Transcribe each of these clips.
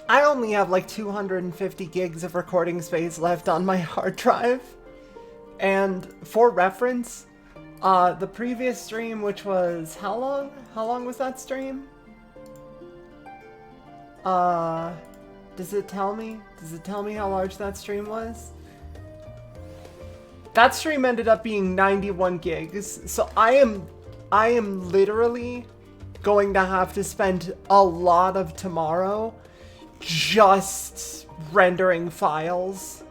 I only have like 250 gigs of recording space left on my hard drive. And for reference, the previous stream, which was how long? How long was that stream? Does it tell me? Does it tell me how large that stream was? That stream ended up being 91 gigs. So I am literally going to have to spend a lot of tomorrow just rendering files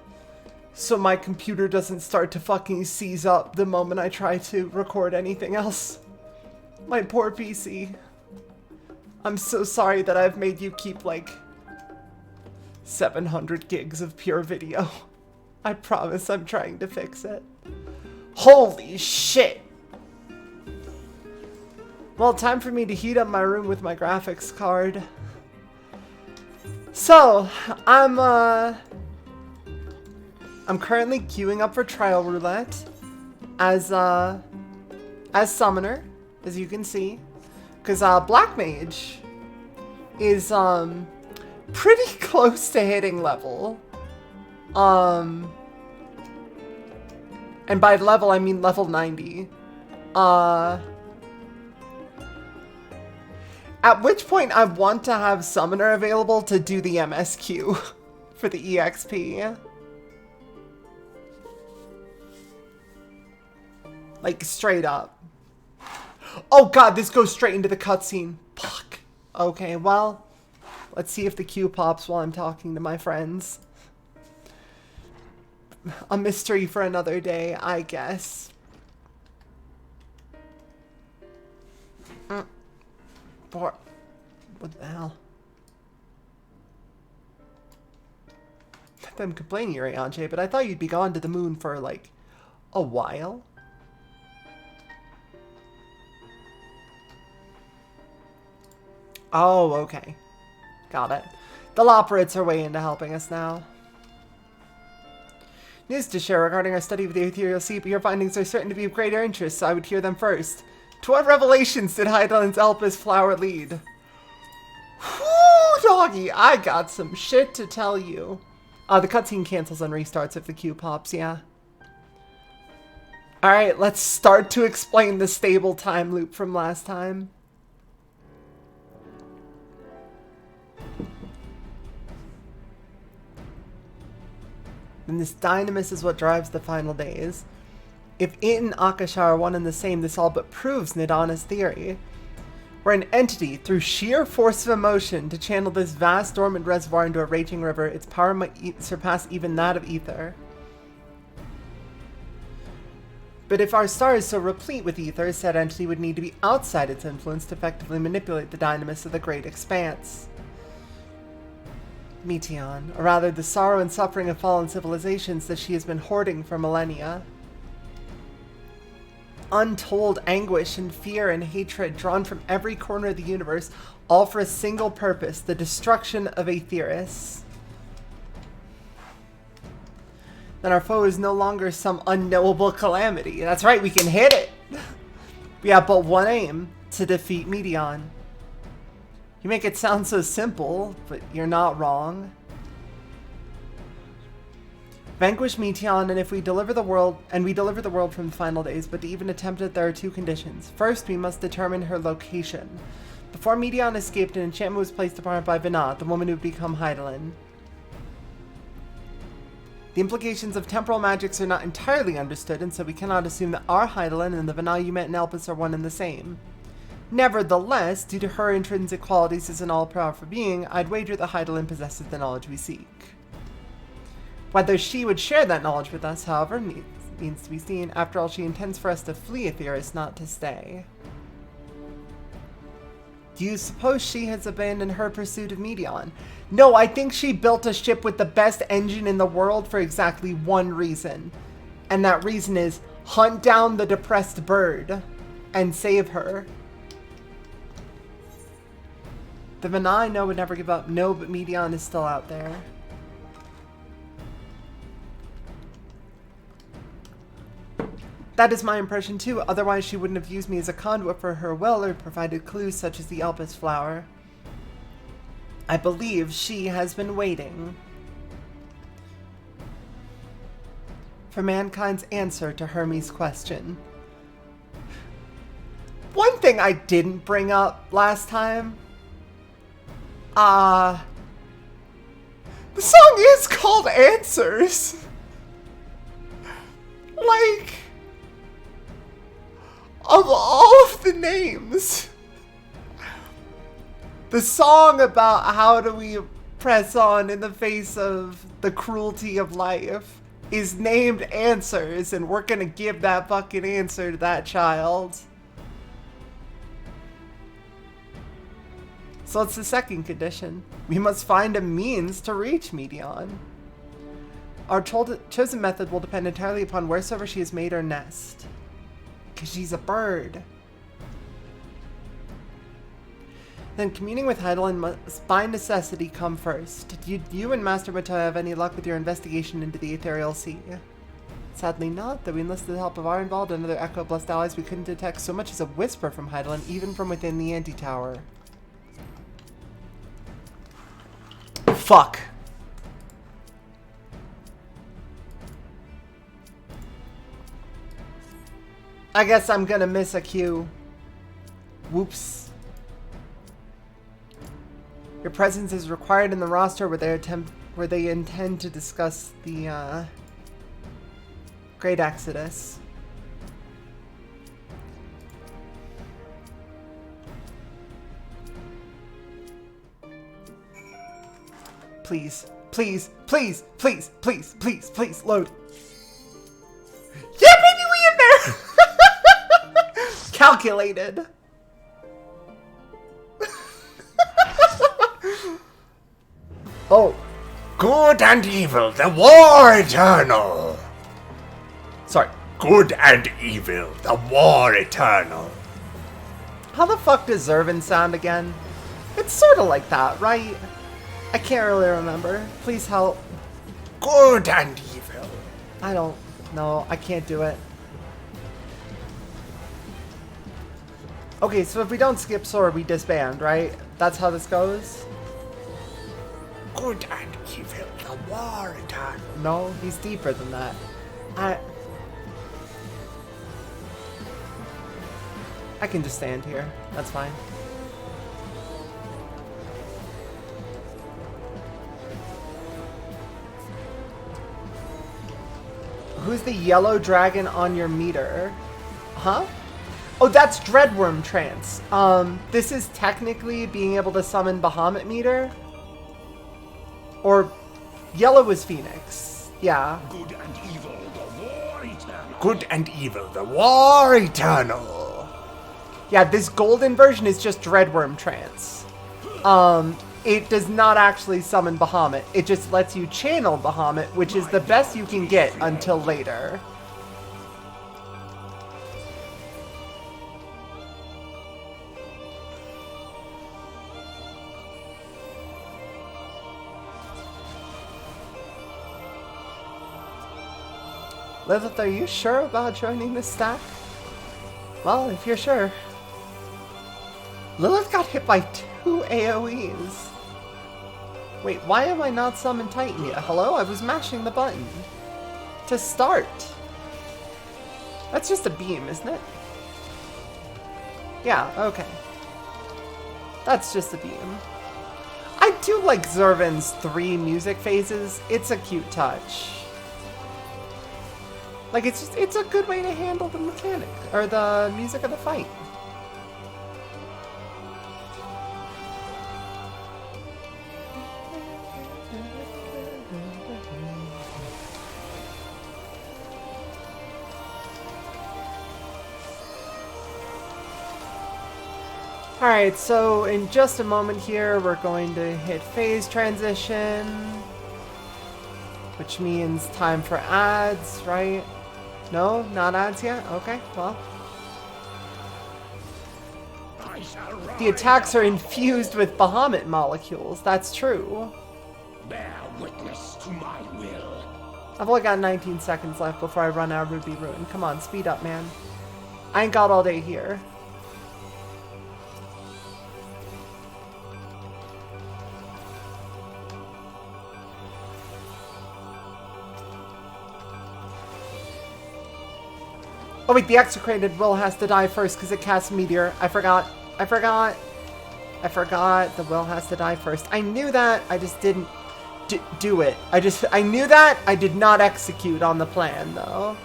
so my computer doesn't start to fucking seize up the moment I try to record anything else. My poor PC. I'm so sorry that I've made you keep like 700 gigs of pure video. I promise I'm trying to fix it. Holy shit! Well, time for me to heat up my room with my graphics card. So, I'm currently queuing up for Trial Roulette as Summoner, as you can see. Because Black Mage is pretty close to hitting level. And by level I mean level 90. At which point I want to have Summoner available to do the MSQ for the EXP. Like, straight up. Oh god, this goes straight into the cutscene. Fuck. Okay, well, let's see if the queue pops while I'm talking to my friends. A mystery for another day, I guess. What the hell? Not that I'm complaining, Arianche, but I thought you'd be gone to the moon for, like, a while. Oh, okay. Got it. The Loperates are way into helping us now. News to share regarding our study of the ethereal sea, but your findings are certain to be of greater interest, so I would hear them first. To what revelations did Heidelin's Elpis flower lead? Whoo, doggy, I got some shit to tell you. The cutscene cancels and restarts if the queue pops, yeah. Alright, let's start to explain the stable time loop from last time. And this dynamis is what drives the final days. If it and Akasha are one and the same, this all but proves Nidana's theory. Where an entity, through sheer force of emotion, to channel this vast dormant reservoir into a raging river, its power might surpass even that of ether. But if our star is so replete with ether, said entity would need to be outside its influence to effectively manipulate the dynamis of the great expanse. Meteon, or rather the sorrow and suffering of fallen civilizations that she has been hoarding for millennia. Untold anguish and fear and hatred drawn from every corner of the universe, all for a single purpose, the destruction of Aetheris. Then our foe is no longer some unknowable calamity. That's right, we can hit it! We have but one aim, to defeat Meteon. You make it sound so simple, but you're not wrong. Vanquish Meteon, and if we deliver the world, from the final days, but to even attempt it, there are two conditions. First, we must determine her location. Before Meteon escaped, an enchantment was placed upon her by Vinat, the woman who would become Heidelin. The implications of temporal magics are not entirely understood, and so we cannot assume that our Heidelin and the Vinat you met in Elpis are one and the same. Nevertheless, due to her intrinsic qualities as an all-powerful being, I'd wager that Heidelin possesses the knowledge we seek. Whether she would share that knowledge with us, however, needs to be seen. After all, she intends for us to flee Aetheris, not to stay. Do you suppose she has abandoned her pursuit of Meteon? No, I think she built a ship with the best engine in the world for exactly one reason. And that reason is hunt down the depressed bird and save her. The Vinat I know would never give up. No, but Meteon is still out there. That is my impression too, otherwise she wouldn't have used me as a conduit for her will or provided clues such as the Elpis flower. I believe she has been waiting for mankind's answer to Hermes' question. One thing I didn't bring up last time, the song is called Answers. Like, of all of the names, the song about how do we press on in the face of the cruelty of life is named Answers, and we're gonna give that fucking answer to that child. So it's the second condition. We must find a means to reach Medion. Our chosen method will depend entirely upon wheresoever she has made her nest. Because she's a bird. Then communing with Heidelin must by necessity come first. Did you and Master Bateau have any luck with your investigation into the Ethereal Sea? Sadly not, though we enlisted the help of our involved and other Echo-blessed allies, we couldn't detect so much as a whisper from Heidelin, even from within the anti-tower. Fuck. I guess I'm gonna miss a cue. Whoops. Your presence is required in the roster where they intend to discuss the Great Exodus. Please, please, please, please, please, please, please, load. Yeah, baby, we in there! Calculated. Oh. Good and evil, the war eternal. Sorry. Good and evil, the war eternal. How the fuck does Zervin sound again? It's sort of like that, right? I can't really remember. Please help. Good and evil. I don't know. I can't do it. Okay, so if we don't skip sword, we disband, right? That's how this goes? Good and evil, the war eternal. No, he's deeper than that. I can just stand here. That's fine. Who's the yellow dragon on your meter? Huh? Oh, that's Dreadworm Trance. This is technically being able to summon Bahamut meter. Or yellow is Phoenix. Yeah. Good and evil, the war eternal. Good and evil, the war eternal. Yeah, this golden version is just Dreadworm Trance. It does not actually summon Bahamut. It just lets you channel Bahamut, which is the best you can get until later. Lilith, are you sure about joining this stack? Well, if you're sure. Lilith got hit by 2 AoEs. Wait, why am I not summoned Titan yet? Hello? I was mashing the button. To start. That's just a beam, isn't it? Yeah, okay. That's just a beam. I do like Zervin's 3 music phases. It's a cute touch. Like, it's a good way to handle the mechanic, or the music of the fight. Alright, so in just a moment here, we're going to hit phase transition, which means time for ads, right? No, not ads yet? Okay, well. The attacks are infused with Bahamut molecules, that's true. Bear witness to my will. I've only got 19 seconds left before I run out of Ruby Ruin. Come on, speed up, man. I ain't got all day here. Oh wait, the execrated will has to die first because it casts Meteor. I forgot. I forgot. I forgot the will has to die first. I knew that. I just didn't do it. I knew that. I did not execute on the plan though.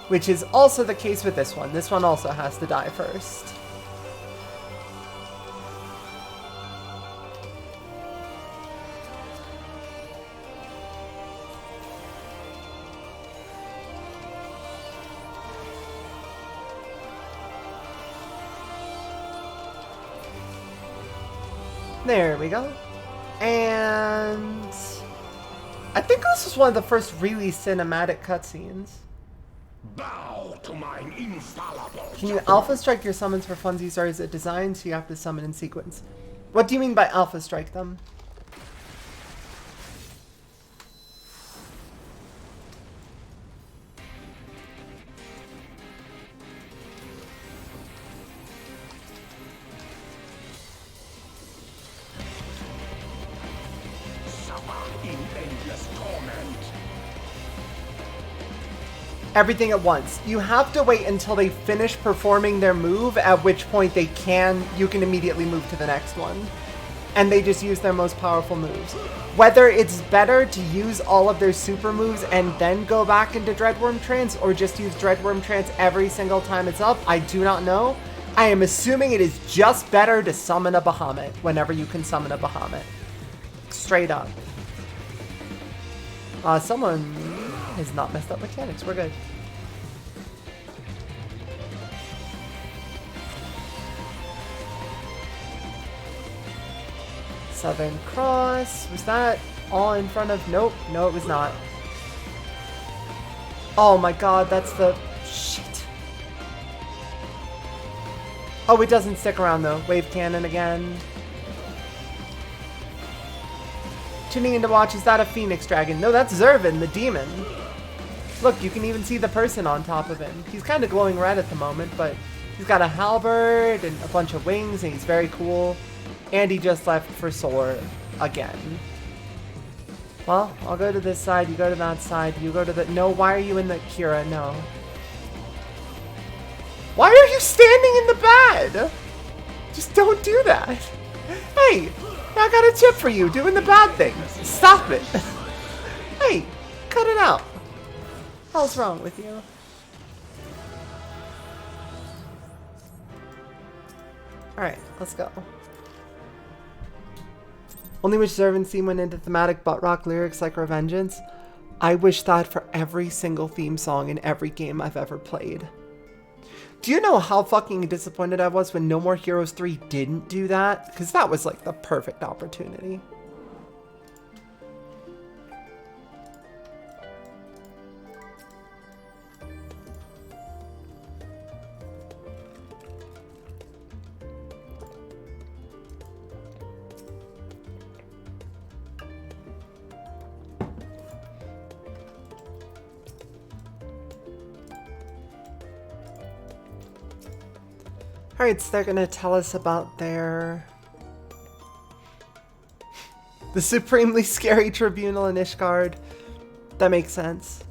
Which is also the case with this one. This one also has to die first. There we go. And I think this was one of the first really cinematic cutscenes. Bow to mine infallible. Can you alpha strike your summons for funsies, or is it designed so you have to summon in sequence? What do you mean by alpha strike them? Everything at once. You have to wait until they finish performing their move, at which point you can immediately move to the next one. And they just use their most powerful moves. Whether it's better to use all of their super moves and then go back into Dreadworm Trance, or just use Dreadworm Trance every single time it's up, I do not know. I am assuming it is just better to summon a Bahamut whenever you can summon a Bahamut. Straight up. Someone has not messed up mechanics. We're good. Southern Cross. Was that all in front of... Nope. No, it was not. Oh my god, that's the... Shit. Oh, it doesn't stick around though. Wave Cannon again. Tuning in to watch, is that a Phoenix Dragon? No, that's Zervin, the demon. Look, you can even see the person on top of him. He's kind of glowing red at the moment, but he's got a halberd and a bunch of wings, and he's very cool. And he just left for Soar again. Well, I'll go to this side, you go to that side, you go to the... No, why are you in the... Kira, no. Why are you standing in the bed? Just don't do that. Hey, I got a tip for you, doing the bad things. Stop it. Hey, cut it out. What the hell's wrong with you? Alright, let's go. Only wish Zervin's theme went into thematic butt rock lyrics like Revengeance. I wish that for every single theme song in every game I've ever played. Do you know how fucking disappointed I was when No More Heroes 3 didn't do that? Because that was like the perfect opportunity. Alright, so they're gonna tell us about their... the supremely scary tribunal in Ishgard. That makes sense.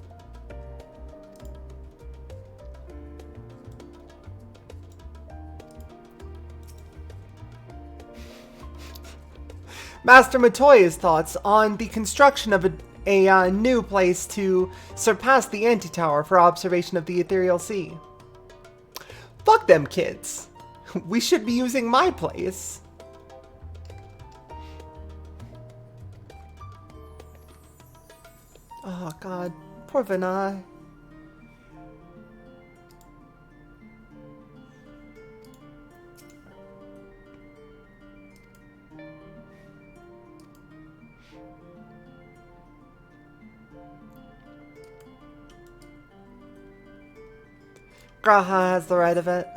Master Matoya's thoughts on the construction of a new place to surpass the Anti-Tower for observation of the Ethereal Sea. Fuck them kids. We should be using my place. Oh god, poor Vinay. Graha has the right of it.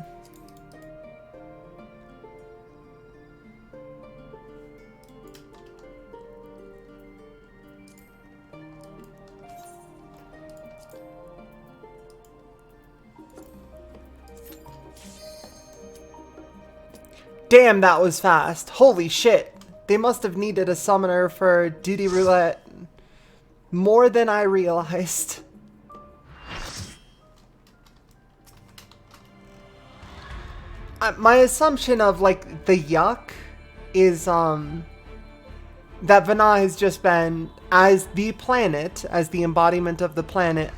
Damn, that was fast. Holy shit. They must have needed a summoner for Duty Roulette more than I realized. My assumption of like the yuck is that Vana has just been as the planet, as the embodiment of the planet,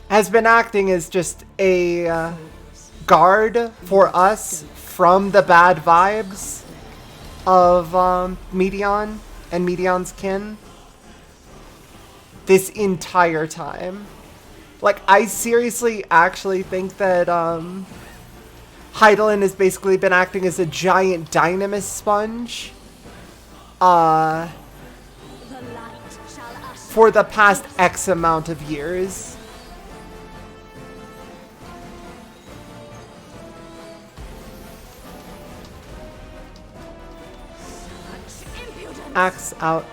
has been acting as just a guard for us from the bad vibes of Medion and Medion's kin this entire time. Like, I seriously actually think that Heidelin has basically been acting as a giant dynamis sponge for the past X amount of years. Axe out.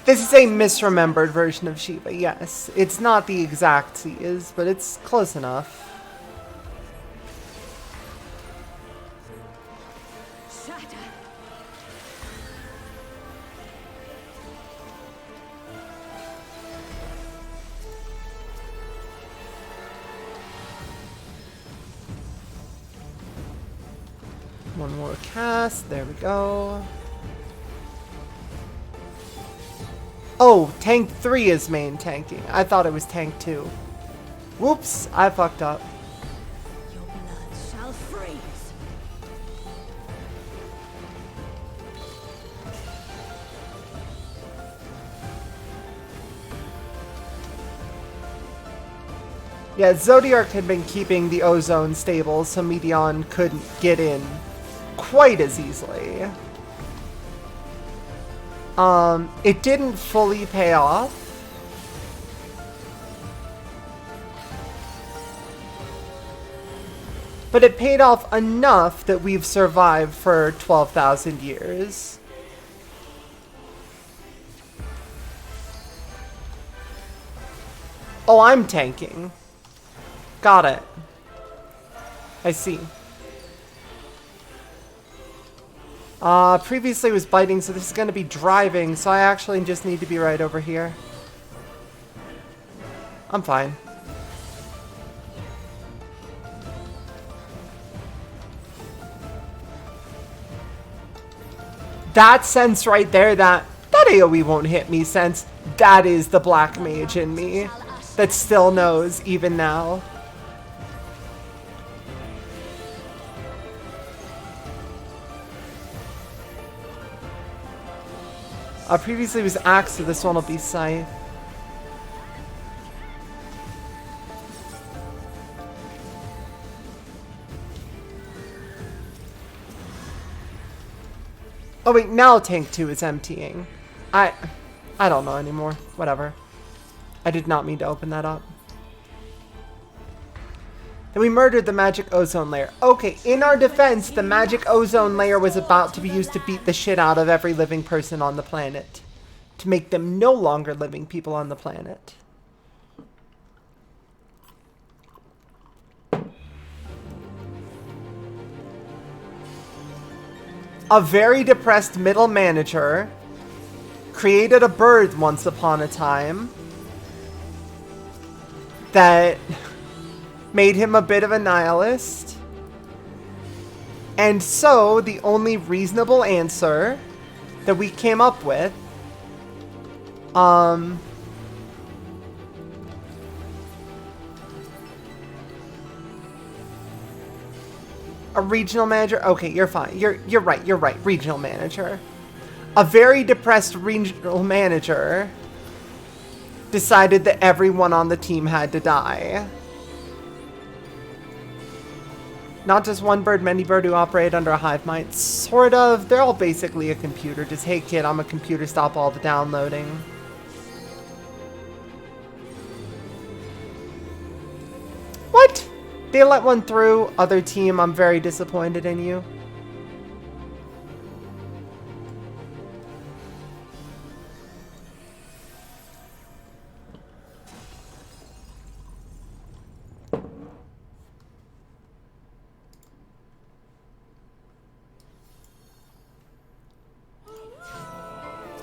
This is a misremembered version of Shiva, yes. It's not the exact Seas, but it's close enough. One more cast, there we go. Oh, tank 3 is main tanking. I thought it was tank 2. Whoops, I fucked up. Your blood shall freeze. Yeah, Zodiark had been keeping the ozone stable so Medion couldn't get in quite as easily. It didn't fully pay off. But it paid off enough that we've survived for 12,000 years. Oh, I'm tanking. Got it. I see. Previously was biting, so this is going to be driving, so I actually just need to be right over here. I'm fine. That sense right there, that AoE won't hit me sense, that is the black mage in me that still knows even now. Previously was Axe, so this one will be Scythe. Oh wait, now tank 2 is emptying. I don't know anymore. Whatever. I did not mean to open that up. Then we murdered the magic ozone layer. Okay, in our defense, the magic ozone layer was about to be used to beat the shit out of every living person on the planet. To make them no longer living people on the planet. A very depressed middle manager created a bird once upon a time that made him a bit of a nihilist. And so, the only reasonable answer that we came up with, a regional manager? Okay, you're fine. You're right. Regional manager. A very depressed regional manager decided that everyone on the team had to die. Not just one bird, many bird who operate under a hive mind. Sort of. They're all basically a computer. Just, hey kid, I'm a computer, stop all the downloading. What? They let one through. Other team, I'm very disappointed in you.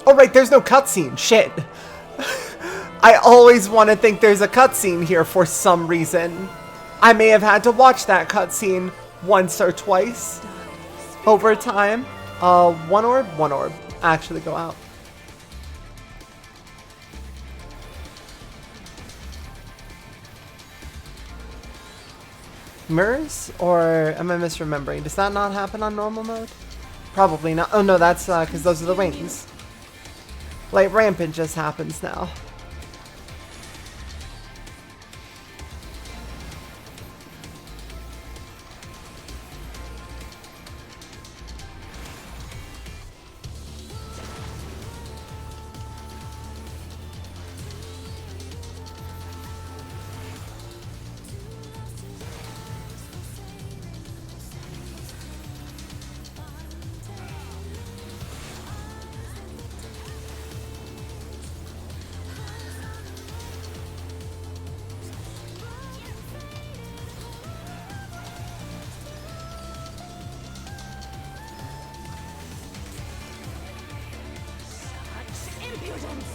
Oh, right, there's no cutscene. Shit. I always want to think there's a cutscene here for some reason. I may have had to watch that cutscene once or twice over time. One orb. Actually go out. Mirrors? Or am I misremembering? Does that not happen on normal mode? Probably not. Oh no, that's because those are the wings. Like, rampant just happens now. Impudence!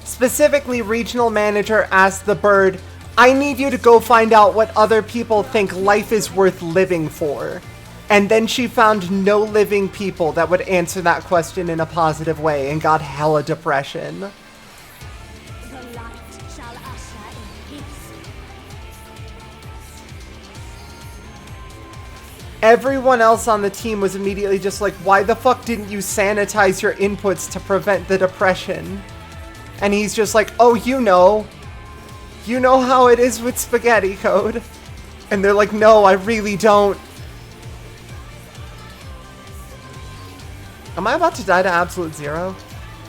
Specifically, regional manager asked the bird, I need you to go find out what other people think life is worth living for. And then she found no living people that would answer that question in a positive way and got hella depression. The light shall usher in peace. Everyone else on the team was immediately just like, why the fuck didn't you sanitize your inputs to prevent the depression? And he's just like, oh, you know how it is with spaghetti code. And they're like, no, I really don't. Am I about to die to absolute zero?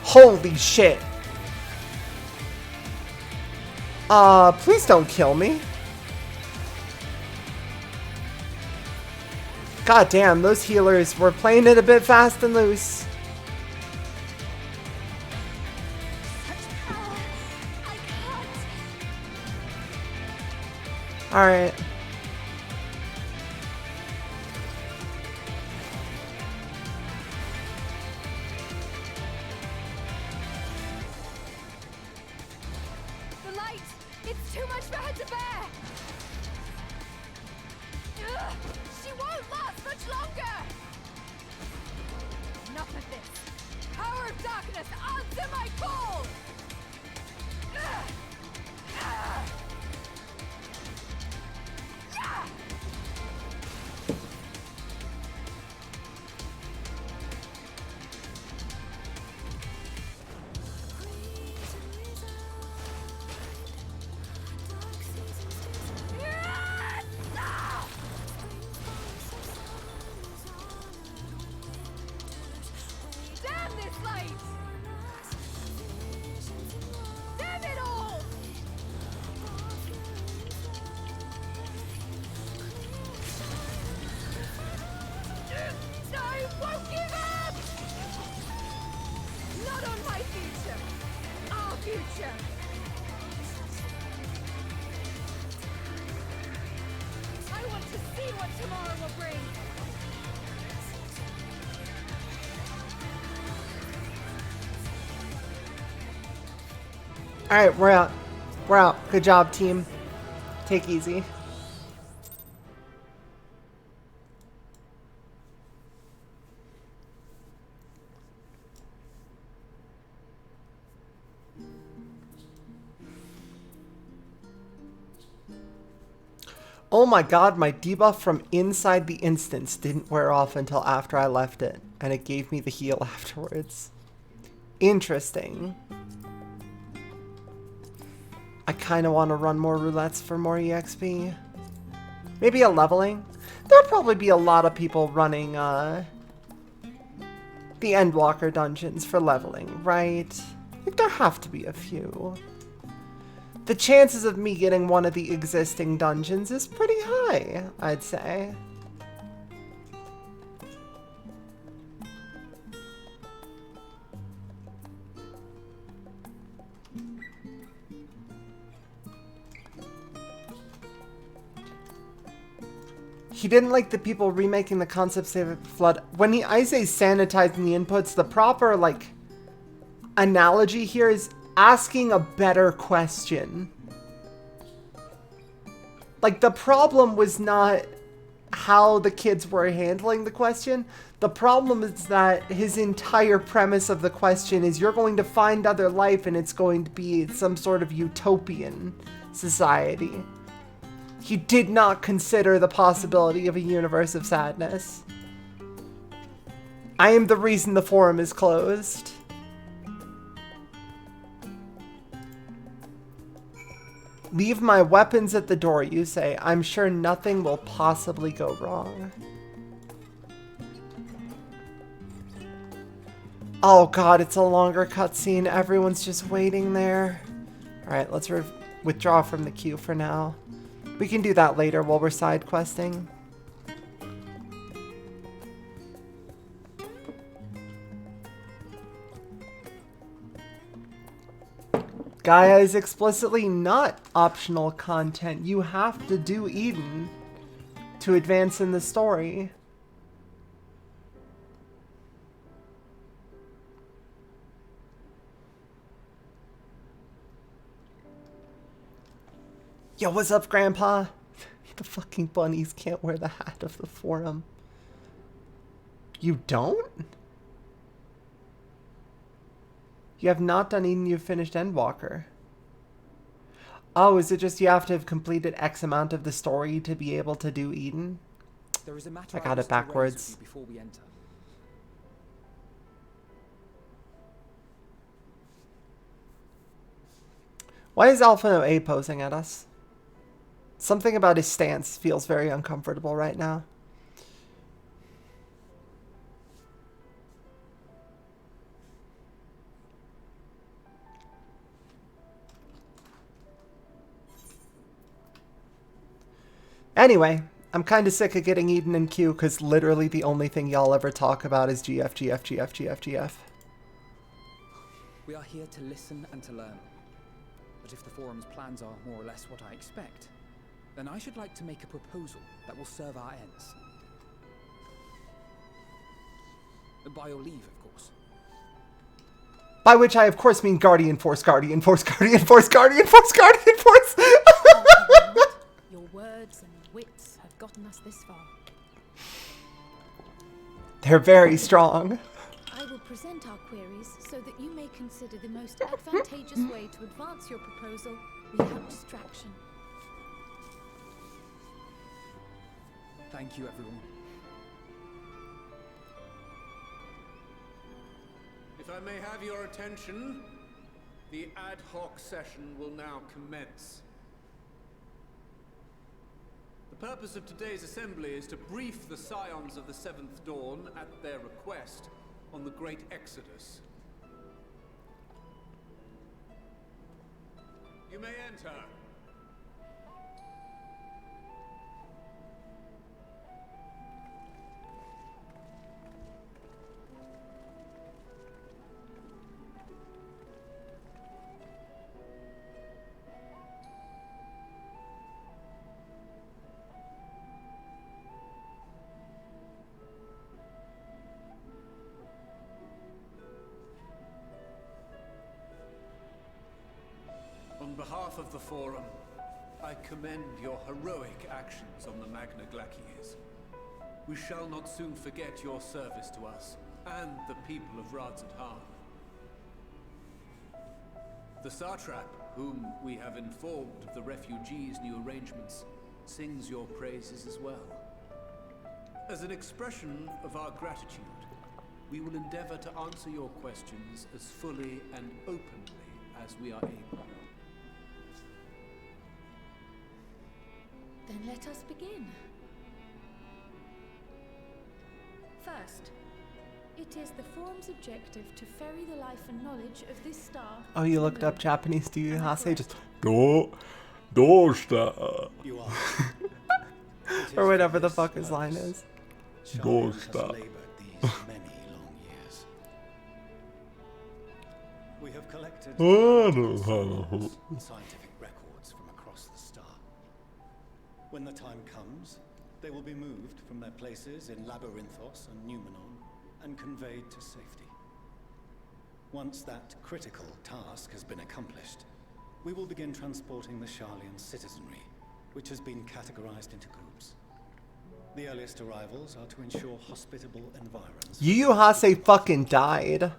Holy shit. Please don't kill me. God damn, those healers were playing it a bit fast and loose. I can't. Alright. The light! It's too much for her to bear! Ugh, she won't last much longer! Enough of this! Power of darkness, answer my call! Ugh! Ugh! Yeah! Damn this light! Damn it all! I won't give up! Not on my future! Our future! I want to see what tomorrow will bring! Alright, we're out. We're out. Good job, team. Take easy. Oh my god, my debuff from inside the instance didn't wear off until after I left it, and it gave me the heal afterwards. Interesting. I kind of want to run more roulettes for more EXP. Maybe a leveling. There'll probably be a lot of people running the Endwalker dungeons for leveling, right? Like, there have to be a few. The chances of me getting one of the existing dungeons is pretty high, I'd say. he didn't like the people remaking the concept save at the flood. When I say sanitizing the inputs, the proper, like, analogy here is asking a better question. Like, the problem was not how the kids were handling the question. The problem is that his entire premise of the question is you're going to find other life and it's going to be some sort of utopian society. He did not consider the possibility of a universe of sadness. I am the reason the forum is closed. Leave my weapons at the door, you say. I'm sure nothing will possibly go wrong. Oh god, it's a longer cutscene. Everyone's just waiting there. Alright, let's withdraw from the queue for now. We can do that later while we're side questing. Gaia is explicitly not optional content. You have to do Eden to advance in the story. Yo, what's up, Grandpa? The fucking bunnies can't wear the hat of the forum. You don't? You have not done Eden, you've finished Endwalker. Oh, is it just you have to have completed X amount of the story to be able to do Eden? There is a matter I got it backwards. before we enter. Why is Alpha No A posing at us? Something about his stance feels very uncomfortable right now. Anyway, I'm kind of sick of getting Eden in queue because literally the only thing y'all ever talk about is GF, GF, GF, GF, GF. We are here to listen and to learn. But if the forum's plans are more or less what I expect, then I should like to make a proposal that will serve our ends. By your leave, of course. By which I, of course, mean Guardian Force, Guardian Force, Guardian Force, Guardian Force, Guardian Force! Your words and wits have gotten us this far. They're very strong. I will present our queries so that you may consider the most advantageous way to advance your proposal without distraction. Thank you, everyone. If I may have your attention, the ad hoc session will now commence. The purpose of today's assembly is to brief the Scions of the Seventh Dawn at their request on the Great Exodus. You may enter. On behalf of the Forum, I commend your heroic actions on the Magna Glacies. We shall not soon forget your service to us and the people of Radzadhan. The Satrap, whom we have informed of the refugees' new arrangements, sings your praises as well. As an expression of our gratitude, we will endeavor to answer your questions as fully and openly as we are able. Then let us begin. First, it is the forum's objective to ferry the life and knowledge of this star. Oh, you looked up Japanese, do you, Hase? Just You are. or whatever the fuck his line is. Go has stop. labored these many long years. We have collected scientific records from across the star. When the time comes, They will be moved from their places in Labyrinthos and Numenon and conveyed to safety. Once that critical task has been accomplished, we will begin transporting the Sharlayan citizenry, which has been categorized into groups. The earliest arrivals are to ensure hospitable environs. Yu Yu Hase fucking died.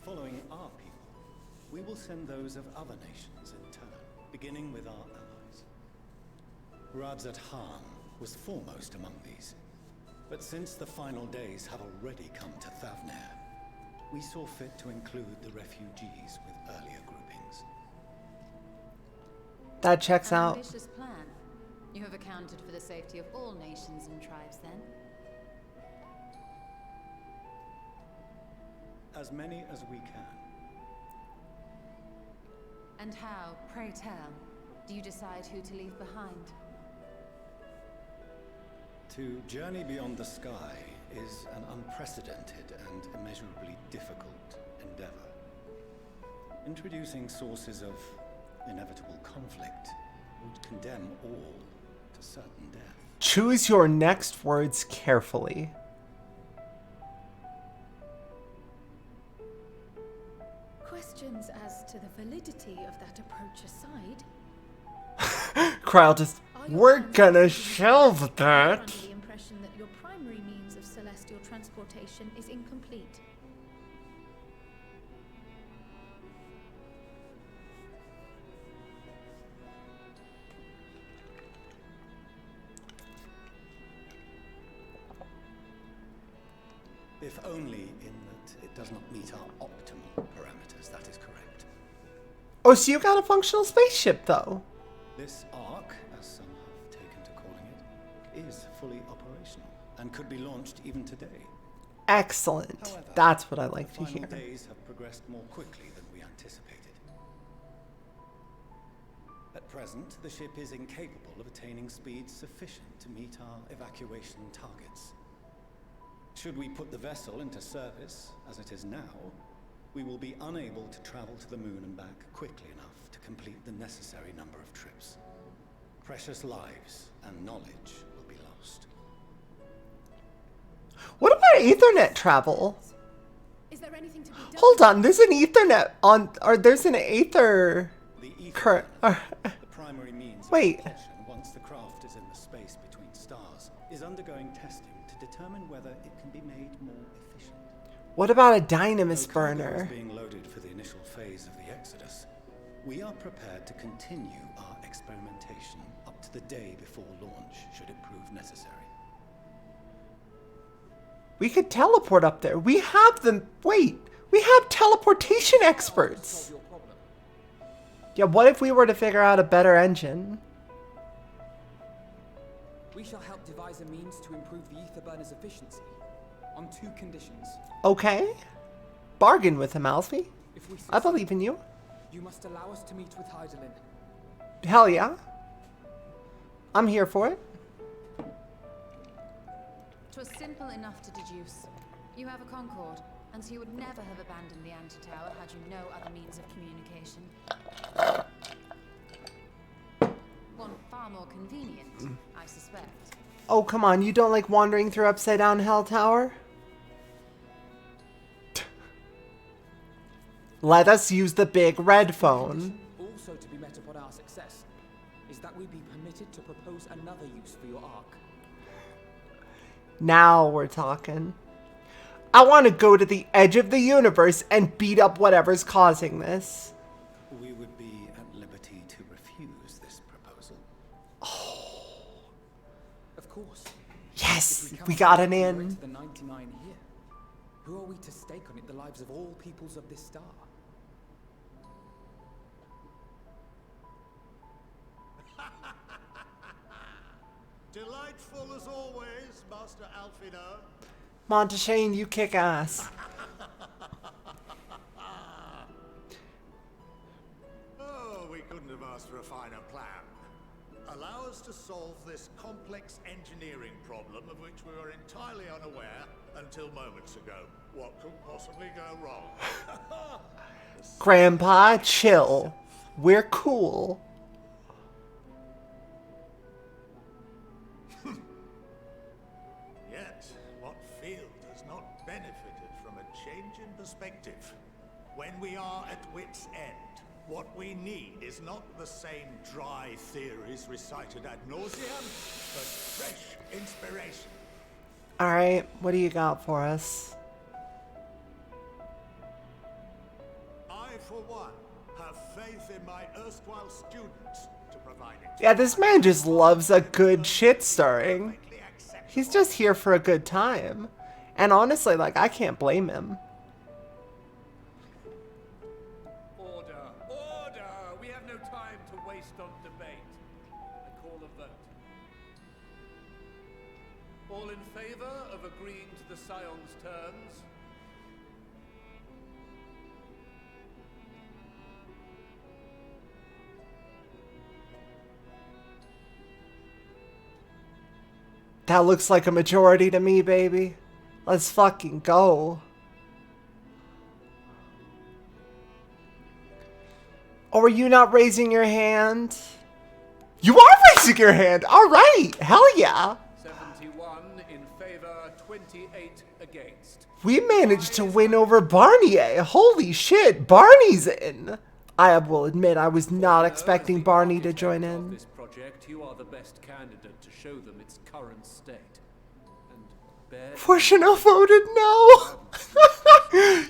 Following our people, we will send those of other nations in turn, beginning with our allies. Radzat Han was foremost among these, but since the final days have already come to Thavnair, we saw fit to include the refugees with earlier groupings. That checks An out. ambitious plan. You have accounted for the safety of all nations and tribes, then? As many as we can. And how, pray tell, do you decide who to leave behind? To journey beyond the sky is an unprecedented and immeasurably difficult endeavor. Introducing sources of inevitable conflict would condemn all to certain death. Choose your next words carefully. Questions as to the validity of that approach aside, Krile just, we're gonna shelve under that. the impression that your primary means of celestial transportation is incomplete. If only in that it does not meet our optimal parameters, that is correct. Oh, so you got a functional spaceship, though. This Ark, as some have taken to calling it, is fully operational and could be launched even today. Excellent. However, That's what I like to the final hear. days have progressed more quickly than we anticipated. At present, the ship is incapable of attaining speeds sufficient to meet our evacuation targets. Should we put the vessel into service, as it is now, we will be unable to travel to the moon and back quickly enough to complete the necessary number of trips. Precious lives and knowledge will be lost. What about Ethernet travel? Is there anything to be done? Hold on, there's an Ethernet on, or there's an Aether The ether, current. the primary means of Wait. propulsion once the craft is in the space between stars, is undergoing testing to determine whether it can be made more efficient. What about a Dynamis Though cargo burner? is being loaded for the initial phase of the Exodus, we are prepared to continue our experimentation up to the day before launch, should it prove necessary. We could teleport up there. We have them. Wait, we have teleportation experts. Solve your problem. Yeah, what if we were to figure out a better engine? We shall help devise a means to improve the ether burner's efficiency on 2 conditions. Okay. Bargain with him, Alfie. If we I succeed, believe in you. you must allow us to meet with Hydaelyn. Hell yeah. I'm here for it. 'Twas simple enough to deduce. You have a Concord, and so you would never have abandoned the Antitower had you no other means of communication. One far more convenient, I suspect. Oh, come on. You don't like wandering through Upside Down Hell Tower? Let us use the big red phone. Also to be met upon our success is that we be permitted to propose another use for your Ark. Now we're talking. I want to go to the edge of the universe and beat up whatever's causing this. We would be at liberty to refuse this proposal. Of course. Yes, If we cannot got an secure in. it to the 99 here, who are we to stake on it the lives of all peoples of this star? Delightful as always, Master Alfino. Monteshane, you kick ass. Oh, we couldn't have asked for a finer plan. Allow us to solve this complex engineering problem of which we were entirely unaware until moments ago. What could possibly go wrong? Grandpa, chill. We're cool. What field has not benefited from a change in perspective? When we are at wit's end, what we need is not the same dry theories recited ad nauseam, but fresh inspiration. Alright, what do you got for us? I, for one, have faith in my erstwhile students to provide it. Yeah, this man just loves a good shit stirring. He's just here for a good time. And honestly, like, I can't blame him. Order! Order! We have no time to waste on debate. I call a vote. All in favor of agreeing to the Scion's terms? That looks like a majority to me, baby. Let's fucking go. Or are you not raising your hand? You are raising your hand! Alright! Hell yeah! 71 in favor, 28 against. We managed to win over Barney. Holy shit, Barney's in! I will admit, I was not expecting Barney to join in. This project, you are the best candidate to show them its current state. And bear Fortuno voted no!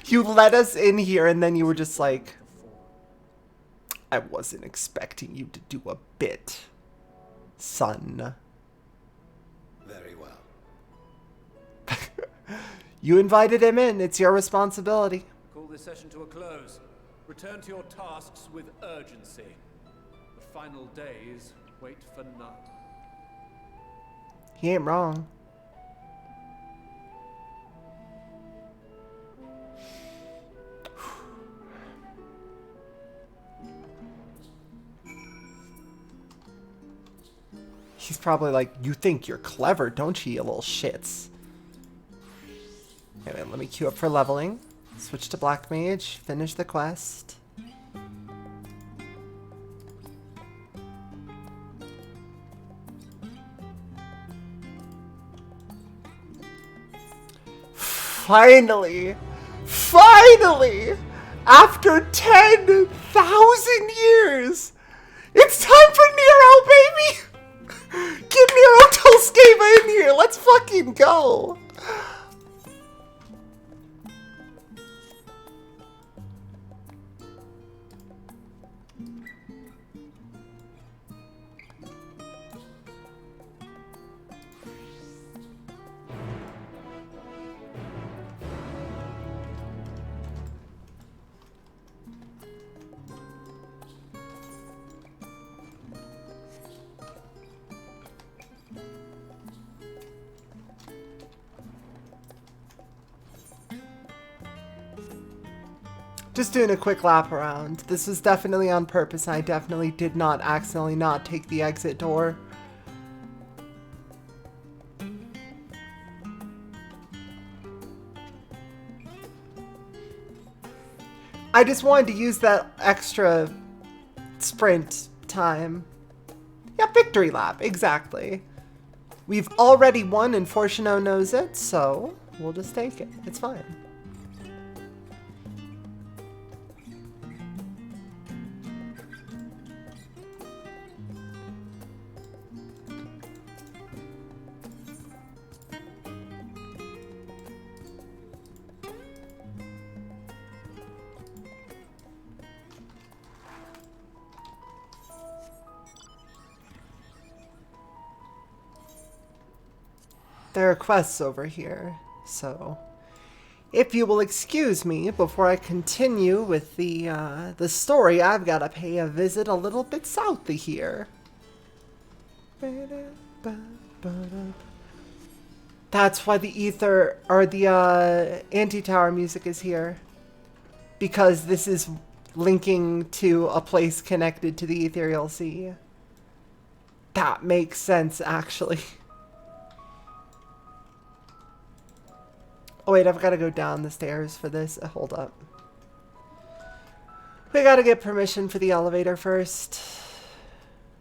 You let us in here and then you were just like, I wasn't expecting you to do a bit, son. Very well. You invited him in. It's your responsibility. Call this session to a close. Return to your tasks with urgency. The final days wait for none. He ain't wrong. He's probably like, you think you're clever, don't you, you little shits? Anyway, let me queue up for leveling. Switch to Black Mage, finish the quest. Finally! Finally! After 10,000 years! It's time for Nero, baby! Get Nero Tolskeva in here! Let's fucking go! Just doing a quick lap around. This was definitely on purpose. I definitely did not accidentally not take the exit door. I just wanted to use that extra sprint time. Yeah, victory lap, exactly. We've already won and Fortuno knows it, so we'll just take it. It's fine. There are quests over here, so if you will excuse me before I continue with the story, I've got to pay a visit a little bit south of here. That's why the ether or the anti-tower music is here, because this is linking to a place connected to the ethereal sea. That makes sense, actually. Oh wait, I've got to go down the stairs for this. Hold up. We got to get permission for the elevator first.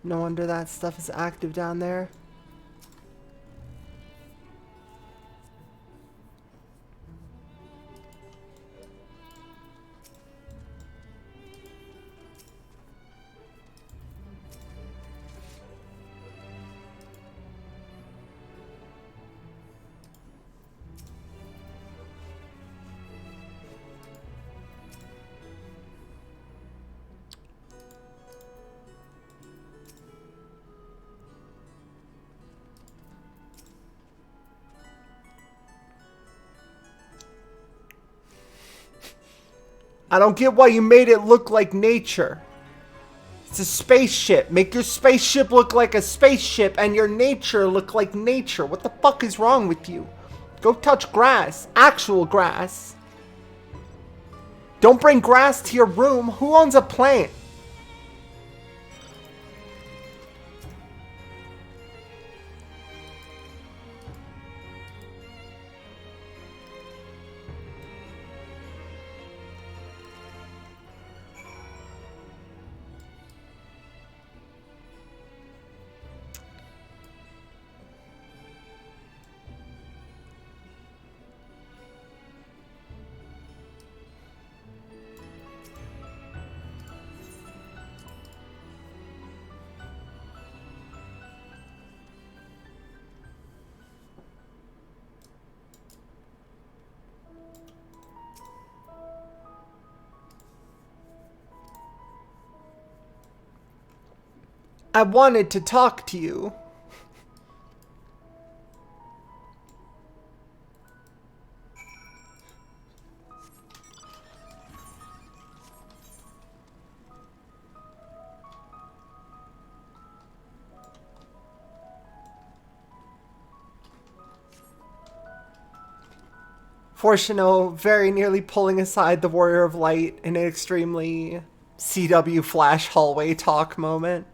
No wonder that stuff is active down there. I don't get why you made it look like nature. It's a spaceship. Make your spaceship look like a spaceship and your nature look like nature. What the fuck is wrong with you? Go touch grass. Actual grass. Don't bring grass to your room. Who owns a plant? I wanted to talk to you. Fortuno very nearly pulling aside the Warrior of Light in an extremely CW Flash hallway talk moment.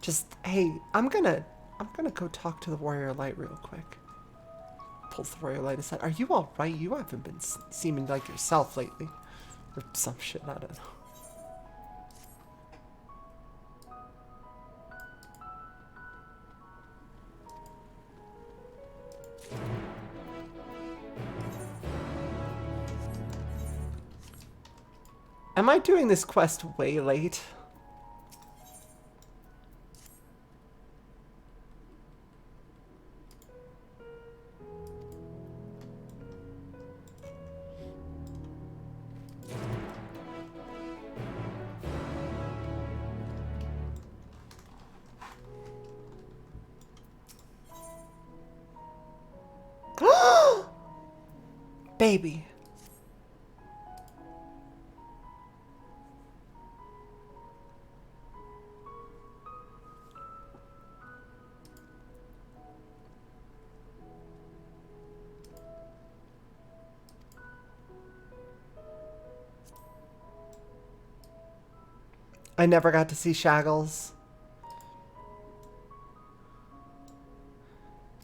Just, hey, I'm gonna go talk to the Warrior of Light real quick. Pulls the Warrior of Light aside. Are you alright? You haven't been seeming like yourself lately. Or some shit, I don't know. Am I doing this quest way late? Baby. I never got to see Shaggles.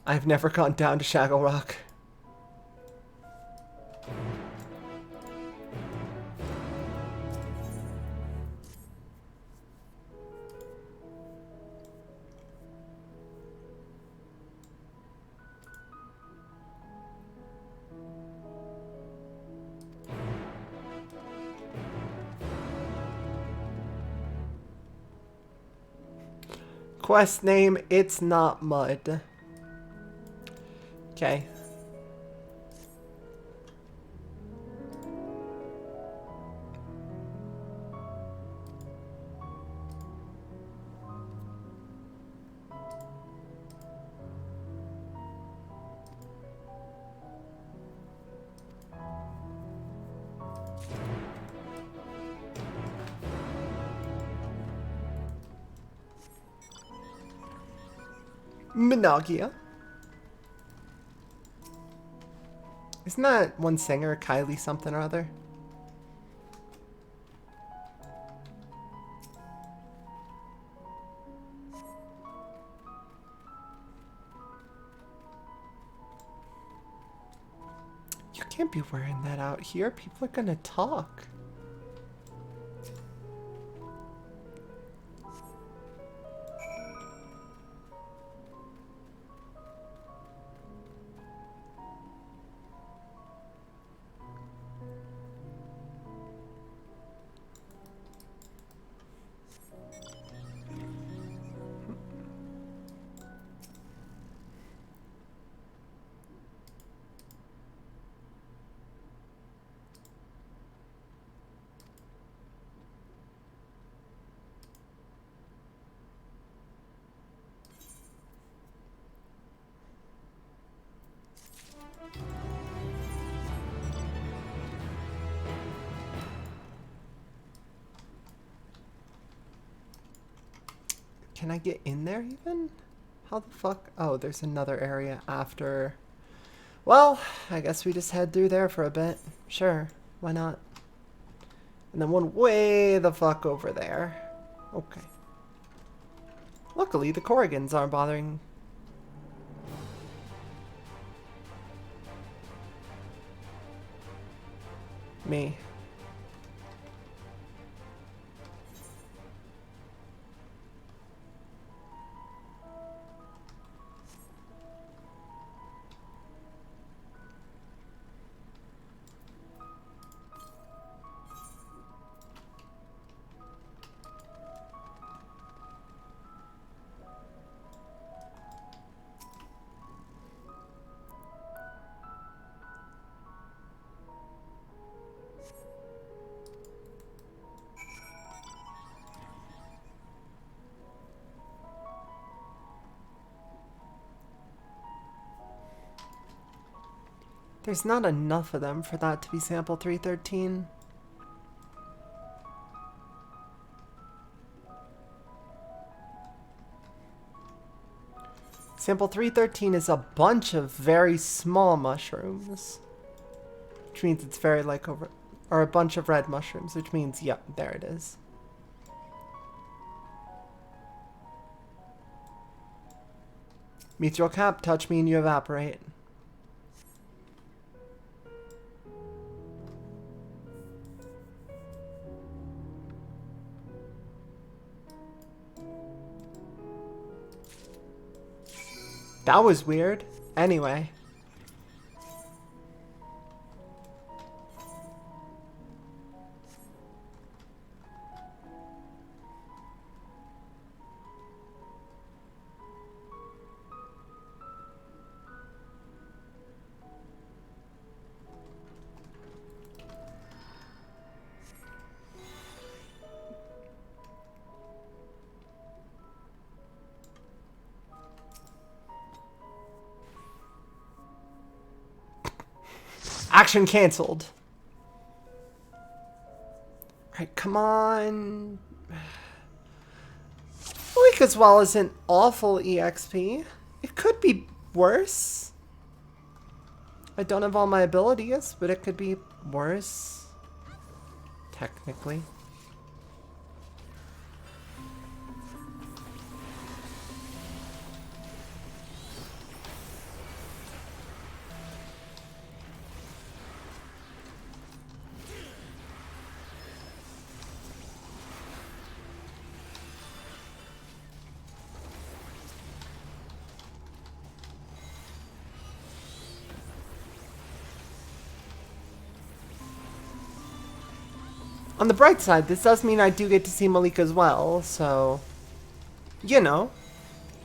I've never gone down to Shaggle Rock. Quest name, It's Not Mud. Okay. Minagia. Isn't that one singer, Kylie something or other? You can't be wearing that out here. People are gonna talk. Can I get in there even? How the fuck? Oh, there's another area after. Well, I guess we just head through there for a bit. Sure, why not? And then one way the fuck over there. Okay. Luckily, the Corrigans aren't bothering. Me. There's not enough of them for that to be sample 313. Sample 313 is a bunch of very small mushrooms. Which means it's very like over... Or a bunch of red mushrooms, which means, yep, there it is. Mithril cap, touch me and you evaporate. That was weird. Anyway. Action cancelled. Alright, come on. Weak as well as an awful EXP. It could be worse. I don't have all my abilities, but it could be worse. Technically. On the bright side, this does mean I do get to see Malik as well, so... You know.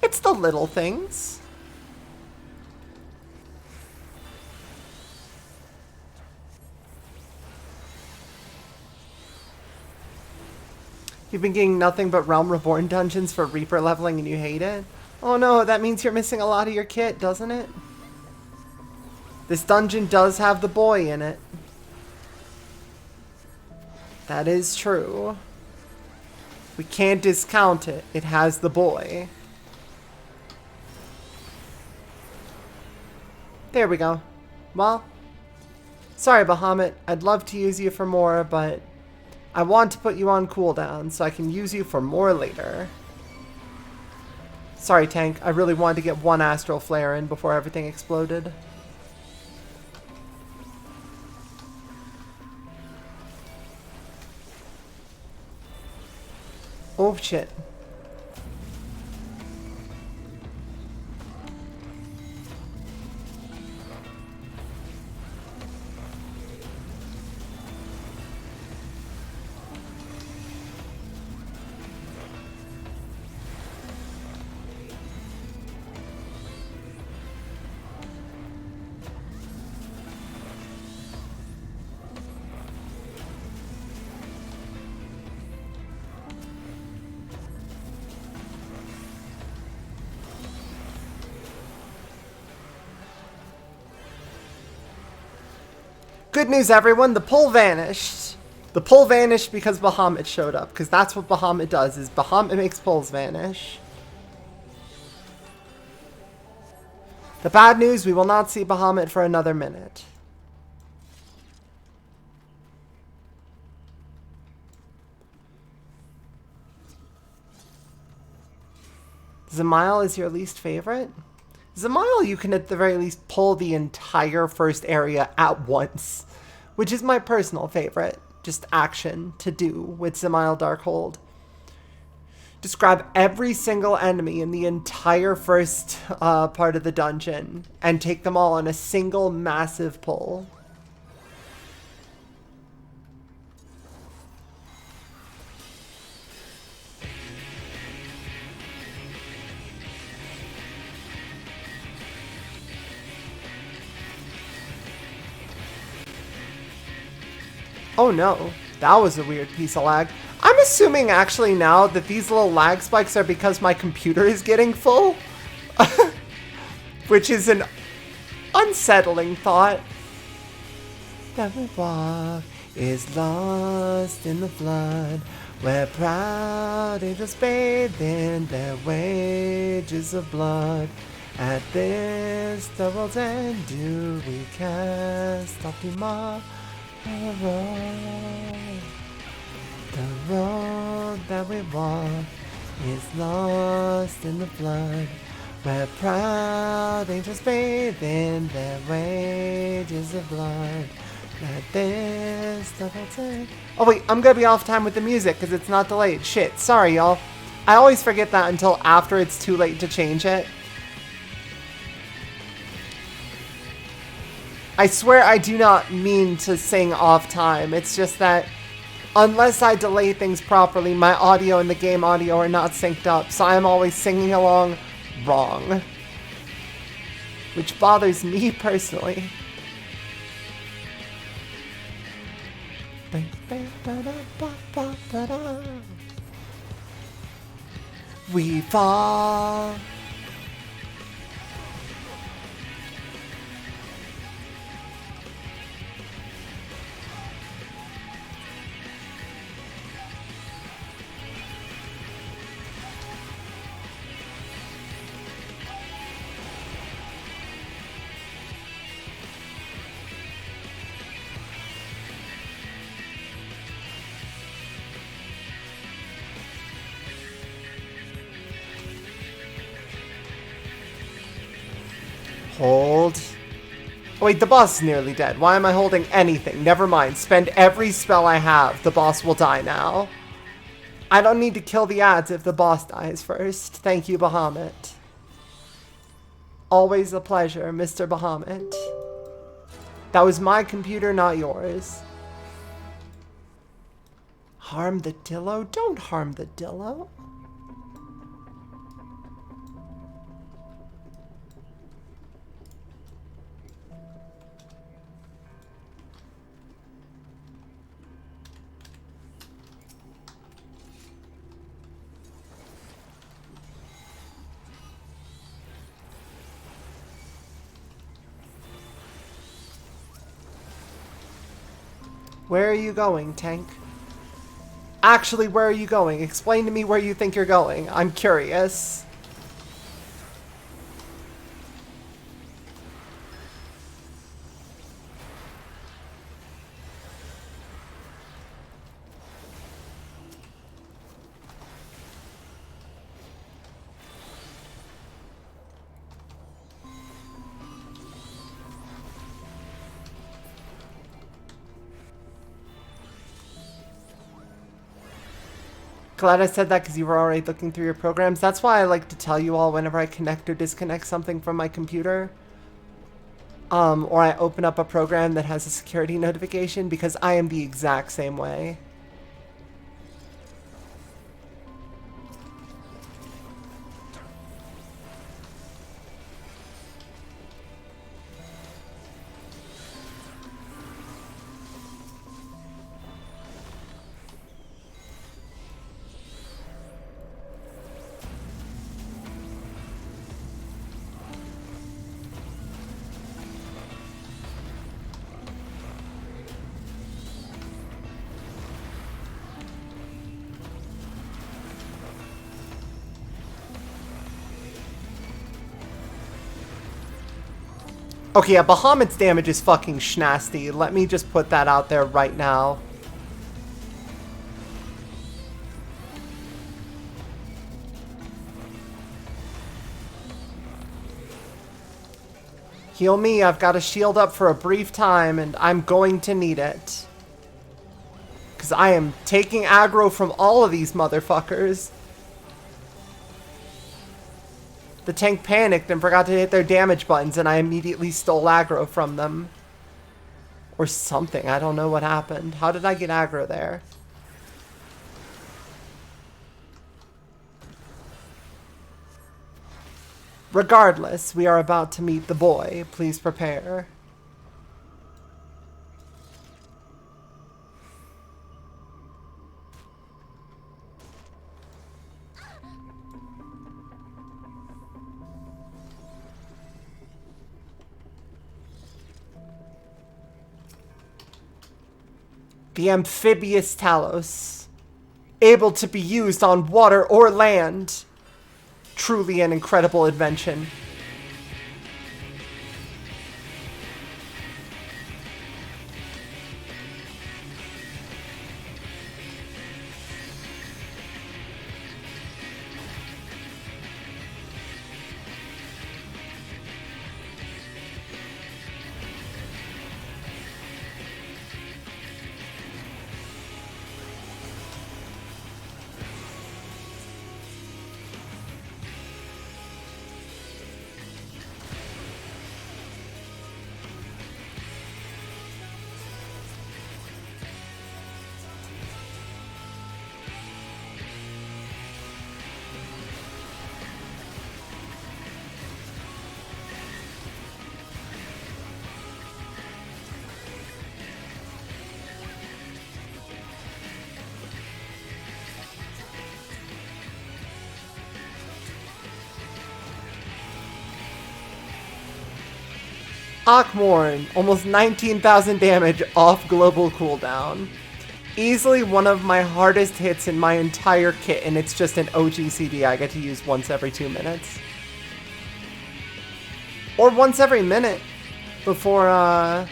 It's the little things. You've been getting nothing but Realm Reborn dungeons for Reaper leveling and you hate it? Oh no, that means you're missing a lot of your kit, doesn't it? This dungeon does have the boy in it. That is true. We can't discount it. It has the boy. There we go. Well, sorry Bahamut. I'd love to use you for more, but I want to put you on cooldown so I can use you for more later. Sorry Tank, I really wanted to get one Astral Flare in before everything exploded. Oh shit. Good news, everyone. The pull vanished. The pull vanished because Bahamut showed up. Because that's what Bahamut does, is Bahamut makes pulls vanish. The bad news, we will not see Bahamut for another minute. Zamail is your least favorite? Zamail, you can at the very least pull the entire first area at once, which is my personal favorite. Just action to do with Zamail Darkhold. Describe every single enemy in the entire first part of the dungeon and take them all on a single massive pull. Oh no, that was a weird piece of lag. I'm assuming actually now that these little lag spikes are because my computer is getting full. Which is an unsettling thought. That we walk is lost in the flood, where proud angels bathe in their wages of blood. At this the world's end do we cast off tomorrow. The road that we walk is lost in the flood, where proud angels bathe in their wages of blood. At this double take. Oh wait, I'm gonna be off time with the music because it's not delayed. Shit, sorry y'all. I always forget that until after it's too late to change it. I swear I do not mean to sing off time. It's just that unless I delay things properly, my audio and the game audio are not synced up, so I'm always singing along wrong. Which bothers me personally. We fall. Hold. Oh wait, the boss is nearly dead. Why am I holding anything? Never mind. Spend every spell I have. The boss will die now. I don't need to kill the ads if the boss dies first. Thank you, Bahamut. Always a pleasure, Mr. Bahamut. That was my computer, not yours. Harm the Dillo? Don't harm the Dillo. Where are you going, Tank? Actually, where are you going? Explain to me where you think you're going. I'm curious. Glad I said that because you were already looking through your programs. That's why I like to tell you all whenever I connect or disconnect something from my computer. Or I open up a program that has a security notification, because I am the exact same way. Okay, yeah, Bahamut's damage is fucking schnasty. Let me just put that out there right now. Heal me, I've got a shield up for a brief time, and I'm going to need it. Because I am taking aggro from all of these motherfuckers. The tank panicked and forgot to hit their damage buttons, and I immediately stole aggro from them. Or something, I don't know what happened. How did I get aggro there? Regardless, we are about to meet the boy. Please prepare. The amphibious Talos, able to be used on water or land. Truly an incredible invention. Akmorn, almost 19,000 damage off global cooldown. Easily one of my hardest hits in my entire kit, and it's just an OGCD I get to use once every 2 minutes. Or once every minute before,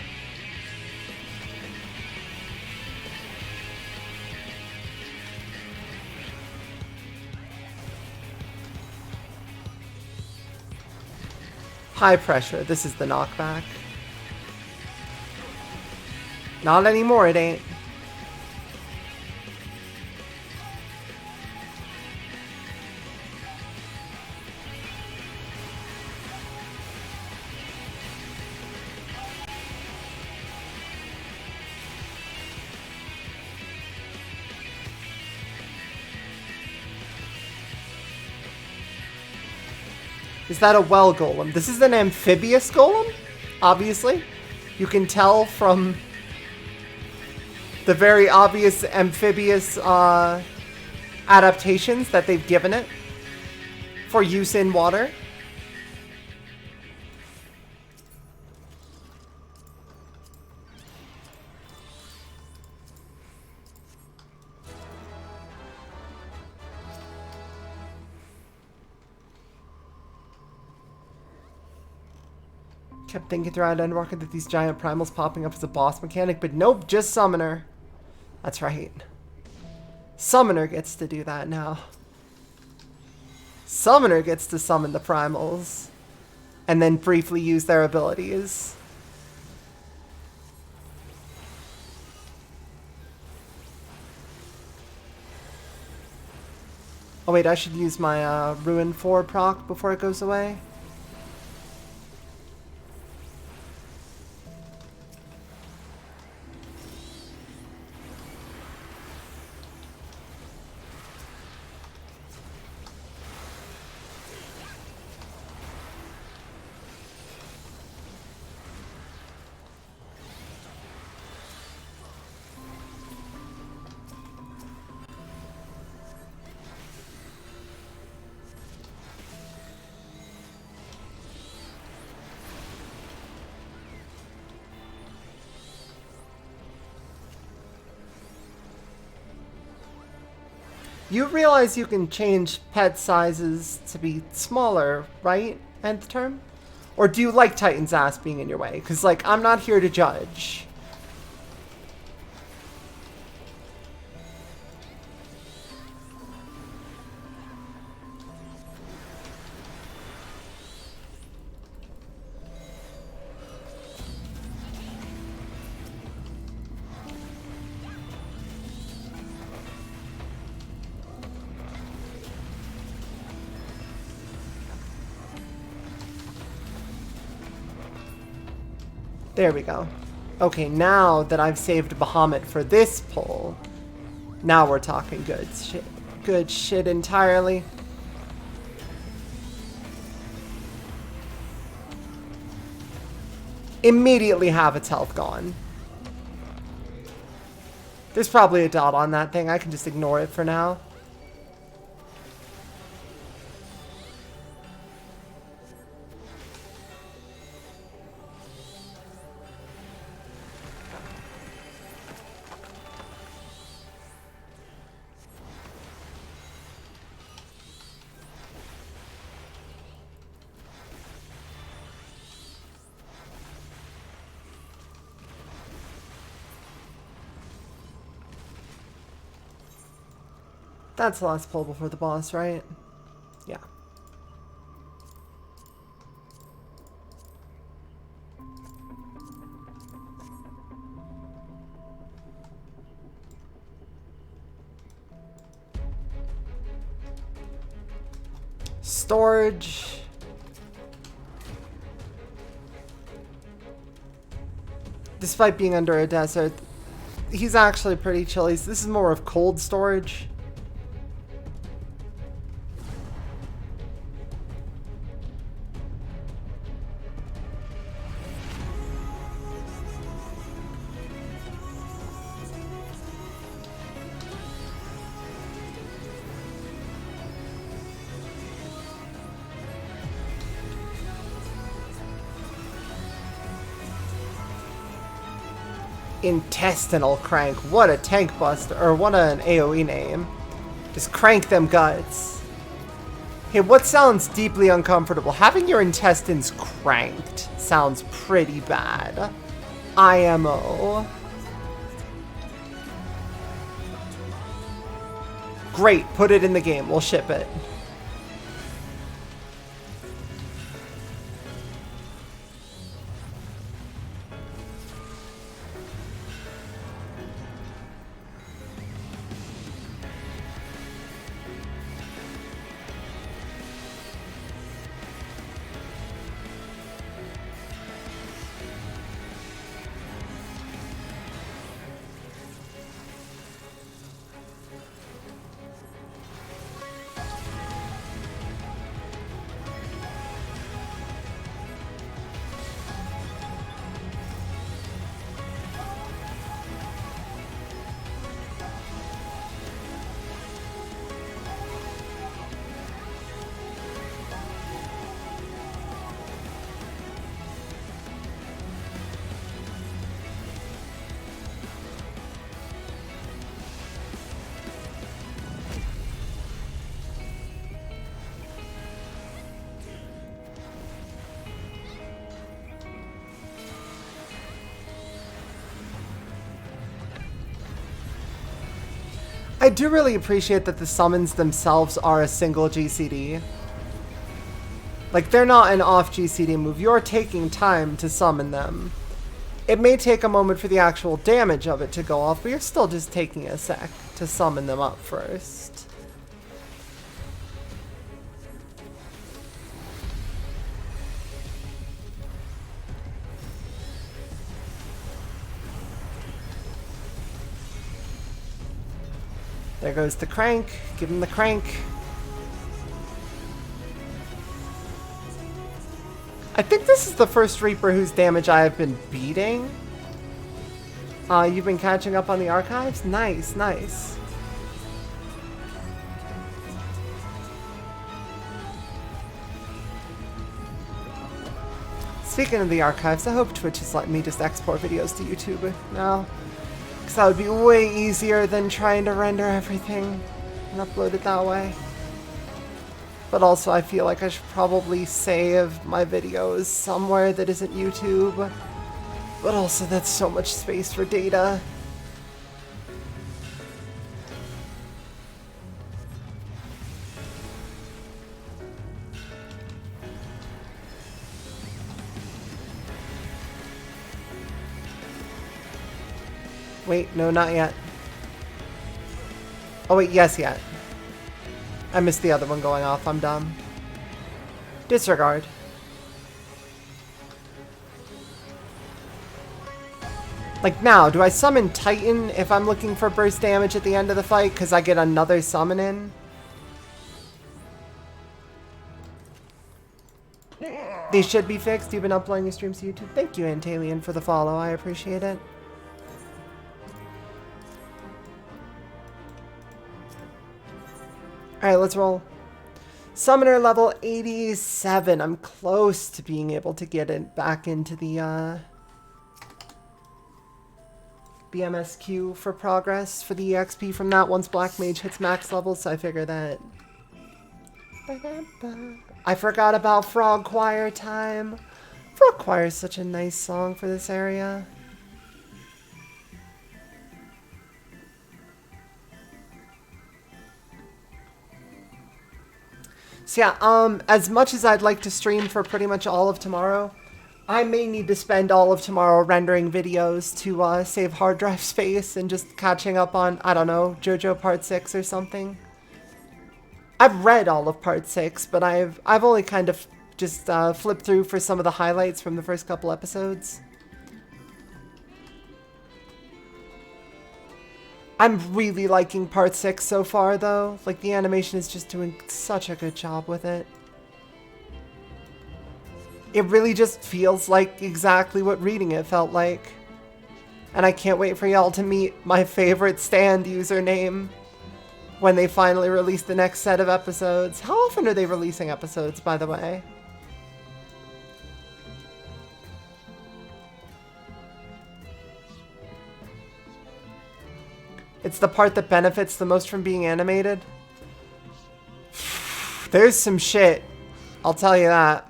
high pressure. This is the knockback. Not anymore, it ain't. Is that a well golem? This is an amphibious golem, obviously. You can tell from the very obvious amphibious adaptations that they've given it for use in water. Kept thinking throughout Endwalker that these giant primals popping up as a boss mechanic, but nope, just Summoner. That's right. Summoner gets to do that now. Summoner gets to summon the primals and then briefly use their abilities. Oh wait, I should use my Ruin 4 proc before it goes away. You realize you can change pet sizes to be smaller, right? End term? Or do you like Titan's ass being in your way? Because, like, I'm not here to judge. There we go. Okay, now that I've saved Bahamut for this pull, now we're talking good shit. Good shit entirely. Immediately have its health gone. There's probably a dot on that thing. I can just ignore it for now. That's the last pull before the boss, right? Yeah. Storage. Despite being under a desert, he's actually pretty chill. This is more of cold storage. Intestinal Crank. What a tank buster, or what an AoE name. Just crank them guts. Hey, what sounds deeply uncomfortable? Having your intestines cranked sounds pretty bad. IMO. Great, put it in the game. We'll ship it. I do really appreciate that the summons themselves are a single GCD. Like, they're not an off GCD move. You're taking time to summon them. It may take a moment for the actual damage of it to go off, but you're still just taking a sec to summon them up first. There goes the crank. Give him the crank. I think this is the first Reaper whose damage I have been beating. You've been catching up on the archives? Nice, nice. Speaking of the archives, I hope Twitch is letting me just export videos to YouTube now. Because that would be way easier than trying to render everything and upload it that way. But also I feel like I should probably save my videos somewhere that isn't YouTube. But also that's so much space for data. Wait, no, not yet. Oh wait, yes, yet. I missed the other one going off, I'm dumb. Disregard. Like now, do I summon Titan if I'm looking for burst damage at the end of the fight because I get another summon in? These should be fixed. You've been uploading your streams to YouTube. Thank you, Antalian, for the follow. I appreciate it. Alright, let's roll. Summoner level 87. I'm close to being able to get it back into the BMSQ for progress for the EXP from that once Black Mage hits max level, so I figure that... I forgot about Frog Choir time. Frog Choir is such a nice song for this area. So yeah, as much as I'd like to stream for pretty much all of tomorrow, I may need to spend all of tomorrow rendering videos to save hard drive space and just catching up on, I don't know, JoJo Part 6 or something. I've read all of Part 6, but I've only kind of just flipped through for some of the highlights from the first couple episodes. I'm really liking Part 6 so far, though. Like, the animation is just doing such a good job with it. It really just feels like exactly what reading it felt like. And I can't wait for y'all to meet my favorite stand username when they finally release the next set of episodes. How often are they releasing episodes, by the way? It's the part that benefits the most from being animated. There's some shit. I'll tell you that.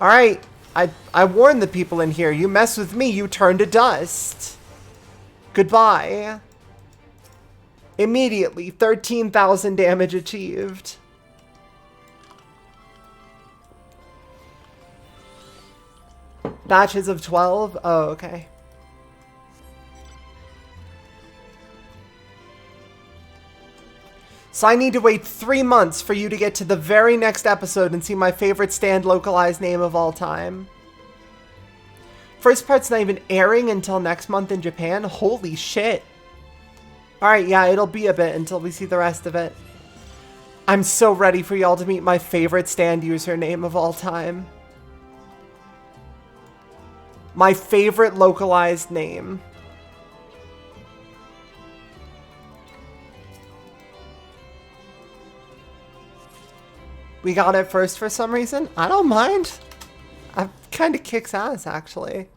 Alright. I warned the people in here. You mess with me, you turn to dust. Goodbye. Immediately, 13,000 damage achieved. Batches of 12? Oh, okay. So I need to wait 3 months for you to get to the very next episode and see my favorite stand localized name of all time. First part's not even airing until next month in Japan? Holy shit. Alright, yeah, it'll be a bit until we see the rest of it. I'm so ready for y'all to meet my favorite stand username of all time. My favorite localized name. We got it first for some reason. I don't mind. It kind of kicks ass, actually.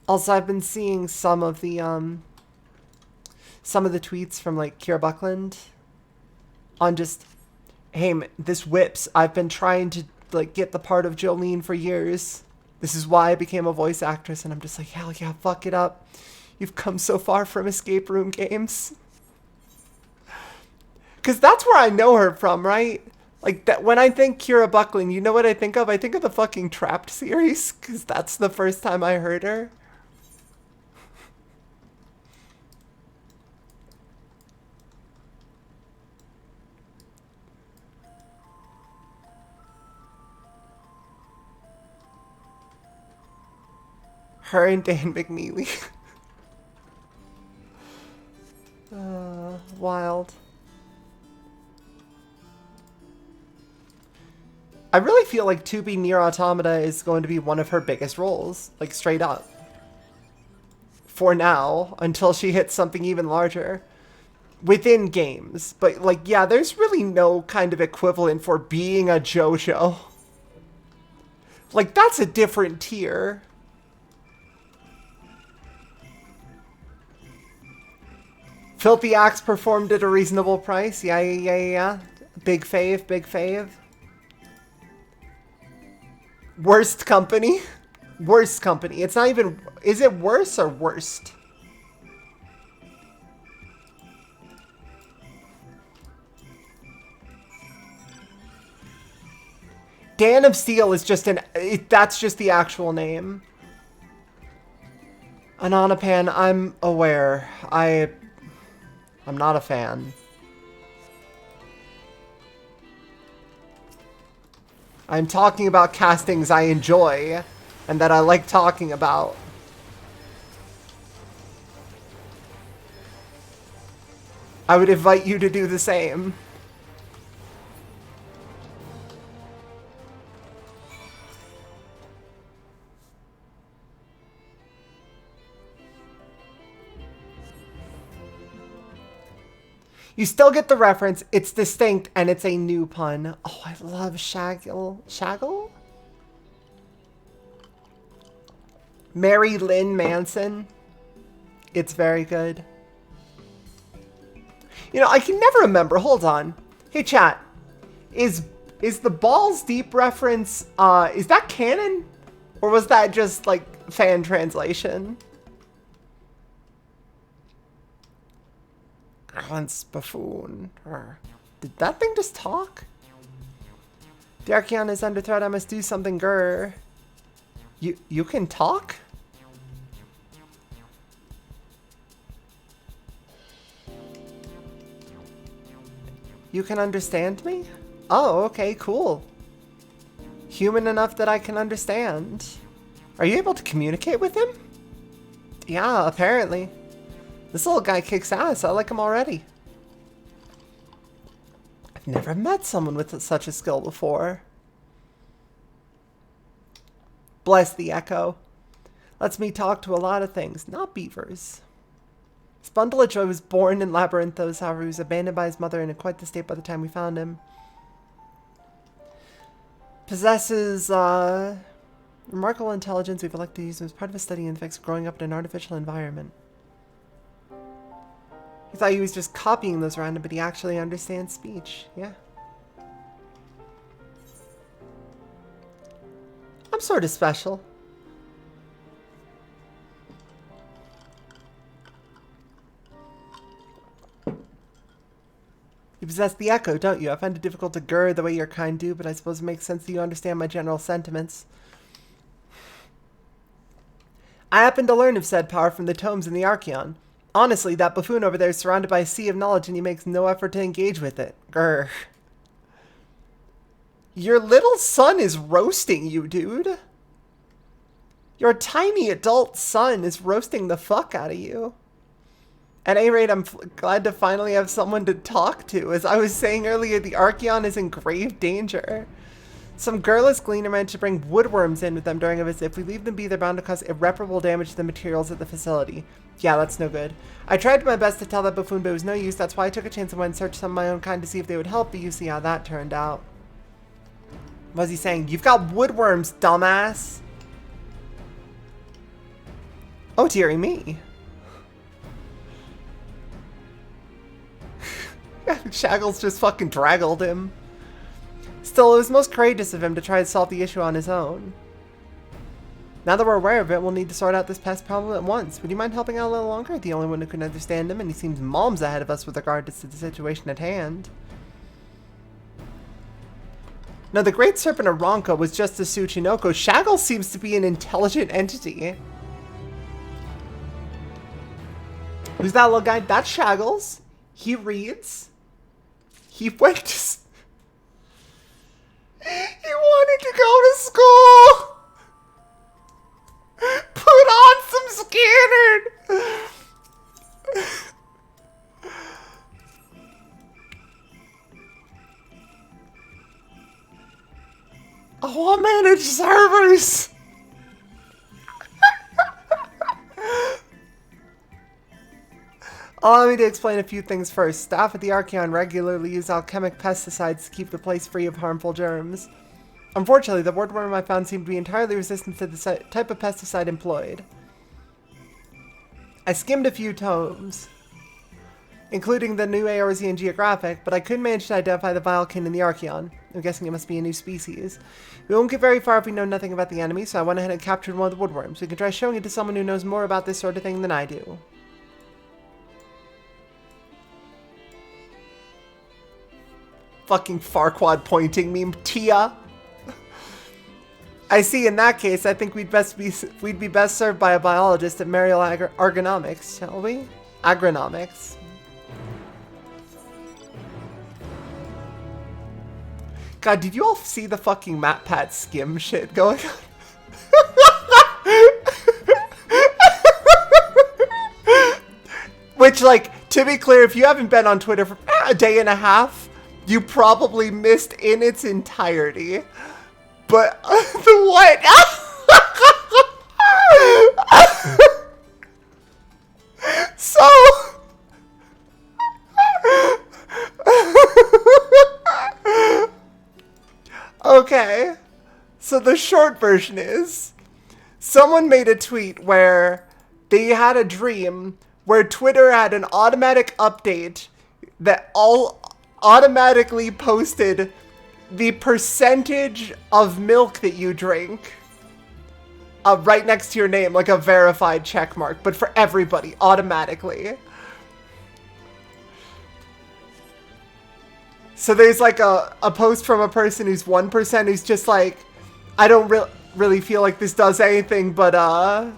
Also, I've been seeing some of the tweets from like Kira Buckland on just, hey, this whips. I've been trying to like get the part of Jolene for years. This is why I became a voice actress, and I'm just like, hell yeah, fuck it up. You've come so far from escape room games. Because that's where I know her from, right? Like, that when I think Kira Buckland, you know what I think of? I think of the fucking Trapped series, because that's the first time I heard her. Her and Dan McNeely. Wild. I really feel like 2B Nier Automata is going to be one of her biggest roles, like straight up. For now, until she hits something even larger. Within games. But like, yeah, there's really no kind of equivalent for being a JoJo. Like, that's a different tier. Filthy Axe performed at a reasonable price. Yeah. Big fave, big fave. Worst company? Worst company. It's not even... Is it worse or worst? Dan of Steel is just an... that's just the actual name. Ananapan, I'm aware. I'm not a fan. I'm talking about castings I enjoy and that I like talking about. I would invite you to do the same. You still get the reference. It's distinct and it's a new pun. Oh, I love Shaggle. Shaggle? Mary Lynn Manson. It's very good. You know, I can never remember. Hold on. Hey, chat. Is the Balls Deep reference, is that canon? Or was that just, like, fan translation? Once buffoon. Did that thing just talk? The Archeon is under threat. I must do something, grr. You can talk? You can understand me? Oh, okay, cool. Human enough that I can understand. Are you able to communicate with him? Yeah, apparently. This little guy kicks ass. I like him already. I've never met someone with such a skill before. Bless the echo. Lets me talk to a lot of things, not beavers. This bundle of joy was born in Labyrinthos, however, he was abandoned by his mother and in quite the state by the time we found him. Possesses, remarkable intelligence. We've elected to use him as part of a study in the effects of growing up in an artificial environment. He thought he was just copying those around him, but he actually understands speech. Yeah. I'm sort of special. You possess the echo, don't you? I find it difficult to grr the way your kind do, but I suppose it makes sense that you understand my general sentiments. I happen to learn of said power from the tomes in the Archeon. Honestly, that buffoon over there is surrounded by a sea of knowledge and he makes no effort to engage with it. Grr. Your little son is roasting you, dude. Your tiny adult son is roasting the fuck out of you. At any rate, I'm glad to finally have someone to talk to. As I was saying earlier, the Archeon is in grave danger. Some girlless gleaner managed to bring woodworms in with them during a visit. If we leave them be, they're bound to cause irreparable damage to the materials at the facility. Yeah, that's no good. I tried my best to tell that buffoon, but it was no use. That's why I took a chance and went and searched some of my own kind to see if they would help, but you see how that turned out. What was he saying? You've got woodworms, dumbass. Oh, dearie me. Shaggles just fucking draggled him. Still, it was most courageous of him to try to solve the issue on his own. Now that we're aware of it, we'll need to sort out this pest problem at once. Would you mind helping out a little longer? The only one who can understand him, and he seems mom's ahead of us with regard to the situation at hand. Now, the Great Serpent of Ronka was just a Tsuchinoko. Shaggles seems to be an intelligent entity. Who's that little guy? That's Shaggles. He reads. He went to... He wanted to go to school. Put on some scanner. I want to manage servers. Allow me to explain a few things first. Staff at the Archeon regularly use alchemic pesticides to keep the place free of harmful germs. Unfortunately, the woodworm I found seemed to be entirely resistant to the type of pesticide employed. I skimmed a few tomes. including the new Eorzean geographic, but I couldn't manage to identify the Vilekin and the Archeon. I'm guessing it must be a new species. We won't get very far if we know nothing about the enemy, so I went ahead and captured one of the woodworms. We can try showing it to someone who knows more about this sort of thing than I do. Fucking Farquaad pointing meme, Tia. I see. In that case, I think we'd be best served by a biologist at Mariel Agronomics, shall we? Agronomics. God, did you all see the fucking MatPat skim shit going on? Which, like, to be clear, if you haven't been on Twitter for a day and a half, you probably missed in its entirety. But the what? So okay. So the short version is someone made a tweet where they had a dream where Twitter had an automatic update that all automatically posted the percentage of milk that you drink right next to your name, like a verified check mark, but for everybody, automatically. So there's like a post from a person who's 1% who's just like, I don't really feel like this does anything but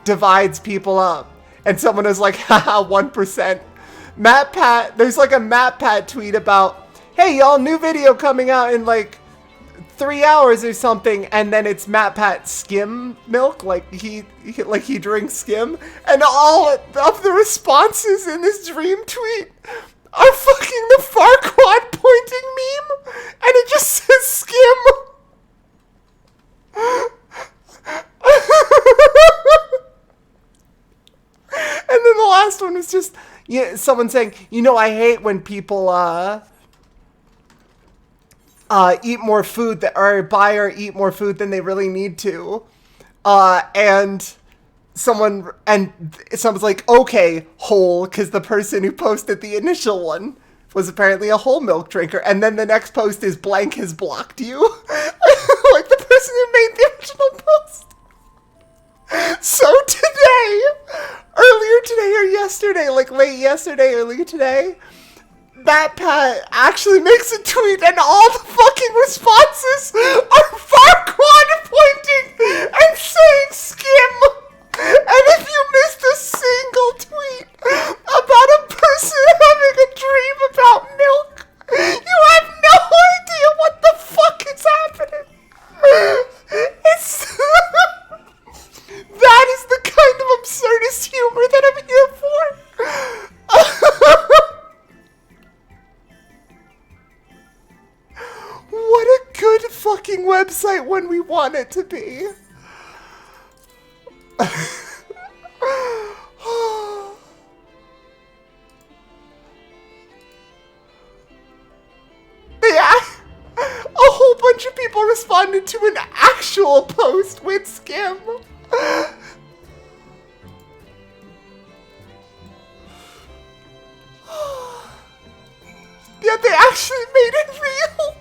divides people up. And someone is like, haha, 1%. MatPat, there's like a MatPat tweet about, hey y'all, new video coming out in like 3 hours or something, and then it's MatPat skim milk, like he drinks skim, and all of the responses in this dream tweet are fucking the Farquaad pointing meme, and it just says skim. And then the last one was just someone saying, you know, I hate when people eat more food or buy or eat more food than they really need to. And someone's like, okay, whole, because the person who posted the initial one was apparently a whole milk drinker. And then the next post is blank has blocked you. Like the person who made the original post. So today, earlier today or yesterday, like late yesterday, earlier today, MatPat actually makes a tweet and all the fucking responses are Farquaad pointing and saying skim. And if you missed a single tweet about a person having a dream about milk, you have no idea what the fuck is happening. It's that is the kind of absurdist humor that I'm here for. What a good fucking website when we want it to be. Yeah, a whole bunch of people responded to an actual post with skim. Yeah, they actually made it real.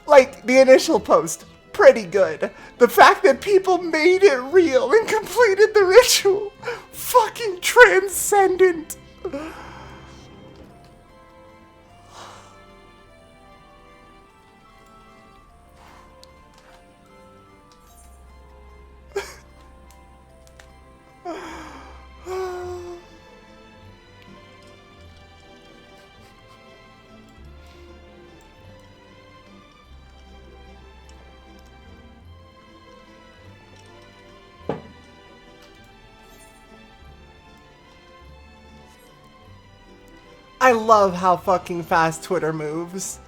Like, the initial post, pretty good. The fact that people made it real and completed the ritual, fucking transcendent. I love how fucking fast Twitter moves.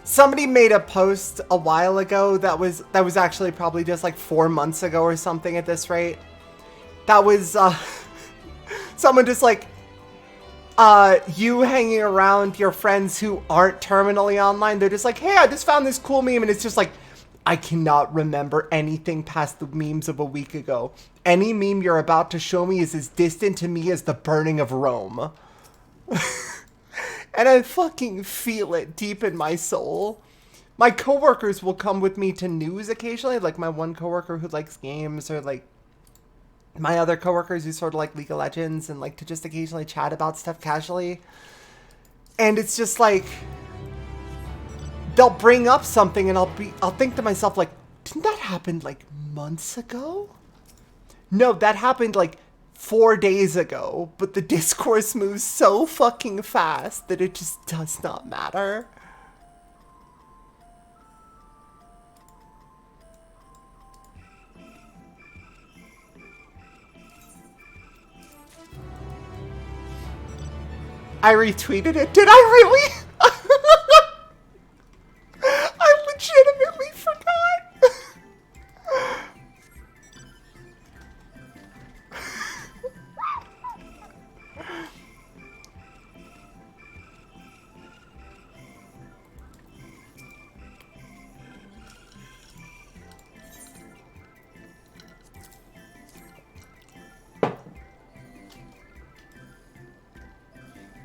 Somebody made a post a while ago that was actually probably just like 4 months ago or something at this rate. That was someone just like you hanging around your friends who aren't terminally online. They're just like, hey, I just found this cool meme, and it's just like I cannot remember anything past the memes of a week ago. Any meme you're about to show me is as distant to me as the burning of Rome. And I fucking feel it deep in my soul. My coworkers will come with me to news occasionally, like my one coworker who likes games, or like my other coworkers who sort of like League of Legends and like to just occasionally chat about stuff casually. And it's just like, they'll bring up something and I'll think to myself like, didn't that happen like months ago? No, that happened like 4 days ago, but the discourse moves so fucking fast that it just does not matter. I retweeted it. Did I really? I legitimately forgot.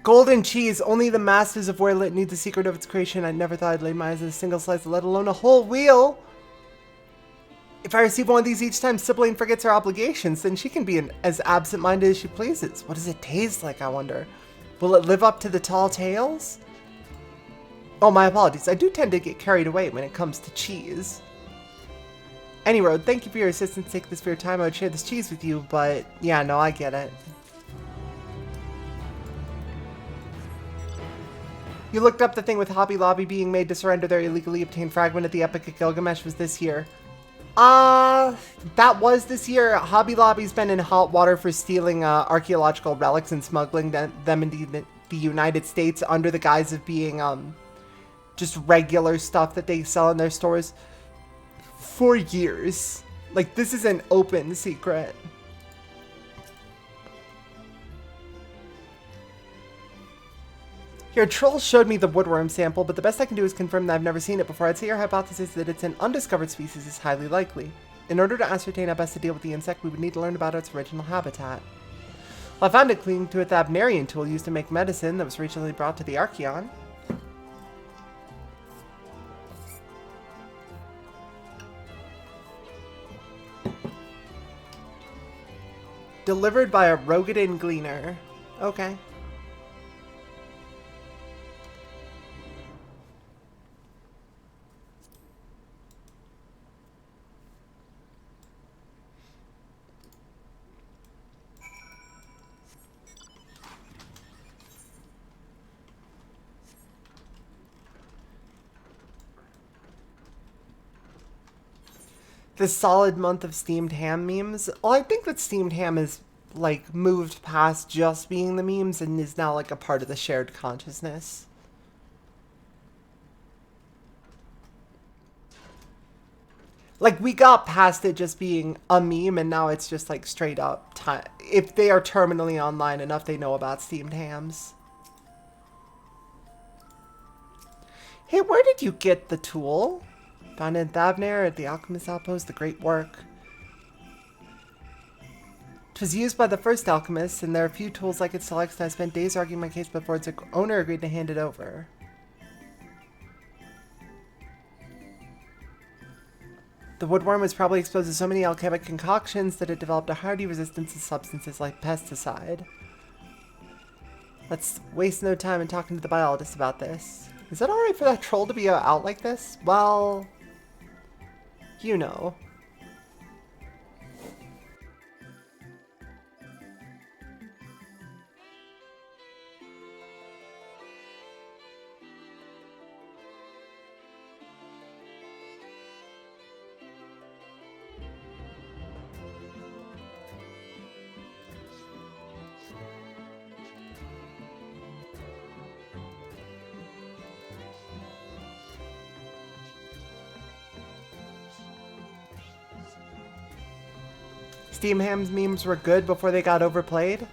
Golden cheese. Only the masters of Werlit need the secret of its creation. I never thought I'd lay my eyes on a single slice, let alone a whole wheel. If I receive one of these each time Sibylline forgets her obligations, then she can be as absent-minded as she pleases. What does it taste like, I wonder? Will it live up to the tall tales? Oh, my apologies. I do tend to get carried away when it comes to cheese. Anyway, thank you for your assistance. Take this for your time. I would share this cheese with you, but yeah, no, I get it. You looked up the thing with Hobby Lobby being made to surrender their illegally obtained fragment of the Epic of Gilgamesh was this year. That was this year. Hobby Lobby's been in hot water for stealing archaeological relics and smuggling them into the United States under the guise of being just regular stuff that they sell in their stores for years. Like, this is an open secret. Your troll showed me the woodworm sample, but the best I can do is confirm that I've never seen it before. I'd say your hypothesis that it's an undiscovered species is highly likely. In order to ascertain how best to deal with the insect, we would need to learn about its original habitat. Well, I found it clinging to its Abnerian tool used to make medicine that was recently brought to the Archeon. Delivered by a Rogadin Gleaner. Okay. The solid month of steamed ham memes. Well, I think that steamed ham is like moved past just being the memes and is now like a part of the shared consciousness. Like, we got past it just being a meme and now it's just like straight up time. If they are terminally online enough, they know about steamed hams. Hey, where did you get the tool? Found it in Thavner at the Alchemist Outpost, the great work. It was used by the first alchemist, and there are a few tools like it selects, and I spent days arguing my case before its owner agreed to hand it over. The woodworm was probably exposed to so many alchemic concoctions that it developed a hardy resistance to substances like pesticide. Let's waste no time in talking to the biologist about this. Is it alright for that troll to be out like this? Well, you know. Steam Ham's memes were good before they got overplayed?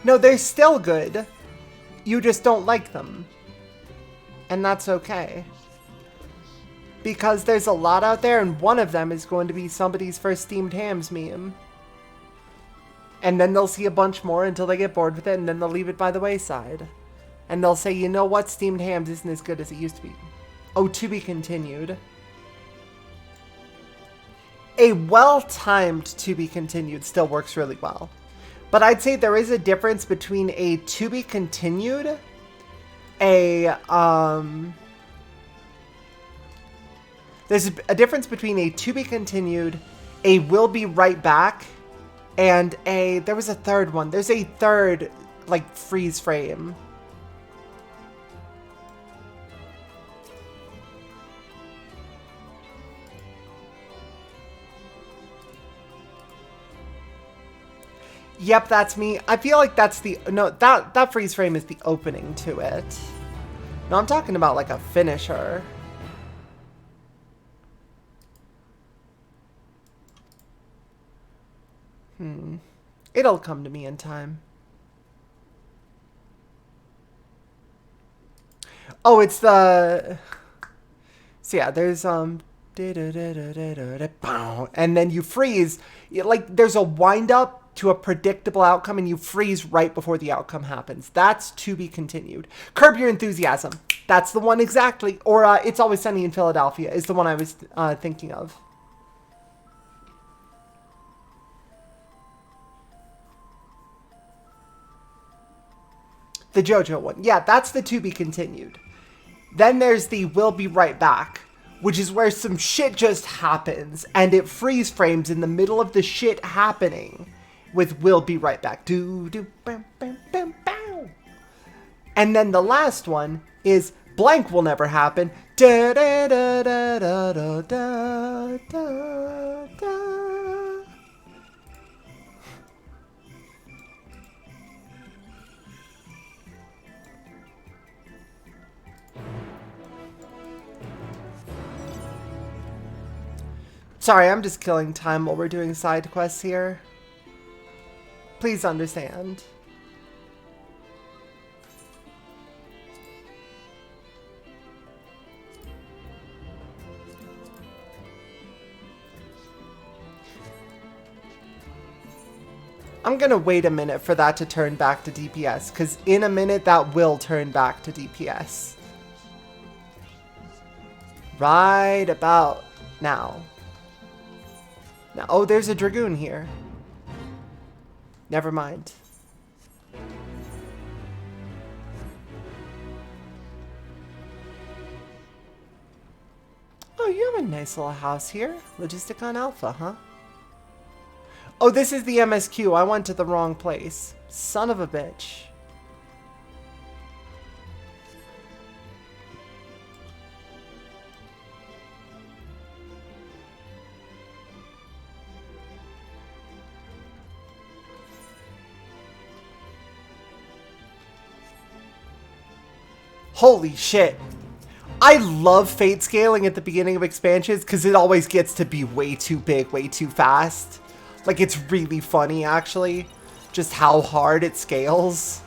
No, they're still good. You just don't like them. And that's okay. because there's a lot out there, and one of them is going to be somebody's first steamed hams meme. And then they'll see a bunch more until they get bored with it, and then they'll leave it by the wayside. And they'll say, you know what, steamed hams isn't as good as it used to be. Oh, to be continued. A well-timed to be continued still works really well. But I'd say there is a difference between a to be continued, there's a difference between a to be continued, a will be right back, and there was a third one. There's a third, like, freeze frame. Yep, that's me. I feel like that's the... No, that freeze frame is the opening to it. No, I'm talking about, like, a finisher. It'll come to me in time. Oh, it's the... So yeah, there's, and then you freeze. Like, there's a wind-up to a predictable outcome, and you freeze right before the outcome happens. That's to be continued. Curb Your Enthusiasm. That's the one exactly. Or It's Always Sunny in Philadelphia is the one I was thinking of. The JoJo one. Yeah, that's the to be continued. Then there's the will be right back, which is where some shit just happens, and it freeze frames in the middle of the shit happening with will be right back. Do, do, bam, bam, bam, bow. And then the last one is blank will never happen. Da, da, da, da, da, da, da, da, da. Sorry, I'm just killing time while we're doing side quests here. Please understand. I'm gonna wait a minute for that to turn back to DPS, because in a minute that will turn back to DPS. Right about now. Now, oh, there's a Dragoon here. Never mind. Oh, you have a nice little house here. Logisticon Alpha, huh? Oh, this is the MSQ. I went to the wrong place. Son of a bitch. Holy shit. I love fate scaling at the beginning of expansions because it always gets to be way too big, way too fast. Like, it's really funny, actually, just how hard it scales.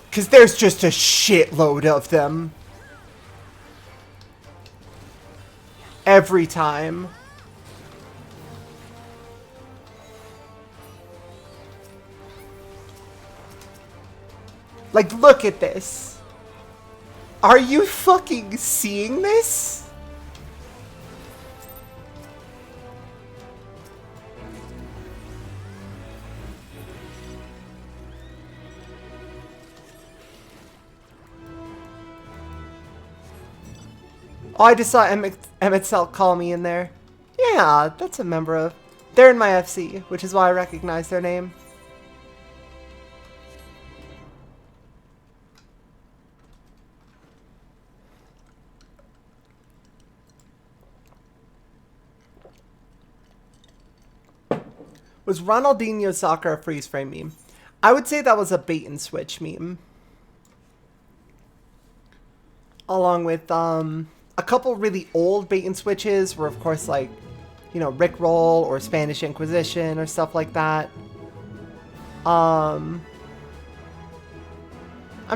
Because there's just a shitload of them. Every time. Like, look at this. Are you fucking seeing this? Oh, I just saw Emmett Cell call me in there. Yeah, that's a member of... They're in my FC, which is why I recognize their name. Was Ronaldinho soccer a freeze frame meme? I would say that was a bait and switch meme. Along with a couple really old bait and switches were, of course, like, you know, Rickroll or Spanish Inquisition or stuff like that. I'm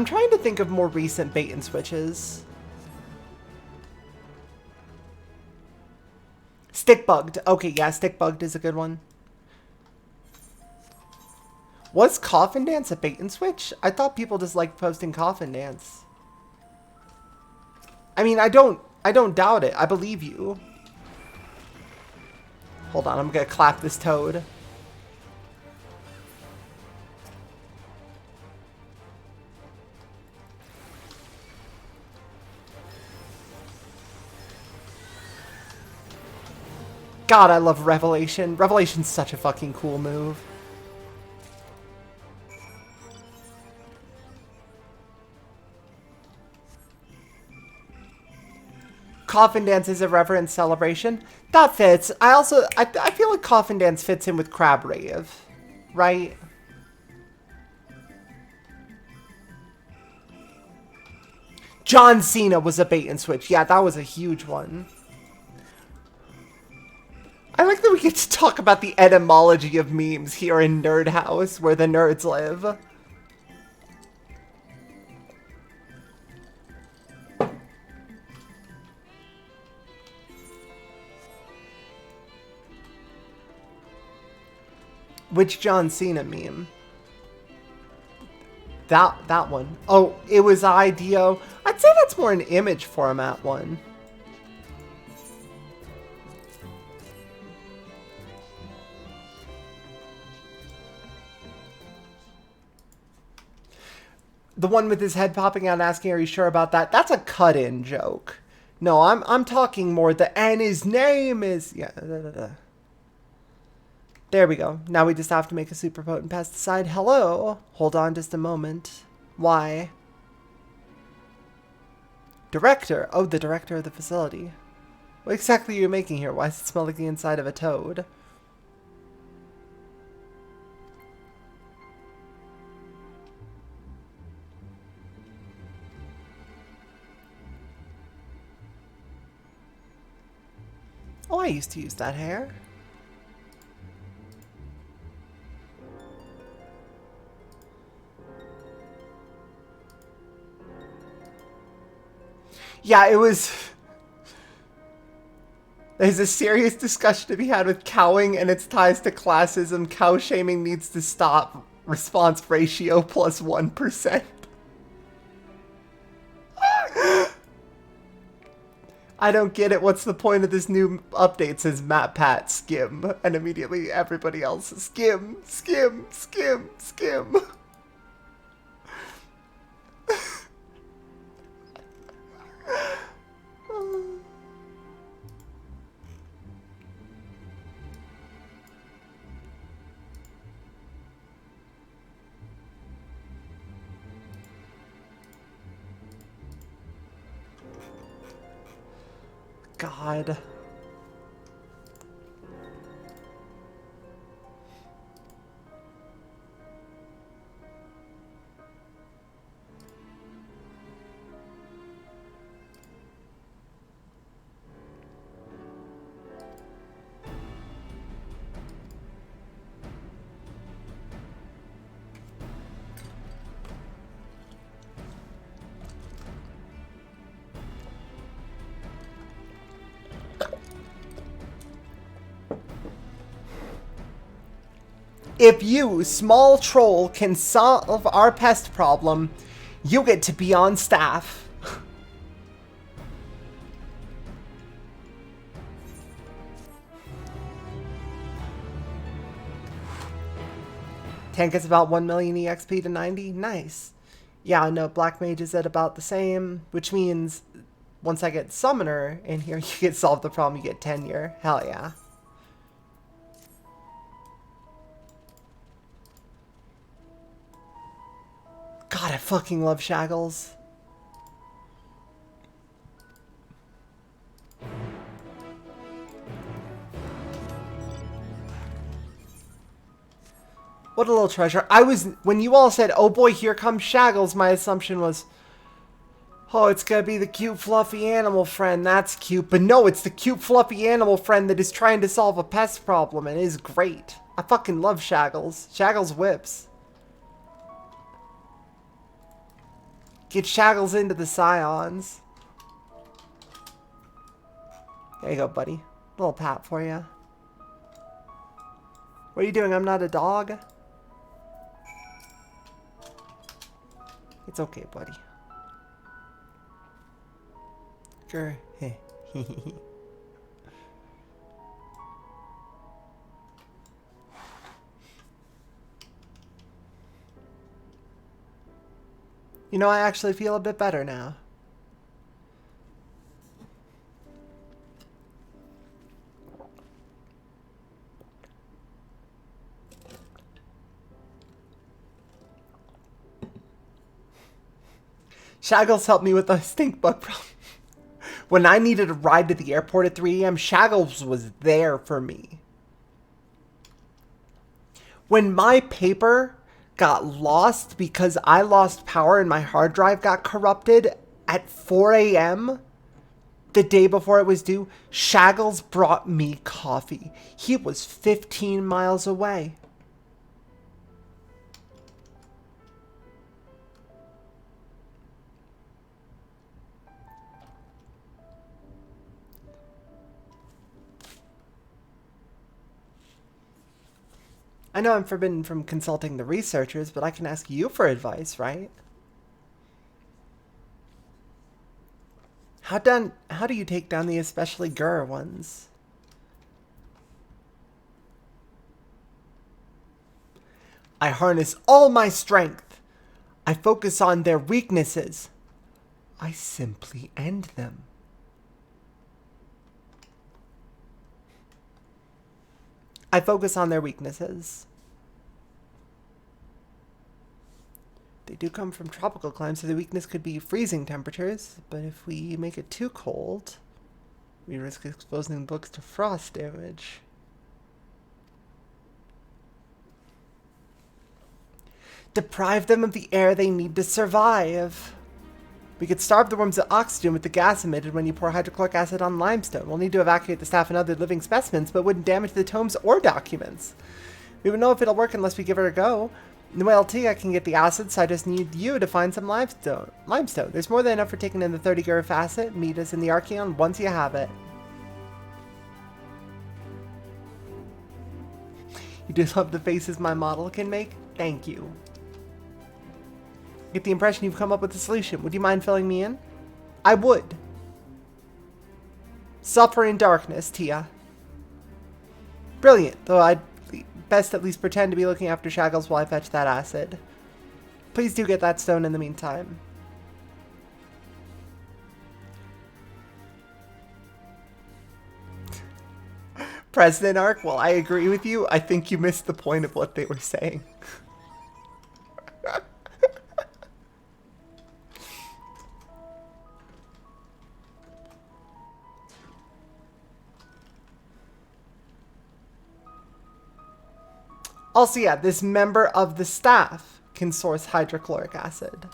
trying to think of more recent bait and switches. Stick bugged. Okay, yeah, stick bugged is a good one. Was Coffin Dance a bait and switch? I thought people just liked posting Coffin Dance. I mean, I don't doubt it. I believe you. Hold on, I'm gonna clap this toad. God, I love Revelation. Revelation's such a fucking cool move. Coffin Dance is a reverence celebration. That fits. I feel like Coffin Dance fits in with Crab Rave, right? John Cena was a bait and switch. Yeah, that was a huge one. I like that we get to talk about the etymology of memes here in Nerd House, where the nerds live. Which John Cena meme? That one. Oh, it was IDO. I'd say that's more an image format one. The one with his head popping out and asking, "Are you sure about that?" That's a cut-in joke. No, I'm talking more the "and his name is," yeah. There we go. Now we just have to make a super potent pesticide. Hello. Hold on just a moment. Why? Director. Oh, the director of the facility. What exactly are you making here? Why does it smell like the inside of a toad? Oh, I used to use that hair. Yeah, it was... There's a serious discussion to be had with cowing and its ties to classism. Cow shaming needs to stop. Response ratio plus 1%. I don't get it. What's the point of this new update? Says Matt Pat skim. And immediately everybody else skim, skim, skim, skim. God. If you, small troll, can solve our pest problem, you get to be on staff. Tank is about 1 million EXP to 90. Nice. Yeah, no, Black Mage is at about the same, which means once I get Summoner in here, you get solve the problem, you get tenure. Hell yeah. God, I fucking love Shaggles. What a little treasure. When you all said, "Oh boy, here comes Shaggles," my assumption was, oh, it's gonna be the cute fluffy animal friend. That's cute. But no, it's the cute fluffy animal friend that is trying to solve a pest problem and is great. I fucking love Shaggles. Shaggles whips. Get Shaggles into the Scions. There you go, buddy. Little pat for you. What are you doing? I'm not a dog. It's okay, buddy. Grr. You know, I actually feel a bit better now. Shaggles helped me with the stink bug problem. When I needed a ride to the airport at 3 a.m., Shaggles was there for me. When my paper got lost because I lost power and my hard drive got corrupted at 4 a.m., the day before it was due, Shaggles brought me coffee. He was 15 miles away. I know I'm forbidden from consulting the researchers, but I can ask you for advice, right? How do you take down the especially Gur ones? I harness all my strength. I focus on their weaknesses. I simply end them. I focus on their weaknesses. They do come from tropical climes, so the weakness could be freezing temperatures, but if we make it too cold, we risk exposing the books to frost damage. Deprive them of the air they need to survive. We could starve the worms of oxygen with the gas emitted when you pour hydrochloric acid on limestone. We'll need to evacuate the staff and other living specimens, but wouldn't damage the tomes or documents. We would know if it'll work unless we give it a go. Well, T, I can get the acid, so I just need you to find some limestone. There's more than enough for taking in the 30 gur of acid. Meet us in the Archeon once you have it. You just love the faces my model can make? Thank you. Get the impression you've come up with a solution. Would you mind filling me in? I would. Suffer in darkness, Tia. Brilliant, though I'd best at least pretend to be looking after Shaggles while I fetch that acid. Please do get that stone in the meantime. President Ark, well, I agree with you. I think you missed the point of what they were saying. Also, yeah, this member of the staff can source hydrochloric acid.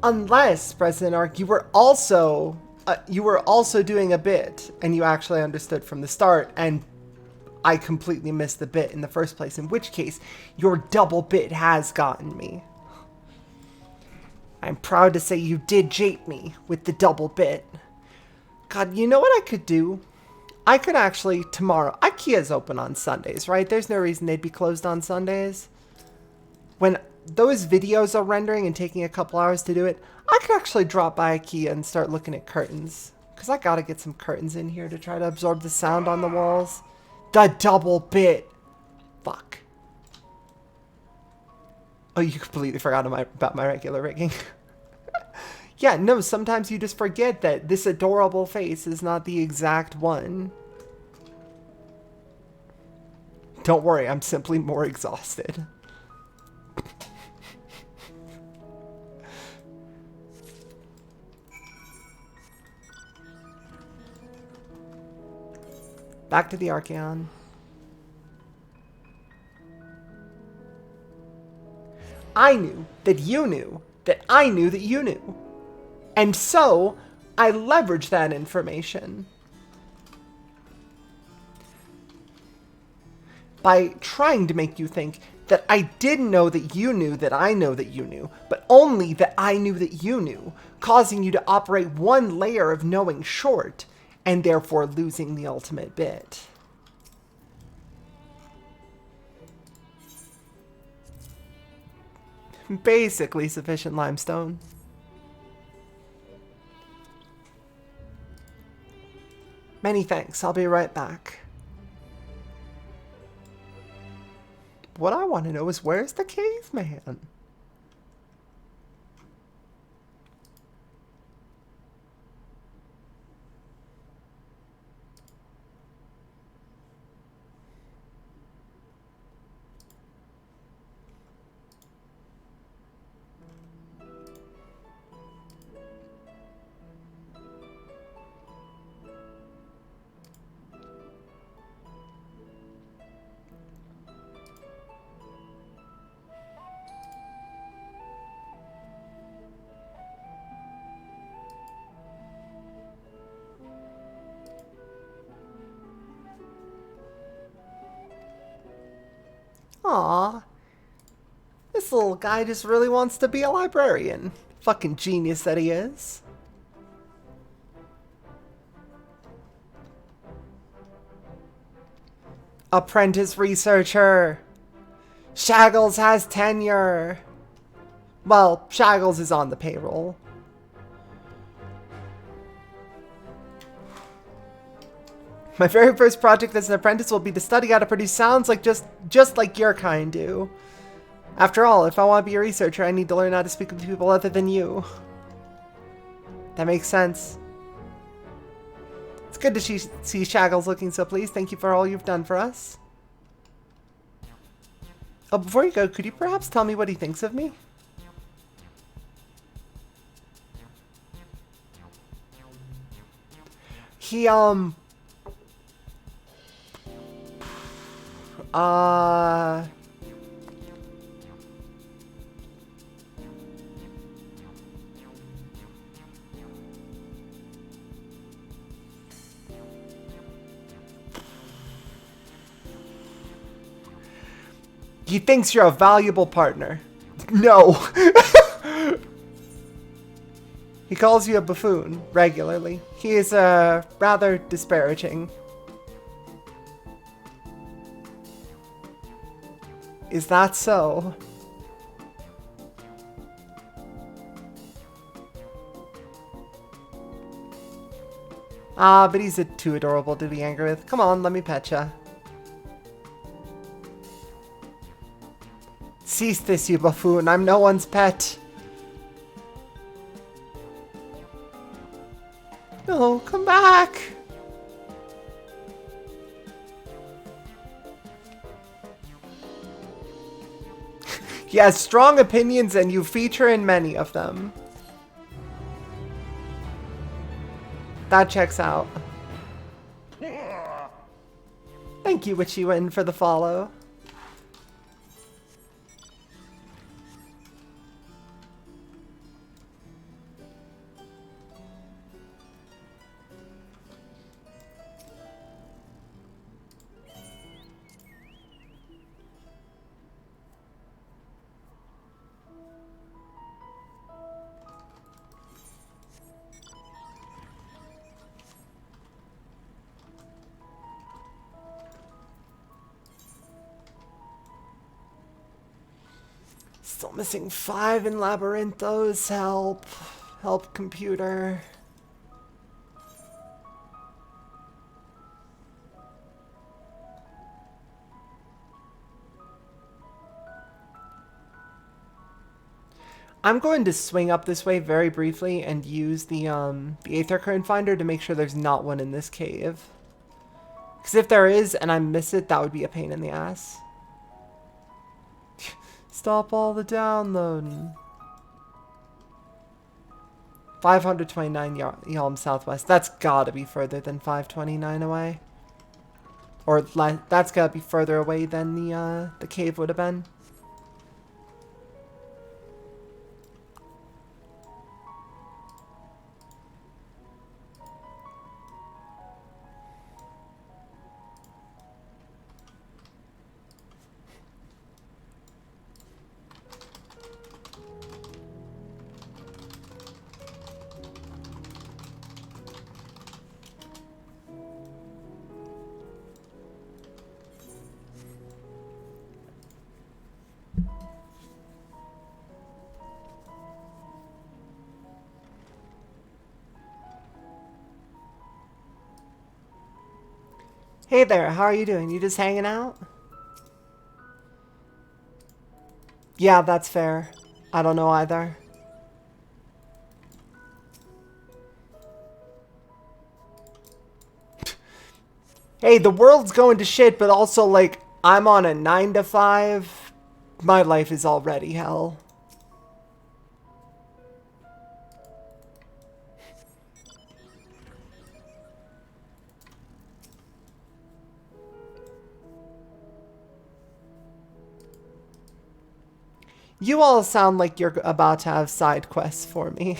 Unless, President Ark, you were also doing a bit, and you actually understood from the start, and I completely missed the bit in the first place, in which case, your double bit has gotten me. I'm proud to say you did jape me with the double bit. God, you know what I could do? I could actually, tomorrow, IKEA's open on Sundays, right? There's no reason they'd be closed on Sundays. When those videos are rendering and taking a couple hours to do it, I could actually drop by IKEA and start looking at curtains. Because I gotta get some curtains in here to try to absorb the sound on the walls. The double bit. Fuck. Oh, you completely forgot about my regular rigging. Yeah, no, sometimes you just forget that this adorable face is not the exact one. Don't worry, I'm simply more exhausted. Back to the Archeon. I knew that you knew that I knew that you knew. And so, I leveraged that information by trying to make you think that I didn't know that you knew that I know that you knew, but only that I knew that you knew, causing you to operate one layer of knowing short, and therefore losing the ultimate bit. Basically sufficient limestone. Many thanks, I'll be right back. What I want to know is, where's the caveman? Aw, this little guy just really wants to be a librarian. Fucking genius that he is. Apprentice researcher. Shaggles has tenure. Well, Shaggles is on the payroll. My very first project as an apprentice will be to study how to produce sounds like just like your kind do. After all, if I want to be a researcher, I need to learn how to speak with people other than you. That makes sense. It's good to see Shaggles looking so pleased. Thank you for all you've done for us. Oh, before you go, could you perhaps tell me what he thinks of me? He, he thinks you're a valuable partner. No. He calls you a buffoon regularly. He is rather disparaging. Is that so? Ah, but he's too adorable to be angry with. Come on, let me pet ya. Cease this, you buffoon. I'm no one's pet. No, come back. He has strong opinions and you feature in many of them. That checks out. Thank you, Witchy Win, for the follow. Still missing 5 in Labyrinthos. Help. Help, computer. I'm going to swing up this way very briefly and use the Aether Current Finder to make sure there's not one in this cave. Because if there is and I miss it, that would be a pain in the ass. Stop all the downloading. 529 Yalm Southwest. That's gotta be further than 529 away. Or that's gotta be further away than the cave would have been. Hey there, how are you doing? You just hanging out? Yeah, that's fair. I don't know either. Hey, the world's going to shit, but also, like, I'm on a 9 to 5. My life is already hell. You all sound like you're about to have side quests for me.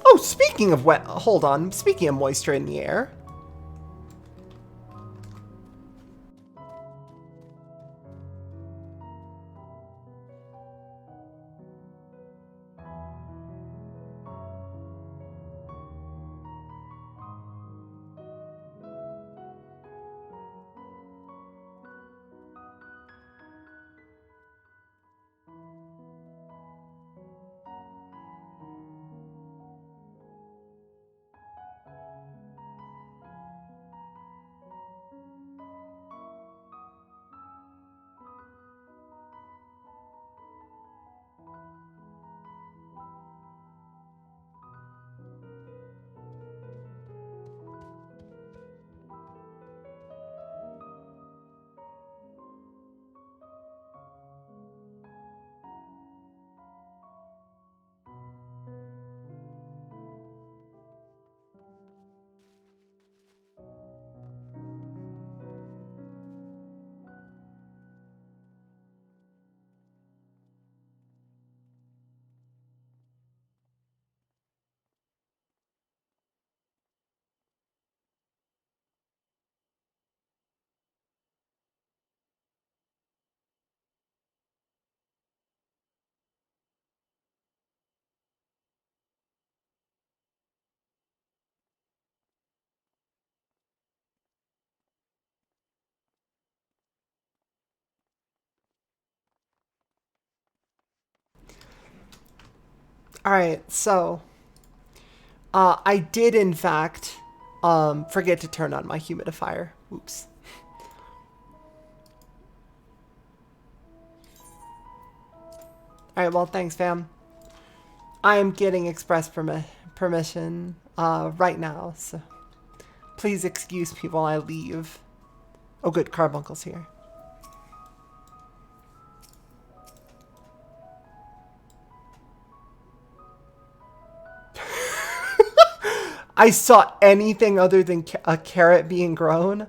Oh, speaking of wet, hold on. Speaking of moisture in the air. Alright, so I did in fact forget to turn on my humidifier. Oops. Alright, well thanks fam. I am getting express permission right now, so please excuse me while I leave. Oh good, Carbuncle's here. I saw anything other than a carrot being grown,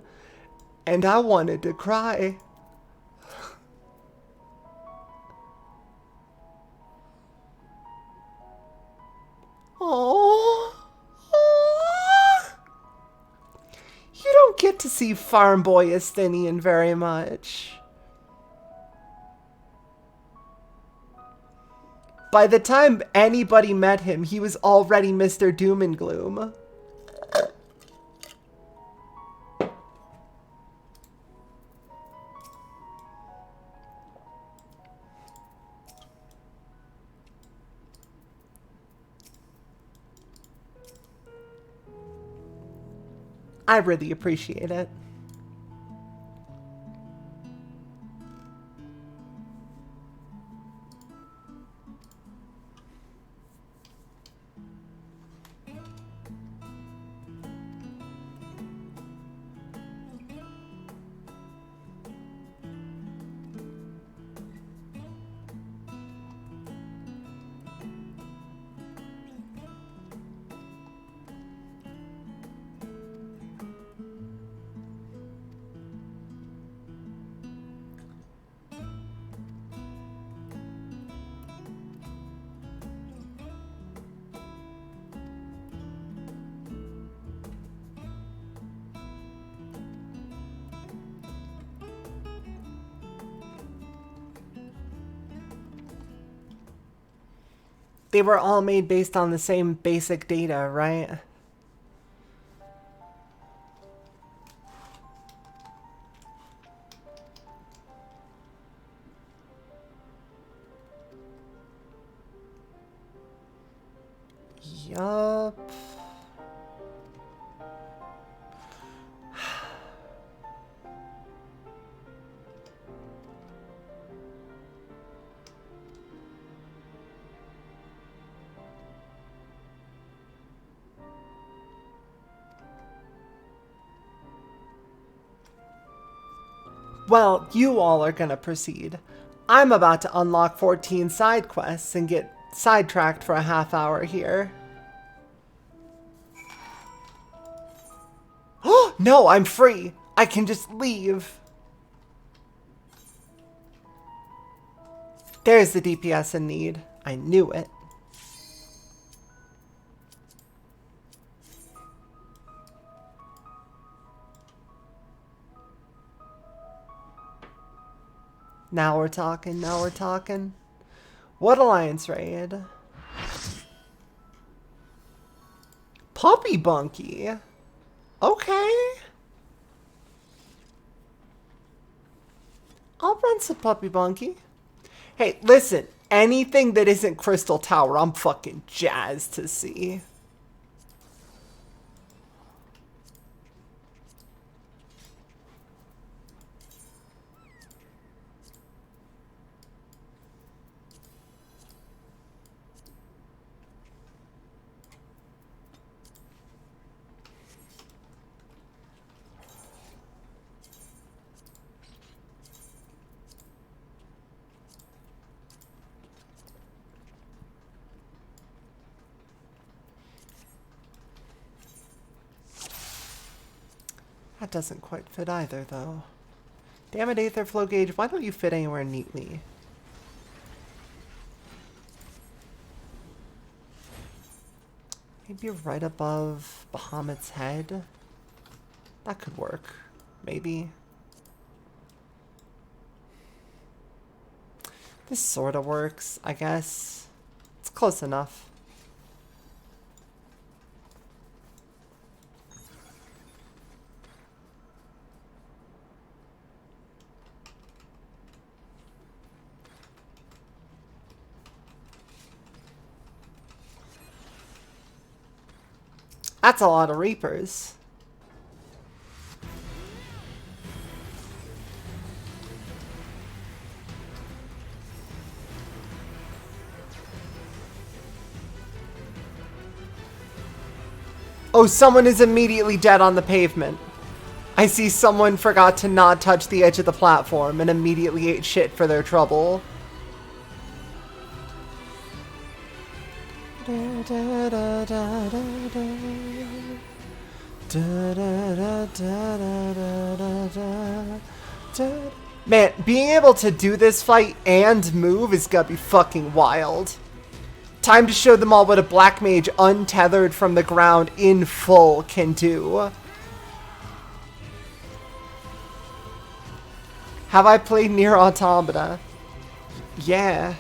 and I wanted to cry. Oh, you don't get to see Farm Boy Estinian very much. By the time anybody met him, he was already Mr. Doom and Gloom. I really appreciate it. They were all made based on the same basic data, right? Yup. Well, you all are gonna proceed. I'm about to unlock 14 side quests and get sidetracked for a half hour here. Oh, no, I'm free. I can just leave. There's the DPS in need. I knew it. Now we're talking, now we're talking. What alliance raid? Puppy Bunky. Okay. I'll run some Puppy Bunky. Hey, listen, anything that isn't Crystal Tower, I'm fucking jazzed to see. That doesn't quite fit either, though. Damn it, Aether Flow Gauge, why don't you fit anywhere neatly? Maybe right above Bahamut's head? That could work. Maybe. This sorta works, I guess. It's close enough. That's a lot of Reapers. Oh, someone is immediately dead on the pavement. I see someone forgot to not touch the edge of the platform and immediately ate shit for their trouble. Man, being able to do this fight and move is gonna be fucking wild. Time to show them all what a black mage untethered from the ground in full can do. Have I played Nier Automata? Yeah.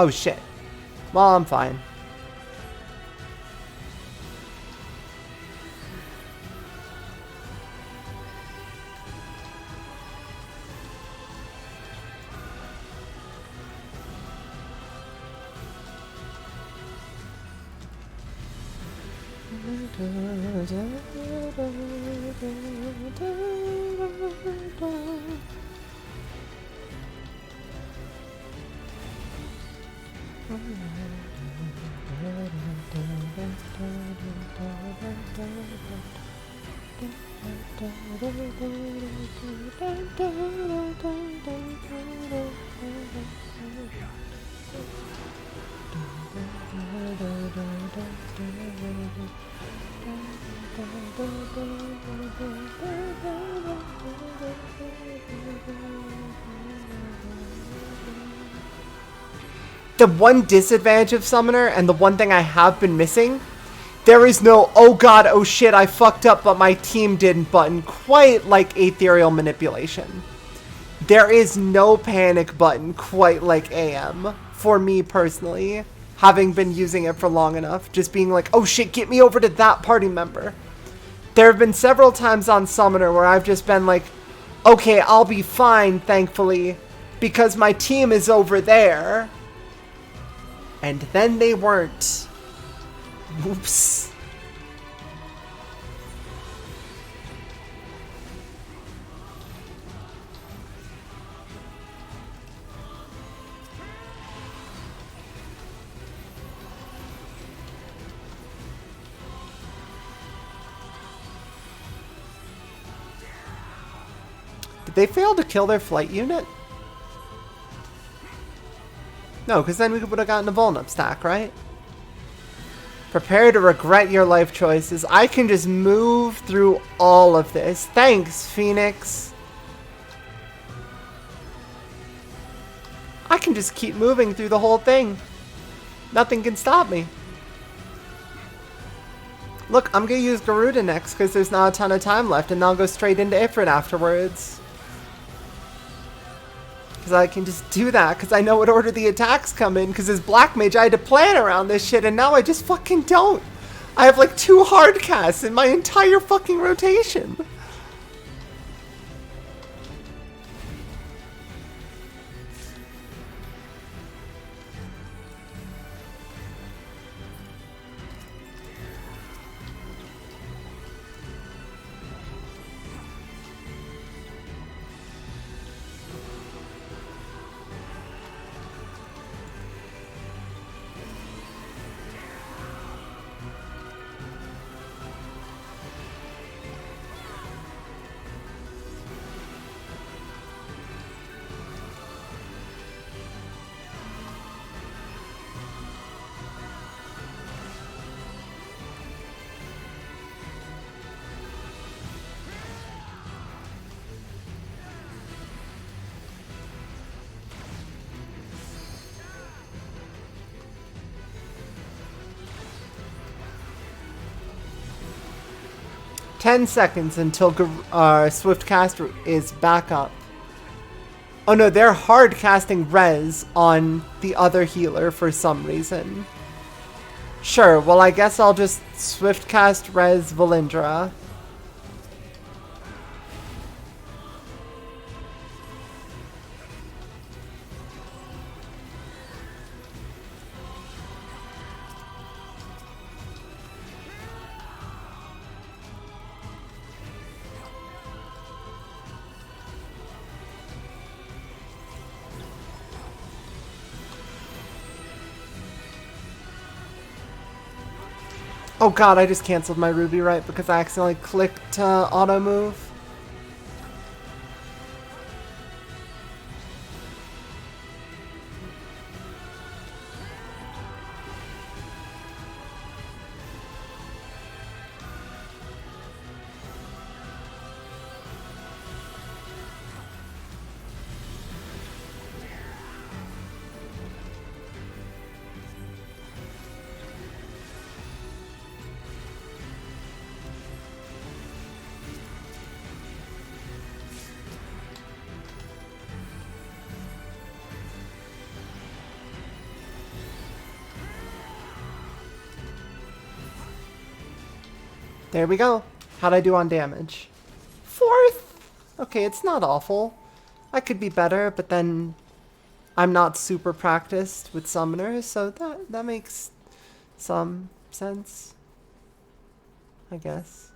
Oh shit. Well, I'm fine. The one disadvantage of Summoner, and the one thing I have been missing, there is no, oh god, oh shit, I fucked up, but my team didn't button, quite like Ethereal Manipulation. There is no panic button quite like AM, for me personally, having been using it for long enough, just being like, oh shit, get me over to that party member. There have been several times on Summoner where I've just been like, okay, I'll be fine, thankfully, because my team is over there. And then they weren't. Whoops. Did they fail to kill their flight unit? No, because then we would have gotten a vuln up stack, right? Prepare to regret your life choices. I can just move through all of this. Thanks, Phoenix. I can just keep moving through the whole thing. Nothing can stop me. Look, I'm going to use Garuda next because there's not a ton of time left, and I'll go straight into Ifrit afterwards. Because I can just do that, because I know what order the attacks come in, because as Black Mage I had to plan around this shit, and now I just fucking don't. I have like 2 hard casts in my entire fucking rotation. Ten seconds until Swift Cast is back up. Oh no, they're hard casting Res on the other healer for some reason. Sure, well I guess I'll just Swift Cast Res Valindra. Oh god, I just canceled my Ruby right because I accidentally clicked auto move. There we go. How'd I do on damage? 4th? Okay, it's not awful. I could be better, but then I'm not super practiced with summoners, so that makes some sense. I guess.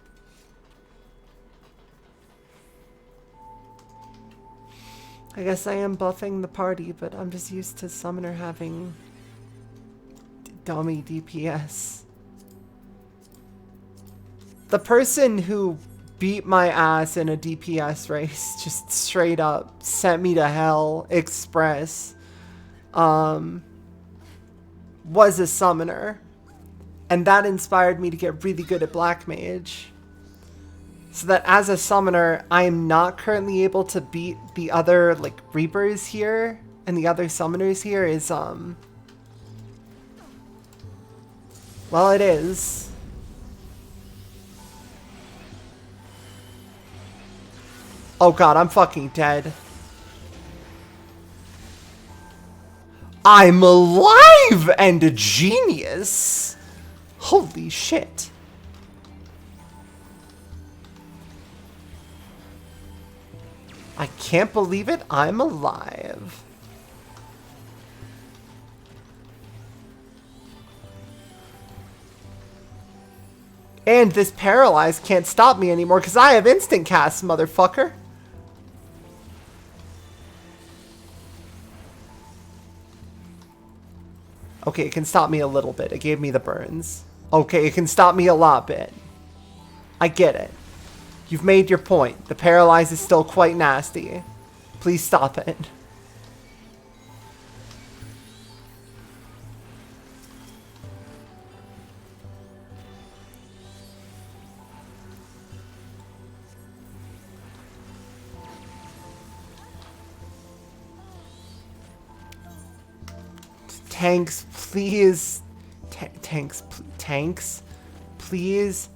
I guess I am buffing the party, but I'm just used to Summoner having dummy DPS. The person who beat my ass in a DPS race just straight up sent me to hell express was a Summoner. And that inspired me to get really good at Black Mage. So that as a Summoner, I am not currently able to beat the other, like, Reapers here. And the other Summoners here is, well, it is. Oh god, I'm fucking dead. I'm alive and a genius! Holy shit. I can't believe it, I'm alive. And this paralyze can't stop me anymore because I have instant cast, motherfucker. Okay, it can stop me a little bit. It gave me the burns. Okay, it can stop me a lot bit. I get it. You've made your point. The paralyze is still quite nasty. Please stop it. Tanks, please. Tanks, please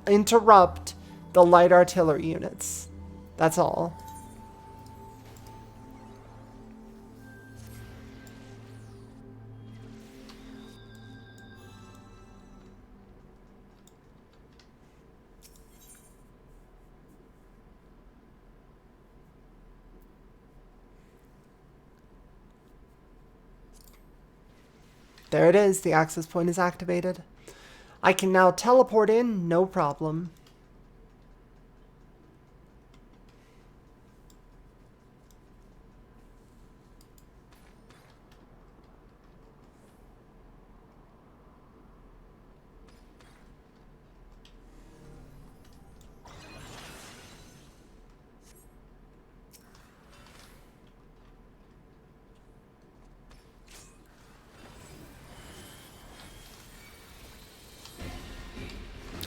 interrupt the light artillery units. That's all. There it is. The access point is activated. I can now teleport in, no problem.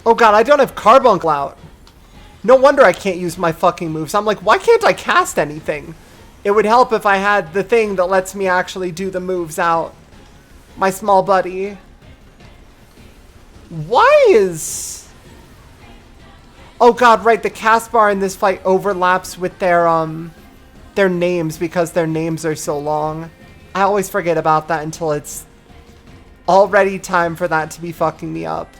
Oh god, I don't have Carbuncle out. No wonder I can't use my fucking moves. I'm like, why can't I cast anything? It would help if I had the thing that lets me actually do the moves out. My small buddy. Why is... Oh god, right, the cast bar in this fight overlaps with their names because their names are so long. I always forget about that until it's already time for that to be fucking me up.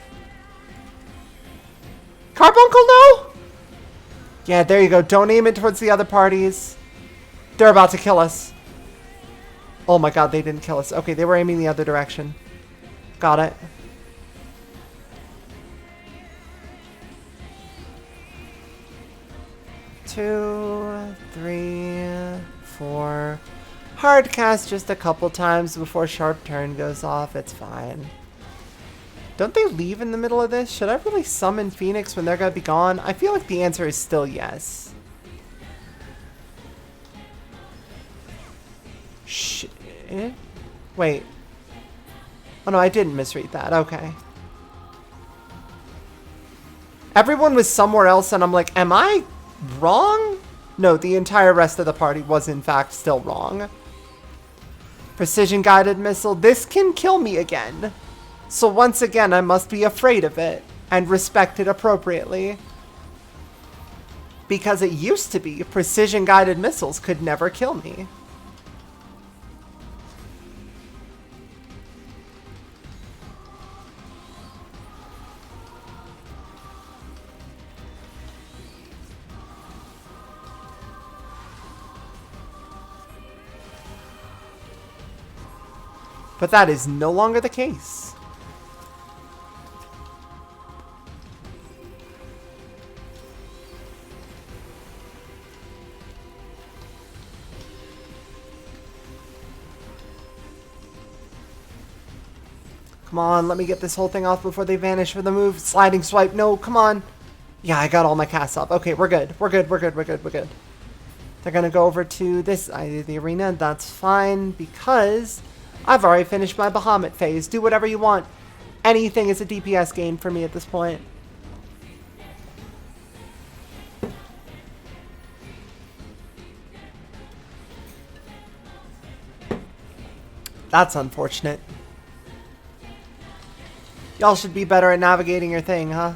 Carbuncle, no? Yeah, there you go. Don't aim it towards the other parties. They're about to kill us. Oh my god, they didn't kill us. Okay, they were aiming the other direction. Got it. Two, three, four. Hard cast just a couple times before sharp turn goes off. It's fine. Don't they leave in the middle of this? Should I really summon Phoenix when they're gonna be gone? I feel like the answer is still yes. Shit. Wait. Oh no, I didn't misread that. Okay. Everyone was somewhere else and I'm like, am I wrong? No, the entire rest of the party was in fact still wrong. Precision guided missile. This can kill me again. So once again, I must be afraid of it and respect it appropriately. Because it used to be precision-guided missiles could never kill me. But that is no longer the case. Come on, let me get this whole thing off before they vanish for the move. Sliding swipe. No, come on. Yeah, I got all my casts up. Okay, we're good. We're good. We're good. We're good. We're good. They're going to go over to this side of the arena. That's fine because I've already finished my Bahamut phase. Do whatever you want. Anything is a DPS gain for me at this point. That's unfortunate. Y'all should be better at navigating your thing, huh?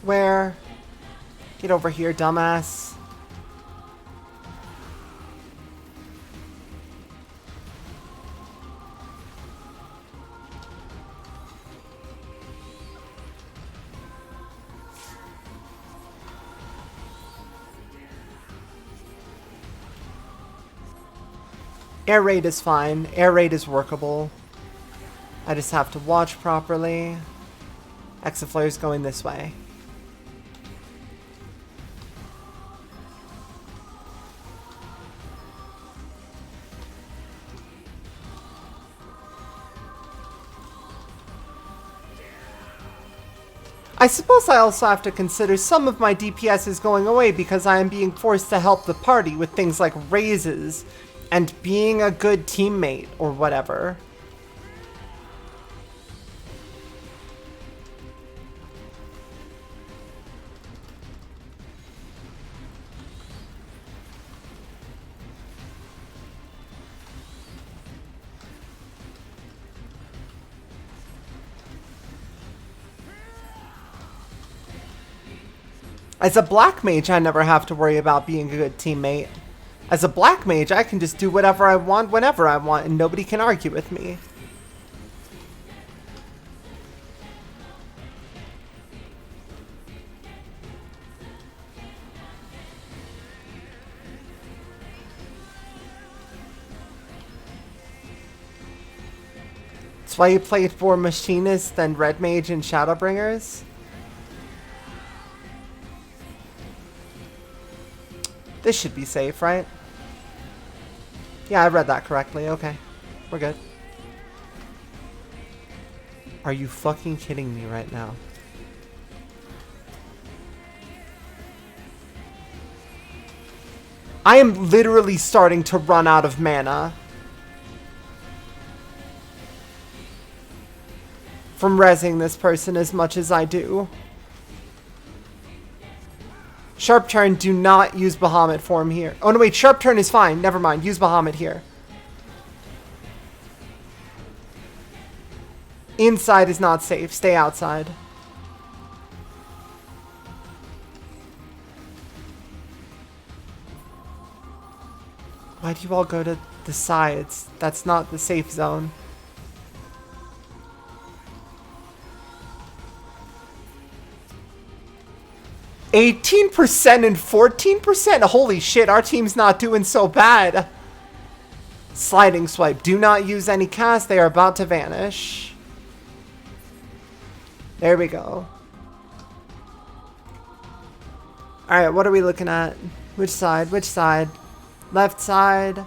Where? Get over here, dumbass. Air raid is fine. Air raid is workable. I just have to watch properly. Exaflare is going this way. I suppose I also have to consider some of my DPS is going away because I am being forced to help the party with things like raises and being a good teammate or whatever. As a black mage, I never have to worry about being a good teammate. As a black mage, I can just do whatever I want, whenever I want, and nobody can argue with me. That's why you played for Machinists, then Red Mage and Shadowbringers? This should be safe, right? Yeah, I read that correctly. Okay. We're good. Are you fucking kidding me right now? I am literally starting to run out of mana from rezzing this person as much as I do. Sharp Turn, do not use Bahamut form here. Oh no wait, Sharp Turn is fine. Never mind, use Bahamut here. Inside is not safe. Stay outside. Why do you all go to the sides? That's not the safe zone. 18% and 14%? Holy shit, our team's not doing so bad. Sliding swipe. Do not use any cast. They are about to vanish. There we go. Alright, what are we looking at? Which side? Which side? Left side.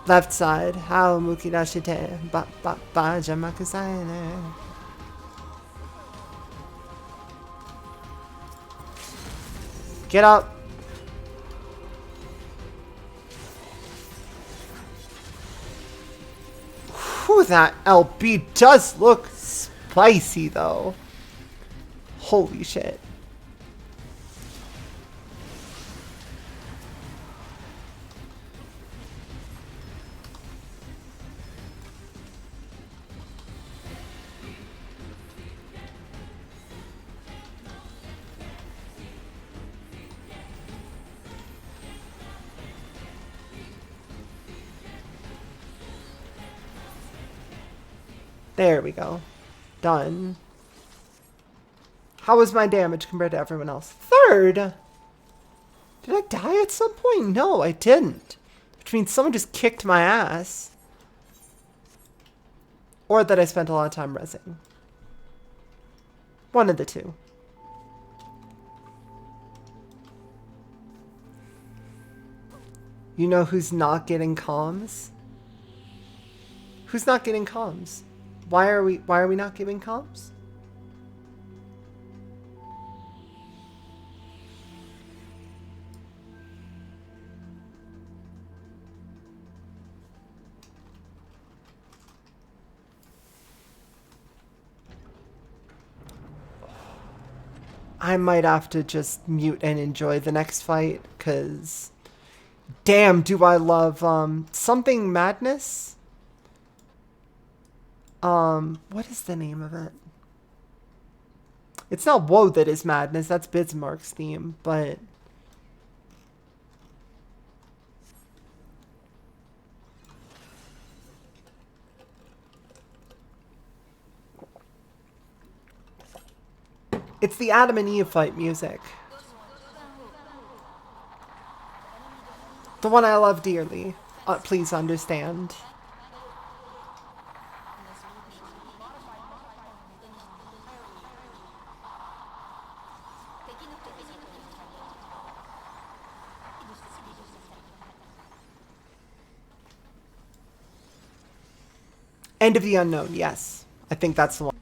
Left side. How mukidashite. Ba ba ba jamakusaine. Get up. Whew, that LB does look spicy though. Holy shit. There we go. Done. How was my damage compared to everyone else? Third? Did I die at some point? No, I didn't. Which means someone just kicked my ass. Or that I spent a lot of time resing. One of the two. You know who's not getting comms? Who's not getting comms? Why are we not giving comms? I might have to just mute and enjoy the next fight, because damn, do I love something madness? What is the name of it? It's not Woe that is madness, that's Bismarck's theme, but it's the Adam and Eve fight music. The one I love dearly. Please understand. End of the Unknown, yes. I think that's the one.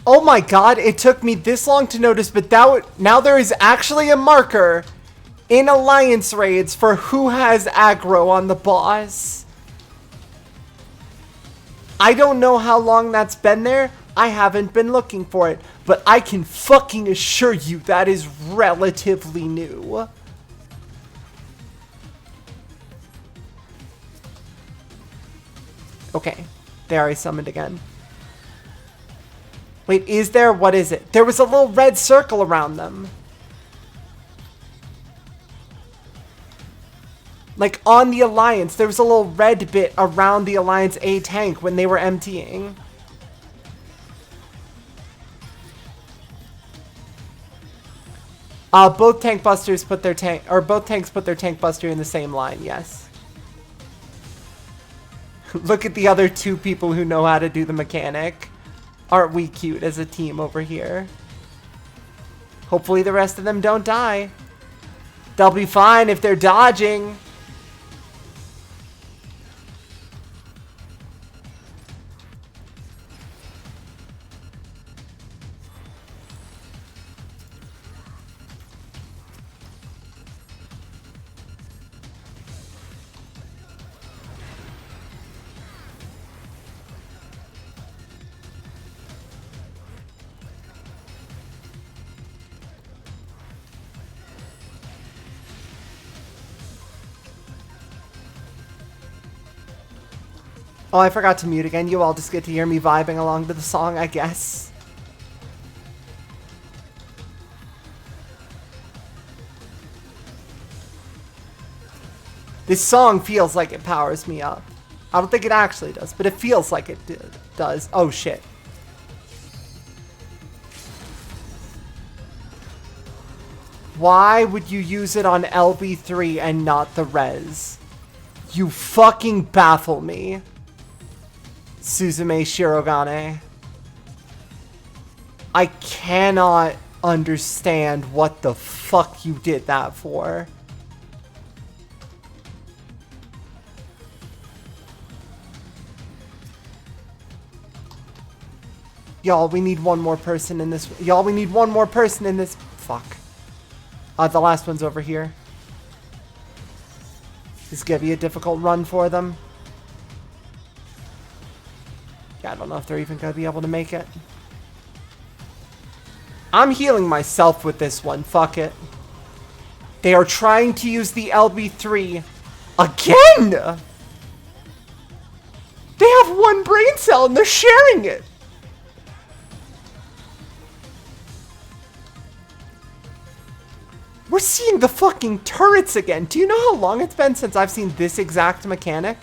Oh my god, it took me this long to notice, but now there is actually a marker in Alliance raids for who has aggro on the boss. I don't know how long that's been there. I haven't been looking for it, but I can fucking assure you that is relatively new. Okay, there I summoned again. Wait, is there? What is it? There was a little red circle around them. Like on the Alliance, there was a little red bit around the Alliance A tank when they were emptying. Both tank busters put their tank, or both tanks put their tank buster in the same line, yes. Look at the other two people who know how to do the mechanic. Aren't we cute as a team over here? Hopefully the rest of them don't die. They'll be fine if they're dodging. Oh, I forgot to mute again. You all just get to hear me vibing along to the song, I guess. This song feels like it powers me up. I don't think it actually does, but it feels like it does. Oh, shit. Why would you use it on LB3 and not the res? You fucking baffle me. Suzume Shirogane. I cannot understand what the fuck you did that for. Y'all, we need one more person in this. Y'all, we need one more person in this. Fuck. The last one's over here. This is gonna be a difficult run for them. I don't know if they're even going to be able to make it. I'm healing myself with this one. Fuck it. They are trying to use the LB3 again! They have one brain cell and they're sharing it! We're seeing the fucking turrets again. Do you know how long it's been since I've seen this exact mechanic?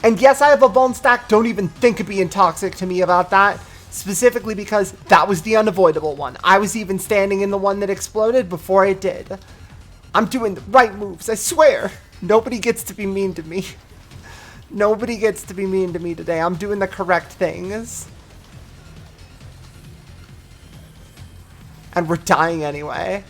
And yes, I have a bone stack. Don't even think of being toxic to me about that. Specifically because that was the unavoidable one. I was even standing in the one that exploded before it did. I'm doing the right moves, I swear. Nobody gets to be mean to me. Nobody gets to be mean to me today. I'm doing the correct things. And we're dying anyway.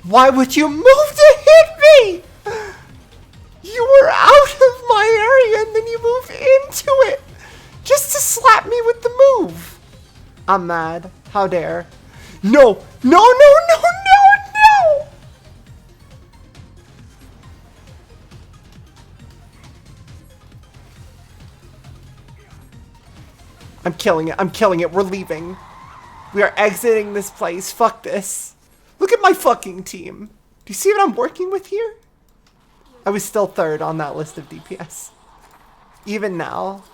Why would you move to hit me? You were out of my area and then you move into it. Just to slap me with the move. I'm mad. How dare. No. No, no, no, no, no. I'm killing it. I'm killing it. We're leaving. We are exiting this place. Fuck this. Look at my fucking team. Do you see what I'm working with here? I was still third on that list of DPS. Even now.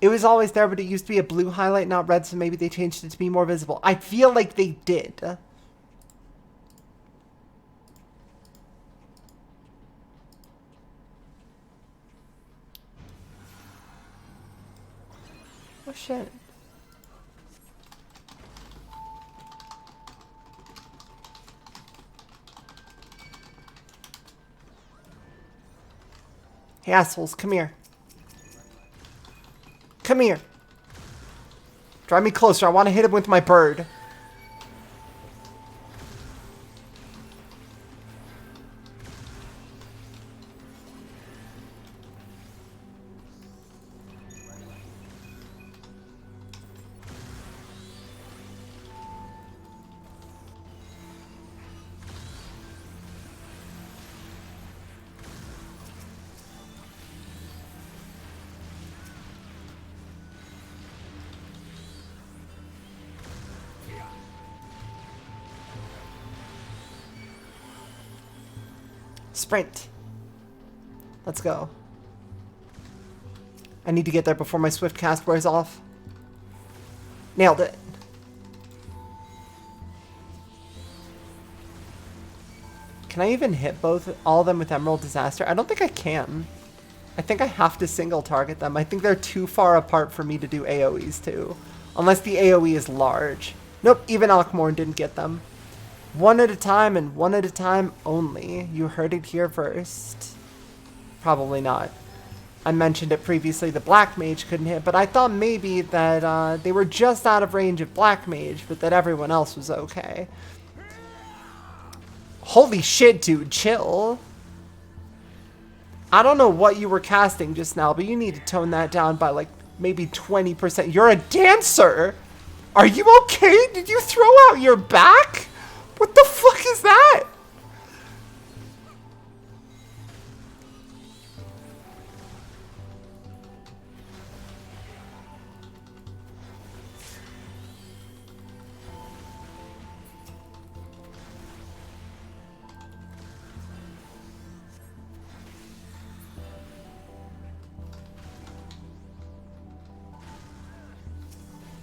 It was always there, but it used to be a blue highlight, not red, so maybe they changed it to be more visible. I feel like they did. Oh, shit. Hey, assholes, come here. Come here. Drive me closer. I want to hit him with my bird. Sprint. Let's go. I need to get there before my swift cast wears off. Nailed it. Can I even hit all of them with Emerald Disaster? I don't think I can. I think I have to single target them. I think they're too far apart for me to do AoEs to. Unless the AoE is large. Nope, even Alkmorn didn't get them. One at a time and one at a time only. You heard it here first. Probably not. I mentioned it previously, the Black Mage couldn't hit, but I thought maybe that they were just out of range of Black Mage, but that everyone else was okay. Holy shit, dude, chill. I don't know what you were casting just now, but you need to tone that down by like maybe 20%. You're a dancer! Are you okay? Did you throw out your back? What the fuck is that?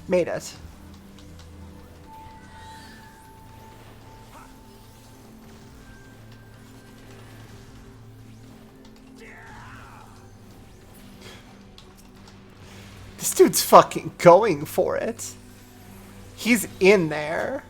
Made it. This dude's fucking going for it. He's in there.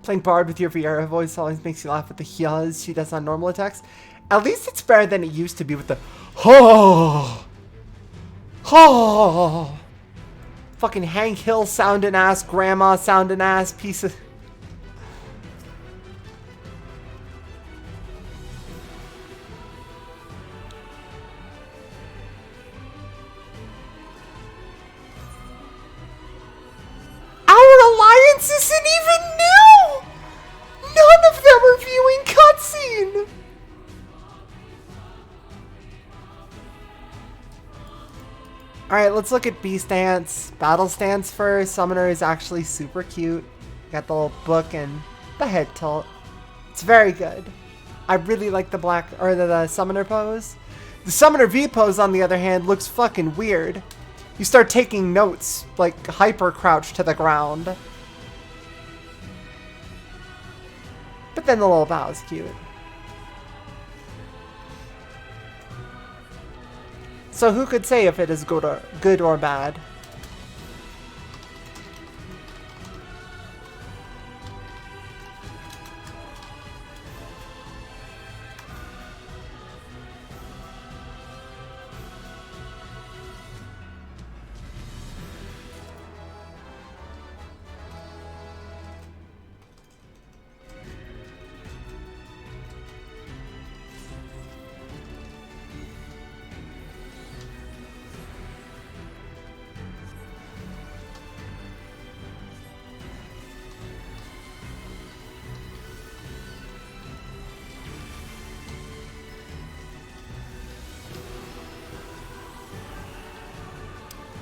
Playing Bard with your VR voice always makes you laugh with the yas she does on normal attacks. At least it's better than it used to be with the oh, oh. Fucking Hank Hill sounding ass, grandma sounding ass piece of. Our alliance isn't even new! None of them are viewing cutscene! Alright, let's look at Beast Dance. Battle Stance first. Summoner is actually super cute. Got the little book and the head tilt. It's very good. I really like the the Summoner pose. The Summoner V pose, on the other hand, looks fucking weird. You start taking notes, like hyper crouch to the ground. But then the little bow is cute. So who could say if it is good or bad?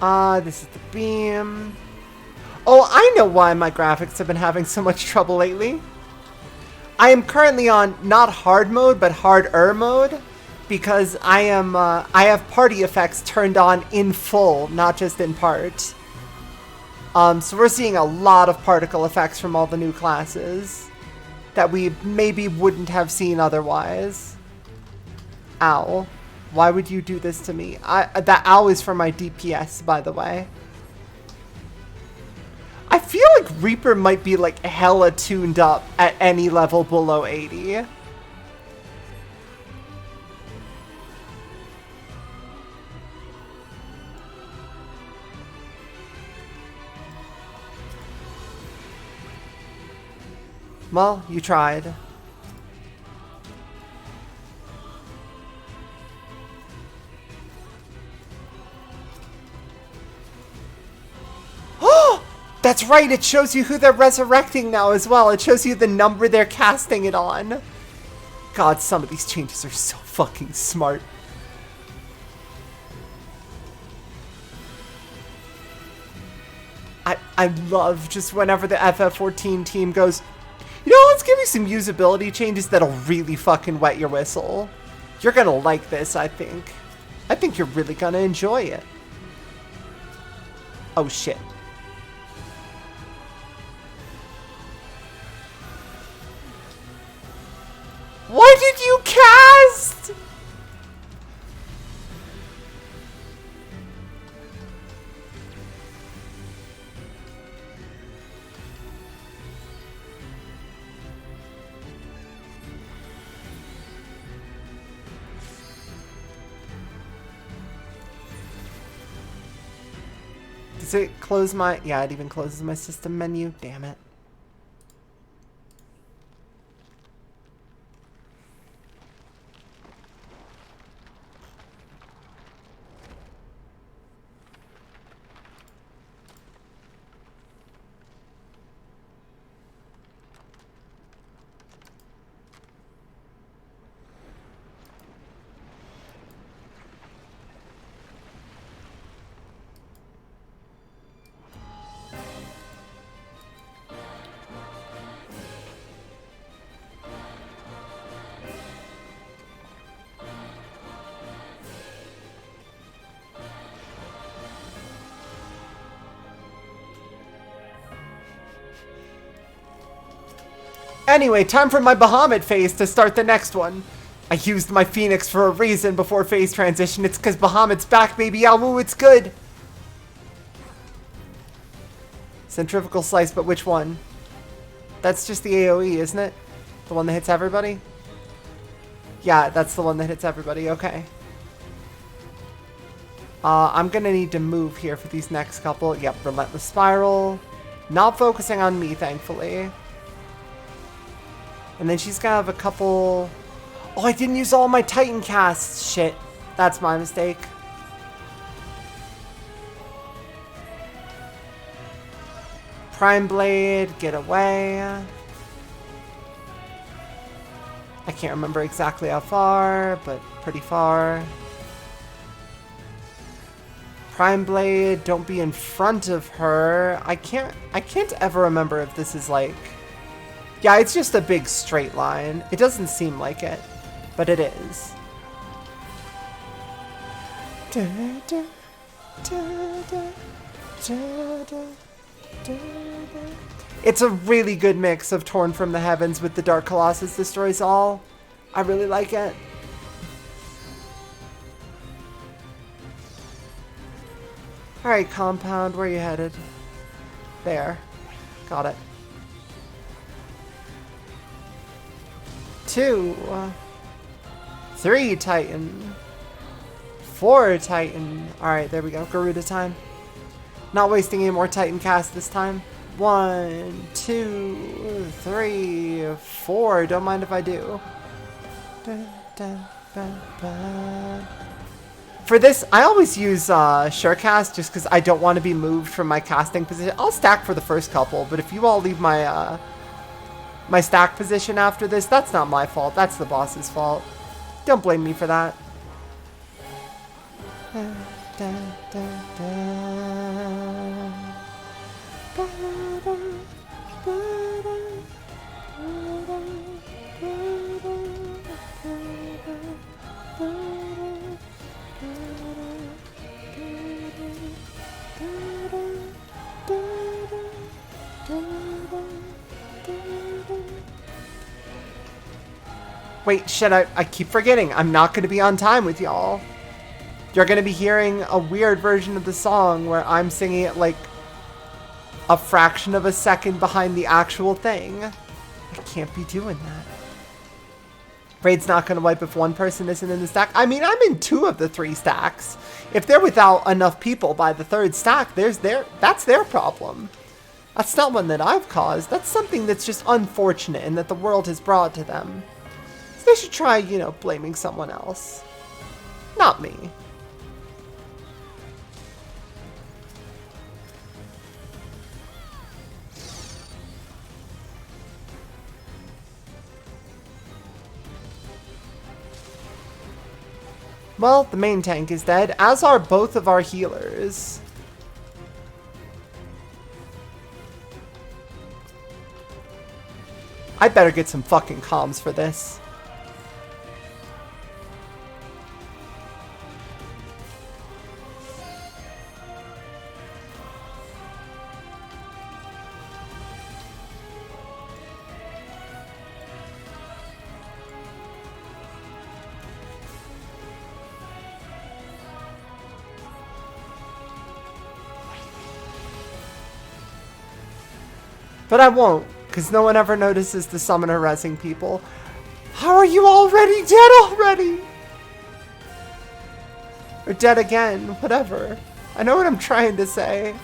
This is the beam. Oh, I know why my graphics have been having so much trouble lately. I am currently on not hard mode, but harder mode, because I have party effects turned on in full, not just in part. So we're seeing a lot of particle effects from all the new classes that we maybe wouldn't have seen otherwise. Ow. Why would you do this to me? That ow is for my DPS, by the way. I feel like Reaper might be like hella tuned up at any level below 80. Well, you tried. Oh! That's right, it shows you who they're resurrecting now as well. It shows you the number they're casting it on. God, some of these changes are so fucking smart. I love just whenever the FF14 team goes, you know, let's give you some usability changes that'll really fucking wet your whistle. You're gonna like this, I think. I think you're really gonna enjoy it. Oh shit. What did you cast? Does it close my... Yeah, it even closes my system menu. Damn it. Anyway, time for my Bahamut phase to start the next one. I used my Phoenix for a reason before phase transition. It's because Bahamut's back, baby. Ow, it's good. Centrifugal slice, but which one? That's just the AoE, isn't it? The one that hits everybody? Yeah, that's the one that hits everybody. Okay. I'm gonna need to move here for these next couple. Yep, Relentless Spiral. Not focusing on me, thankfully. And then she's gonna have a couple... Oh, I didn't use all my Titan casts. Shit. That's my mistake. Prime Blade, get away. I can't remember exactly how far, but pretty far. Prime Blade, don't be in front of her. I can't ever remember if this is like... Yeah, it's just a big straight line. It doesn't seem like it, but it is. It's a really good mix of Torn from the Heavens with the Dark Colossus Destroys All. I really like it. Alright, Compound, where are you headed? There. Got it. 2, 3 Titan, 4 Titan. Alright, there we go. Garuda time. Not wasting any more Titan cast this time. 1, 2, 3, 4. Don't mind if I do. For this, I always use Surecast just because I don't want to be moved from my casting position. I'll stack for the first couple, but if you all leave my my stack position after this, that's not my fault. That's the boss's fault. Don't blame me for that. Da, da, da. Ba-da, ba-da, ba-da, Wait, shit, I keep forgetting. I'm not going to be on time with y'all. You're going to be hearing a weird version of the song where I'm singing it like a fraction of a second behind the actual thing. I can't be doing that. Raid's not going to wipe if one person isn't in the stack. I mean, I'm in 2 of the 3 stacks. If they're without enough people by the 3rd stack, that's their problem. That's not one that I've caused. That's something that's just unfortunate and that the world has brought to them. So they should try, you know, blaming someone else. Not me. Well, the main tank is dead, as are both of our healers. I better get some fucking comms for this. But I won't, because no one ever notices the summoner rezzing people. How are you already dead already? Or dead again, whatever. I know what I'm trying to say.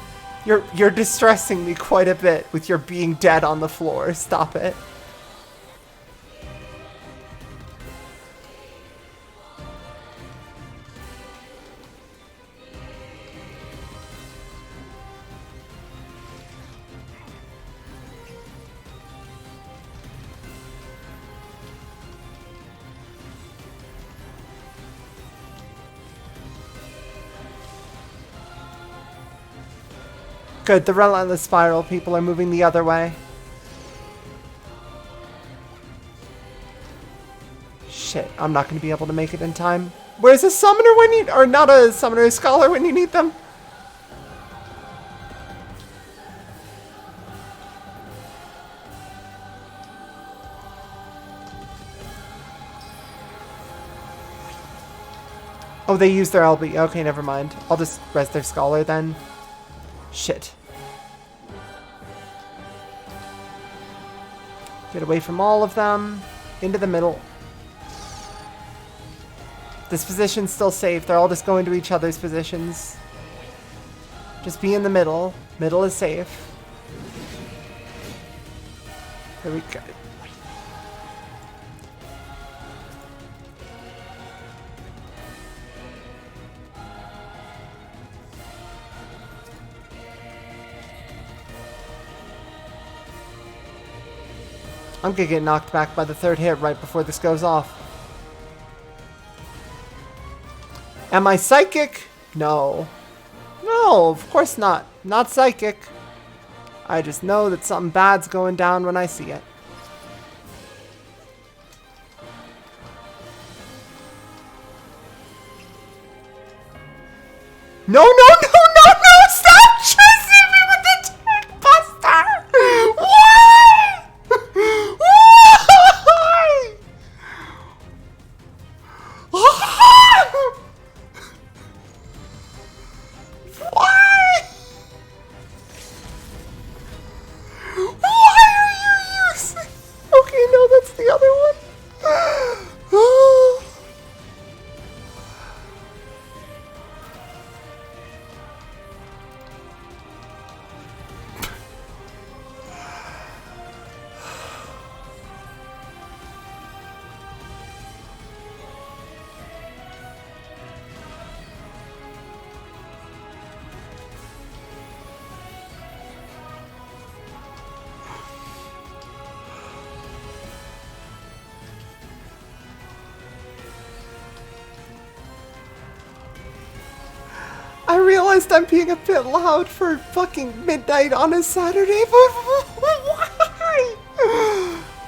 You're distressing me quite a bit with your being dead on the floor. Stop it. Good, the relentless spiral people are moving the other way. Shit, I'm not going to be able to make it in time. Where's a summoner when you... Or not a summoner, a scholar when you need them? Oh, they used their LB. Okay, never mind. I'll just res their scholar then. Shit. Get away from all of them. Into the middle. This position's still safe. They're all just going to each other's positions. Just be in the middle. Middle is safe. There we go. I'm gonna get knocked back by the 3rd hit right before this goes off. Am I psychic? No. No, of course not. Not psychic. I just know that something bad's going down when I see it. No, no, no, no, no! Stop chasing me with the tank buster! Why? Why? Why? Why are you using... Okay, no, that's the other one. honest, I'm being a bit loud for fucking midnight on a Saturday, but why?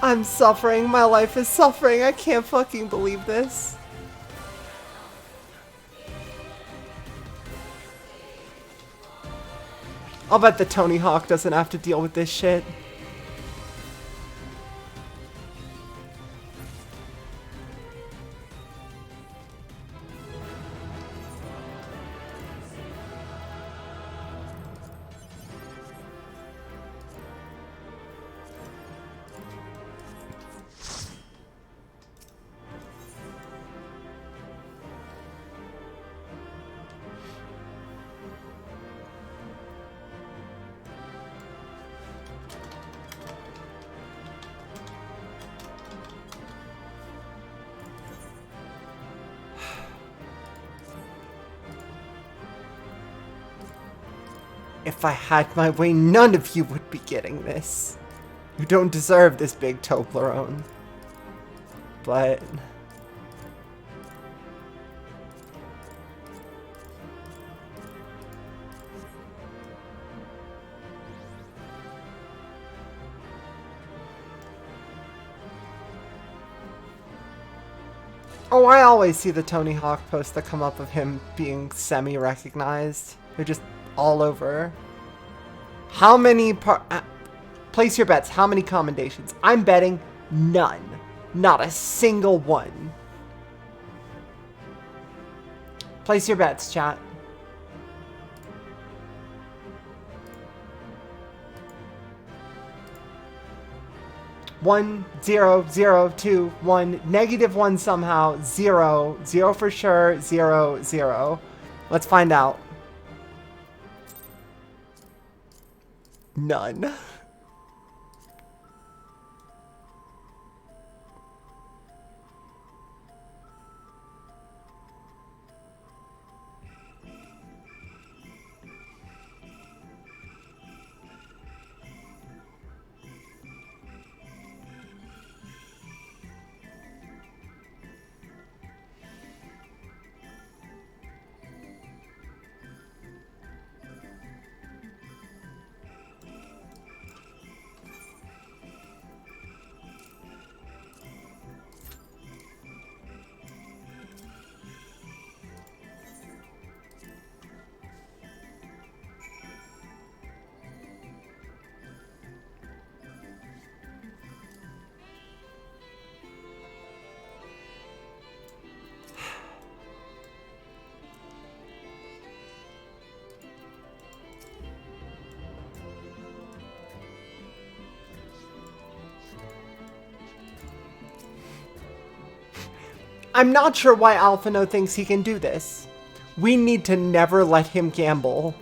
I'm suffering. My life is suffering. I can't fucking believe this. I'll bet the Tony Hawk doesn't have to deal with this shit. If I had my way, none of you would be getting this. You don't deserve this big Toblerone. But... oh, I always see the Tony Hawk posts that come up of him being semi-recognized. They're just all over. How many place your bets. How many commendations? I'm betting none. Not a single one. Place your bets, chat. One, 0, 0, 2, 1, -1 somehow, 0, 0 for sure, 0, 0. Let's find out. None. I'm not sure why Alphino thinks he can do this. We need to never let him gamble.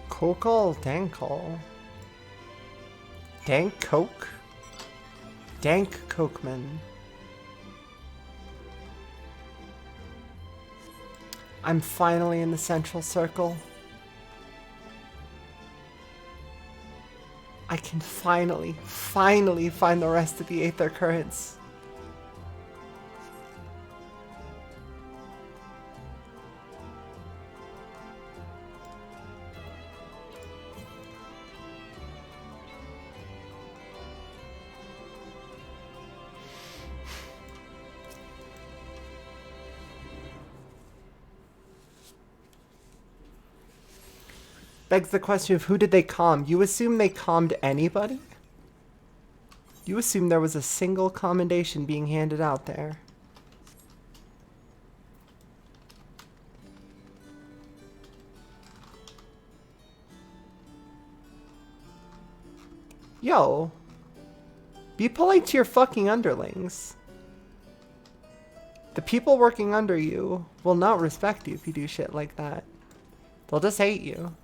Kokol, Dankol. Dank Coke? Dank Cokeman. I'm finally in the central circle. I can finally find the rest of the Aether Currents. Begs the question of who did they calm? You assume they calmed anybody? You assume there was a single commendation being handed out there. Yo. Be polite to your fucking underlings. The people working under you will not respect you if you do shit like that. They'll just hate you.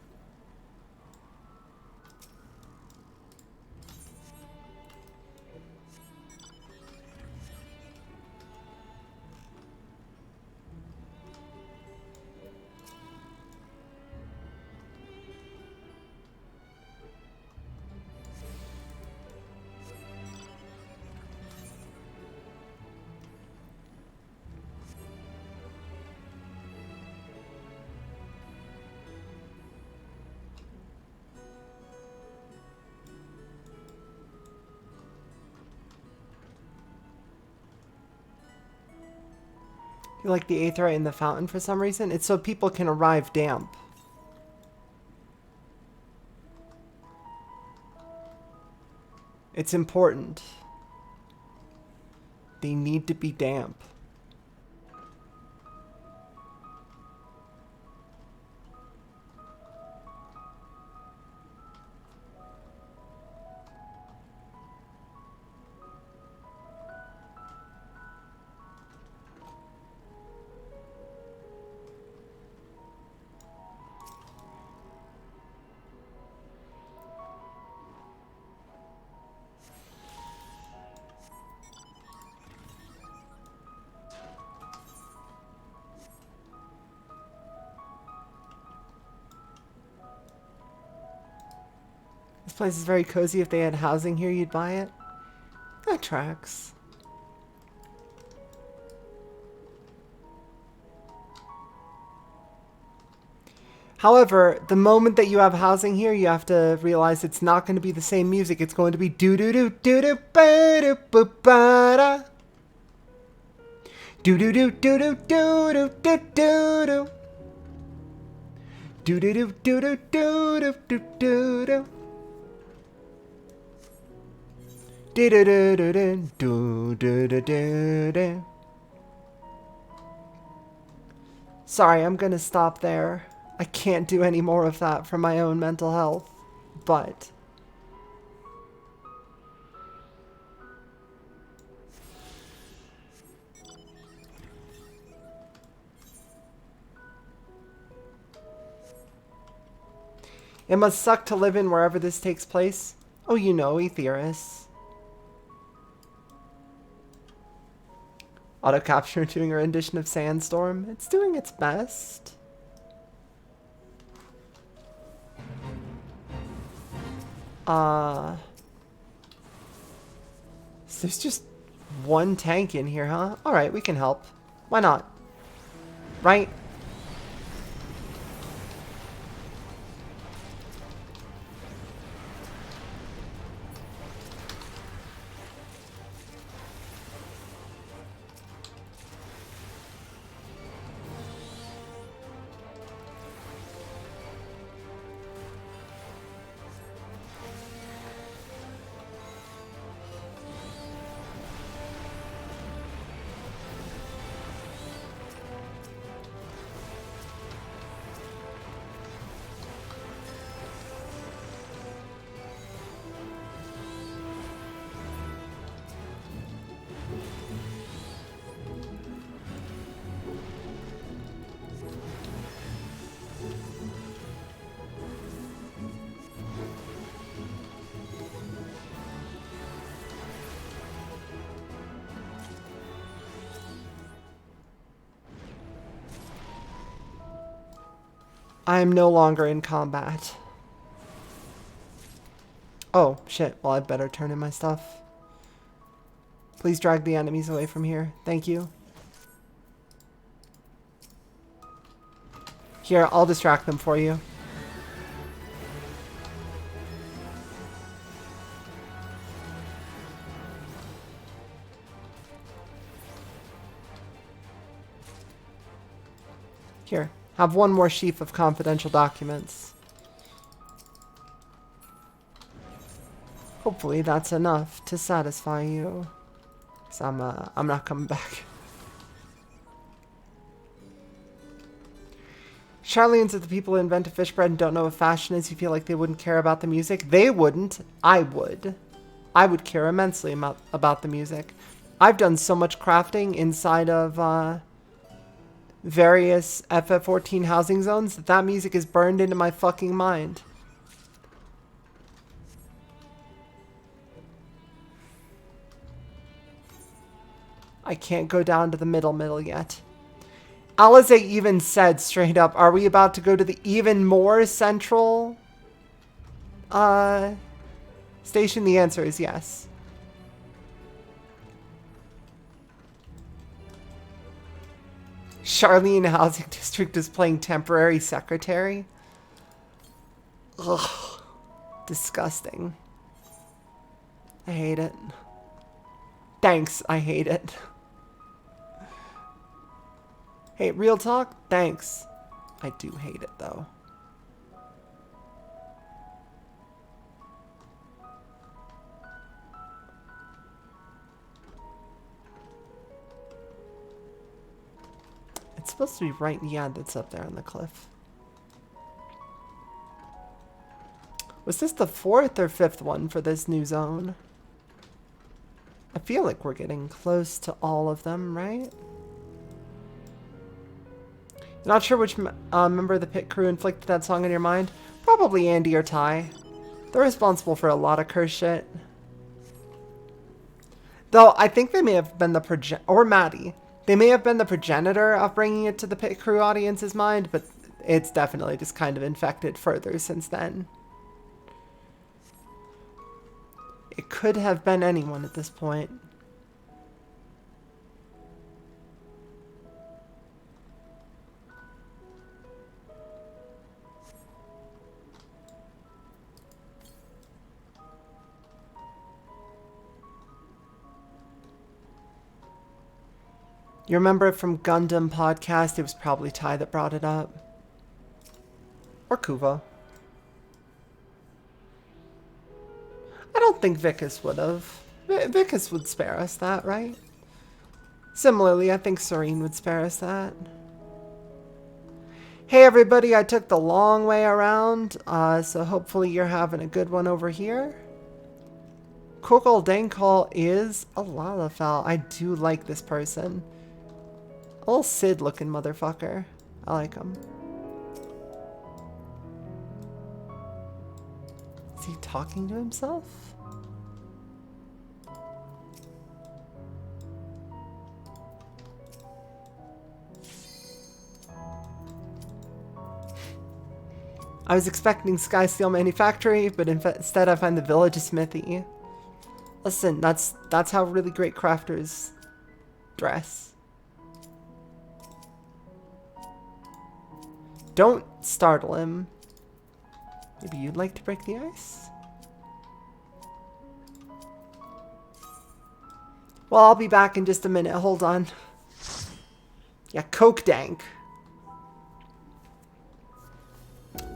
You like the aetheryte in the fountain for some reason? It's so people can arrive damp. It's important. They need to be damp. This place is very cozy. If they had housing here, you'd buy it. That tracks. However, the moment that you have housing here, you have to realize it's not going to be the same music. It's going to be do do do do do ba do ba ba da. Do do do do do do do do do do. Do do do do do do do do do do. Do do do do do do do do do. Sorry, I'm gonna stop there. I can't do any more of that for my own mental health, but it must suck to live in wherever this takes place. Oh, you know, Aetheris. Auto capture doing a rendition of Sandstorm. It's doing its best. So there's just one tank in here, huh? Alright, we can help. Why not? Right? I am no longer in combat. Oh, shit. Well, I'd better turn in my stuff. Please drag the enemies away from here. Thank you. Here, I'll distract them for you. Here, have one more sheaf of confidential documents. Hopefully that's enough to satisfy you. 'Cause I'm not coming back. Charlene said the people who invented fish bread and don't know what fashion is, you feel like they wouldn't care about the music? They wouldn't. I would. I would care immensely about the music. I've done so much crafting inside of various FF14 housing zones that music is burned into my fucking mind. I can't go down to the middle yet. Alize even said straight up, are we about to go to the even more central station? The answer is yes. Charlene Housing District is playing temporary secretary. Ugh. Disgusting. I hate it. Thanks, I hate it. Hey, real talk? Thanks. I do hate it, though. It's supposed to be right in the end that's up there on the cliff. Was this the 4th or 5th one for this new zone? I feel like we're getting close to all of them, right? Not sure which member of the pit crew inflicted that song on your mind. Probably Andy or Ty. They're responsible for a lot of curse shit. Though I think they may have been the or Maddie. They may have been the progenitor of bringing it to the pit crew audience's mind, but it's definitely just kind of infected further since then. It could have been anyone at this point. You remember it from Gundam podcast? It was probably Ty that brought it up. Or Kuva. I don't think Vicus would have. Vicus would spare us that, right? Similarly, I think Serene would spare us that. Hey everybody, I took the long way around, so hopefully you're having a good one over here. Kokol Dankal is a Lalafell. I do like this person. A little Sid looking motherfucker. I like him. Is he talking to himself? I was expecting Sky Steel Manufactory, but instead I find the Village of Smithy. Listen, that's how really great crafters dress. Don't startle him. Maybe you'd like to break the ice? Well, I'll be back in just a minute. Hold on. Yeah, Coke Dank.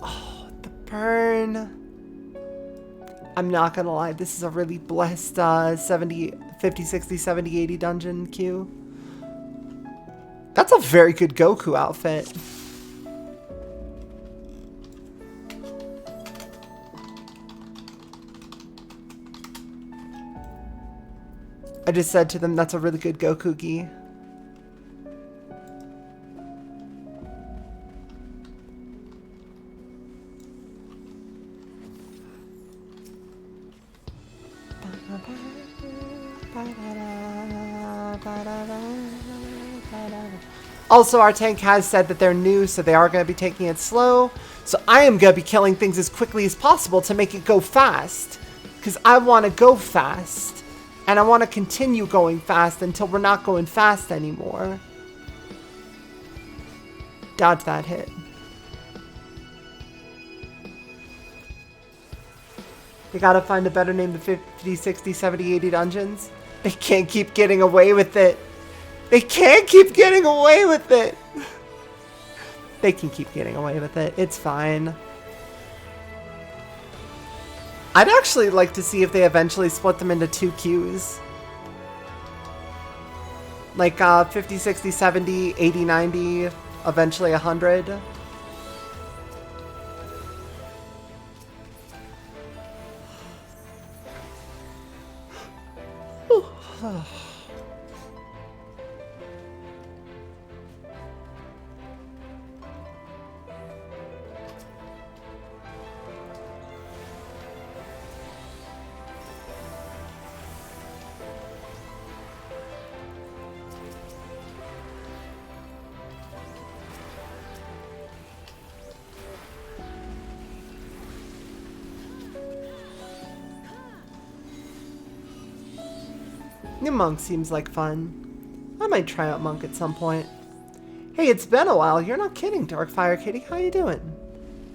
Oh, the burn. I'm not gonna lie. This is a really blessed 70, 50, 60, 70, 80 dungeon queue. That's a very good Goku outfit. I just said to them, that's a really good Goku-gi. Also, our tank has said that they're new, so they are going to be taking it slow. So I am going to be killing things as quickly as possible to make it go fast. Because I want to go fast. And I want to continue going fast until we're not going fast anymore. Dodge that hit. They gotta find a better name than 50, 60, 70, 80 dungeons. They can't keep getting away with it. They can't keep getting away with it. They can keep getting away with it. It's fine. I'd actually like to see if they eventually split them into 2 queues. Like 50, 60, 70, 80, 90, eventually 100. New Monk seems like fun. I might try out Monk at some point. Hey, it's been a while. You're not kidding, Darkfire Kitty. How you doing?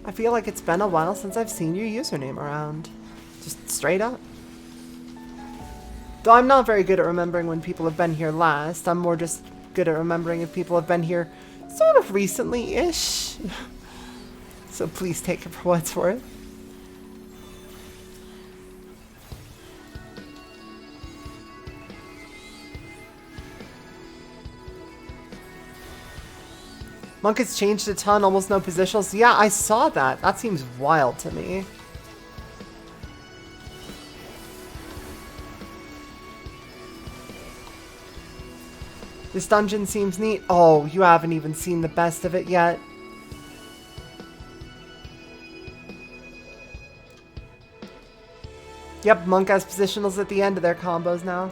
I feel like it's been a while since I've seen your username around. Just straight up. Though I'm not very good at remembering when people have been here last. I'm more just good at remembering if people have been here Sort of recently-ish. So please take it for what it's worth. Monk has changed a ton, almost no positionals. Yeah, I saw that. That seems wild to me. This dungeon seems neat. Oh, you haven't even seen the best of it yet. Yep, Monk has positionals at the end of their combos now.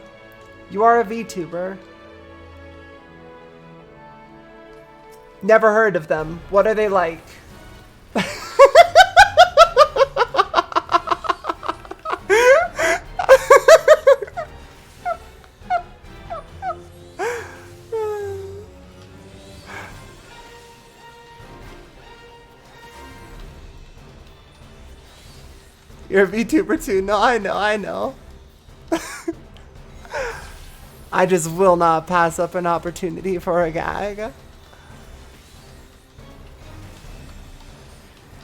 You are a VTuber. Never heard of them. What are they like? You're a VTuber too. No, I know. I just will not pass up an opportunity for a gag.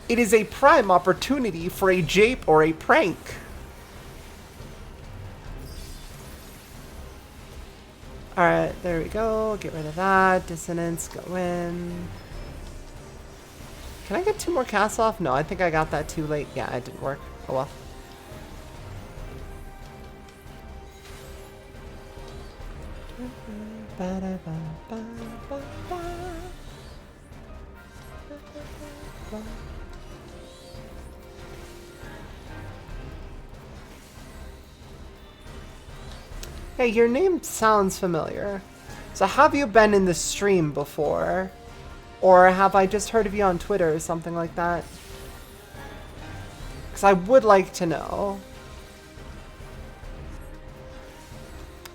It is a prime opportunity for a jape or a prank. Alright, there we go. Get rid of that. Dissonance, go in. Can I get 2 more casts off? No, I think I got that too late. Yeah, it didn't work. Oh well. Hey, your name sounds familiar. So have you been in the stream before? Or have I just heard of you on Twitter or something like that? Because I would like to know.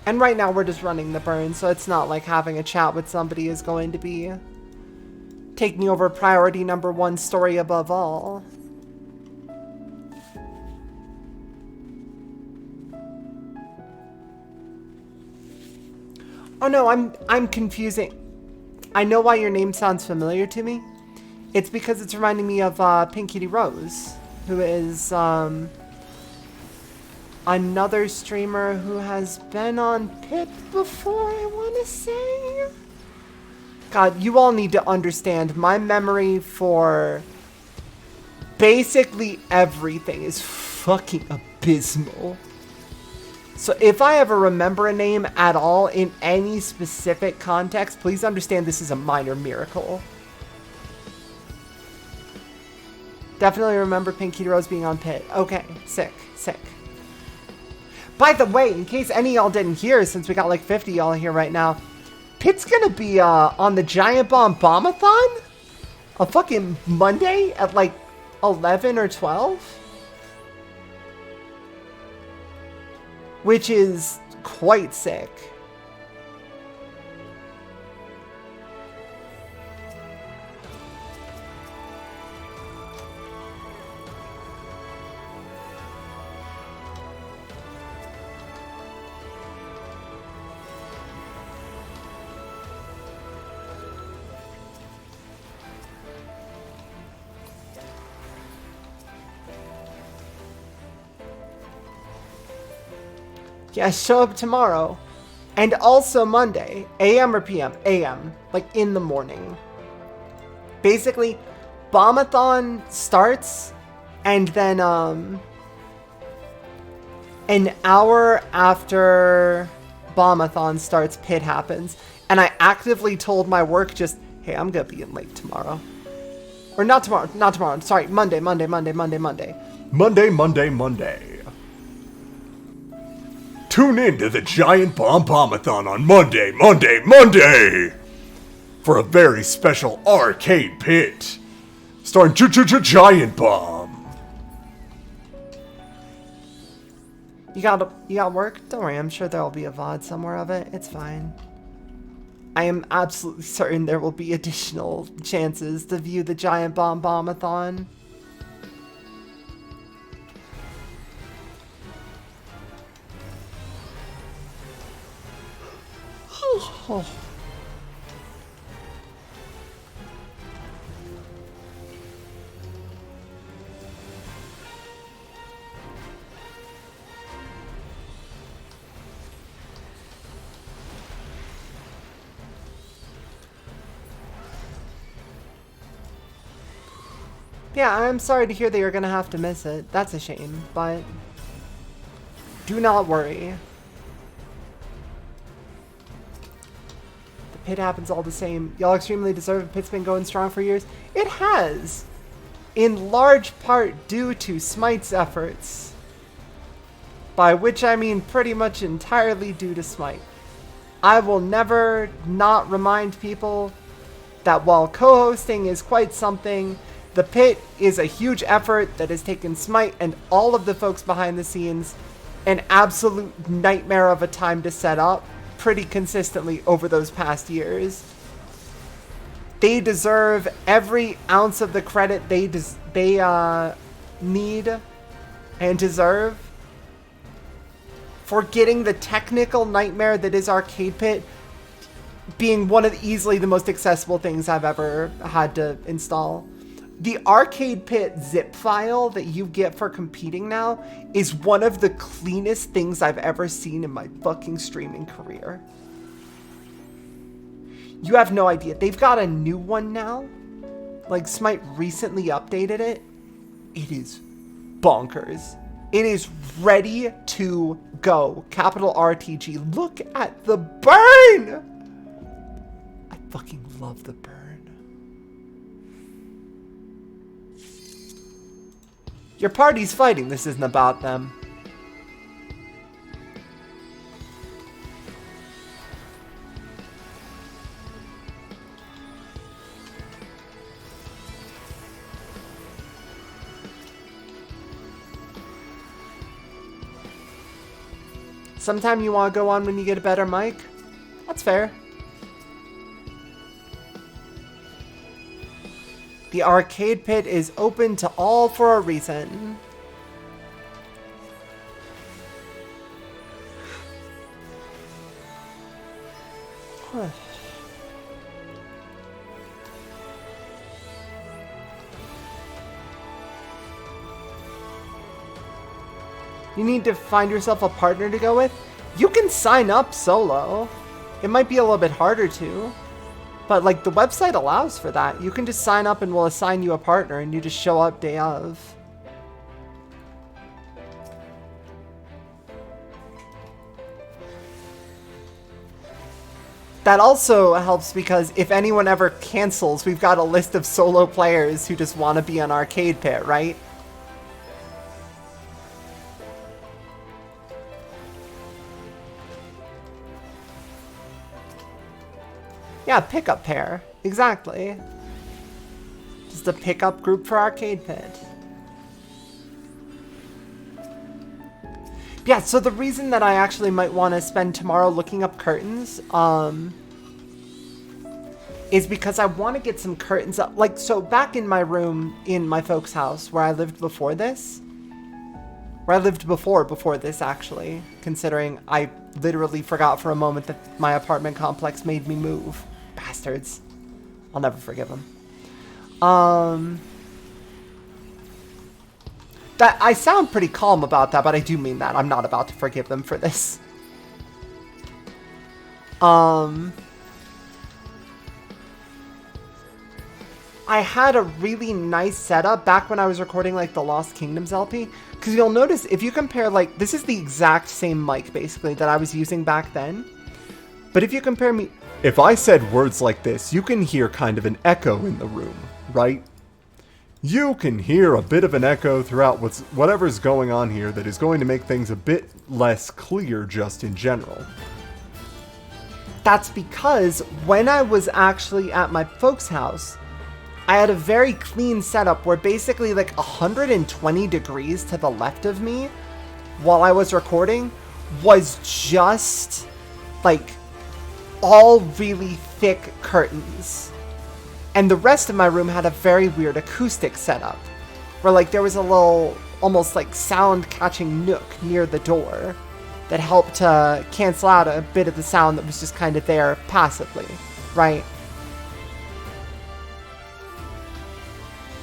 And right now we're just running the burn, so it's not like having a chat with somebody is going to be taking over priority number 1 story above all. Oh no, I'm confusing. I know why your name sounds familiar to me. It's because it's reminding me of Pink Kitty Rose, who is another streamer who has been on Pip before, I want to say. God, you all need to understand, my memory for basically everything is fucking abysmal. So if I ever remember a name at all in any specific context, please understand this is a minor miracle. Definitely remember Pink Kitty Rose being on Pit. Okay, sick. By the way, in case any of y'all didn't hear, since we got like 50 y'all here right now, Pit's gonna be on the Giant Bomb Bombathon a fucking Monday at like 11 or 12? Which is quite sick. Yeah, show up tomorrow. And also Monday. AM or PM? AM. Like in the morning. Basically, Bombathon starts, and then an hour after Bombathon starts, Pit happens. And I actively told my work just, hey, I'm gonna be in late tomorrow. Or not tomorrow, sorry, Monday. Tune in to the Giant Bomb Bombathon on Monday! For a very special arcade pit. Starring Giant Bomb. You got work? Don't worry, I'm sure there'll be a VOD somewhere of it. It's fine. I am absolutely certain there will be additional chances to view the Giant Bomb Bombathon. Oh. Yeah, I'm sorry to hear that you're gonna have to miss it. That's a shame, but do not worry. The pit happens all the same. Y'all extremely deserve it. Pit's been going strong for years. It has, in large part due to Smite's efforts. By which I mean pretty much entirely due to Smite. I will never not remind people that while co-hosting is quite something, the pit is a huge effort that has taken Smite and all of the folks behind the scenes an absolute nightmare of a time to set up pretty consistently over those past years. They deserve every ounce of the credit they need and deserve for getting the technical nightmare that is Arcade Pit being one of easily the most accessible things I've ever had to install. The Arcade Pit zip file that you get for competing now is one of the cleanest things I've ever seen in my fucking streaming career. You have no idea. They've got a new one now. Like, Smite recently updated it. It is bonkers. It is ready to go. Capital RTG. Look at the burn! I fucking love the burn. Your party's fighting. This isn't about them. Sometime you want to go on when you get a better mic? That's fair. The Arcade Pit is open to all for a reason. You need to find yourself a partner to go with? You can sign up solo. It might be a little bit harder to. But, like, the website allows for that. You can just sign up and we'll assign you a partner and you just show up day of. That also helps because if anyone ever cancels, we've got a list of solo players who just want to be on Arcade Pit, right? Yeah, pickup pair. Exactly. Just a pickup group for Arcade Pit. Yeah, so the reason that I actually might want to spend tomorrow looking up curtains, is because I want to get some curtains up. Like, so back in my room in my folks' house where I lived before this, where I lived before this actually, considering I literally forgot for a moment that my apartment complex made me move. Bastards. I'll never forgive them. That I sound pretty calm about that, but I do mean that. I'm not about to forgive them for this. I had a really nice setup back when I was recording like the Lost Kingdoms LP. Because you'll notice if you compare, like, this is the exact same mic basically that I was using back then. But if you compare me... If I said words like this, you can hear kind of an echo in the room, right? You can hear a bit of an echo throughout whatever's going on here that is going to make things a bit less clear just in general. That's because when I was actually at my folks' house, I had a very clean setup where basically like 120 degrees to the left of me while I was recording was just like all really thick curtains. And the rest of my room had a very weird acoustic setup where like there was a little almost like sound catching nook near the door that helped to cancel out a bit of the sound that was just kind of there passively, right?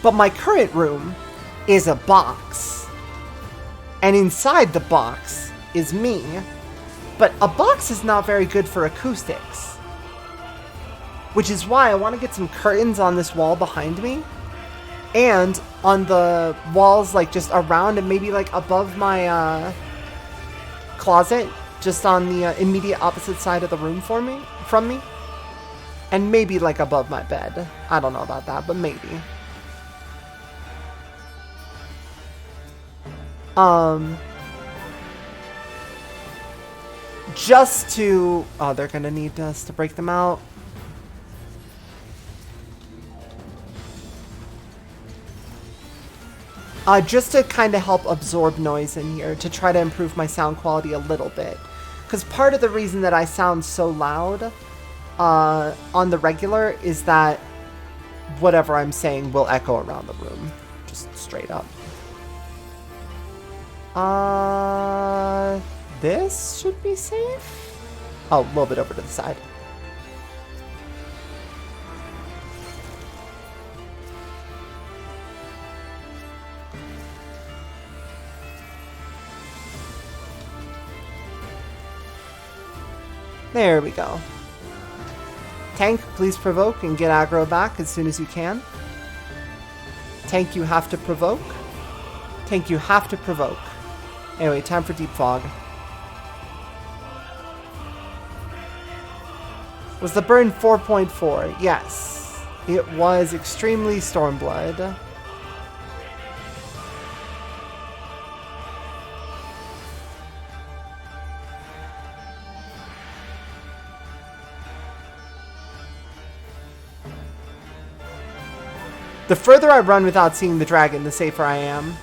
But my current room is a box. And inside the box is me. But a box is not very good for acoustics. Which is why I want to get some curtains on this wall behind me. And on the walls, like just around and maybe like above my closet, just on the immediate opposite side of the room from me. And maybe like above my bed. I don't know about that, but maybe. Just to... Oh, they're gonna need us to break them out. Just to kind of help absorb noise in here, to try to improve my sound quality a little bit. Because part of the reason that I sound so loud on the regular is that whatever I'm saying will echo around the room. Just straight up. This should be safe? Oh, a little bit over to the side. There we go. Tank, please provoke and get aggro back as soon as you can. Tank, you have to provoke. Tank, you have to provoke. Anyway, time for Deep Fog. Was the burn 4.4? Yes. It was extremely Stormblood. The further I run without seeing the dragon, the safer I am.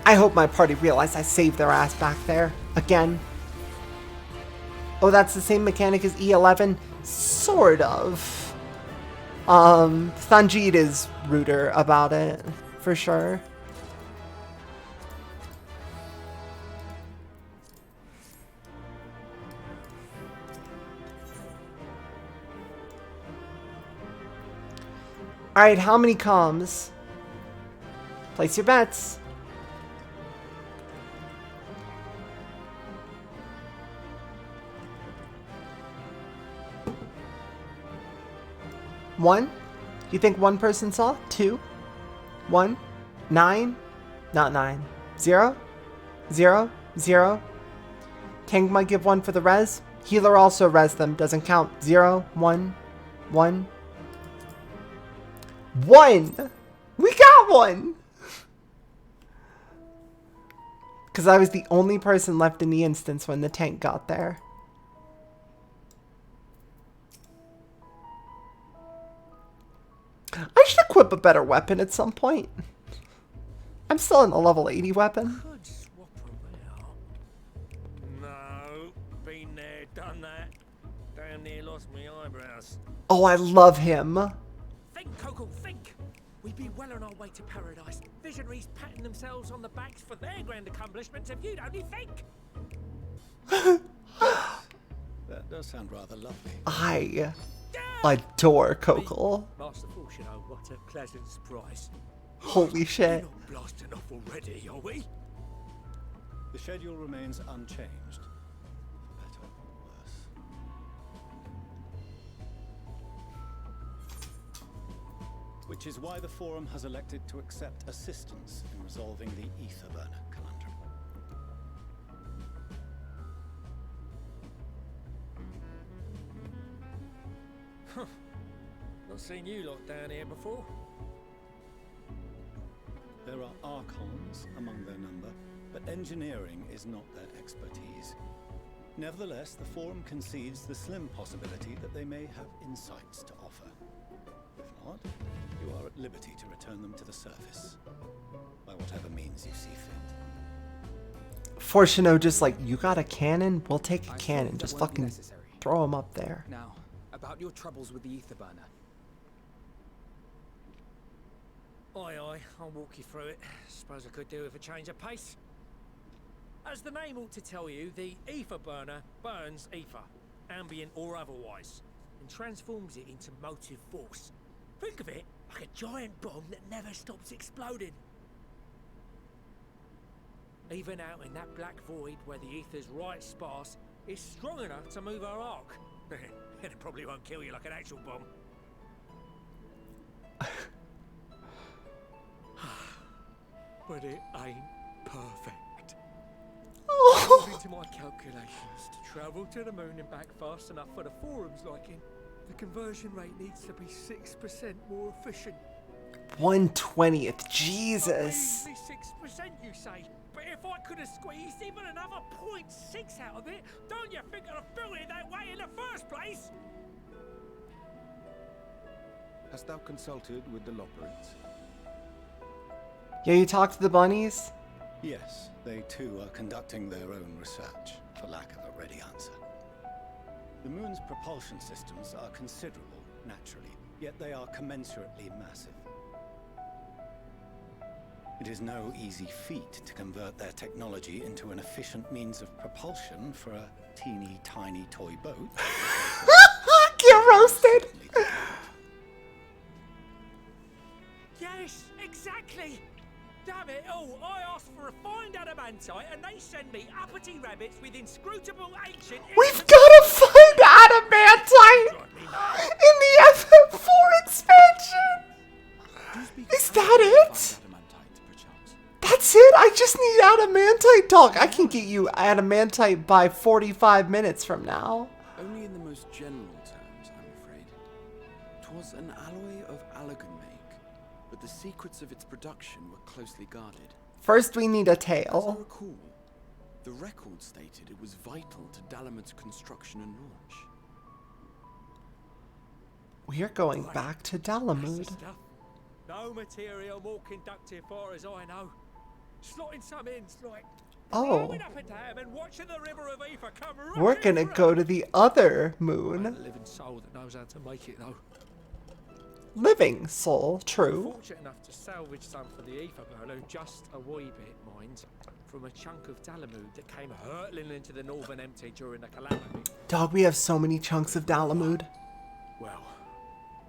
I hope my party realized I saved their ass back there. Again. Oh, that's the same mechanic as E11? Sort of. Sanjeet is ruder about it, for sure. Alright, how many comms? Place your bets. One? You think one person saw? Two? 1? 9? Not 9. 0? 0? 0? Tank might give 1 for the res. Healer also res them. Doesn't count. 0? 1? 1? 1! We got 1! Because I was the only person left in the instance when the tank got there. I should equip a better weapon at some point. I'm still in a level 80 weapon. Could swap around. No, been there, done that. Damn near lost my eyebrows. Oh, I love him. Think, Coco, think. We'd be well on our way to paradise. Visionaries patting themselves on the backs for their grand accomplishments if you'd only think. That does sound rather lovely. I adore Kokol. Master Force, you know, what a pleasant surprise. Holy shit. We're not blasting off already, are we? The schedule remains unchanged. For better or worse. Which is why the Forum has elected to accept assistance in resolving the Etherburner conundrum. Not seen you lot down here before. There are Archons among their number, but engineering is not their expertise. Nevertheless, the Forum concedes the slim possibility that they may have insights to offer. If not, you are at liberty to return them to the surface, by whatever means you see fit. Fortuno just like, you got a cannon? We'll take a cannon. Just fucking throw him up there. Now, about your troubles with the Etherburner. Aye, aye, I'll walk you through it. Suppose I could do with a change of pace. As the name ought to tell you, the ether burner burns ether, ambient or otherwise. and transforms it into motive force. Think of it like a giant bomb that never stops exploding. Even out in that black void where the ether's right sparse, it's strong enough to move our arc. And it probably won't kill you like an actual bomb. But it ain't perfect. According to my calculations, to travel to the moon and back fast enough for the forum's liking, the conversion rate needs to be 6% more efficient. 1/20th, Jesus. Easily 6%, you say? But if I could have squeezed even another 0.6 out of it, don't you think I'd have built it that way in the first place? Hast thou consulted with the Lopperids? Yeah, you talked to the bunnies? Yes, they too are conducting their own research, for lack of a ready answer. The moon's propulsion systems are considerable, naturally, yet they are commensurately massive. It is no easy feat to convert their technology into an efficient means of propulsion for a teeny tiny toy boat. Get roasted! Yes, exactly! Damn it all, I asked for refined adamantite and they send me uppity rabbits with inscrutable ancient... We've gotta find adamantite in the FM4 expansion! Is that it? That's it? I just need adamantite, dog. I can get you adamantite by 45 minutes from now. Only in the most general terms, I'm afraid. 'Twas an alloy of Allagan make, but the secrets of its production were closely guarded. First, we need a As I tail. recall, the record stated it was vital to Dalamud's construction and launch. We are going back to Dalamud. Stuff. No material more conductive far as I know. Slotting some ends like Oh, blowing up a dam and watching the river of ether come we're rushing gonna through. go to the other Ain't a moon. living soul that knows how to make it though. Living soul, true. Fortunate enough to salvage some for the ether balloon, just a wee bit, mind, from a chunk of Dalamud that came hurtling into the northern empty during the calamity. Dog, we have so many chunks of Dalamud. Well,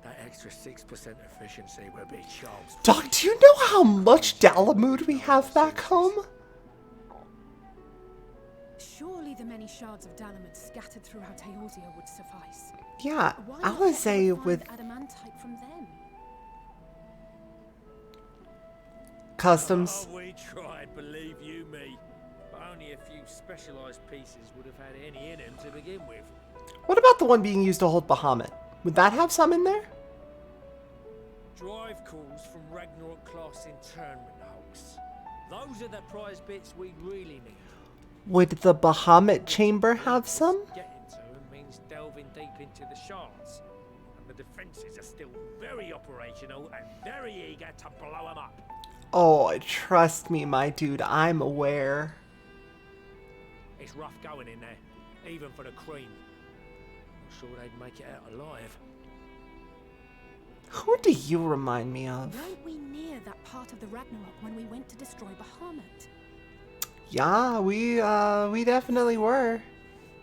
that extra 6% efficiency will be charms. Dog, do you know how much Dalamud we have back home? Surely the many shards of Dalamud scattered throughout Eorzea would suffice. Yeah, Why not Alizé get the with refined adamantite from them? customs. Oh, we tried, believe you me. But only a few specialised pieces would have had any in them to begin with. What about the one being used to hold Bahamut? Would that have some in there? Drive calls from Ragnarok class internment hulks. Those are the prize bits we really need. Would the Bahamut chamber have some? Getting to them means delving deep into the shards. And the defences are still very operational and very eager to blow them up. Oh, trust me, my dude, I'm aware. It's rough going in there, even for the cream. Not sure they'd make it out alive. Who do you remind me of? Weren't we near that part of the Ragnarok when we went to destroy Bahamut? Yeah, we definitely were.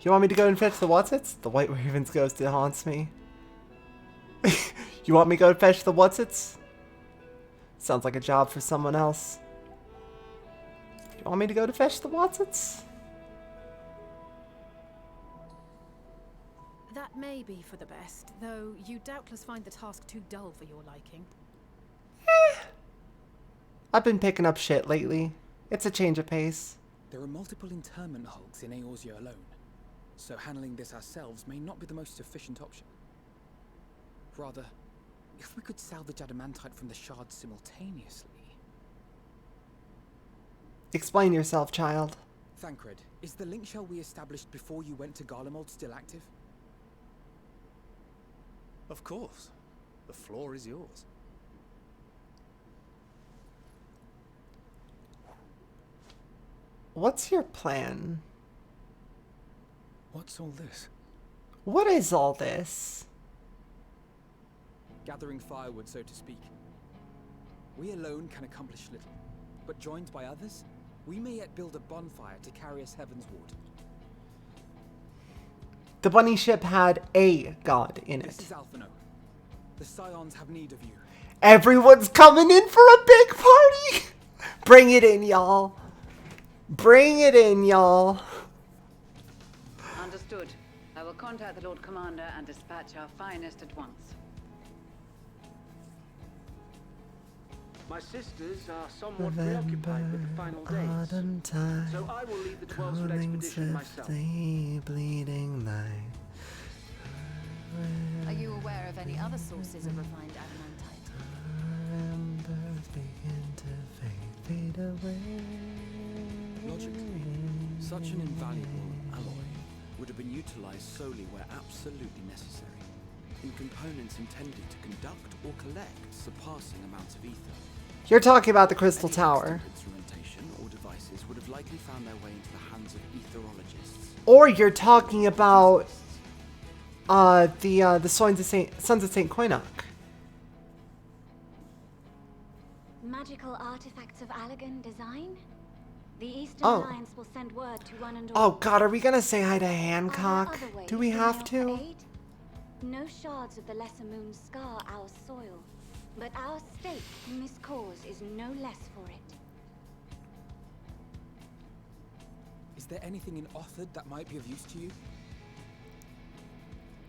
You want me to go and fetch the whatsits? The White Raven's ghost, it haunts me. You want me to go fetch the whatsits? Sounds like a job for someone else. You want me to go to fetch the whatsits? That may be for the best, though you doubtless find the task too dull for your liking. I've been picking up shit lately. It's a change of pace. There are multiple internment hulks in Eorzea alone, so handling this ourselves may not be the most efficient option. Rather, if we could salvage adamantite from the shards simultaneously... Explain yourself, child. Thancred, is the link shell we established before you went to Garlemald still active? Of course. The floor is yours. What's your plan? What's all this? What is all this? Gathering firewood, so to speak. We alone can accomplish little, but joined by others, we may yet build a bonfire to carry us heavenward. The bunny ship had a god in This it. is Alphino. The Scions have need of you. Everyone's coming in for a big party! Bring it in, y'all. Bring it in, y'all. Understood. I will contact the Lord Commander and dispatch our finest at once. My sisters are somewhat preoccupied with the final days, Autumn time, so I will lead the 12-foot coming expedition myself. swiftly, bleeding light. Are you aware of any other sources of refined adamantite? Embers begin to fade away. Logically, such an invaluable alloy would have been utilized solely where absolutely necessary, in components intended to conduct or collect surpassing amounts of ether. You're talking about the Crystal Any Tower. extant instrumentation or devices would have likely found their way into the hands of etherologists. Or you're talking about the Sons of Saint Koinok. Magical artifacts of Allegan design? The Eastern Oh. Alliance will send word to one and all. Oh god, are we gonna say hi to Are there Hancock? other ways Do we to have help to? aid? No shards of the Lesser Moon scar our soil, but our stake in this cause is no less for it. Is there anything in Othard that might be of use to you?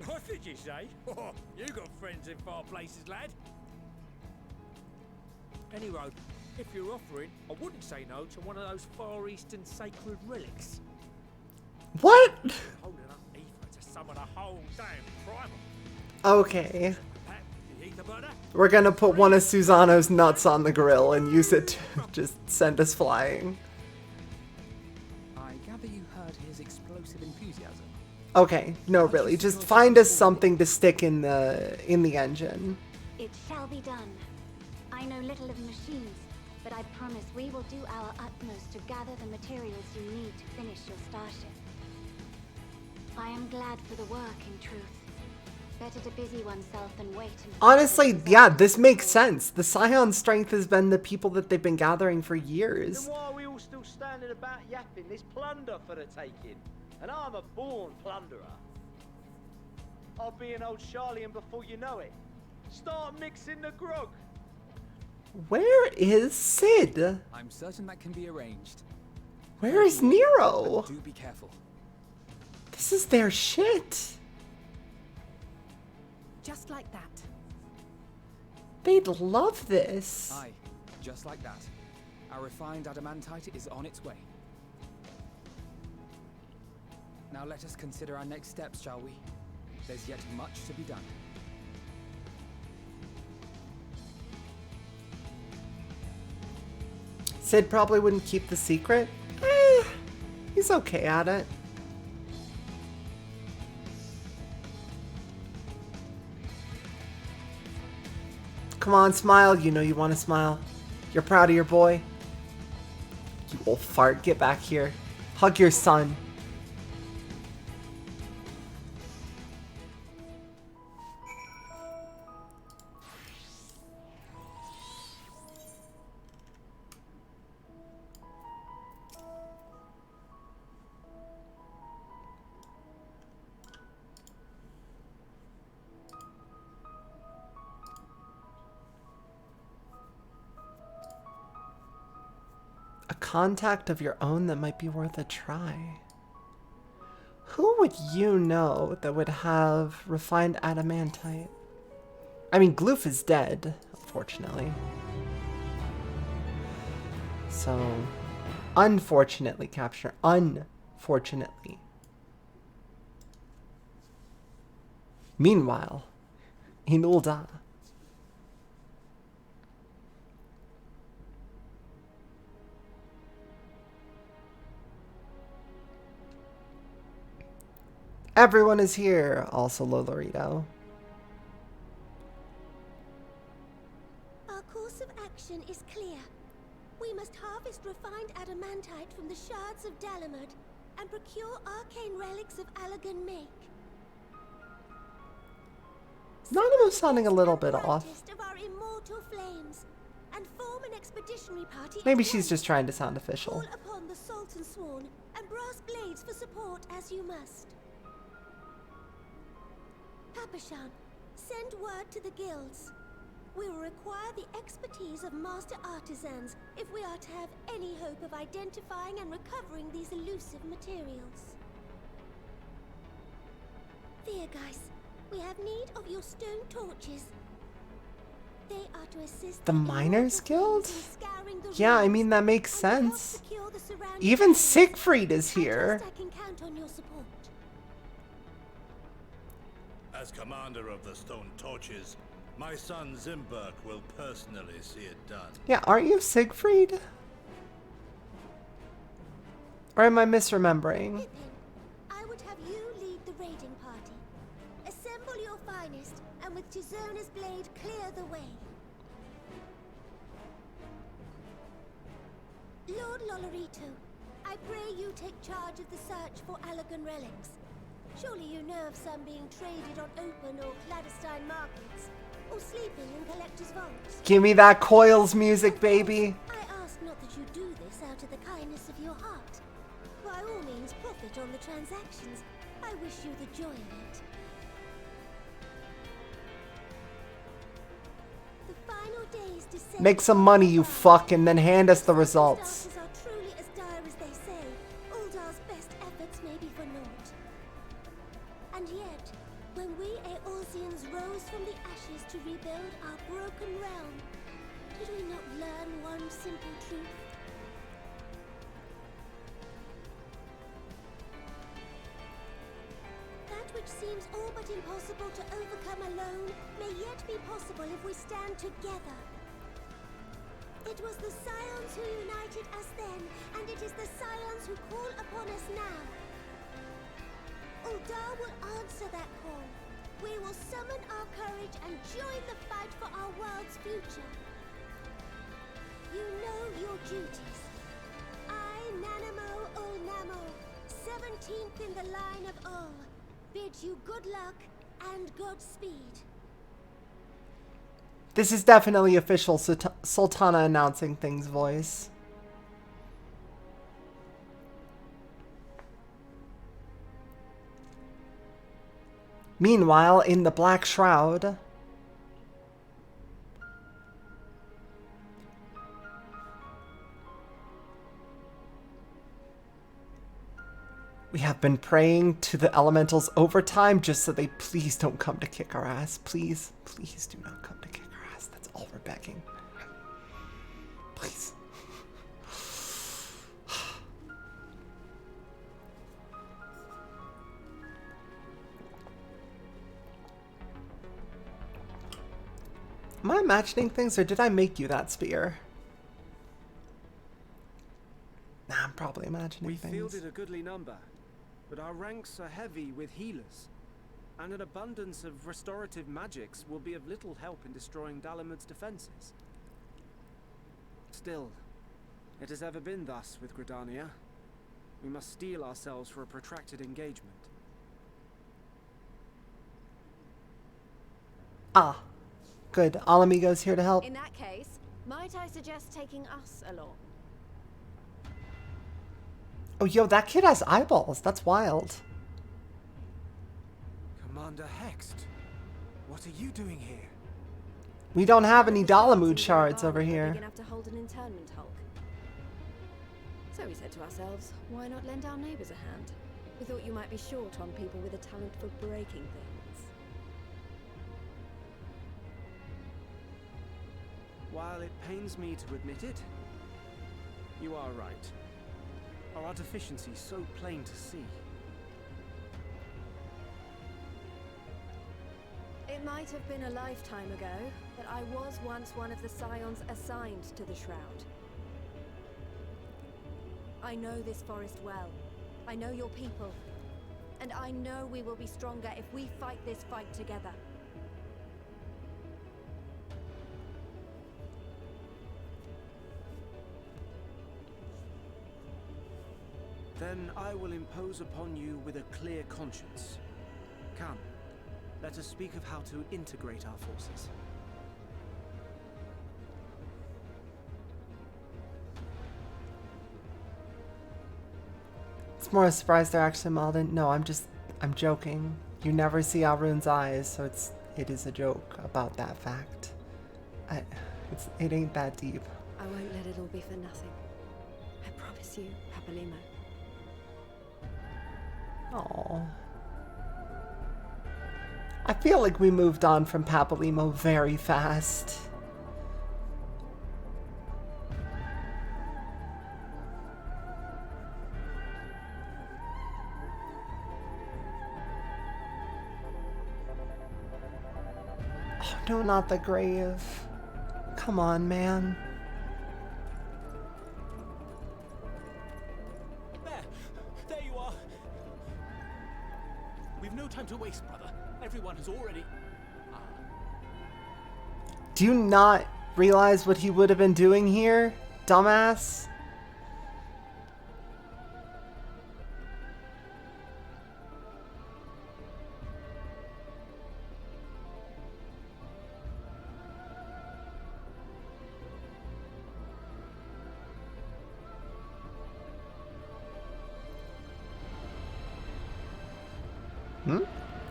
What did you say? Oh, you got friends in far places, lad. Anyway, if you're offering, I wouldn't say no to one of those Far Eastern sacred relics. What? Holding up ether to some of the whole damn primal. Okay. Pat, the ether burner? We're gonna put one of Susano's nuts on the grill and use it to just send us flying. I gather you heard his explosive enthusiasm. Okay, no really. Just find us something to stick in the engine. It shall be done. I know little of machines, but I promise we will do our utmost to gather the materials you need to finish your starship. I am glad for the work, in truth. Better to busy oneself than wait and... Honestly, yeah, this makes sense. The Scion strength has been the people that they've been gathering for years. Then why are we all still standing about yapping? There's plunder for the taking, and I'm a born plunderer. I'll be an old Charlian before you know it. Start mixing the grog. Where is Sid? I'm certain that can be arranged. Where is Nero? But do be careful. This is their shit. Just like that. They'd love this. Aye, just like that. Our refined adamantite is on its way. Now let us consider our next steps, shall we? There's yet much to be done. Sid probably wouldn't keep the secret. He's okay at it. Come on, smile. You know you want to smile. You're proud of your boy. You old fart, get back here. Hug your son. A contact of your own that might be worth a try. Who would you know that would have refined adamantite? I mean, Gloof is dead, unfortunately. So, unfortunately, capture. Unfortunately. Meanwhile, in Ul'dah. Everyone is here, also Lolorito. Our course of action is clear. We must harvest refined adamantite from the shards of Dalamud and procure arcane relics of Allegan make. Nanamo's sounding a little bit off. Of our immortal flames, and form an expeditionary party. Maybe she's just trying to sound official. Call upon the Sultan Sworn and brass blades for support as you must. Papashan, send word to the guilds. We will require the expertise of master artisans if we are to have any hope of identifying and recovering these elusive materials. Viergeist, we have need of your stone torches. They are to assist The Miners Guild? Yeah, I mean, that makes and to help sense. secure the surrounding Even areas. Siegfried is here. I trust I can count on your support. As commander of the Stone Torches, my son Zimberk will personally see it done. Yeah, aren't you Siegfried? Or am I misremembering? Pippin, I would have you lead the raiding party. Assemble your finest, and with Chizona's blade, clear the way. Lord Lolorito, I pray you take charge of the search for Allagan relics. Surely you know of some being traded on open or clandestine markets, or sleeping in collectors' vaults. Give me that Coils music, baby. I ask not that you do this out of the kindness of your heart. By all means, profit on the transactions. I wish you the joy of it. The final days descend. Make some money, you fuck, and then hand us the results. Circumstances are truly as dire as they say. Uldar's best efforts may be for naught. And yet, when we Eorzeans rose from the ashes to rebuild our broken realm, did we not learn one simple truth? That which seems all but impossible to overcome alone may yet be possible if we stand together. It was the Scions who united us then, and it is the Scions who call upon us now. Uldar will answer that call. We will summon our courage and join the fight for our world's future. You know your duties. I, Nanamo Ulnamo, 17th in the line of Ul, bid you good luck and Godspeed. This is definitely official Sultana announcing things voice. Meanwhile, in the Black Shroud, we have been praying to the elementals over time just so they please don't come to kick our ass. Please, please do not come to kick our ass. That's all we're begging. Please. Am I imagining things, or did I make you that spear? Nah, I'm probably imagining We things. fielded a goodly number, but our ranks are heavy with healers, and an abundance of restorative magics will be of little help in destroying Dalamud's defenses. Still, it has ever been thus with Gridania. We must steel ourselves for a protracted engagement. Ah, good. All amigos here to help. In that case, might I suggest taking us along? Oh, yo, that kid has eyeballs. That's wild. Commander Hext, what are you doing here? We don't have any Dalamud shards over here. Big enough to hold an internment hulk. So we said to ourselves, why not lend our neighbors a hand? We thought you might be short on people with a talent for breaking things. While it pains me to admit it, you are right. Our deficiency so plain to see. It might have been a lifetime ago, but I was once one of the Scions assigned to the Shroud. I know this forest well. I know your people. And I know we will be stronger if we fight this fight together. Then I will impose upon you with a clear conscience. Come, let us speak of how to integrate our forces. It's more a surprise they're actually Malden. No, I'm joking. You never see Alrun's eyes, so it is a joke about that fact. It ain't that deep. I won't let it all be for nothing. I promise you, Papalimo. Oh. I feel like we moved on from Papalimo very fast. Oh no, not the grave. Come on, man. There you are. We've no time to waste, brother. Everyone has already... Do you not realize what he would have been doing here, dumbass?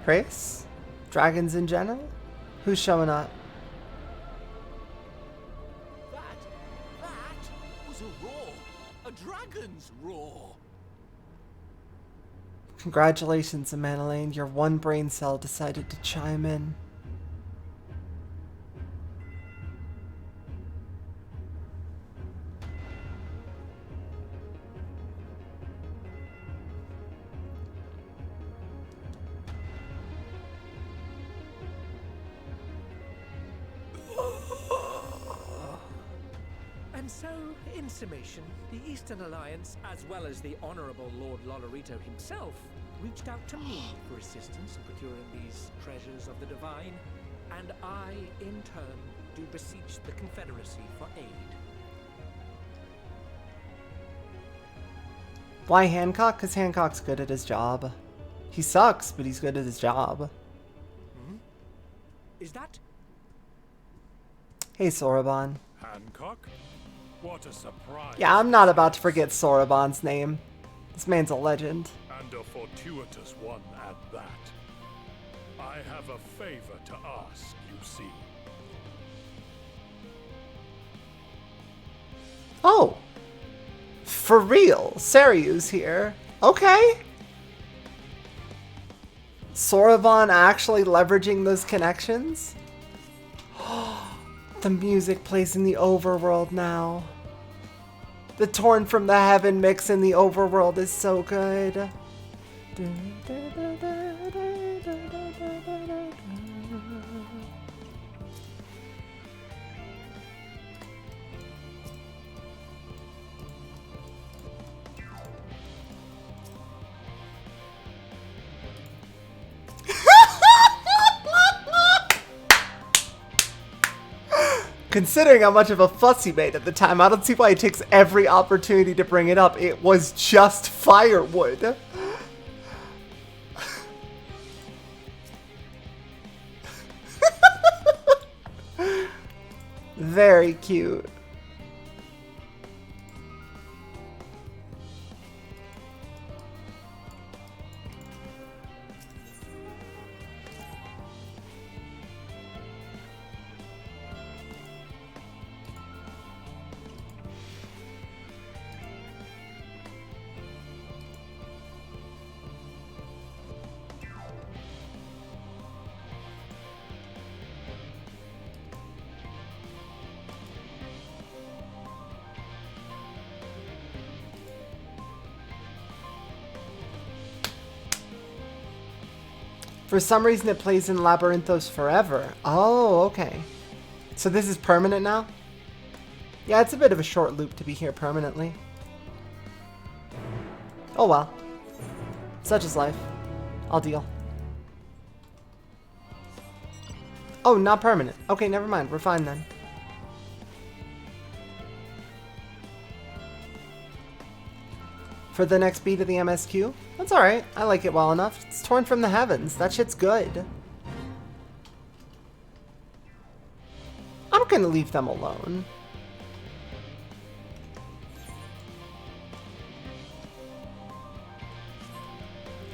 Chris? Dragons in general? Who's showing up? That was a roar. A dragon's roar. Congratulations, Amanelaine. Your one brain cell decided to chime in. And so, in summation, the Eastern Alliance, as well as the Honourable Lord Lolorito himself, reached out to me for assistance in procuring these treasures of the divine, and I, in turn, do beseech the Confederacy for aid. Why Hancock? Because Hancock's good at his job. He sucks, but he's good at his job. Is that... Hey, Soroban. Hancock? What a surprise. Yeah, I'm not about to forget Soroban's name. This man's a legend. And a fortuitous one at that. I have a favor to ask, you see. Oh! For real? Saryu's here. Okay. Soroban actually leveraging those connections? The music plays in the overworld now. The Torn from the Heaven mix in the overworld is so good. Considering how much of a fuss he made at the time, I don't see why he takes every opportunity to bring it up. It was just firewood. Very cute. For some reason it plays in Labyrinthos forever. Oh, okay. So this is permanent now? Yeah, it's a bit of a short loop to be here permanently. Oh well. Such is life. I'll deal. Oh, not permanent. Okay, never mind. We're fine then. For the next beat of the MSQ? That's alright. I like it well enough. It's Torn from the Heavens. That shit's good. I'm gonna leave them alone.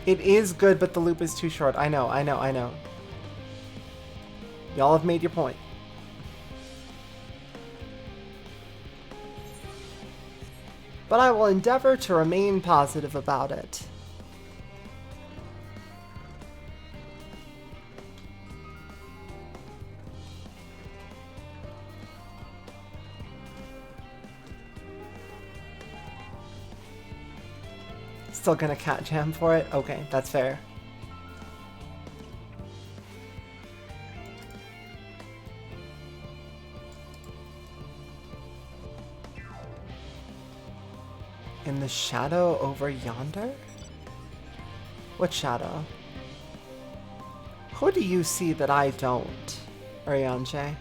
It is good, but the loop is too short. I know, I know, I know. Y'all have made your point. But I will endeavor to remain positive about it. Still gonna cat jam for it? Okay, that's fair. In the shadow over yonder? What shadow? Who do you see that I don't, Orianche?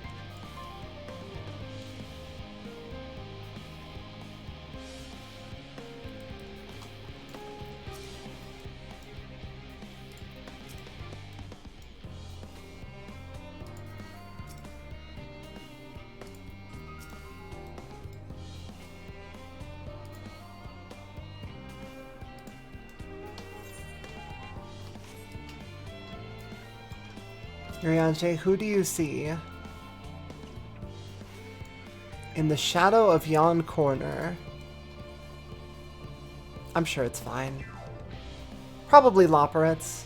Orianche, who do you see in the shadow of yon corner? I'm sure it's fine. Probably Loporritz.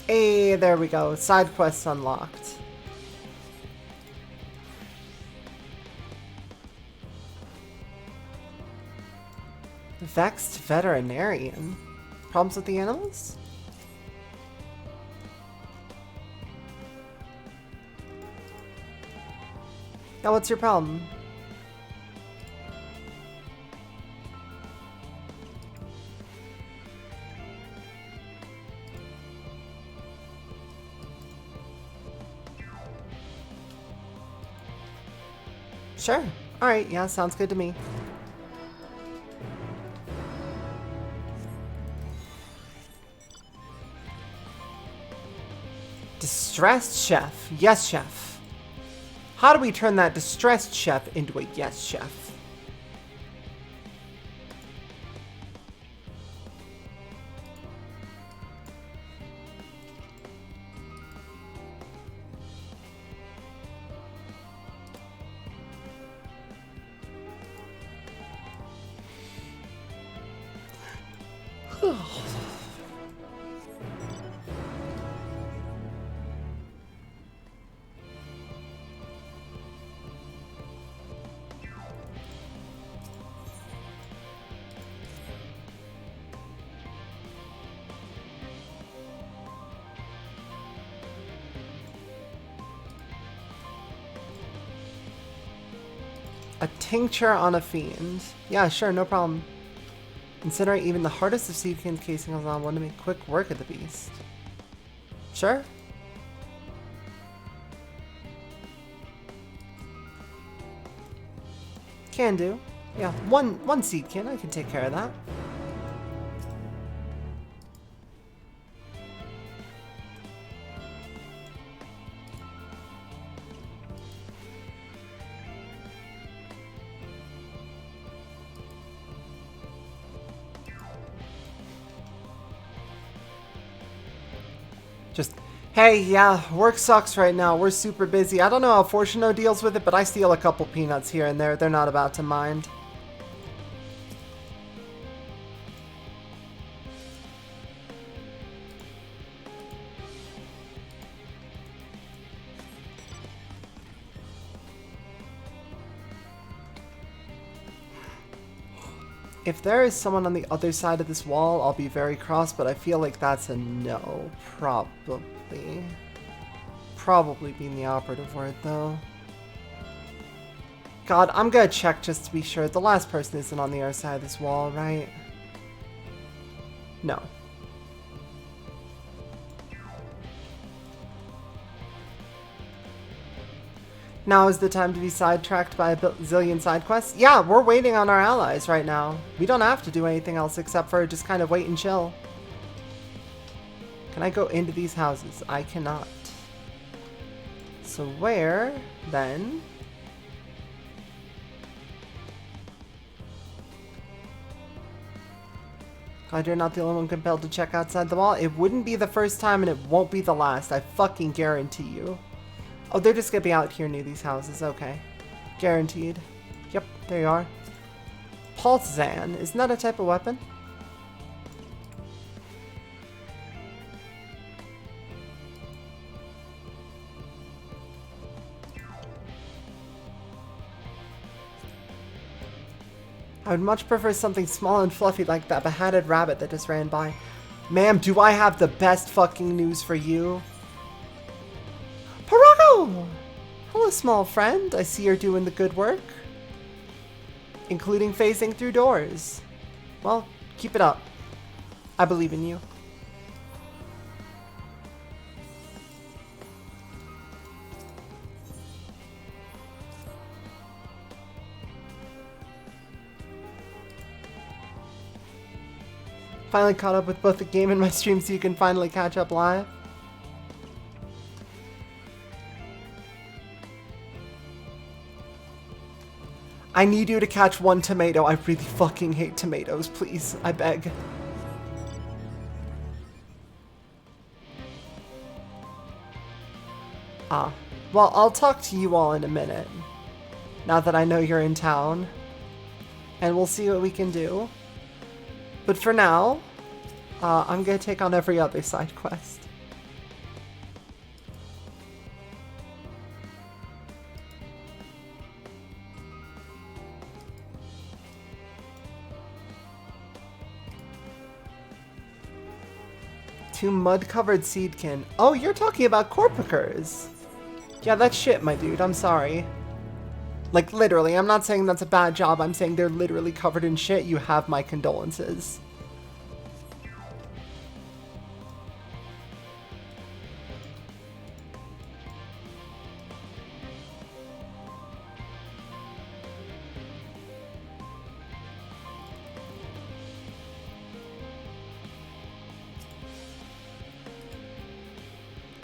Hey, there we go. Side quests unlocked. Vexed veterinarian. Problems with the animals? Now what's your problem? Sure. Alright, yeah, sounds good to me. Distressed chef. Yes, chef. How do we turn that distressed chef into a yes, chef? A tincture on a fiend. Yeah, sure, no problem. Considering even the hardest of seed casings on one to make quick work of the beast. Sure. Can do. Yeah, one seedkin, I can take care of that. Just, hey, yeah, work sucks right now. We're super busy. I don't know how Fortuno deals with it, but I steal a couple peanuts here and there. They're not about to mind. If there is someone on the other side of this wall, I'll be very cross, but I feel like that's a no. Probably. Probably being the operative word, though. God, I'm gonna check just to be sure. The last person isn't on the other side of this wall, right? No. Now is the time to be sidetracked by a zillion side quests? Yeah, we're waiting on our allies right now. We don't have to do anything else except for just kind of wait and chill. Can I go into these houses? I cannot. So where, then? Glad you're not the only one compelled to check outside the wall. It wouldn't be the first time and it won't be the last. I fucking guarantee you. Oh, they're just gonna be out here near these houses. Okay. Guaranteed. Yep, there you are. Pulse Zan. Isn't that a type of weapon? I would much prefer something small and fluffy like that behatted rabbit that just ran by. Ma'am, do I have the best fucking news for you? Parago! Hello, small friend. I see you're doing the good work. Including phasing through doors. Well, keep it up. I believe in you. Finally caught up with both the game and my stream so you can finally catch up live. I need you to catch one tomato. I really fucking hate tomatoes, please. I beg. Ah. Well, I'll talk to you all in a minute. Now that I know you're in town. And we'll see what we can do. But for now, I'm gonna take on every other side quest. Two mud-covered seedkin. Oh, you're talking about corpicers. Yeah, that's shit, my dude. I'm sorry. Like, literally. I'm not saying that's a bad job. I'm saying they're literally covered in shit. You have my condolences.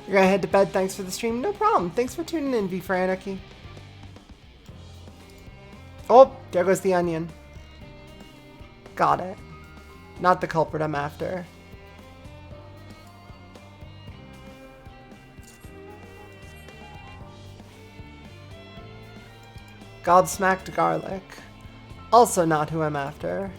You're gonna head to bed. Thanks for the stream. No problem. Thanks for tuning in, V for Anarchy. Oh, there goes the onion. Got it. Not the culprit I'm after. Gobsmacked garlic. Also not who I'm after.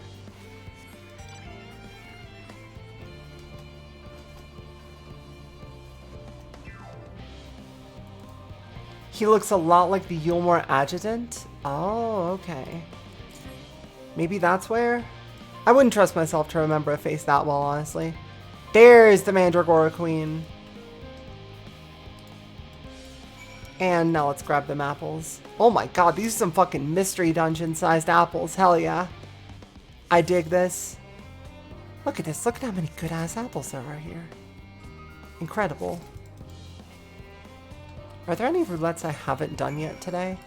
He looks a lot like the Yulmore adjutant. Oh, okay. Maybe that's where? I wouldn't trust myself to remember a face that well, honestly. There's the Mandragora Queen. And now let's grab them apples. Oh my god, these are some fucking mystery dungeon-sized apples. Hell yeah. I dig this. Look at this. Look at how many good-ass apples there are here. Incredible. Are there any roulettes I haven't done yet today?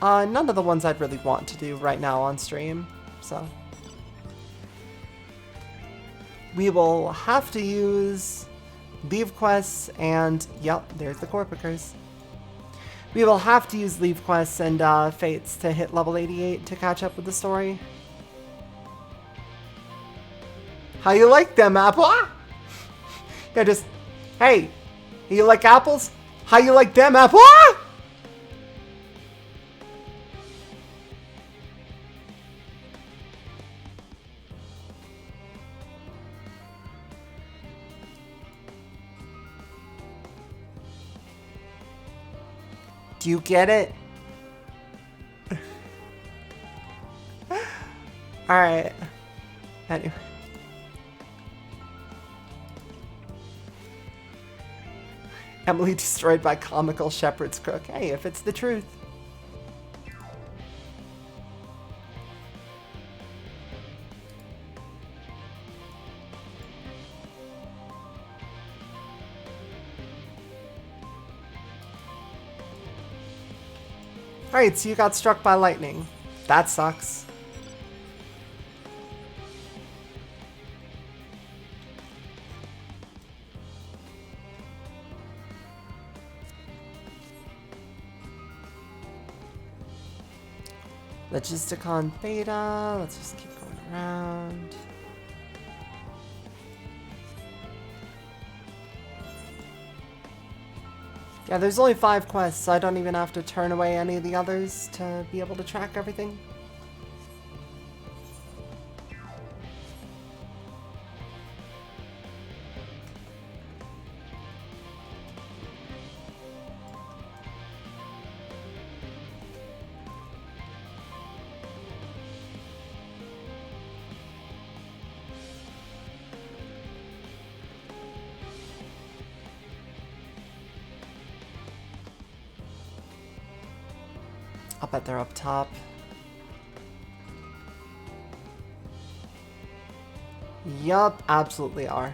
None of the ones I'd really want to do right now on stream, so. We will have to use leave quests and, yep, there's the Corpicers. We will have to use leave quests and fates to hit level 88 to catch up with the story. How you like them, apple? Ah! Yeah, just, hey, you like apples? How you like them, apple? Ah! Do you get it? Alright. Anyway. Emily destroyed by comical shepherd's crook. Hey, if it's the truth. Alright, so you got struck by lightning. That sucks. Logisticon Theta. Let's just keep going around. Yeah, there's only 5 quests, so I don't even have to turn away any of the others to be able to track everything. I'll bet they're up top. Yup, absolutely are.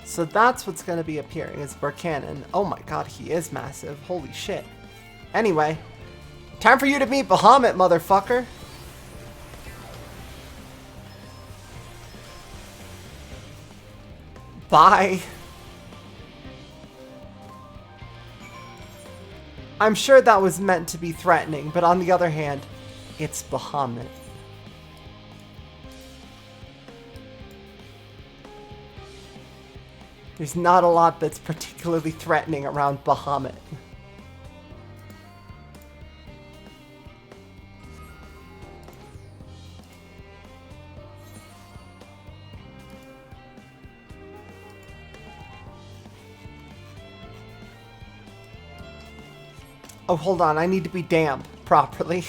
So that's what's going to be appearing is Burchanan. Oh my god, he is massive. Holy shit. Anyway, time for you to meet Bahamut, motherfucker. Bye. I'm sure that was meant to be threatening, but on the other hand, it's Bahamut. There's not a lot that's particularly threatening around Bahamut. Oh, hold on. I need to be damp properly.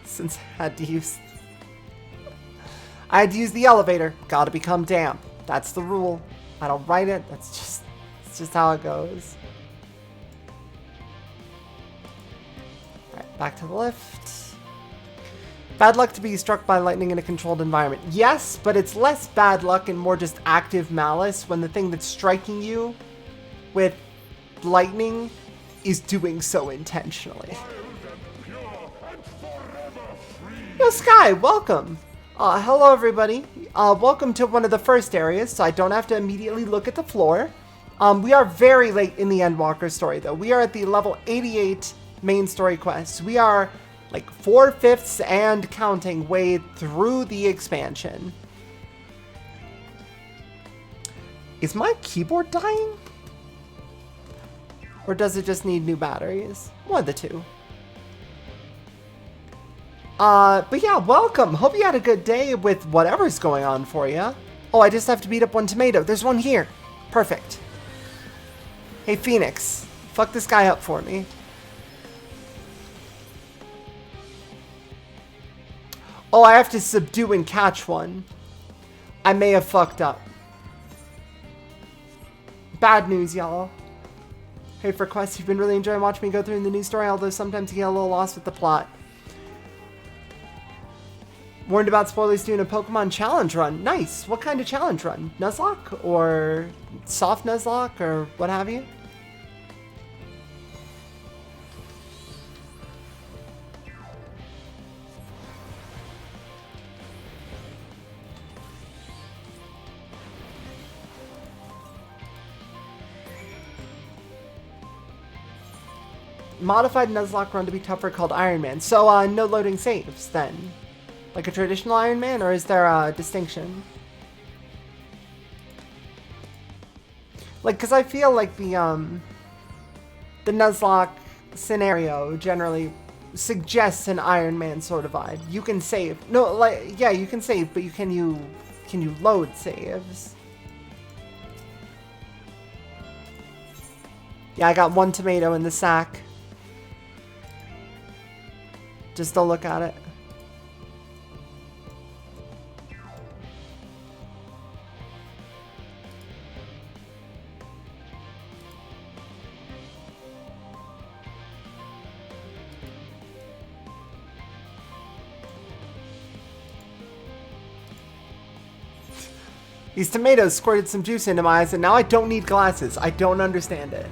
Since I had to use the elevator. Gotta become damp. That's the rule. I don't write it. It's just how it goes. Alright, back to the lift. Bad luck to be struck by lightning in a controlled environment. Yes, but it's less bad luck and more just active malice when the thing that's striking you with lightning is doing so intentionally. Yo, Sky, welcome. Hello, everybody. Welcome to one of the first areas, so I don't have to immediately look at the floor. We are very late in the Endwalker story, though. We are at the level 88 main story quest. We are like 4/5 and counting way through the expansion. Is my keyboard dying? Or does it just need new batteries? One of the two. But yeah, welcome. Hope you had a good day with whatever's going on for you. Oh, I just have to beat up one tomato. There's one here. Perfect. Hey, Phoenix. Fuck this guy up for me. Oh, I have to subdue and catch one. I may have fucked up. Bad news, y'all. Hey, for quests, you've been really enjoying watching me go through the news story, although sometimes you get a little lost with the plot. Warned about spoilers doing a Pokemon challenge run. Nice. What kind of challenge run? Nuzlocke? Or soft Nuzlocke? Or what have you? Modified Nuzlocke run to be tougher called Iron Man. So, no loading saves, then. Like a traditional Iron Man, or is there a distinction? Like, because I feel like the Nuzlocke scenario generally suggests an Iron Man sort of vibe. You can save. No, like, yeah, you can save, but can you load saves? Yeah, I got one tomato in the sack. Just don't look at it. These tomatoes squirted some juice into my eyes, and now I don't need glasses. I don't understand it.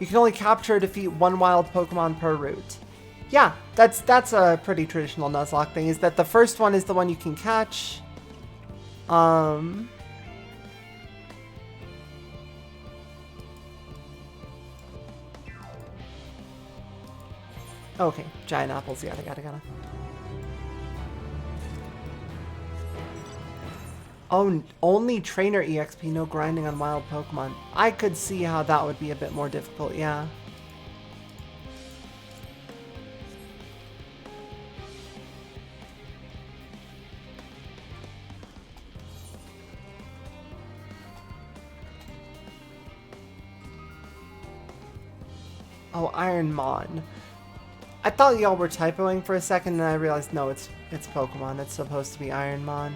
You can only capture or defeat one wild Pokemon per route. Yeah, that's a pretty traditional Nuzlocke thing, is that the first one is the one you can catch. Okay, giant apples, yada yada yada. Oh, only trainer EXP, no grinding on wild Pokemon. I could see how that would be a bit more difficult, yeah. Oh, Ironmon. I thought y'all were typoing for a second, and I realized no, it's Pokemon. It's supposed to be Ironmon.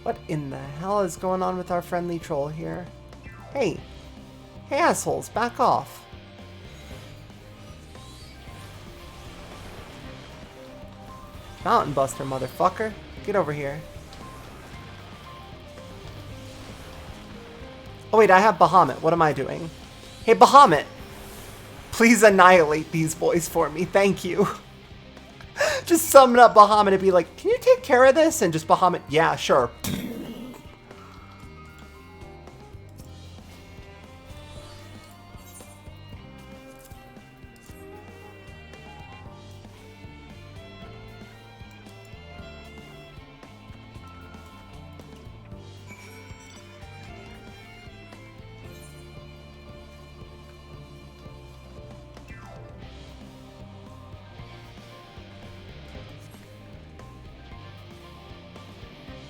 What in the hell is going on with our friendly troll here? Hey! Hey assholes, back off! Mountain Buster, motherfucker! Get over here. Oh wait, I have Bahamut. What am I doing? Hey Bahamut! Please annihilate these boys for me, thank you. Just summon up Bahamut and be like, can you take care of this? And just Bahamut, yeah, sure.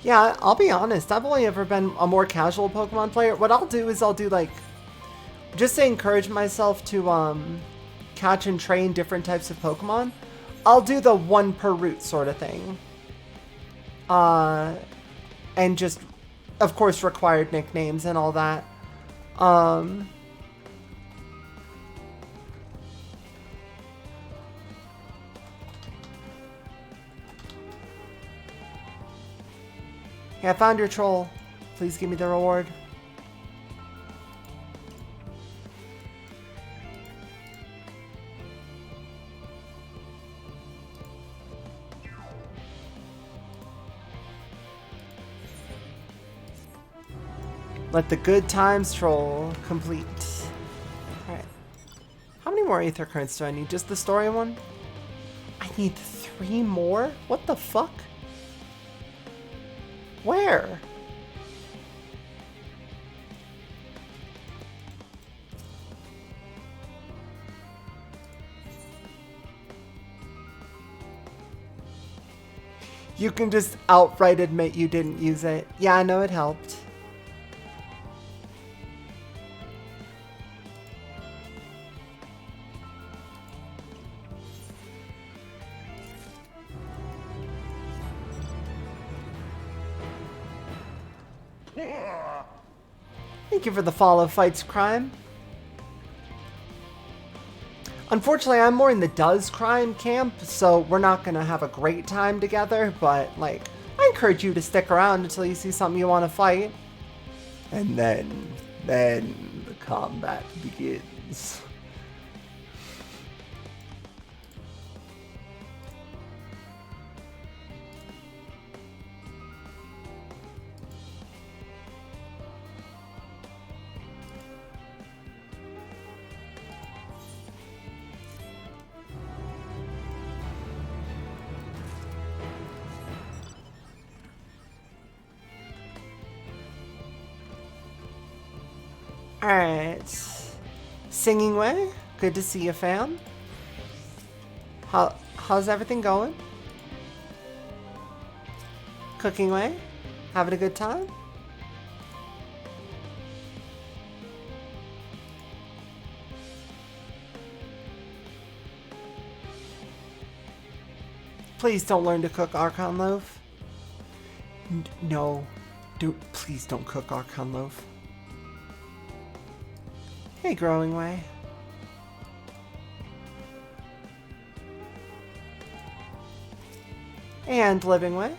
Yeah, I'll be honest, I've only ever been a more casual Pokemon player. What I'll do is I'll do like, just to encourage myself to catch and train different types of Pokemon, I'll do the one per route sort of thing. And just, of course, required nicknames and all that. Hey, I found your troll. Please give me the reward. Let the good times troll complete. Alright. How many more Aether Currents do I need? Just the story one? I need 3 more? What the fuck? Where? You can just outright admit you didn't use it. Yeah, I know it helped. Thank you for the follow, Fights Crime. Unfortunately, I'm more in the Does Crime camp, so we're not going to have a great time together, but, like, I encourage you to stick around until you see something you want to fight. And then the combat begins. Alright. Singing Way, good to see you, fam. How's everything going? Cooking Way, having a good time? Please don't learn to cook Archon Loaf. No, please don't cook Archon Loaf. Hey, Growing Way. And Living Way.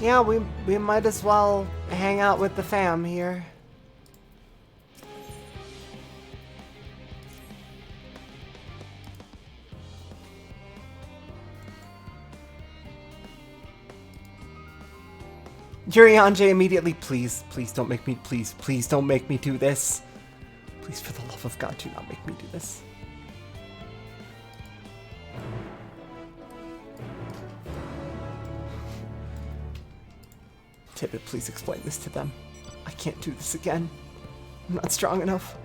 Yeah, we might as well hang out with the fam here. J immediately, please don't make me, please don't make me do this. Please, for the love of God, do not make me do this. Tibbet, please explain this to them. I can't do this again. I'm not strong enough.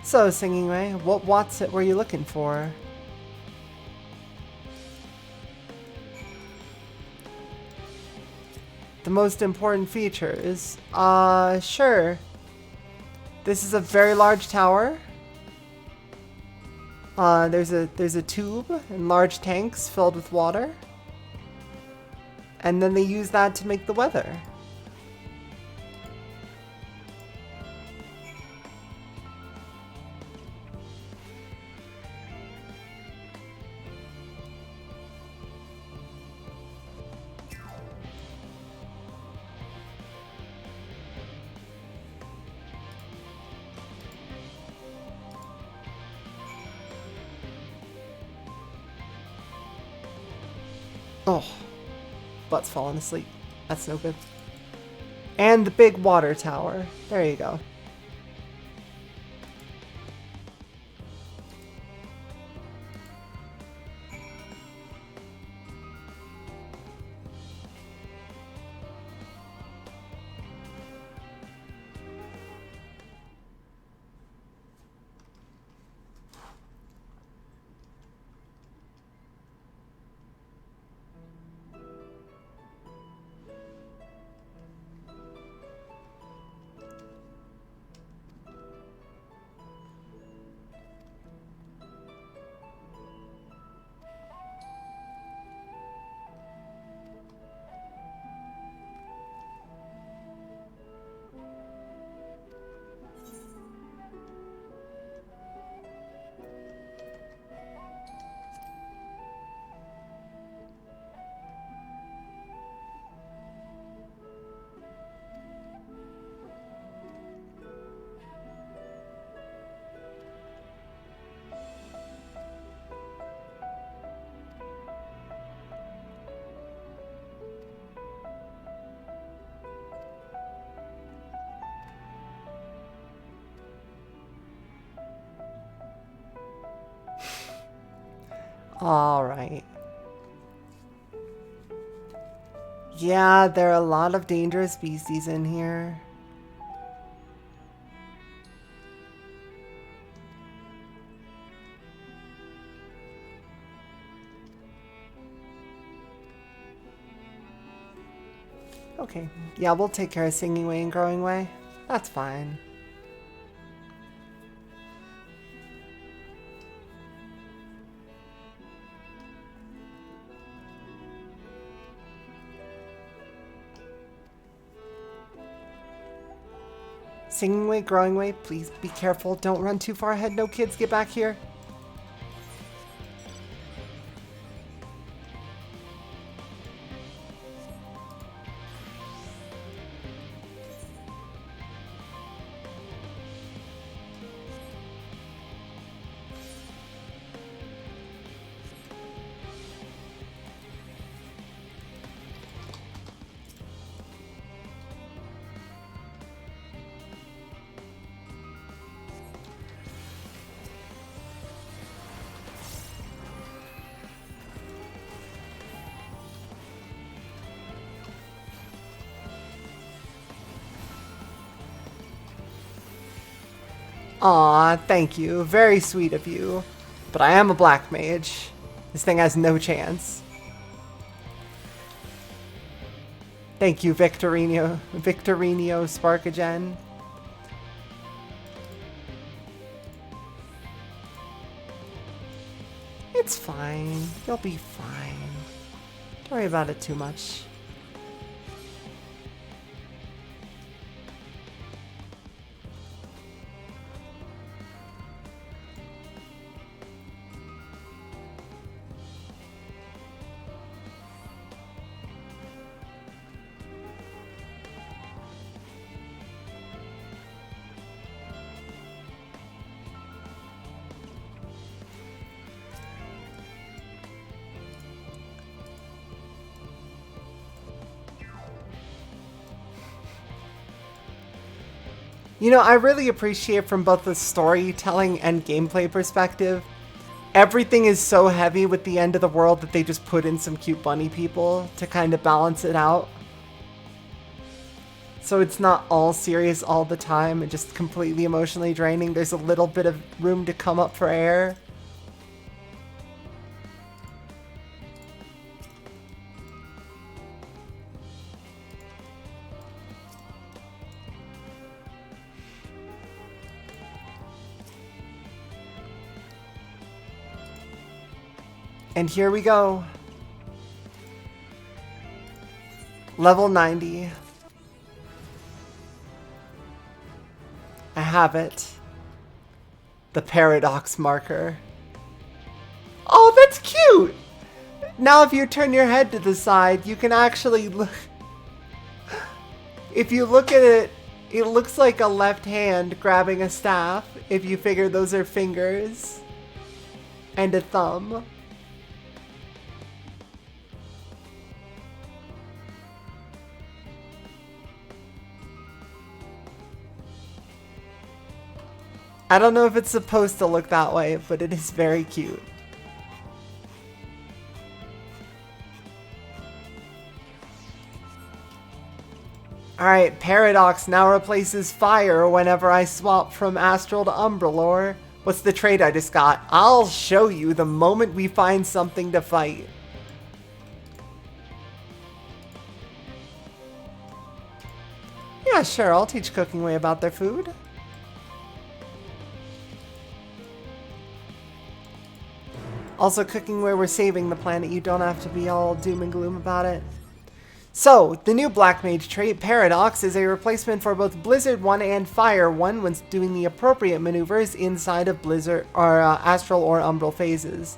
So, Singing Ray, what Watsit were you looking for? The most important features? Sure. This is a very large tower. There's a tube and large tanks filled with water. And then they use that to make the weather. Oh, butt's falling asleep. That's no good. And the big water tower. There you go. Alright. Yeah, there are a lot of dangerous species in here. Okay, yeah, we'll take care of Singing Way and Growing Way. That's fine. Singing Way, Growing Way, please be careful. Don't run too far ahead. No kids, get back here. Aw, thank you. Very sweet of you. But I am a black mage. This thing has no chance. Thank you, Victorino Sparkagen. It's fine. You'll be fine. Don't worry about it too much. You know, I really appreciate from both the storytelling and gameplay perspective, everything is so heavy with the end of the world that they just put in some cute bunny people to kind of balance it out. So it's not all serious all the time and just completely emotionally draining. There's a little bit of room to come up for air. And here we go. Level 90. I have it. The paradox marker. Oh, that's cute! Now if you turn your head to the side, you can actually look... If you look at it, it looks like a left hand grabbing a staff, if you figure those are fingers. And a thumb. I don't know if it's supposed to look that way, but it is very cute. Alright, Paradox now replaces fire whenever I swap from Astral to Umbralore. What's the trait I just got? I'll show you the moment we find something to fight. Yeah, sure, I'll teach Cooking Way about their food. Also, Cooking Way, we're saving the planet. You don't have to be all doom and gloom about it. So, the new Black Mage trait, Paradox, is a replacement for both Blizzard 1 and Fire 1 when doing the appropriate maneuvers inside of Blizzard or Astral or Umbral phases.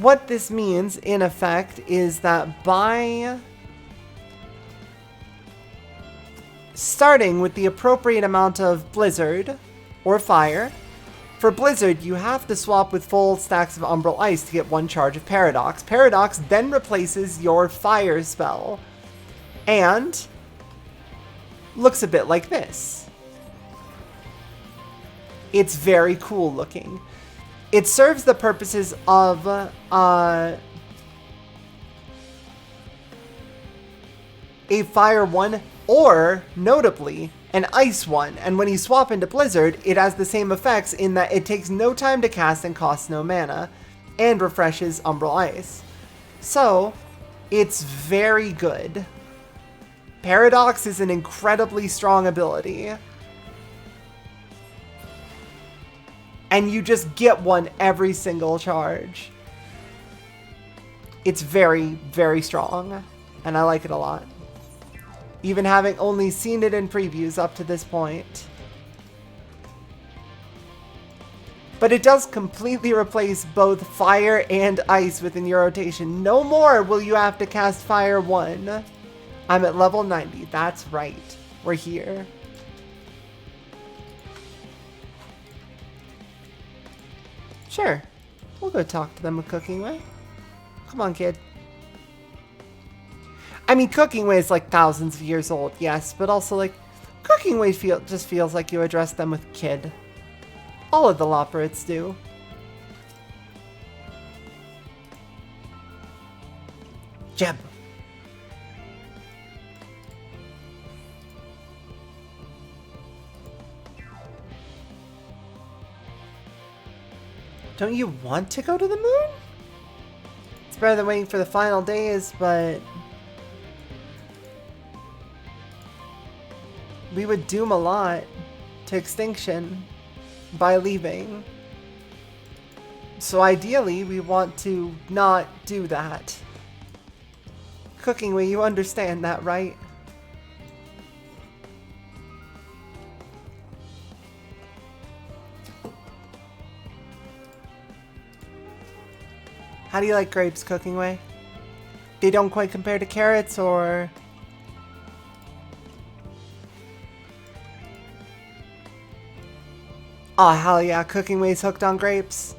What this means, in effect, is that by starting with the appropriate amount of Blizzard or Fire, for Blizzard, you have to swap with full stacks of Umbral Ice to get one charge of Paradox. Paradox then replaces your Fire spell and looks a bit like this. It's very cool looking. It serves the purposes of a Fire one or, notably, an Ice one, and when you swap into Blizzard, it has the same effects in that it takes no time to cast and costs no mana, and refreshes Umbral Ice. So, it's very good. Paradox is an incredibly strong ability. And you just get one every single charge. It's very, very strong, and I like it a lot. Even having only seen it in previews up to this point. But it does completely replace both Fire and Ice within your rotation. No more will you have to cast Fire 1. I'm at level 90, that's right. We're here. Sure, we'll go talk to them a Cooking Way. Come on, kid. I mean, Cooking Way is like thousands of years old, yes, but also like, Cooking Way just feels like you address them with kid. All of the Loporrits do. Jeb. Don't you want to go to the moon? It's better than waiting for the final days, but we would doom a lot to extinction by leaving. So ideally, we want to not do that. Cooking Way, you understand that, right? How do you like grapes, Cooking Way? They don't quite compare to carrots, or... Oh, hell yeah, Cooking Way's hooked on grapes.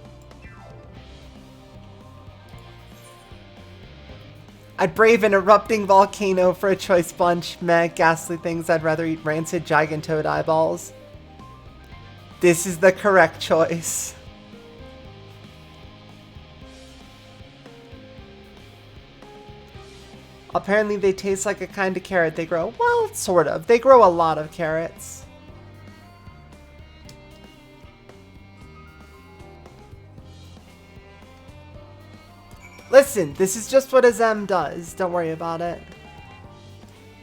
I'd brave an erupting volcano for a choice bunch. Meh, ghastly things. I'd rather eat rancid gigantoad eyeballs. This is the correct choice. Apparently they taste like a kind of carrot they grow. Well, sort of. They grow a lot of carrots. Listen, this is just what a Zem does. Don't worry about it.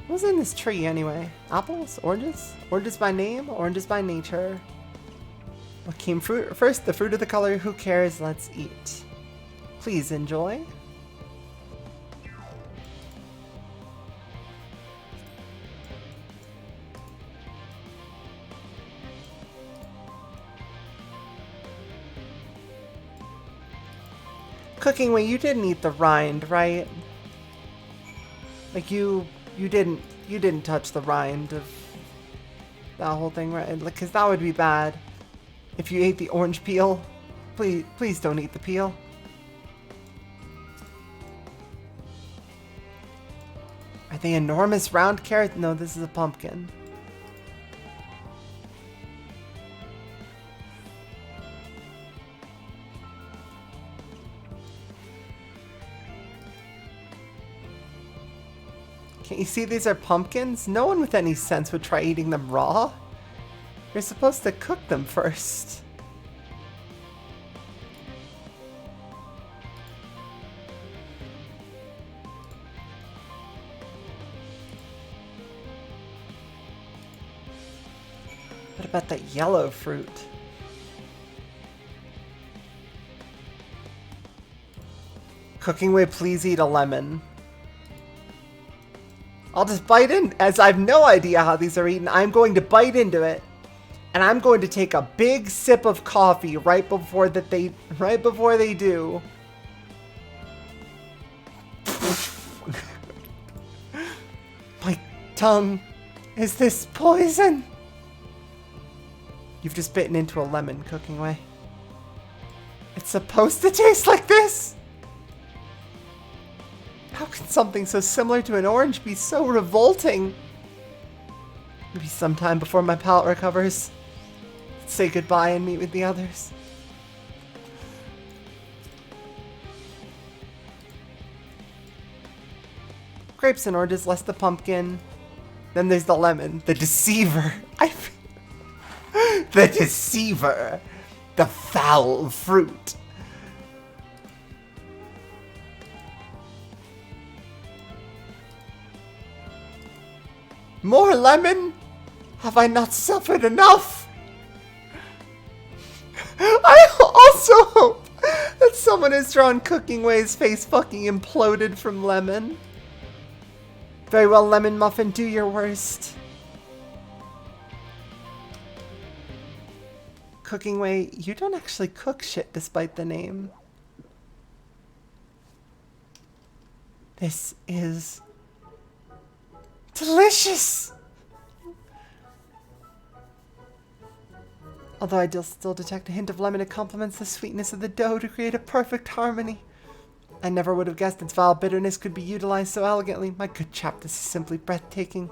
What's in this tree anyway? Apples? Oranges? Oranges by name? Oranges by nature? What came first? The fruit of the color? Who cares? Let's eat. Please enjoy. Cooking way, you didn't eat the rind, right? Like you didn't touch the rind of that whole thing, right? Like, cause that would be bad if you ate the orange peel. Please don't eat the peel. Are they enormous round carrots? No, this is a pumpkin. Can't you see these are pumpkins? No one with any sense would try eating them raw. You're supposed to cook them first. What about that yellow fruit? Cooking way, please eat a lemon. I'll just bite in, as I have no idea how these are eaten. I'm going to bite into it, and I'm going to take a big sip of coffee right before they do. My tongue, is this poison? You've just bitten into a lemon, Cooking way. It's supposed to taste like this? How can something so similar to an orange be so revolting? Maybe sometime before my palate recovers, say goodbye and meet with the others. Grapes and oranges, less the pumpkin. Then there's the lemon, the deceiver. The deceiver. The foul fruit. More lemon? Have I not suffered enough? I also hope that someone has drawn Cooking Way's face fucking imploded from lemon. Very well, Lemon Muffin, do your worst. Cooking Way, you don't actually cook shit despite the name. This is delicious! Although I still detect a hint of lemon, it complements the sweetness of the dough to create a perfect harmony. I never would have guessed its vile bitterness could be utilized so elegantly. My good chap, this is simply breathtaking.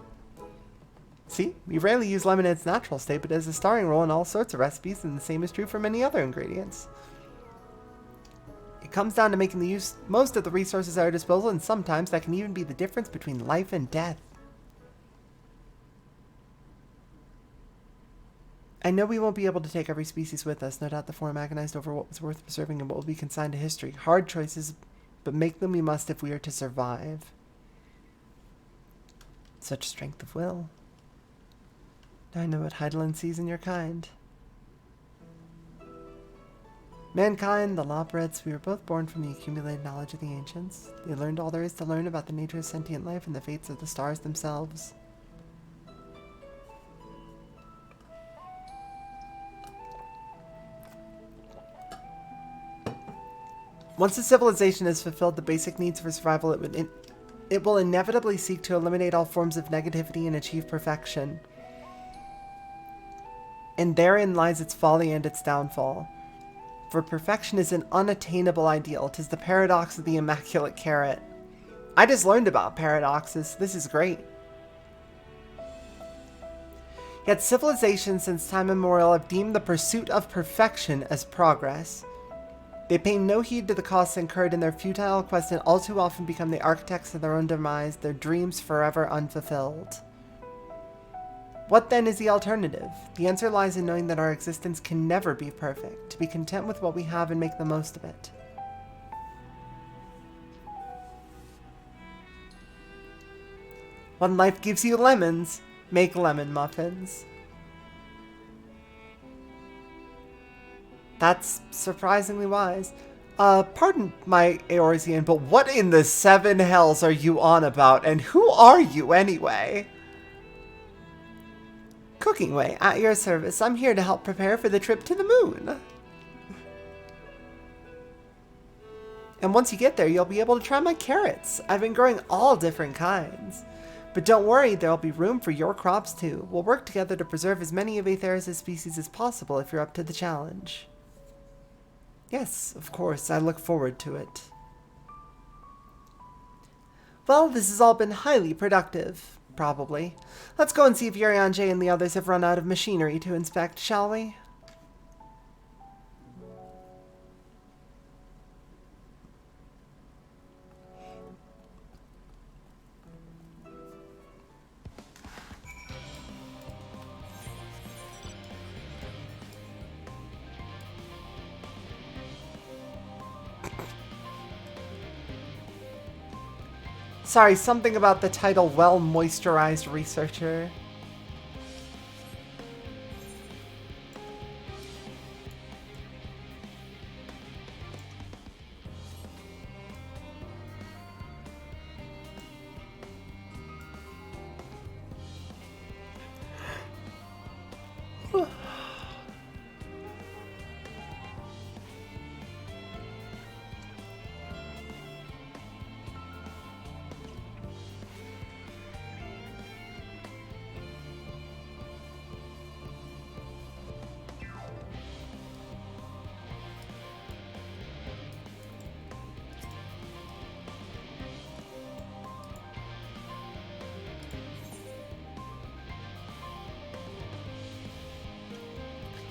See, we rarely use lemon in its natural state, but it has a starring role in all sorts of recipes, and the same is true for many other ingredients. It comes down to making the most of the resources at our disposal, and sometimes that can even be the difference between life and death. I know we won't be able to take every species with us. No doubt the Forum agonized over what was worth preserving and what will be consigned to history. Hard choices, but make them we must if we are to survive. Such strength of will. I know what Heidelin sees in your kind. Mankind, the Lawbreds, we were both born from the accumulated knowledge of the ancients. They learned all there is to learn about the nature of sentient life and the fates of the stars themselves. Once a civilization has fulfilled the basic needs for survival, it will inevitably seek to eliminate all forms of negativity and achieve perfection. And therein lies its folly and its downfall. For perfection is an unattainable ideal. 'Tis the paradox of the immaculate carrot. I just learned about paradoxes. This is great. Yet civilizations since time immemorial have deemed the pursuit of perfection as progress. They pay no heed to the costs incurred in their futile quest and all too often become the architects of their own demise, their dreams forever unfulfilled. What then is the alternative? The answer lies in knowing that our existence can never be perfect, to be content with what we have and make the most of it. When life gives you lemons, make lemon muffins. That's surprisingly wise. Pardon my Eorzean, but what in the seven hells are you on about, and who are you anyway? Cooking Way, at your service. I'm here to help prepare for the trip to the moon. And once you get there, you'll be able to try my carrots. I've been growing all different kinds. But don't worry, there'll be room for your crops too. We'll work together to preserve as many of Aetheris' species as possible if you're up to the challenge. Yes, of course, I look forward to it. Well, this has all been highly productive. Probably. Let's go and see if Urianger and the others have run out of machinery to inspect, shall we? Sorry, something about the title well-moisturized researcher.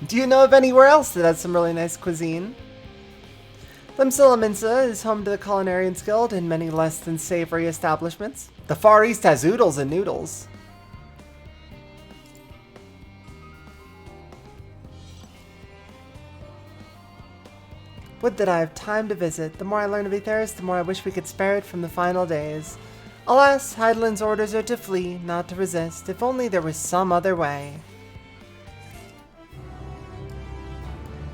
Do you know of anywhere else that has some really nice cuisine? Limsila is home to the Culinarians Guild and many less than savory establishments. The Far East has oodles and noodles. Would that I have time to visit. The more I learn of Aetheris, the more I wish we could spare it from the final days. Alas, Heidelin's orders are to flee, not to resist. If only there was some other way.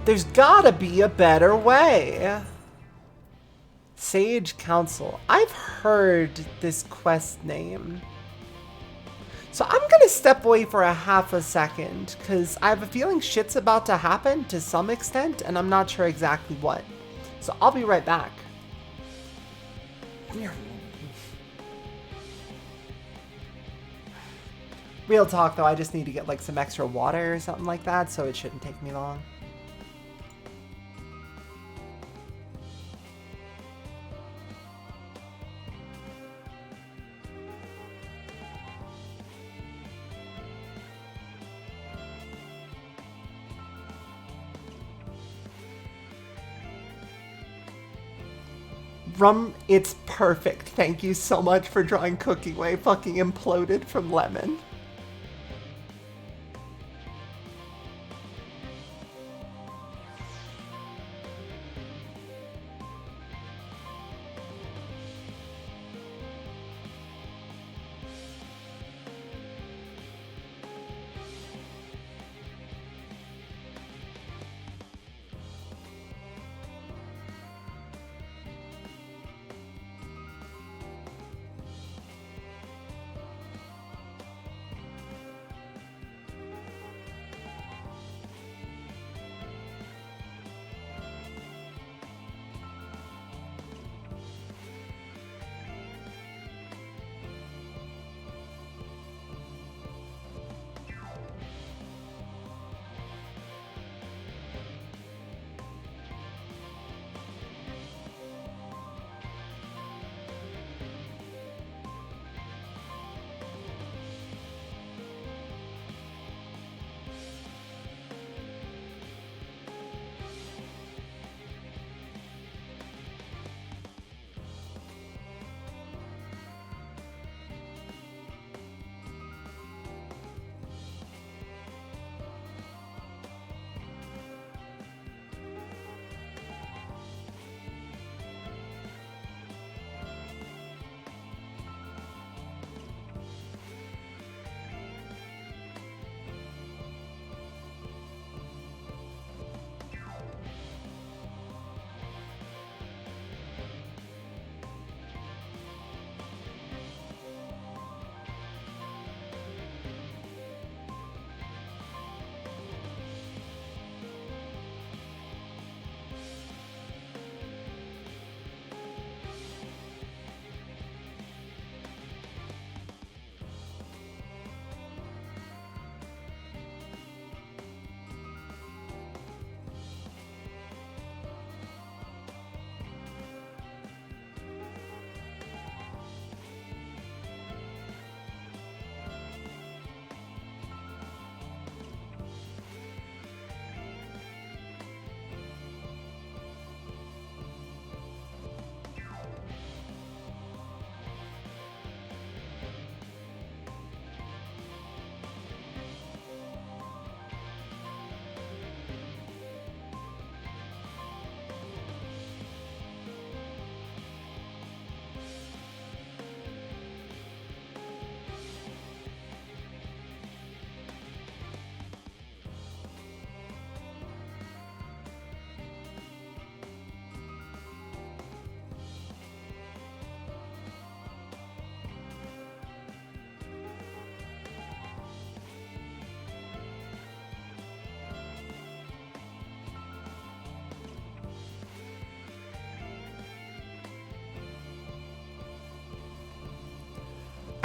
There's gotta be a better way. Sage Council. I've heard this quest name. So I'm gonna step away for a half a second, because I have a feeling shit's about to happen to some extent, and I'm not sure exactly what. So I'll be right back. Real talk though, I just need to get like some extra water or something like that, so it shouldn't take me long. Rum, it's perfect. Thank you so much for drawing Cooking Way. Fucking imploded from lemon.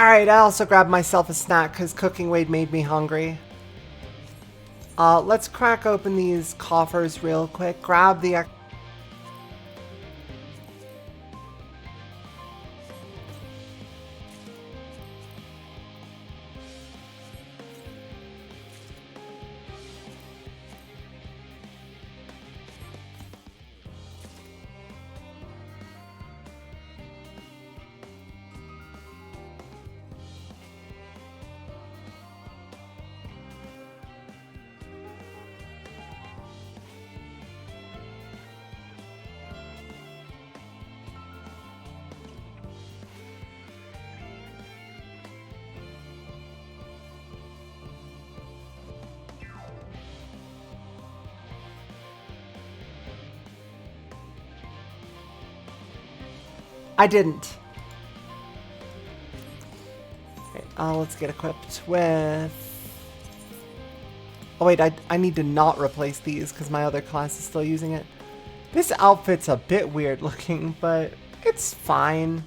Alright, I also grabbed myself a snack because cooking Wade made me hungry. Let's crack open these coffers real quick. Grab the... I didn't. Okay, let's get equipped with... Oh wait, I need to not replace these because my other class is still using it. This outfit's a bit weird looking, but it's fine.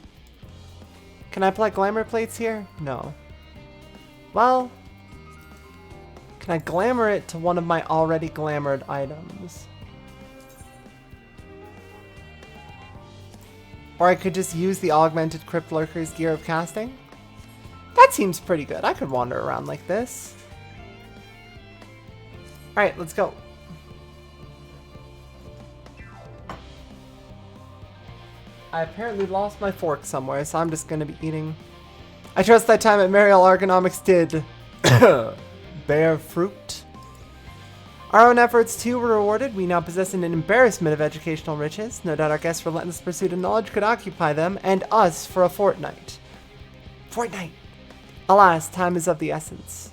Can I apply glamour plates here? No. Well, can I glamour it to one of my already glamored items? Or I could just use the augmented Crypt Lurker's gear of casting? That seems pretty good. I could wander around like this. Alright, let's go. I apparently lost my fork somewhere, so I'm just going to be eating. I trust that time at Mariel Ergonomics did bear fruit. Our own efforts too were rewarded. We now possess an embarrassment of educational riches. No doubt our guests' relentless pursuit of knowledge could occupy them and us for a fortnight. Fortnight! Alas, time is of the essence.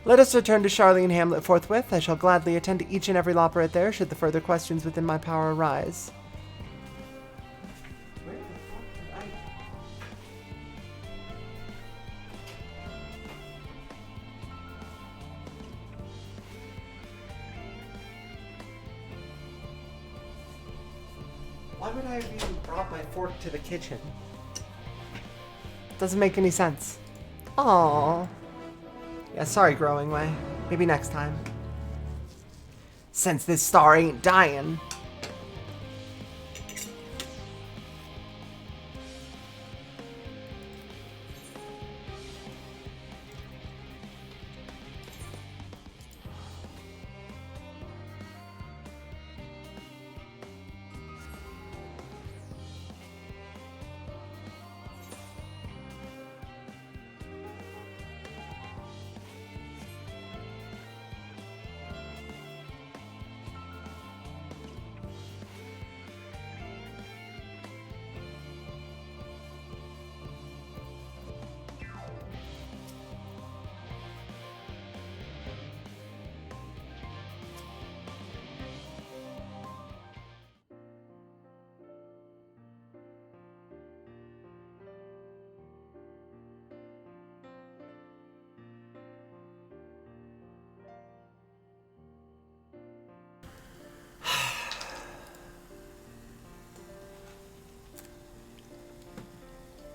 Let us return to Charlene Hamlet forthwith. I shall gladly attend to each and every loperet there, should the further questions within my power arise. Why would I have even brought my fork to the kitchen? Doesn't make any sense. Aww. Yeah, sorry, Growing Way. Maybe next time. Since this star ain't dying.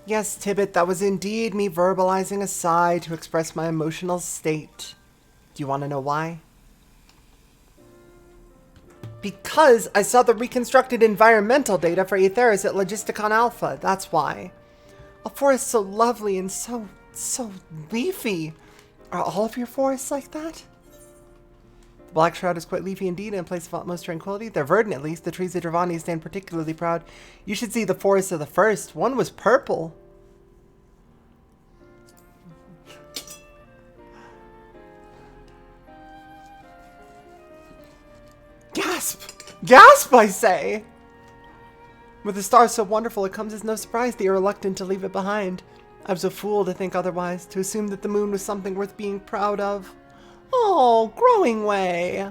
Yes, Tibbet, that was indeed me verbalizing a sigh to express my emotional state. Do you want to know why? Because I saw the reconstructed environmental data for Aetheris at Logisticon Alpha, that's why. A forest so lovely and so leafy. Are all of your forests like that? The Black Shroud is quite leafy indeed, and a place of utmost tranquility. They're verdant at least. The trees of Dravani stand particularly proud. You should see the forest of the first. One was purple. Gasp! Gasp, I say! With a star so wonderful, it comes as no surprise that you're reluctant to leave it behind. I was a fool to think otherwise, to assume that the moon was something worth being proud of. Oh, Growing Way!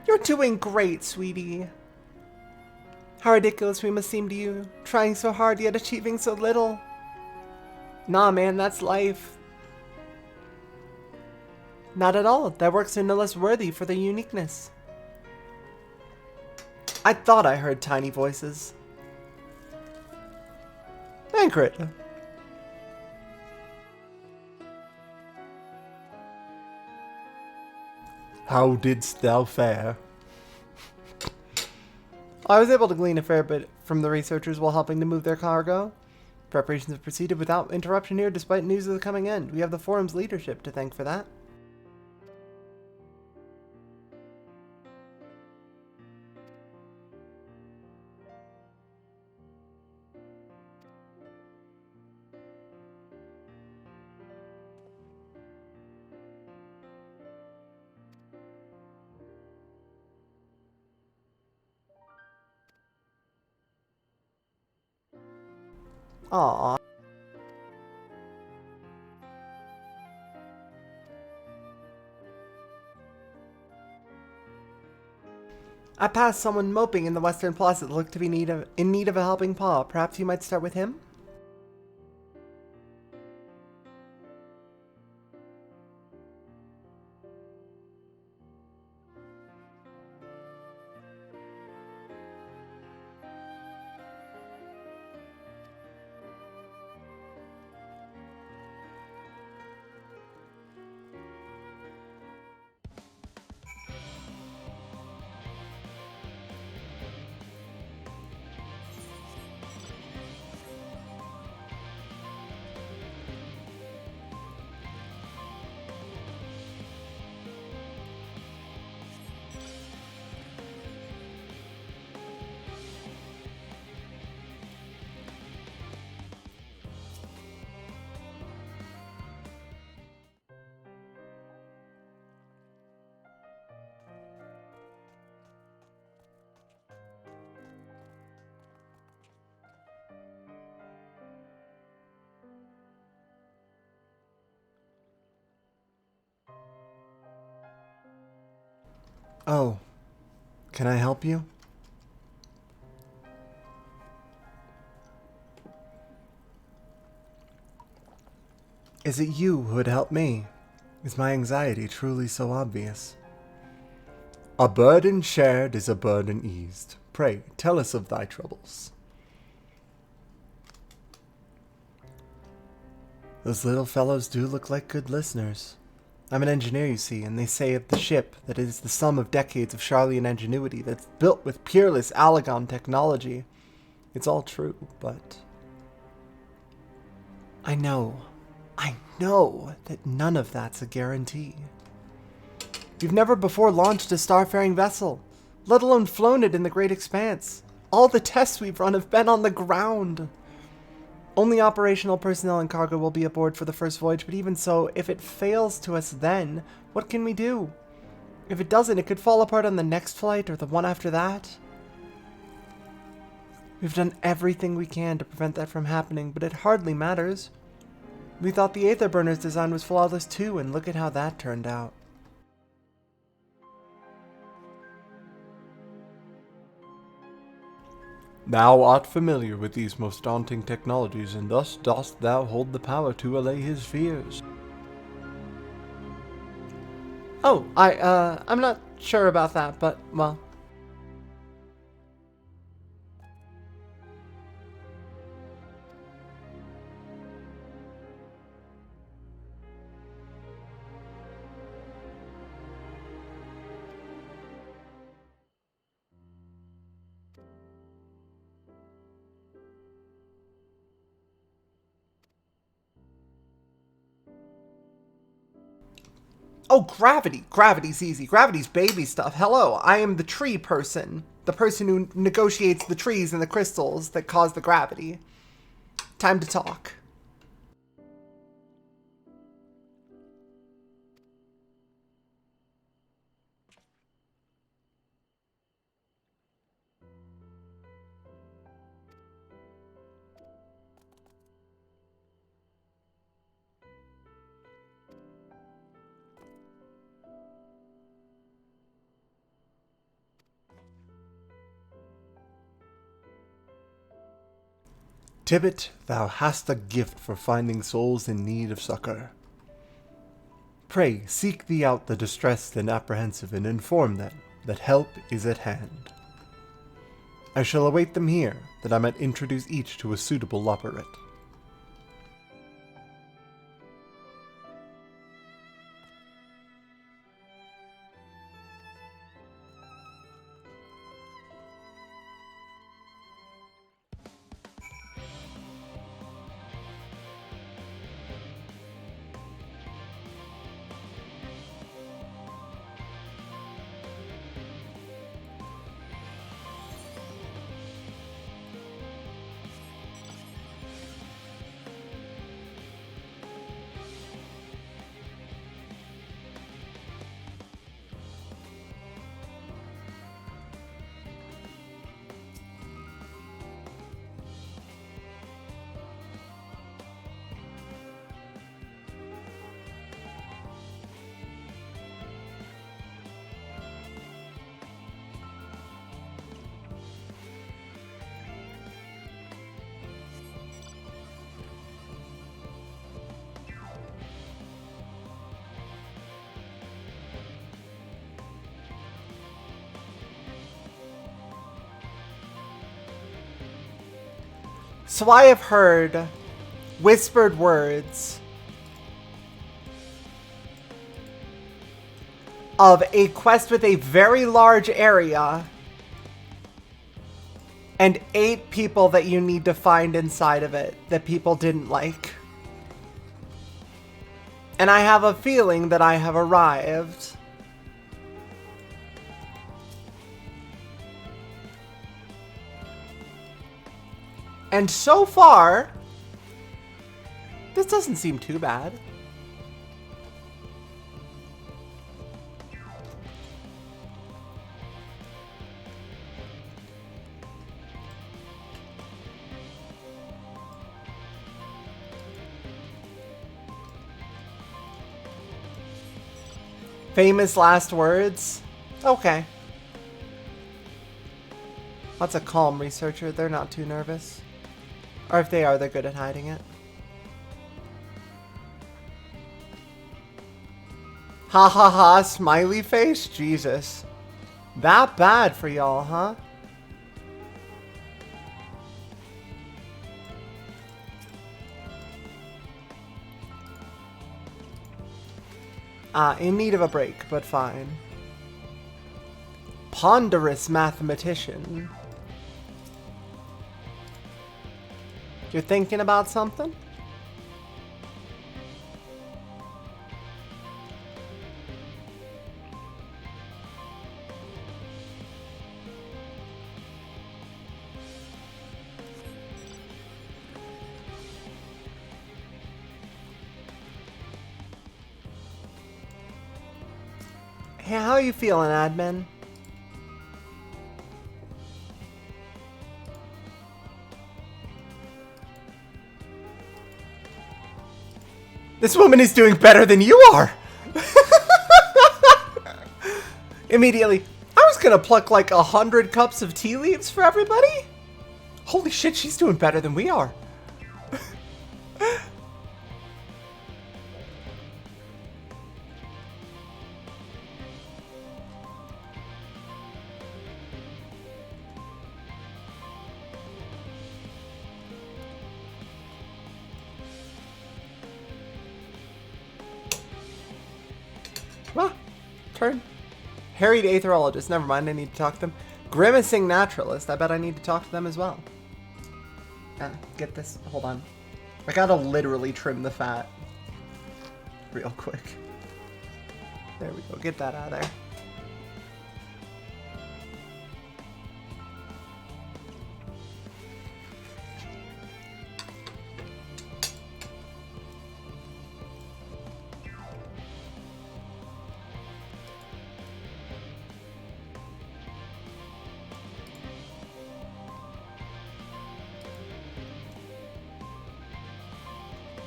You're doing great, sweetie. How ridiculous we must seem to you, trying so hard yet achieving so little. Nah, man, that's life. Not at all. Their works are no less worthy for their uniqueness. I thought I heard tiny voices. Anchor it. How didst thou fare? I was able to glean a fair bit from the researchers while helping to move their cargo. Preparations have proceeded without interruption here despite news of the coming end. We have the forum's leadership to thank for that. Aww. I passed someone moping in the western plaza that looked to be in need of a helping paw. Perhaps you might start with him? Oh, can I help you? Is it you who would help me? Is my anxiety truly so obvious? A burden shared is a burden eased. Pray, tell us of thy troubles. Those little fellows do look like good listeners. I'm an engineer, you see, and they say of the ship that it is the sum of decades of Charlian ingenuity that's built with peerless Allagon technology. It's all true, but I know that none of that's a guarantee. You've never before launched a starfaring vessel, let alone flown it in the great expanse. All the tests we've run have been on the ground. Only operational personnel and cargo will be aboard for the first voyage, but even so, if it fails to us then, what can we do? If it doesn't, it could fall apart on the next flight or the one after that. We've done everything we can to prevent that from happening, but it hardly matters. We thought the Aether Burner's design was flawless too, and look at how that turned out. Thou art familiar with these most daunting technologies, and thus dost thou hold the power to allay his fears. Oh, I'm not sure about that, but, well. Oh, gravity! Gravity's easy. Gravity's baby stuff. Hello, I am the tree person. The person who negotiates the trees and the crystals that cause the gravity. Time to talk. Tibbet, thou hast a gift for finding souls in need of succor. Pray, seek thee out the distressed and apprehensive, and inform them that help is at hand. I shall await them here, that I might introduce each to a suitable operate. So I have heard whispered words of a quest with a very large area and 8 people that you need to find inside of it that people didn't like. And I have a feeling that I have arrived. And so far, this doesn't seem too bad. Famous last words? Okay. That's a calm researcher. They're not too nervous. Or if they are, they're good at hiding it. Ha ha ha, smiley face? Jesus. That bad for y'all, huh? In need of a break, but fine. Ponderous mathematician. You're thinking about something? Hey, how are you feeling, admin? This woman is doing better than you are! Immediately, I was gonna pluck like 100 cups of tea leaves for everybody? Holy shit, she's doing better than we are. Ah, turn. Harried Aetherologist. Never mind, I need to talk to them. Grimacing Naturalist. I bet I need to talk to them as well. Get this. Hold on. I gotta literally trim the fat. Real quick. There we go. Get that out of there.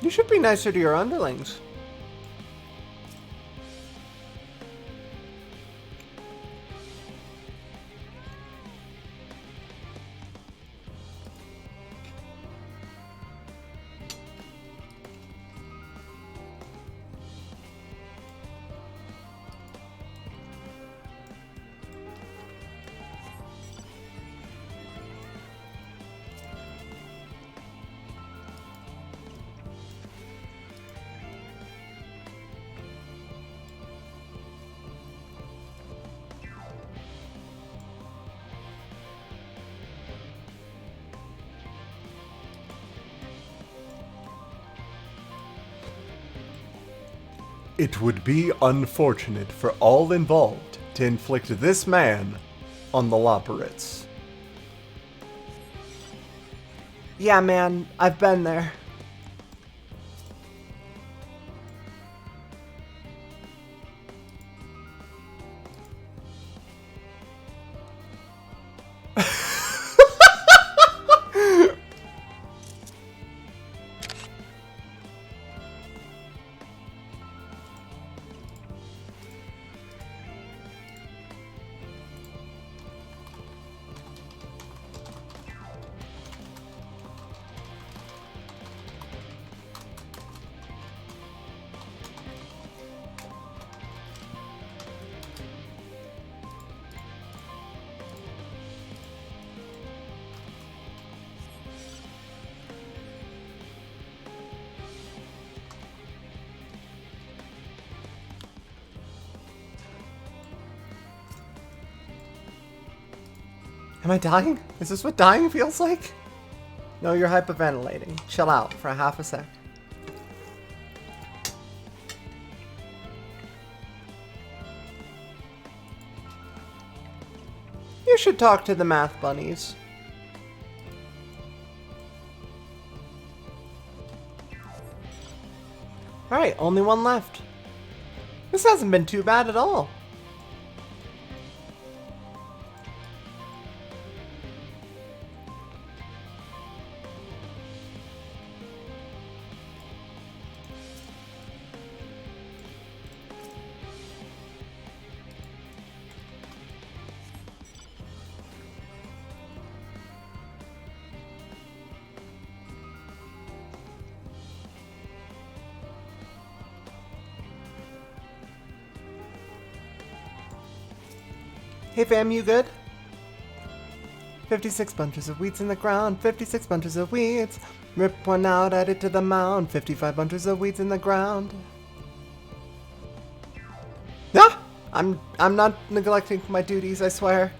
You should be nicer to your underlings. It would be unfortunate for all involved to inflict this man on the Loporits. Yeah, man, I've been there. Am I dying? Is this what dying feels like? No, you're hyperventilating. Chill out for a half a sec. You should talk to the math bunnies. Alright, only one left. This hasn't been too bad at all. Hey fam, you good? 56 bunches of weeds in the ground, 56 bunches of weeds. Rip one out, add it to the mound, 55 bunches of weeds in the ground. Ah! I'm not neglecting my duties, I swear.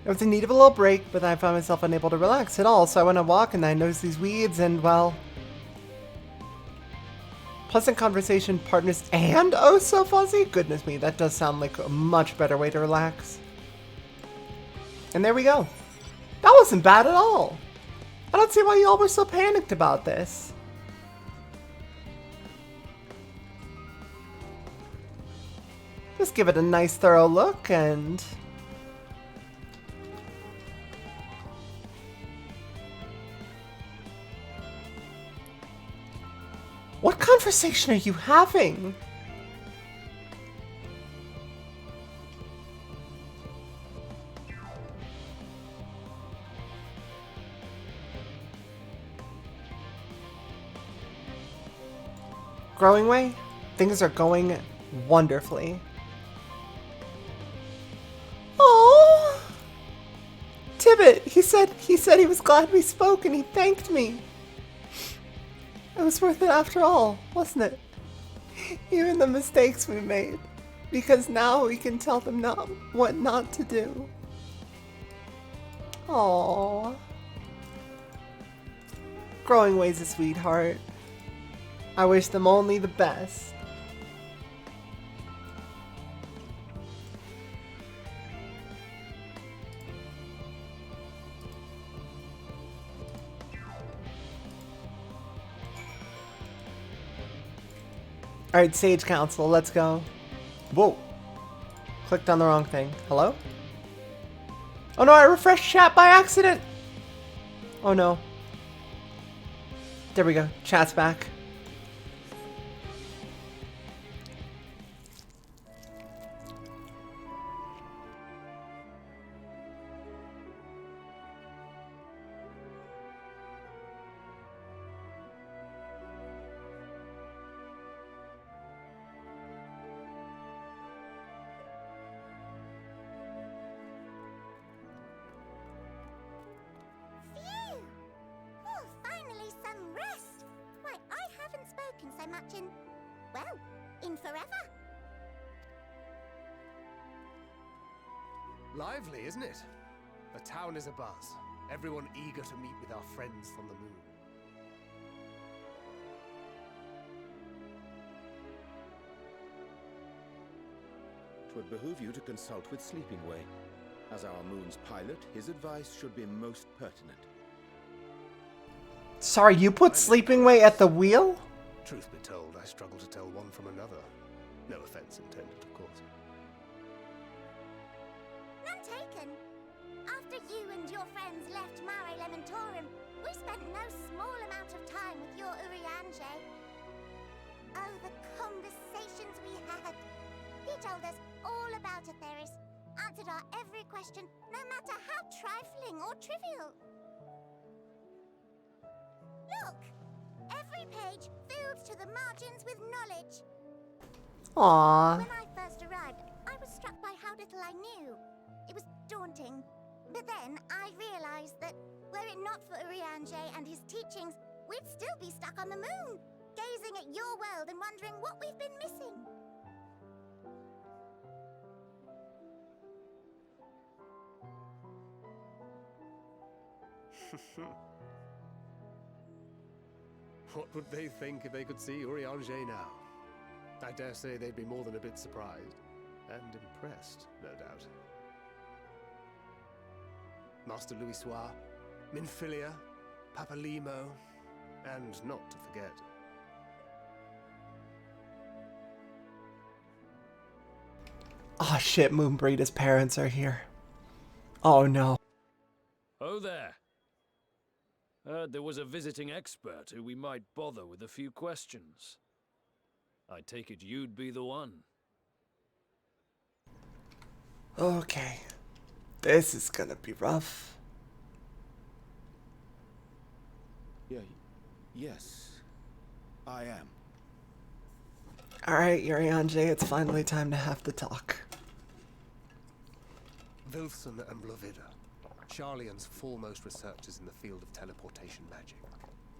I was in need of a little break, but I found myself unable to relax at all, so I went on a walk and I noticed these weeds and, well... Pleasant conversation, partners, and oh so fuzzy? Goodness me, that does sound like a much better way to relax. And there we go. That wasn't bad at all. I don't see why y'all were so panicked about this. Just give it a nice thorough look and... What conversation are you having? Growing way? Things are going wonderfully. Oh, Tibbet, he said he was glad we spoke and he thanked me. It was worth it after all, wasn't it? Even the mistakes we made. Because now we can tell them what not to do. Aww. Growing way's a sweetheart. I wish them only the best. Alright, Sage Council, let's go. Whoa. Clicked on the wrong thing. Hello? Oh no, I refreshed chat by accident! Oh no. There we go. Chat's back. So much in, well, in forever. Lively, isn't it? The town is abuzz. Everyone eager to meet with our friends from the moon. Twould behoove you to consult with Sleeping Way. As our moon's pilot, his advice should be most pertinent. Sorry, you put Sleeping Way at the wheel? Truth be told, I struggle to tell one from another. No offense intended, of course. None taken. After you and your friends left Mare Elementorum, we spent no small amount of time with your Urianger. Oh, the conversations we had. He told us all about Atheris, answered our every question, no matter how trifling or trivial. Look! Every page filled to the margins with knowledge. Aww. When I first arrived, I was struck by how little I knew. It was daunting. But then I realized that were it not for Urianger and his teachings, we'd still be stuck on the moon, gazing at your world and wondering what we've been missing. What would they think if they could see Urianger now? I dare say they'd be more than a bit surprised. And impressed, no doubt. Master Louisoix, Minfilia, Papalimo, and not to forget... Oh shit, Moonbreeder's parents are here. Oh no. Oh there. Heard there was a visiting expert who we might bother with a few questions. I take it you'd be the one. Okay. This is gonna be rough. Yes, I am. Alright, Urianger, it's finally time to have the talk. Wilson and Blovida, Charlian's foremost researchers in the field of teleportation magic,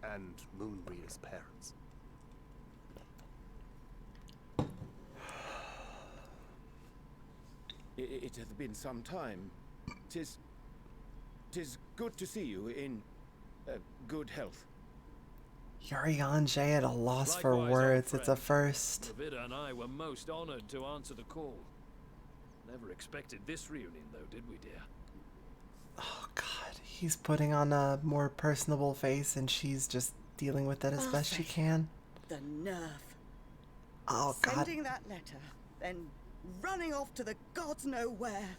and Moonbreeder's parents. It hath been some time. Tis good to see you in good health. Urianger at a loss for Likewise, words. old It's a friend. first. Blovida and I were most honored to answer the call. Never expected this reunion, though, did we, dear? Oh god, he's putting on a more personable face and she's just dealing with it as best she can. The nerve. Oh god. Sending that letter, then running off to the gods know where.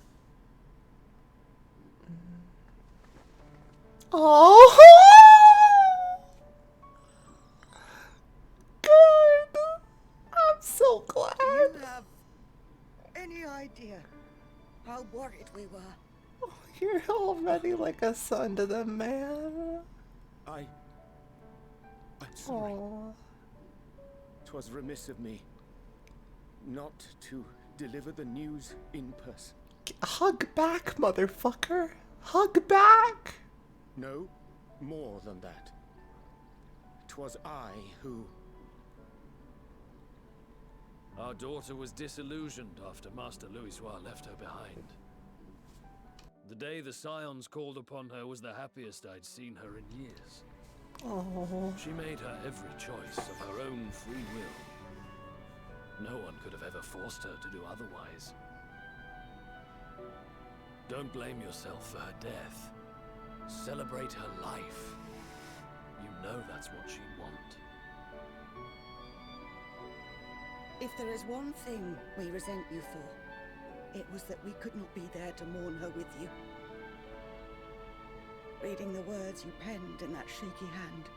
Oh, good. I'm so glad. Do you have any idea how worried we were? You're already like a son to them, man. I'm sorry. Aww. 'Twas remiss of me not to deliver the news in person. Hug back, motherfucker. Hug back. No, more than that. 'Twas I who... Our daughter was disillusioned after Master Louisoix left her behind. The day the Scions called upon her was the happiest I'd seen her in years. Oh. She made her every choice of her own free will. No one could have ever forced her to do otherwise. Don't blame yourself for her death. Celebrate her life. You know that's what she'd want. If there is one thing we resent you for, it was that we could not be there to mourn her with you. Reading the words you penned in that shaky hand,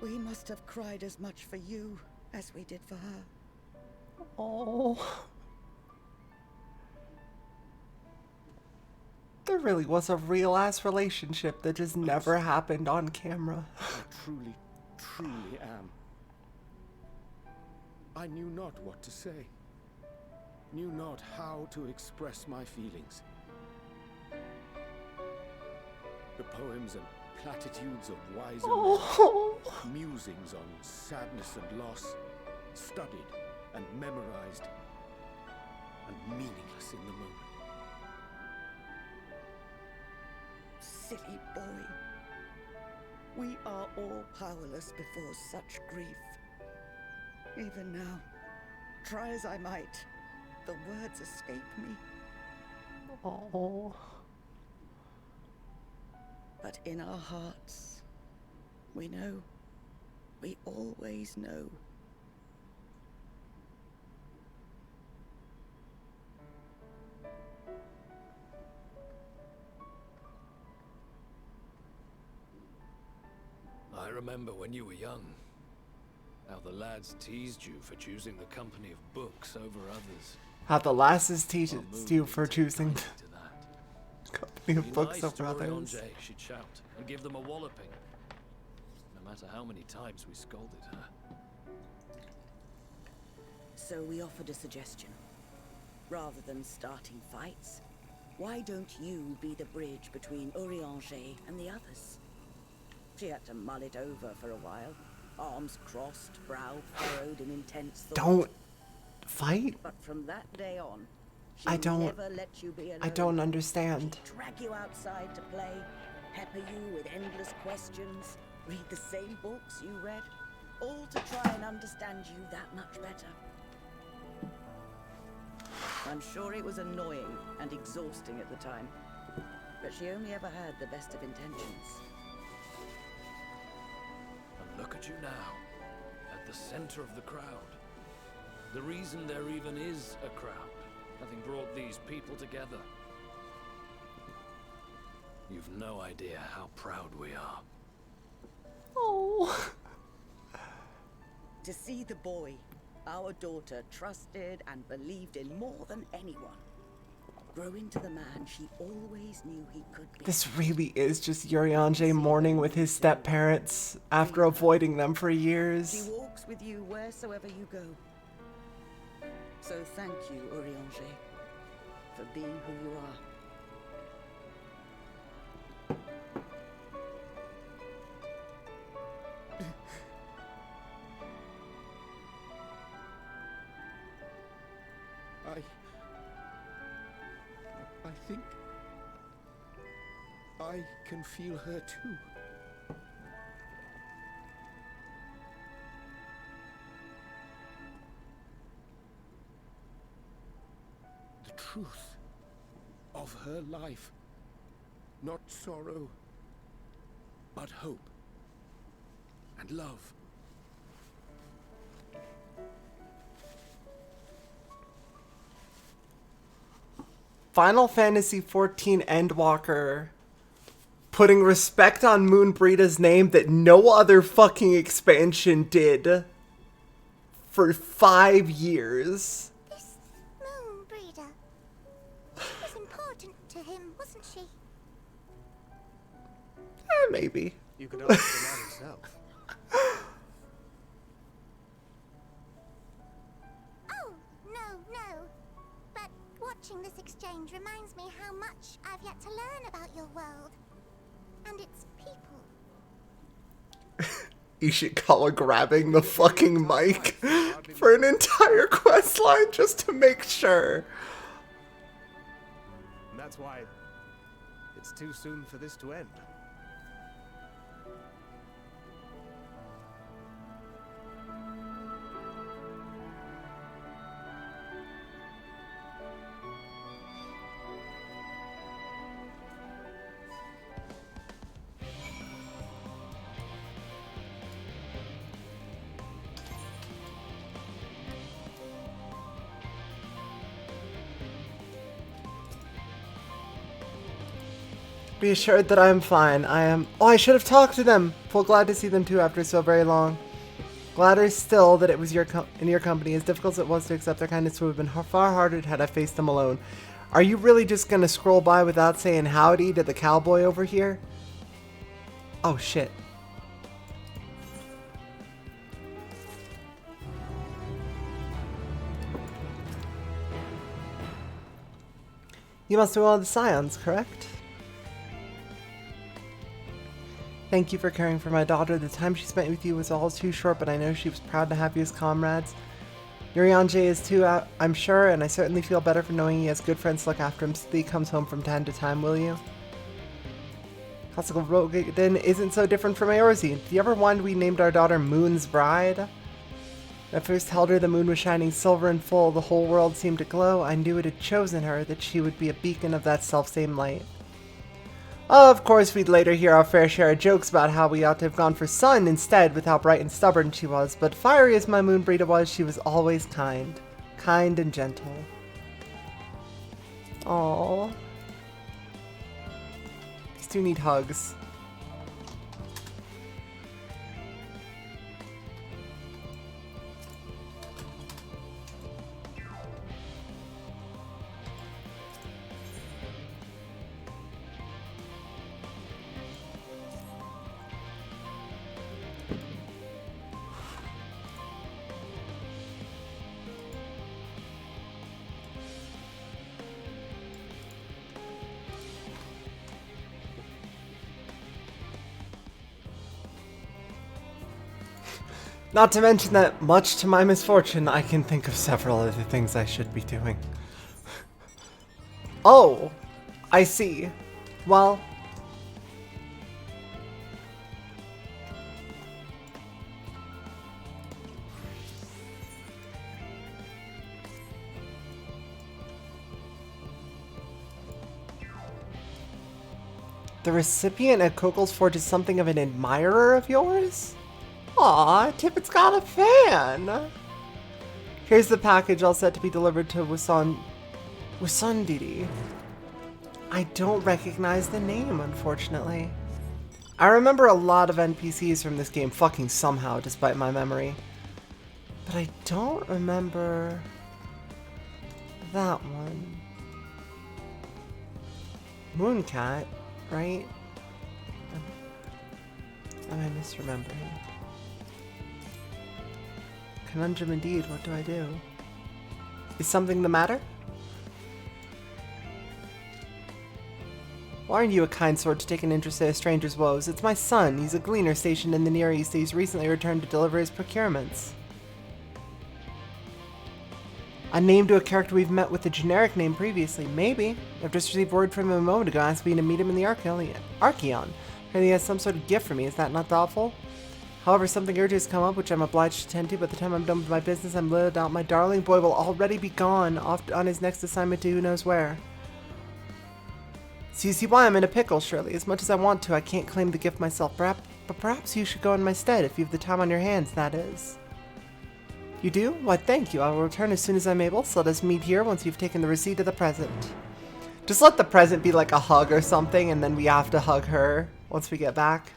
we must have cried as much for you as we did for her. Oh. There really was a real-ass relationship that just never happened on camera. I truly, truly am. I knew not what to say. Knew not how to express my feelings. The poems and platitudes of wiser men, musings on sadness and loss, studied and memorized, and meaningless in the moment. Silly boy. We are all powerless before such grief. Even now, try as I might, the words escape me. Oh. But in our hearts, we know. We always know. I remember when you were young, how the lads teased you for choosing the company of books over others. How the lasses teach you for choosing the company of books over others. Urianger, she'd shout and give them a walloping, no matter how many times we scolded her. So we offered a suggestion. Rather than starting fights, why don't you be the bridge between Urianger and the others? She had to mull it over for a while. Arms crossed, brow furrowed in intense thought. Don't fight? But from that day on, I don't never let you be alone. I don't understand. She'd drag you outside to play, pepper you with endless questions, read the same books you read, all to try and understand you that much better. I'm sure it was annoying and exhausting at the time, but she only ever had the best of intentions. And look at you now, at the center of the crowd. The reason there even is a crowd, having brought these people together. You've no idea how proud we are. Oh. To see the boy our daughter trusted and believed in more than anyone grow into the man she always knew he could be. This really is just Urianger mourning with his step-parents after avoiding them for years. She walks with you wheresoever you go. So thank you, Urianger, for being who you are. I think I can feel her too. The truth of her life. Not sorrow, but hope and love. Final Fantasy XIV Endwalker putting respect on Moonbreeda's name that no other fucking expansion did for 5 years. This Moonbreeder was important to him, wasn't she? Maybe. You could ask the man himself. Oh, no. But watching this exchange reminds me how much I've yet to learn about your world. And its people. Ishikawa grabbing the fucking mic for an entire quest line just to make sure. And that's why it's too soon for this to end. Be assured that I am fine. I am... Oh, I should have talked to them. Full glad to see them too after so very long. Gladder still that it was in your company. As difficult as it was to accept their kindness would have been far harder had I faced them alone. Are you really just gonna scroll by without saying howdy to the cowboy over here? Oh shit. You must be one of the Scions, correct? Thank you for caring for my daughter. The time she spent with you was all too short, but I know she was proud to have you as comrades. Urianger is too, I'm sure, and I certainly feel better for knowing he has good friends to look after him. He comes home from time to time, will you? Classical Rogan isn't so different from Eorzi. Do you ever wonder we named our daughter Moon's Bride? When I first held her, the moon was shining silver and full. The whole world seemed to glow. I knew it had chosen her, that she would be a beacon of that selfsame light. Of course, we'd later hear our fair share of jokes about how we ought to have gone for Sun instead with how bright and stubborn she was, but fiery as my Moonbreeder was, she was always kind. Kind and gentle. Aww. These two need hugs. Not to mention that, much to my misfortune, I can think of several other things I should be doing. Oh, I see. Well, The recipient at Kokel's Forge is something of an admirer of yours? Aw, Tippet's got a fan! Here's the package all set to be delivered to Wasundidi. I don't recognize the name, unfortunately. I remember a lot of NPCs from this game fucking somehow, despite my memory. But I don't remember that one. Mooncat, right? Am I misremembering? Conundrum indeed, what do I do? Is something the matter? Why aren't you a kind sort to take an interest in a stranger's woes? It's my son. He's a gleaner stationed in the Near East. He's recently returned to deliver his procurements. A name to a character we've met with a generic name previously. Maybe. I've just received word from him a moment ago asking me to meet him in the Archeon. And he has some sort of gift for me. Is that not thoughtful? However, something urgent has come up which I'm obliged to tend to. By the time I'm done with my business, I'm littered out. My darling boy will already be gone, off on his next assignment to who knows where. So you see why I'm in a pickle, Shirley. As much as I want to, I can't claim the gift myself. But perhaps you should go in my stead, if you have the time on your hands, that is. You do? Why, thank you. I will return as soon as I'm able, so let us meet here once you've taken the receipt of the present. Just let the present be like a hug or something, and then we have to hug her once we get back.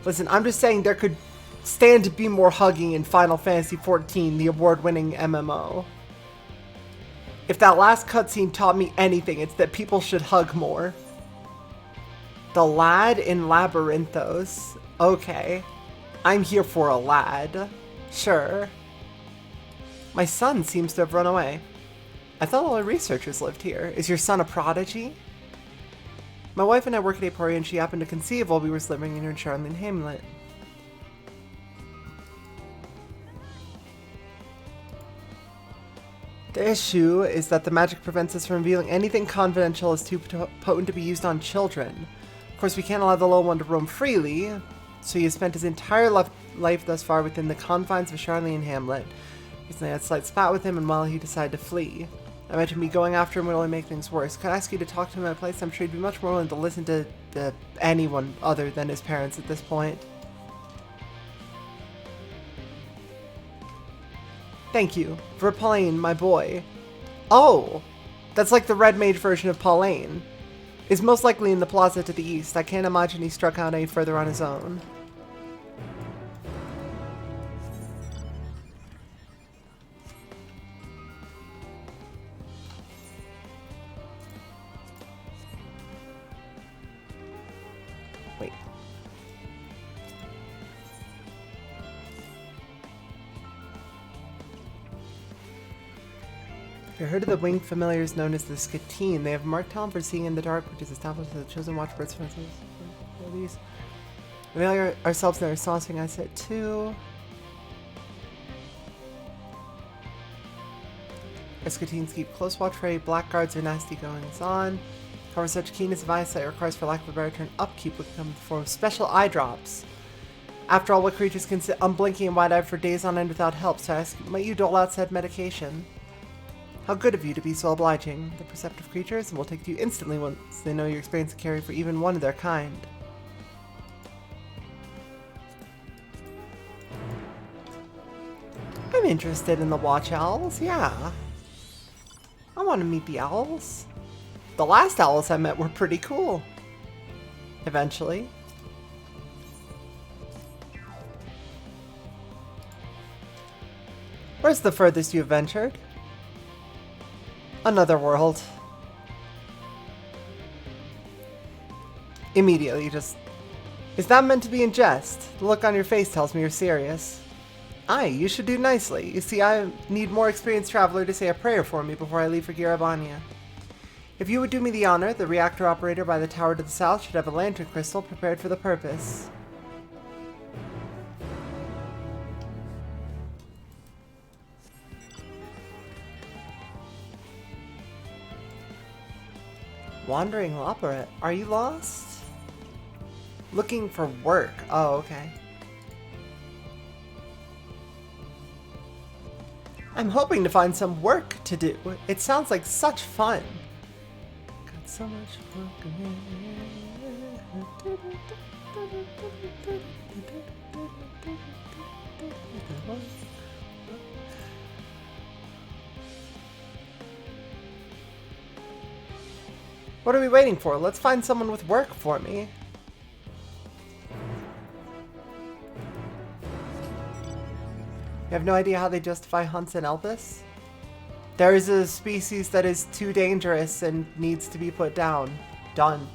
Listen, I'm just saying there could stand to be more hugging in Final Fantasy XIV, the award-winning MMO. If that last cutscene taught me anything, it's that people should hug more. The lad in Labyrinthos. Okay. I'm here for a lad. Sure. My son seems to have run away. I thought all the researchers lived here. Is your son a prodigy? My wife and I work at Aporia, and she happened to conceive while we were living in her Charlene Hamlet. The issue is that the magic prevents us from revealing anything confidential as too potent to be used on children. Of course, we can't allow the little one to roam freely, so he has spent his entire life thus far within the confines of Charlene Hamlet. Recently I had a slight spat with him, and while he decided to flee. I imagine me going after him would only make things worse. Could I ask you to talk to him at a place? I'm sure he'd be much more willing to listen to anyone other than his parents at this point. Thank you. For Pauline, my boy. Oh! That's like the Red Mage version of Pauline. Is most likely in the plaza to the east. I can't imagine he struck out any further on his own. Wait. Your herd of the winged familiars known as the Skatine. They have marked talent for seeing in the dark, which is established as the chosen watchbirds for these. We are ourselves in our saucing, I said too. Our Skatines keep close watch for any blackguards or nasty goings on. However, such keenness of eyesight requires, for lack of a better term, upkeep, which come in the form of special eye drops. After all, what creatures can sit unblinking and wide-eyed for days on end without help? So I ask, might you dole out said medication? How good of you to be so obliging. The perceptive creatures will take to you instantly once they know your experience of caring for even one of their kind. I'm interested in the watch owls, yeah. I want to meet the owls. The last owls I met were pretty cool. Eventually. Where's the furthest you've ventured? Another world. Immediately, just... Is that meant to be in jest? The look on your face tells me you're serious. Aye, you should do nicely. You see, I need more experienced traveler to say a prayer for me before I leave for Girabania. If you would do me the honor, the reactor operator by the tower to the south should have a lantern crystal prepared for the purpose. Wandering Loperet, are you lost? Looking for work. Oh, okay. I'm hoping to find some work to do. It sounds like such fun. Got so much work. What are we waiting for? Let's find someone with work for me. You have no idea how they justify hunts in Elpis? There is a species that is too dangerous and needs to be put down. Done.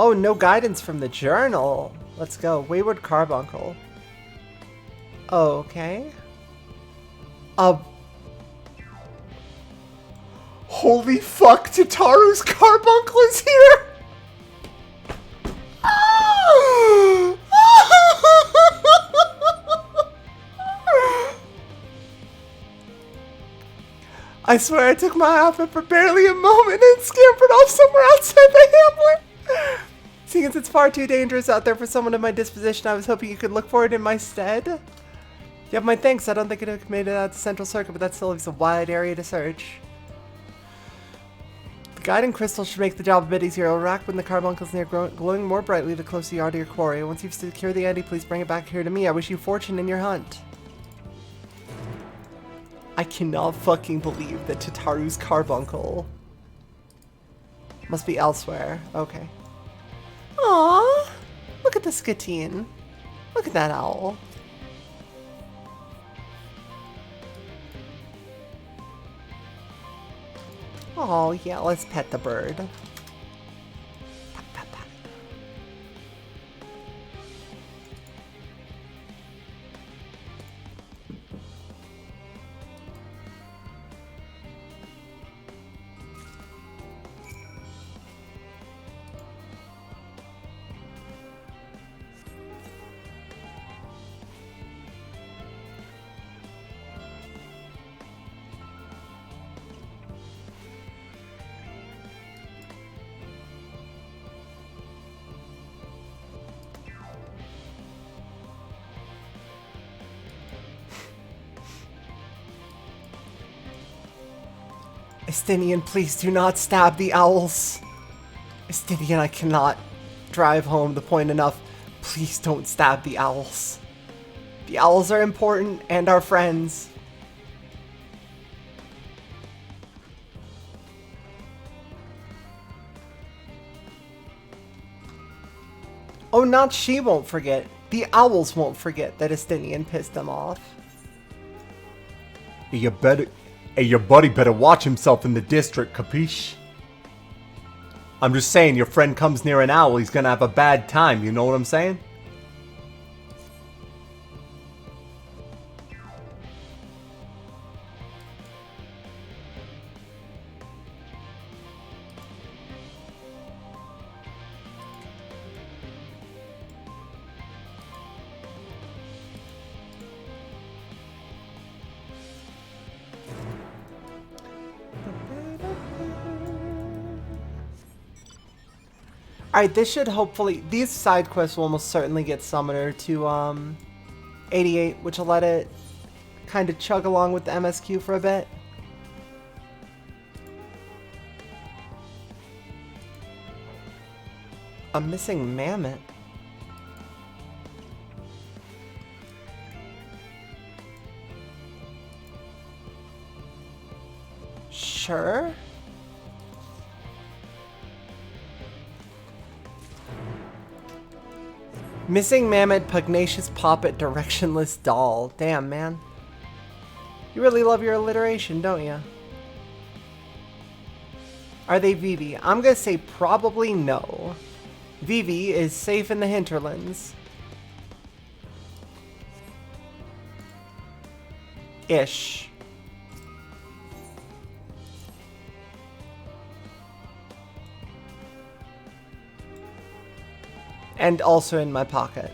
Oh, no guidance from the journal. Let's go. Wayward Carbuncle. Okay. Holy fuck, Tataru's Carbuncle is here! I swear I took my outfit for barely a moment and scampered off somewhere outside the hamlet. Seeing as it's far too dangerous out there for someone of my disposition, I was hoping you could look for it in my stead. You have my thanks. I don't think it would have made it out to Central Circuit, but that still leaves a wide area to search. The guiding crystal should make the job a bit easier. It'll rack when the carbuncle's near, glowing more brightly the closer you are to your quarry. Once you've secured the Andy, please bring it back here to me. I wish you fortune in your hunt. I cannot fucking believe that Tataru's Carbuncle must be elsewhere. Okay. Aww. Look at the Skatine. Look at that owl. Oh, yeah, let's pet the bird. Pat, pat, pat. Estinian, please do not stab the owls. Estinian, I cannot drive home the point enough. Please don't stab the owls. The owls are important and our friends. Oh, not she won't forget. The owls won't forget that Estinian pissed them off. Hey, your buddy better watch himself in the district, capiche? I'm just saying, your friend comes near an owl, he's gonna have a bad time, you know what I'm saying? Alright, this should hopefully... These side quests will almost certainly get Summoner to 88, which will let it kind of chug along with the MSQ for a bit. A missing mammoth. Sure. Missing mammoth, pugnacious poppet, directionless doll. Damn, man. You really love your alliteration, don't you? Are they Vivi? I'm gonna say probably no. Vivi is safe in the hinterlands. Ish. And also in my pocket.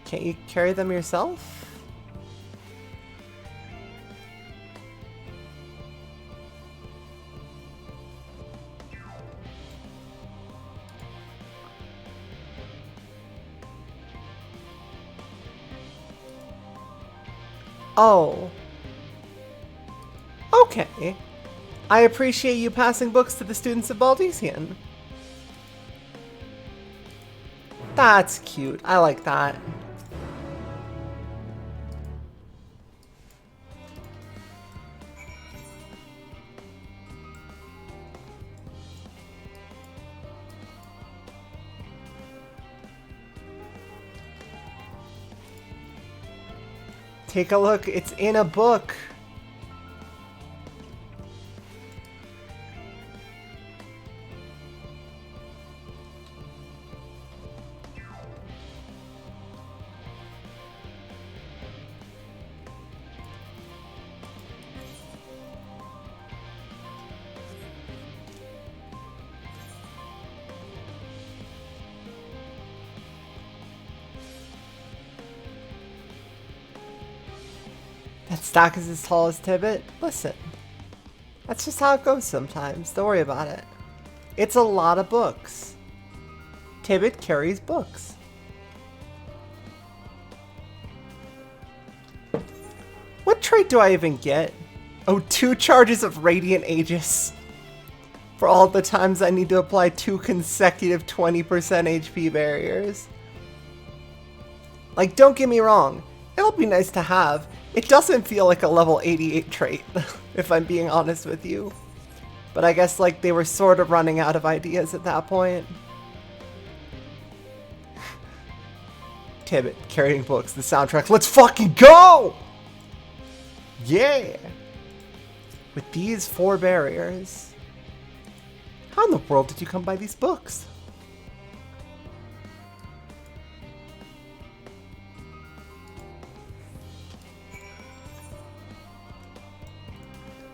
Can't you carry them yourself? Oh. Okay. I appreciate you passing books to the students of Baldesian. That's cute. I like that. Take a look. It's in a book. That stack is as tall as Tibbet? Listen, that's just how it goes sometimes. Don't worry about it. It's a lot of books. Tibbet carries books. What trait do I even get? Oh, 2 charges of Radiant Aegis. For all the times I need to apply 2 consecutive 20% HP barriers. Like, don't get me wrong. It'll be nice to have. It doesn't feel like a level 88 trait, if I'm being honest with you. But I guess, like, they were sort of running out of ideas at that point. Tibbet, carrying books, the soundtrack. Let's fucking go! Yeah! With these 4 barriers. How in the world did you come by these books?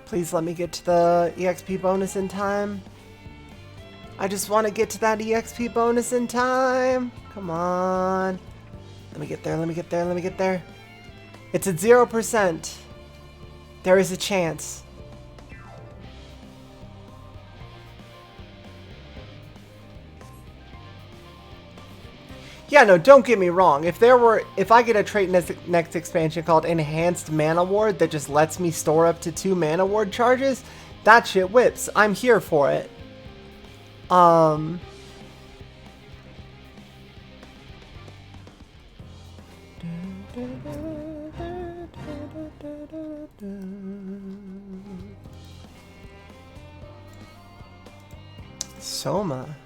Please let me get to the EXP bonus in time. I just want to get to that EXP bonus in time. Come on. Let me get there, let me get there, let me get there. It's at 0%. There is a chance. Yeah, no, don't get me wrong. If I get a trait in next expansion called Enhanced Mana Ward that just lets me store up to 2 Mana Ward charges, that shit whips. I'm here for it. Soma.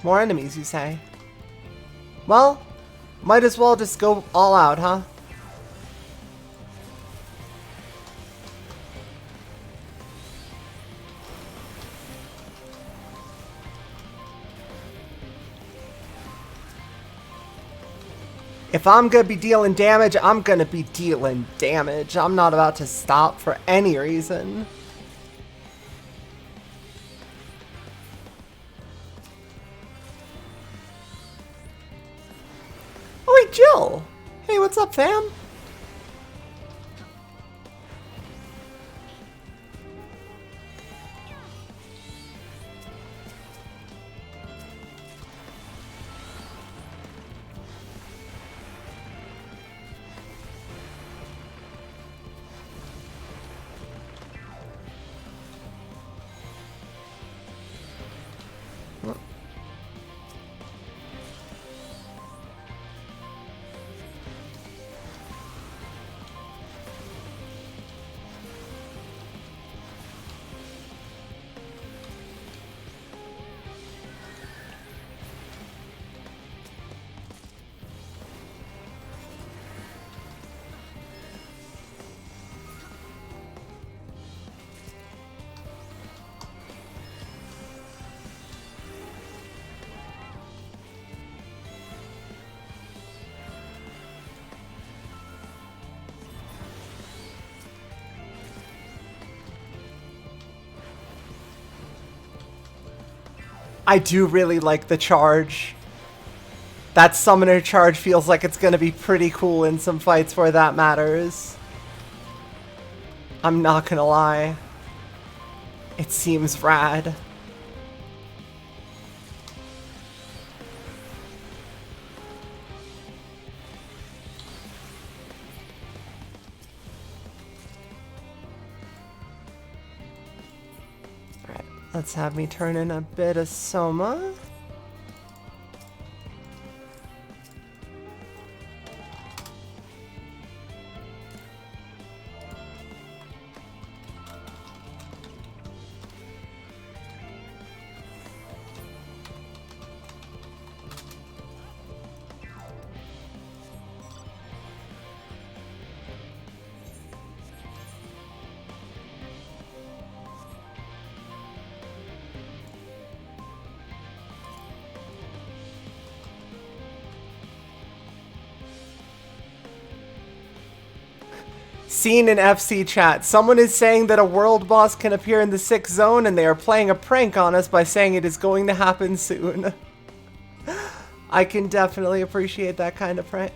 More enemies, you say? Well, might as well just go all out, huh? If I'm gonna be dealing damage, I'm gonna be dealing damage. I'm not about to stop for any reason. Oh wait, Jill! Hey, what's up, fam? I do really like the charge. That summoner charge feels like it's gonna be pretty cool in some fights where that matters. I'm not gonna lie. It seems rad. Let's have me turn in a bit of Soma. Seen in FC chat, someone is saying that a world boss can appear in the 6th zone and they are playing a prank on us by saying it is going to happen soon. I can definitely appreciate that kind of prank.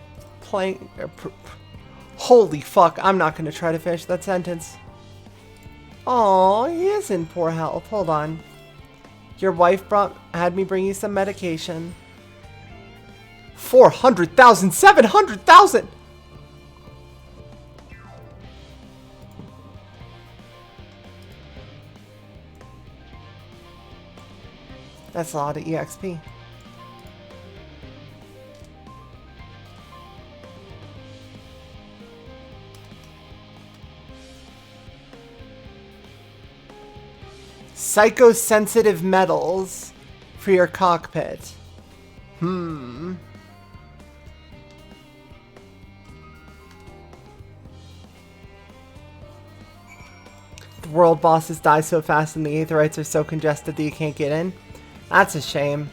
Holy fuck, I'm not going to try to finish that sentence. Aw, he is in poor health. Hold on. Your wife had me bring you some medication. 400,000, 700,000! That's a lot of EXP. Psychosensitive metals for your cockpit. The world bosses die so fast and the aetherites are so congested that you can't get in. That's a shame.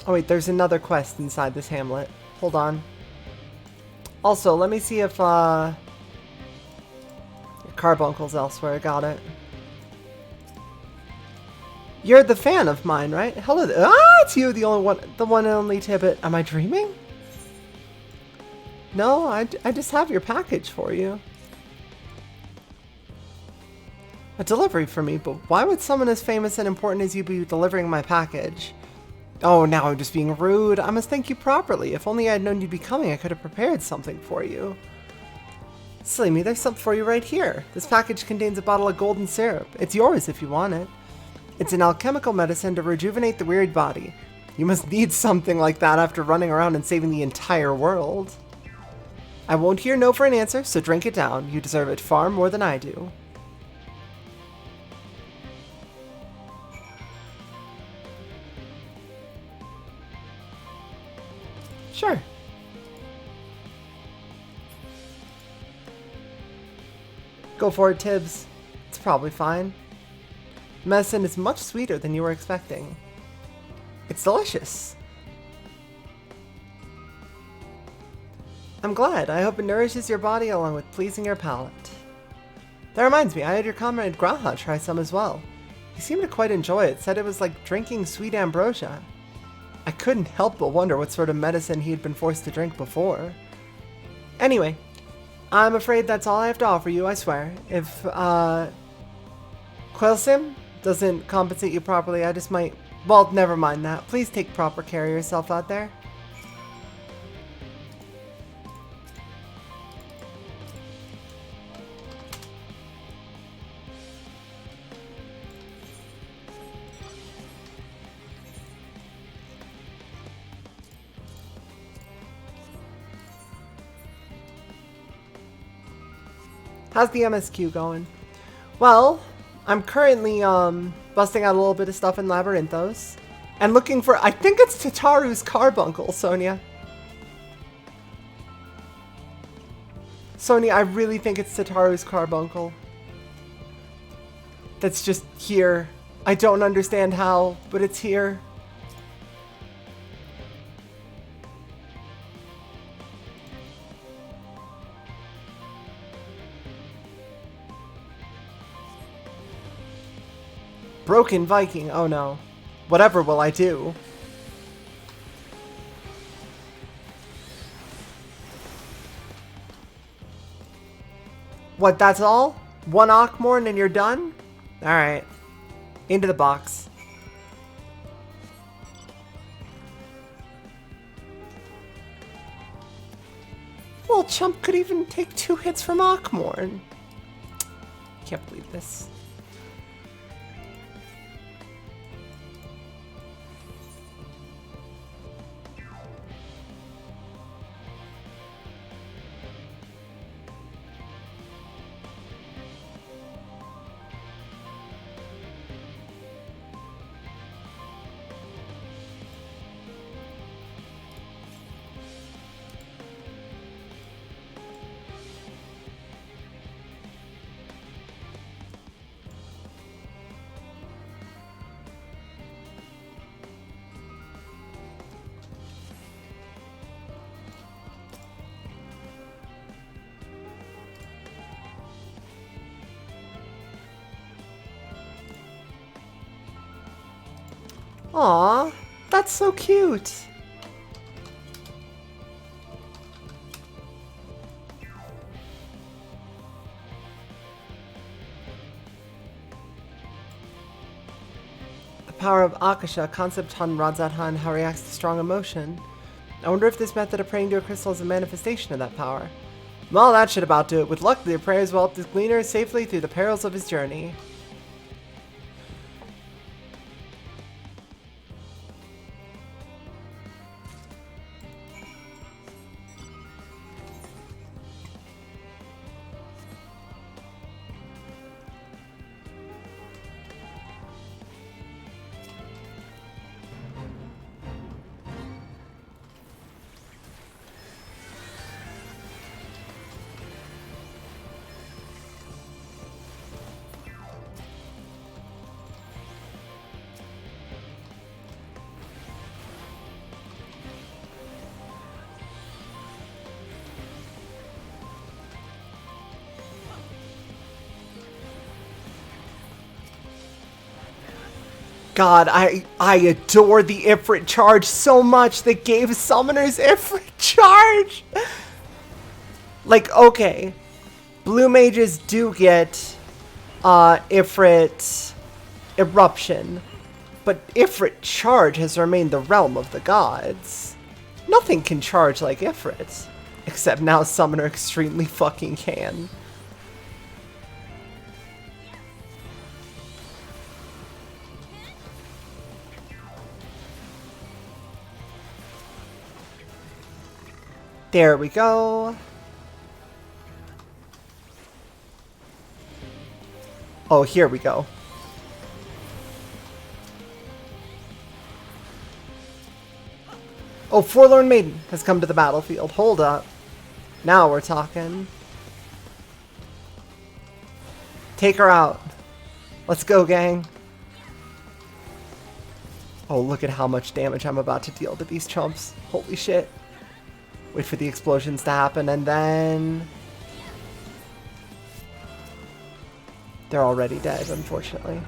Oh wait, there's another quest inside this hamlet. Hold on. Also, let me see if your carbuncle's elsewhere. Got it. You're the fan of mine, right? Hello. It's you, the one and only Tibbet. Am I dreaming? No, I just have your package for you. A delivery for me, but why would someone as famous and important as you be delivering my package? Oh, now I'm just being rude. I must thank you properly. If only I had known you'd be coming, I could have prepared something for you. Silly me, there's something for you right here. This package contains a bottle of golden syrup. It's yours if you want it. It's an alchemical medicine to rejuvenate the wearied body. You must need something like that after running around and saving the entire world. I won't hear no for an answer, so drink it down. You deserve it far more than I do. Sure. Go for it, Tibbs. It's probably fine. Medicine is much sweeter than you were expecting. It's delicious. I'm glad. I hope it nourishes your body along with pleasing your palate. That reminds me, I had your comrade Graha try some as well. He seemed to quite enjoy it, said it was like drinking sweet ambrosia. I couldn't help but wonder what sort of medicine he had been forced to drink before. Anyway, I'm afraid that's all I have to offer you, I swear. If, Quilsim doesn't compensate you properly, I just might... Well, never mind that. Please take proper care of yourself out there. How's the MSQ going? Well, I'm currently busting out a little bit of stuff in Labyrinthos and looking for, I think it's Tataru's carbuncle, Sonia. Sonia, I really think it's Tataru's carbuncle. That's just here. I don't understand how, but it's here. Broken Viking, oh no. Whatever will I do? What, that's all? One Ockmorn and you're done? Alright. Into the box. little chump could even take 2 hits from Akmorn. Can't believe this. Aw, that's so cute. The power of Akasha, concept Han Radzat how reacts to strong emotion. I wonder if this method of praying to a crystal is a manifestation of that power. Well, that should about do it. With luck, the prayers will help this gleaner safely through the perils of his journey. God, I adore the Ifrit charge so much that gave summoners Ifrit charge. Like, okay, blue mages do get Ifrit eruption, but Ifrit charge has remained the realm of the gods. Nothing can charge like Ifrit, except now summoner extremely fucking can. There we go. Oh, here we go. Oh, Forlorn Maiden has come to the battlefield. Hold up. Now we're talking. Take her out. Let's go, gang. Oh, look at how much damage I'm about to deal to these chumps. Holy shit. Wait for the explosions to happen, and then... they're already dead, unfortunately.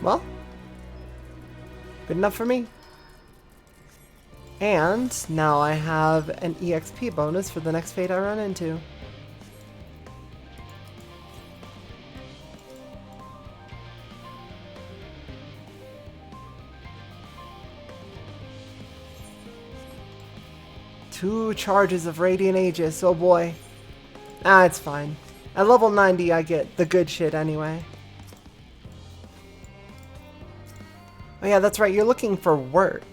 Well, good enough for me. And now I have an EXP bonus for the next fate I run into. Two charges of Radiant Aegis, oh boy. Ah, it's fine. At level 90 I get the good shit anyway. Oh yeah, that's right, you're looking for work.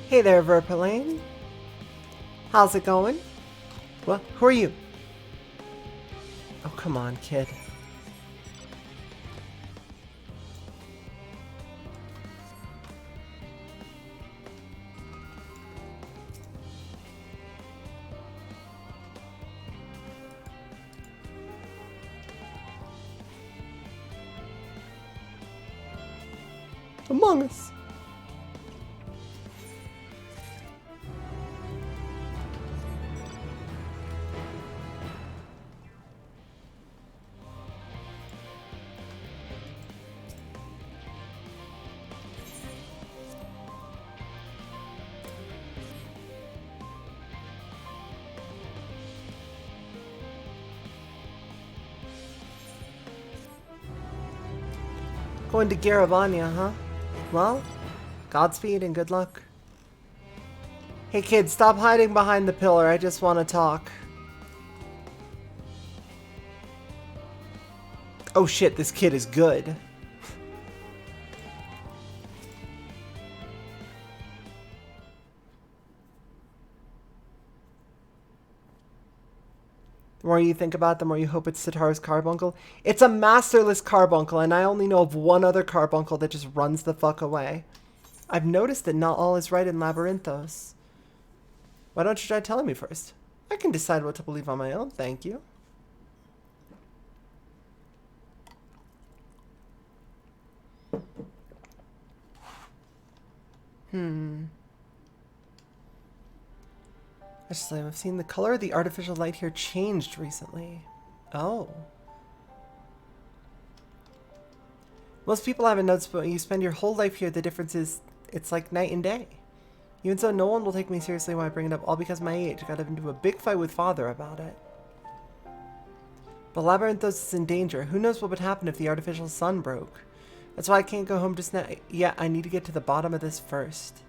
Hey there, Verpilane. How's it going? What? Who are you? Oh, come on, kid. Among Us. Going to Garavania, huh? Well, Godspeed and good luck. Hey kid, stop hiding behind the pillar. I just want to talk. Oh shit, this kid is good. The more you think about it, the more you hope it's Sitaro's carbuncle. It's a masterless carbuncle, and I only know of one other carbuncle that just runs the fuck away. I've noticed that not all is right in Labyrinthos. Why don't you try telling me first? I can decide what to believe on my own, thank you. Actually, I've seen the color of the artificial light here changed recently. Oh. Most people haven't noticed, but when you spend your whole life here, the difference is it's like night and day. Even so, no one will take me seriously when I bring it up, all because of my age. I got into a big fight with Father about it. But Labyrinthos is in danger. Who knows what would happen if the artificial sun broke? That's why I can't go home just now. Yeah, I need to get to the bottom of this first.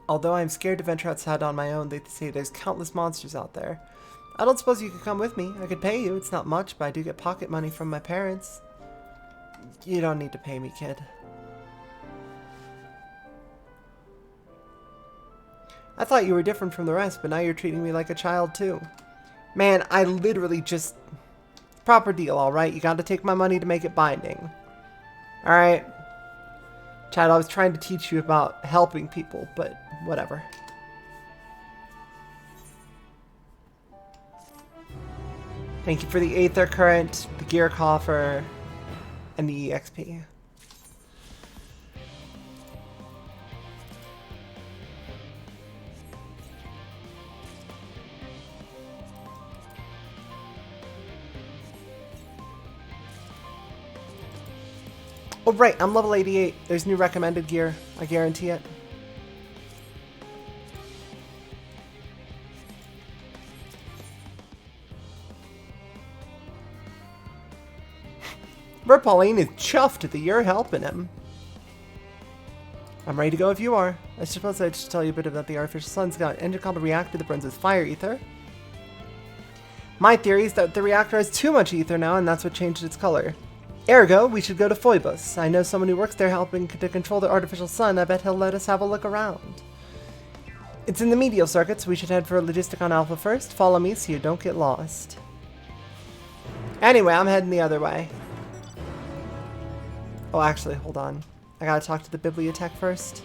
Although I'm scared to venture outside on my own, they say there's countless monsters out there. I don't suppose you could come with me. I could pay you. It's not much, but I do get pocket money from my parents. You don't need to pay me, kid. I thought you were different from the rest, but now you're treating me like a child, too. Man, I literally just... Proper deal, alright? You gotta take my money to make it binding. Alright? Chad, I was trying to teach you about helping people, but whatever. Thank you for the Aether Current, the Gear Coffer, and the EXP. Oh right, I'm level 88. There's new recommended gear. I guarantee it. Bert Pauline is chuffed that you're helping him. I'm ready to go if you are. I suppose I should tell you a bit about the artificial sun's got an engine called a reactor that burns with fire ether. My theory is that the reactor has too much ether now, and that's what changed its color. Ergo, we should go to Phoebus. I know someone who works there helping to control the artificial sun. I bet he'll let us have a look around. It's in the medial circuit, so we should head for Logisticon Alpha first. Follow me so you don't get lost. Anyway, I'm heading the other way. Oh, actually, hold on. I gotta talk to the bibliotech first.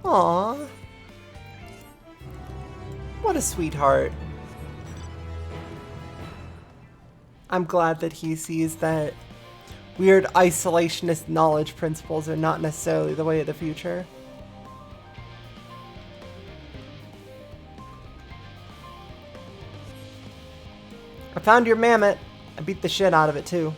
Aww. What a sweetheart. I'm glad that he sees that weird isolationist knowledge principles are not necessarily the way of the future. I found your mammoth. I beat the shit out of it too.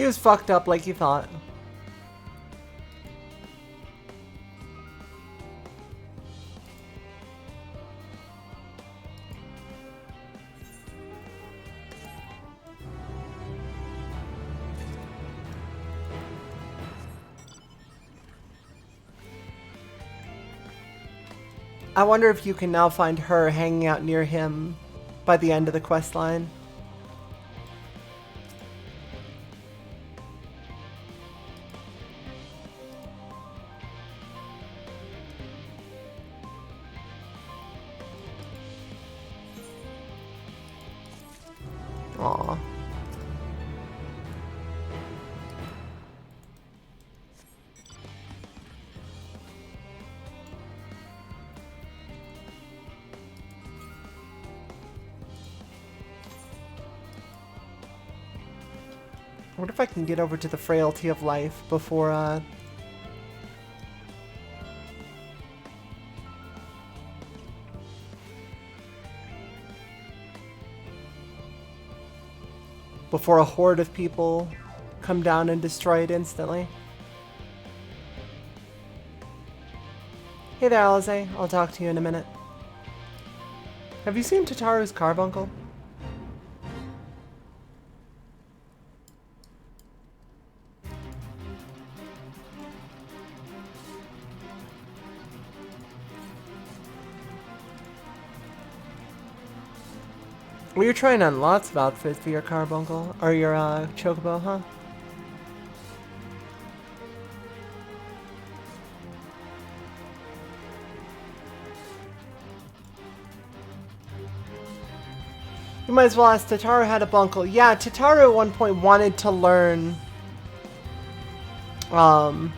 He was fucked up like you thought. I wonder if you can now find her hanging out near him by the end of the quest line. Aw. I wonder if I can get over to the frailty of life before, before a horde of people come down and destroy it instantly. Hey there, Alize. I'll talk to you in a minute. Have you seen Tataru's carbuncle? Well, you're trying on lots of outfits for your carbuncle, or your chocobo, huh? You might as well ask Tataru how to bunkle. Yeah, Tataru at one point wanted to learn to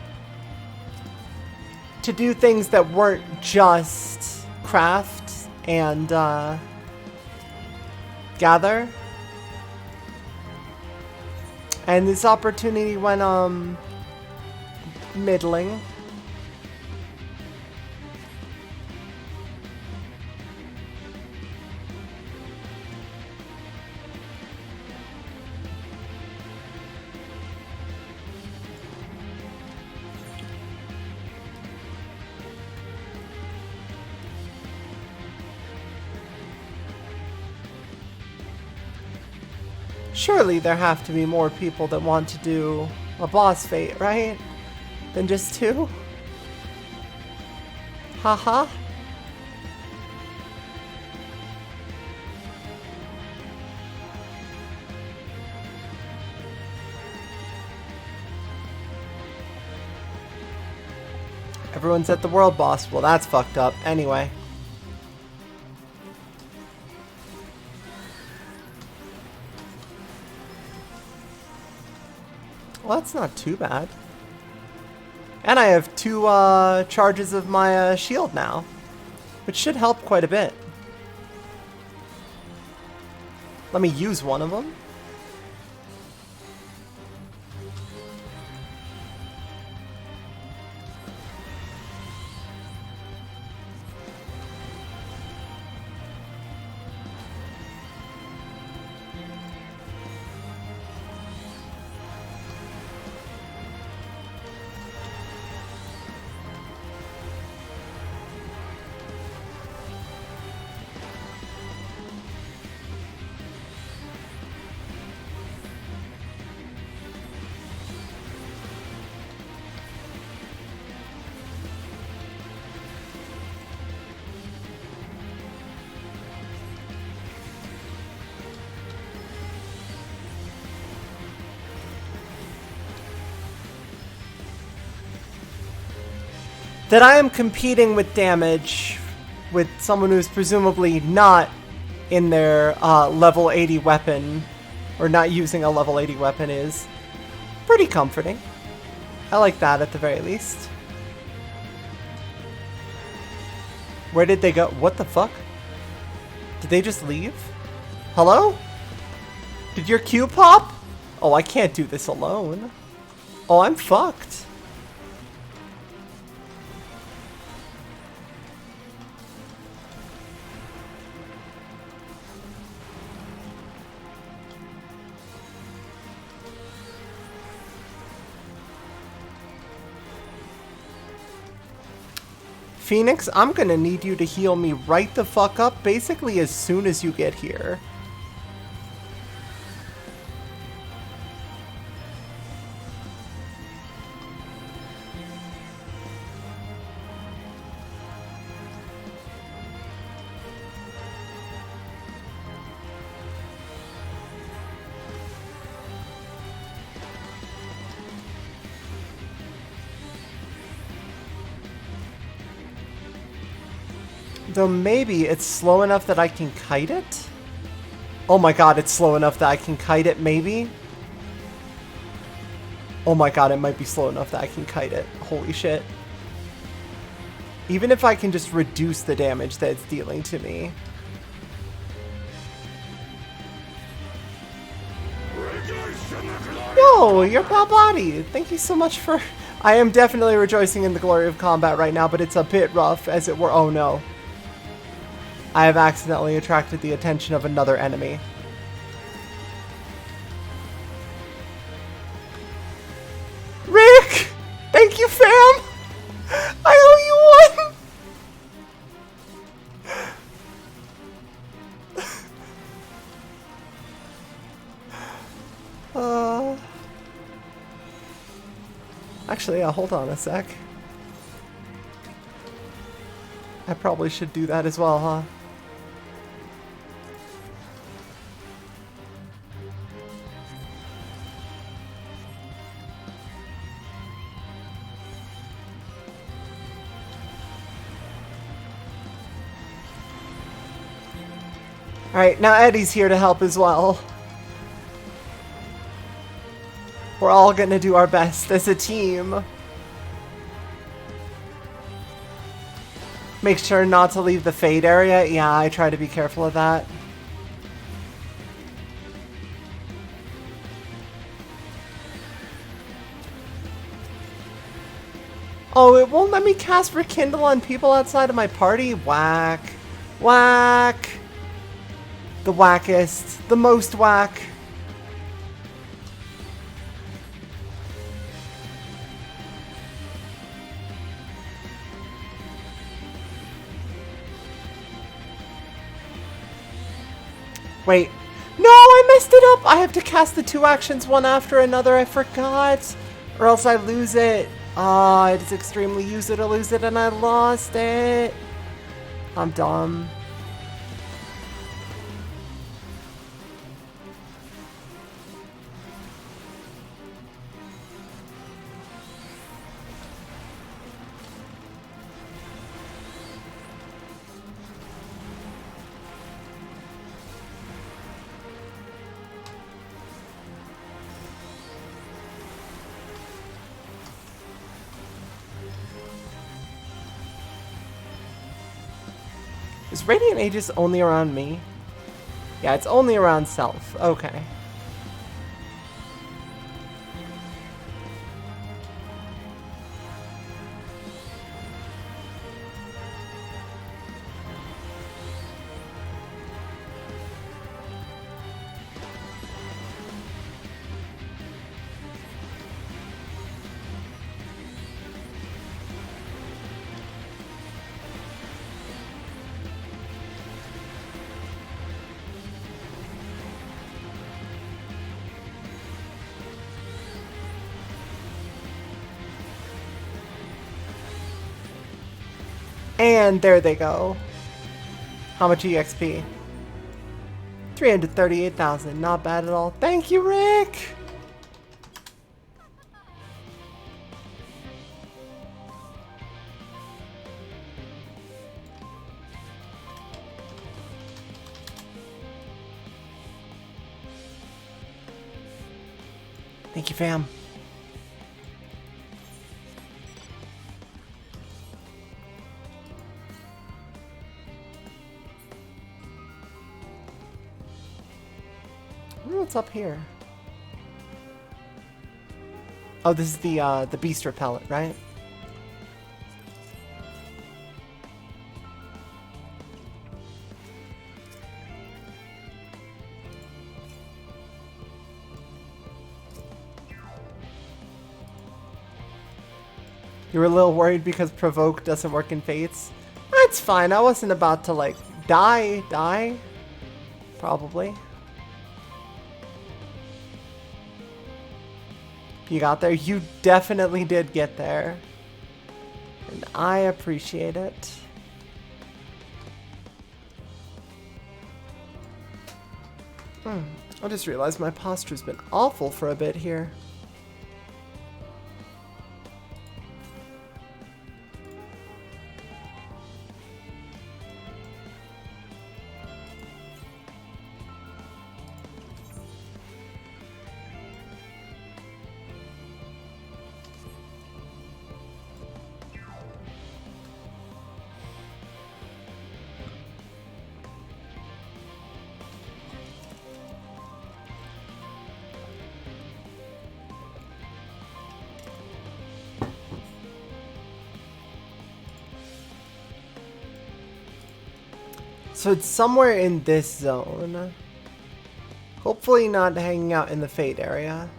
do things that weren't just craft and gather. And this opportunity went middling. Surely there have to be more people that want to do a boss fight, right? Than just two? Haha. Everyone's at the world boss. Well, that's fucked up. Anyway. Well, that's not too bad. And I have 2 charges of my shield now, which should help quite a bit. Let me use one of them. That I am competing with damage with someone who's presumably not in their level 80 weapon, or not using a level 80 weapon, is pretty comforting. I like that at the very least. Where did they go? What the fuck? Did they just leave? Hello? Did your queue pop? Oh, I can't do this alone. Oh, I'm fucked. Phoenix, I'm gonna need you to heal me right the fuck up basically as soon as you get here. Though maybe it's slow enough that I can kite it? Oh my god, it's slow enough that I can kite it, maybe? Oh my god, it might be slow enough that I can kite it. Holy shit. Even if I can just reduce the damage that it's dealing to me. Yo, your pal body. Thank you so much for... I am definitely rejoicing in the glory of combat right now, but it's a bit rough, as it were. Oh no. I have accidentally attracted the attention of another enemy. Rick! Thank you, fam! I owe you one! Actually, hold on a sec. I probably should do that as well, huh? Alright, now Eddie's here to help as well. We're all gonna do our best as a team. Make sure not to leave the Fade area. Yeah, I try to be careful of that. Oh, it won't let me cast Rekindle on people outside of my party? Whack. Whack. The wackest. The most whack. Wait. No, I messed it up! I have to cast the 2 actions one after another. I forgot. Or else I lose it. Ah, it is extremely use it or lose it, and I lost it. I'm dumb. Is Radiant Aegis only around me? Yeah, it's only around Self. Okay. And there they go. How much EXP? 338,000. Not bad at all. Thank you, Rick! Thank you, fam. What's up here? Oh, this is the beast repellent, right? You were a little worried because Provoke doesn't work in Fates? That's fine. I wasn't about to, like, die. Probably. You got there? You definitely did get there. And I appreciate it. I just realized my posture's been awful for a bit here. So it's somewhere in this zone. Hopefully not hanging out in the Fate area.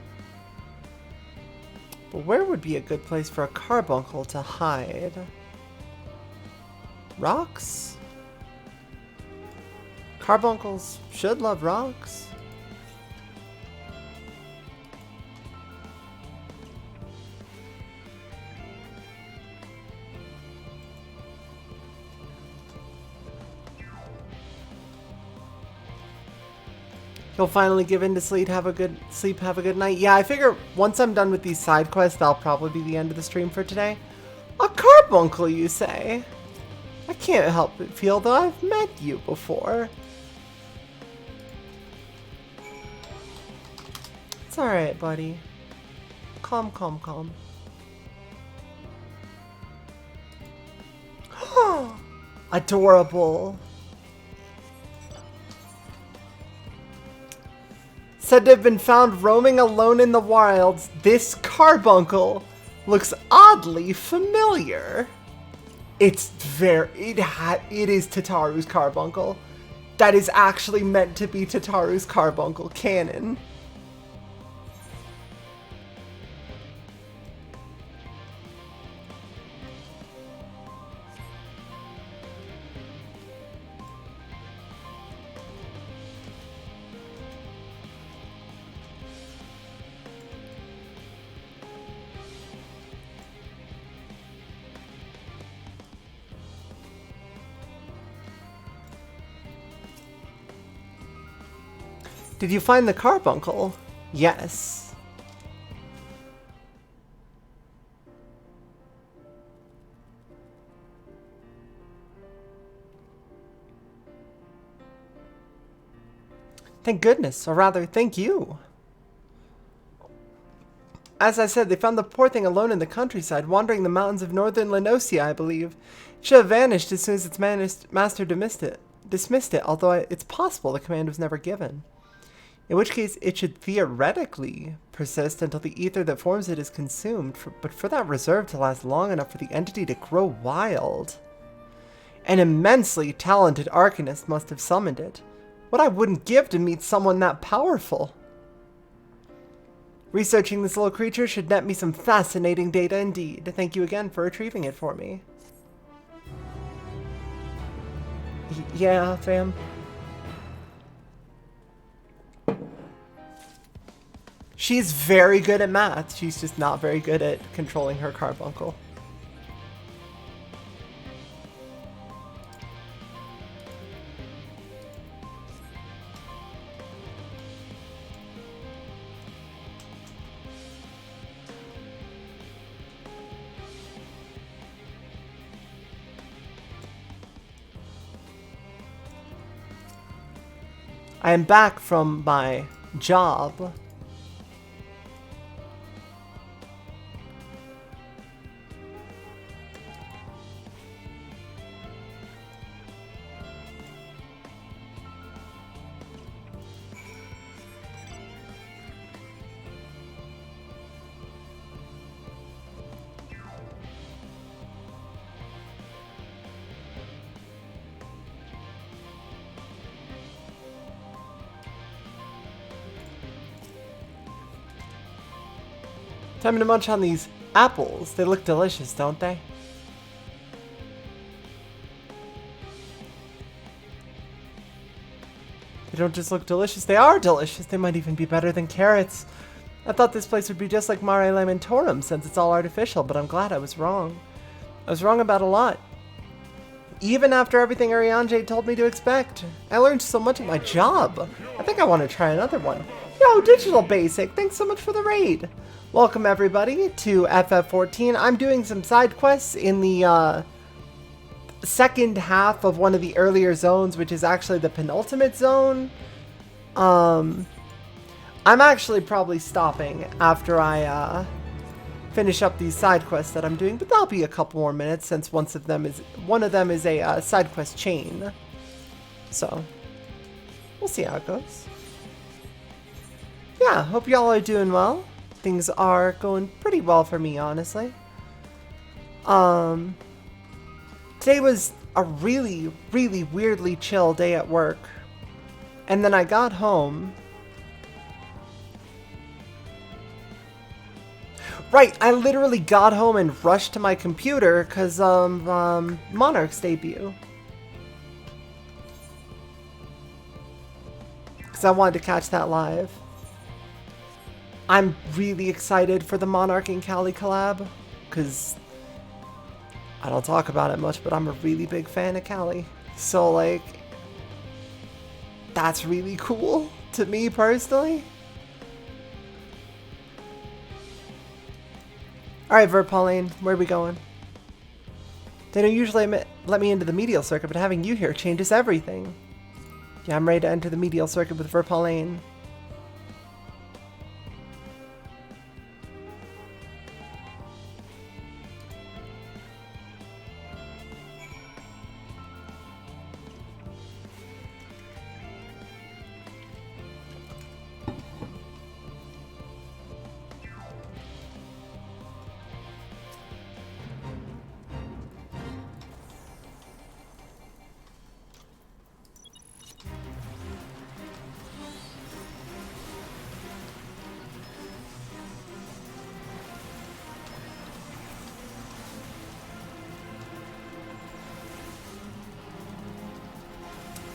But where would be a good place for a carbuncle to hide? Rocks? Carbuncles should love rocks. He'll finally give in to sleep, have a good night. Yeah, I figure once I'm done with these side quests, that'll probably be the end of the stream for today. A carbuncle, you say? I can't help but feel that I've met you before. It's alright, buddy. Calm, calm, calm. Adorable. Said to have been found roaming alone in the wilds, this carbuncle looks oddly familiar. It is Tataru's carbuncle. That is actually meant to be Tataru's carbuncle canon. Did you find the carbuncle? Yes. Thank goodness, or rather, thank you. As I said, they found the poor thing alone in the countryside, wandering the mountains of northern Lenosia, I believe. It should have vanished as soon as its master dismissed it, although it's possible the command was never given. In which case, it should theoretically persist until the ether that forms it is consumed, but for that reserve to last long enough for the entity to grow wild. An immensely talented arcanist must have summoned it. What I wouldn't give to meet someone that powerful. Researching this little creature should net me some fascinating data indeed. Thank you again for retrieving it for me. Yeah, fam. She's very good at math. She's just not very good at controlling her carbuncle. I am back from my job. Time to munch on these apples. They look delicious, don't they? They don't just look delicious, they are delicious. They might even be better than carrots. I thought this place would be just like Mare Lamentorum since it's all artificial, but I'm glad I was wrong. I was wrong about a lot. Even after everything Ariange told me to expect. I learned so much at my job. I think I want to try another one. Yo, Digital Basic, thanks so much for the raid. Welcome everybody to FF14. I'm doing some side quests in the second half of one of the earlier zones, which is actually the penultimate zone. I'm actually probably stopping after I finish up these side quests that I'm doing, but that'll be a couple more minutes since one of them is a side quest chain. So we'll see how it goes. Yeah, hope y'all are doing well. Things are going pretty well for me, honestly. Today was a really, really weirdly chill day at work. And then I got home. Right, I literally got home and rushed to my computer because of Monarch's debut. Because I wanted to catch that live. I'm really excited for the Monarch and Callie collab. Because I don't talk about it much, but I'm a really big fan of Callie. So, like, that's really cool to me personally. Alright, Vert Pauline, where are we going? They don't usually let me into the medial circuit, but having you here changes everything. Yeah, I'm ready to enter the medial circuit with Vert Pauline.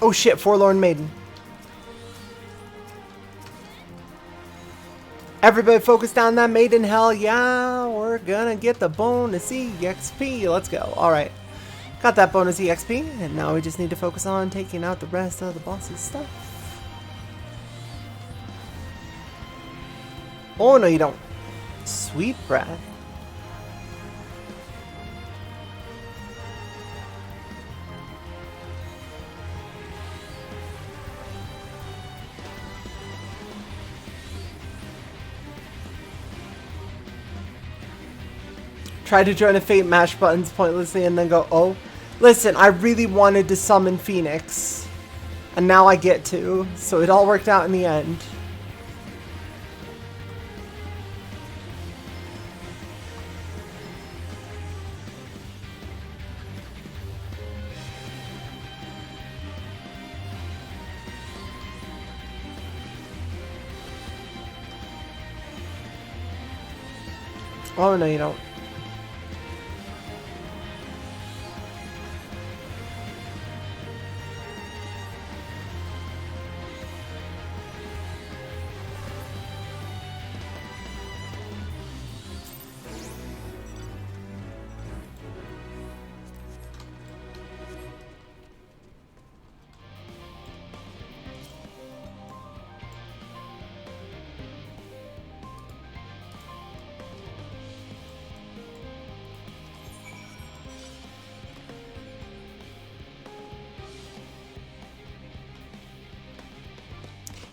Oh shit, Forlorn Maiden. Everybody focus down that maiden, hell yeah, we're gonna get the bonus EXP. Let's go. Alright. Got that bonus EXP, and now we just need to focus on taking out the rest of the boss's stuff. Oh no you don't. Sweet breath. Tried to join a Fate mash buttons pointlessly and then go, oh. Listen, I really wanted to summon Phoenix. And now I get to. So it all worked out in the end. Oh no you don't.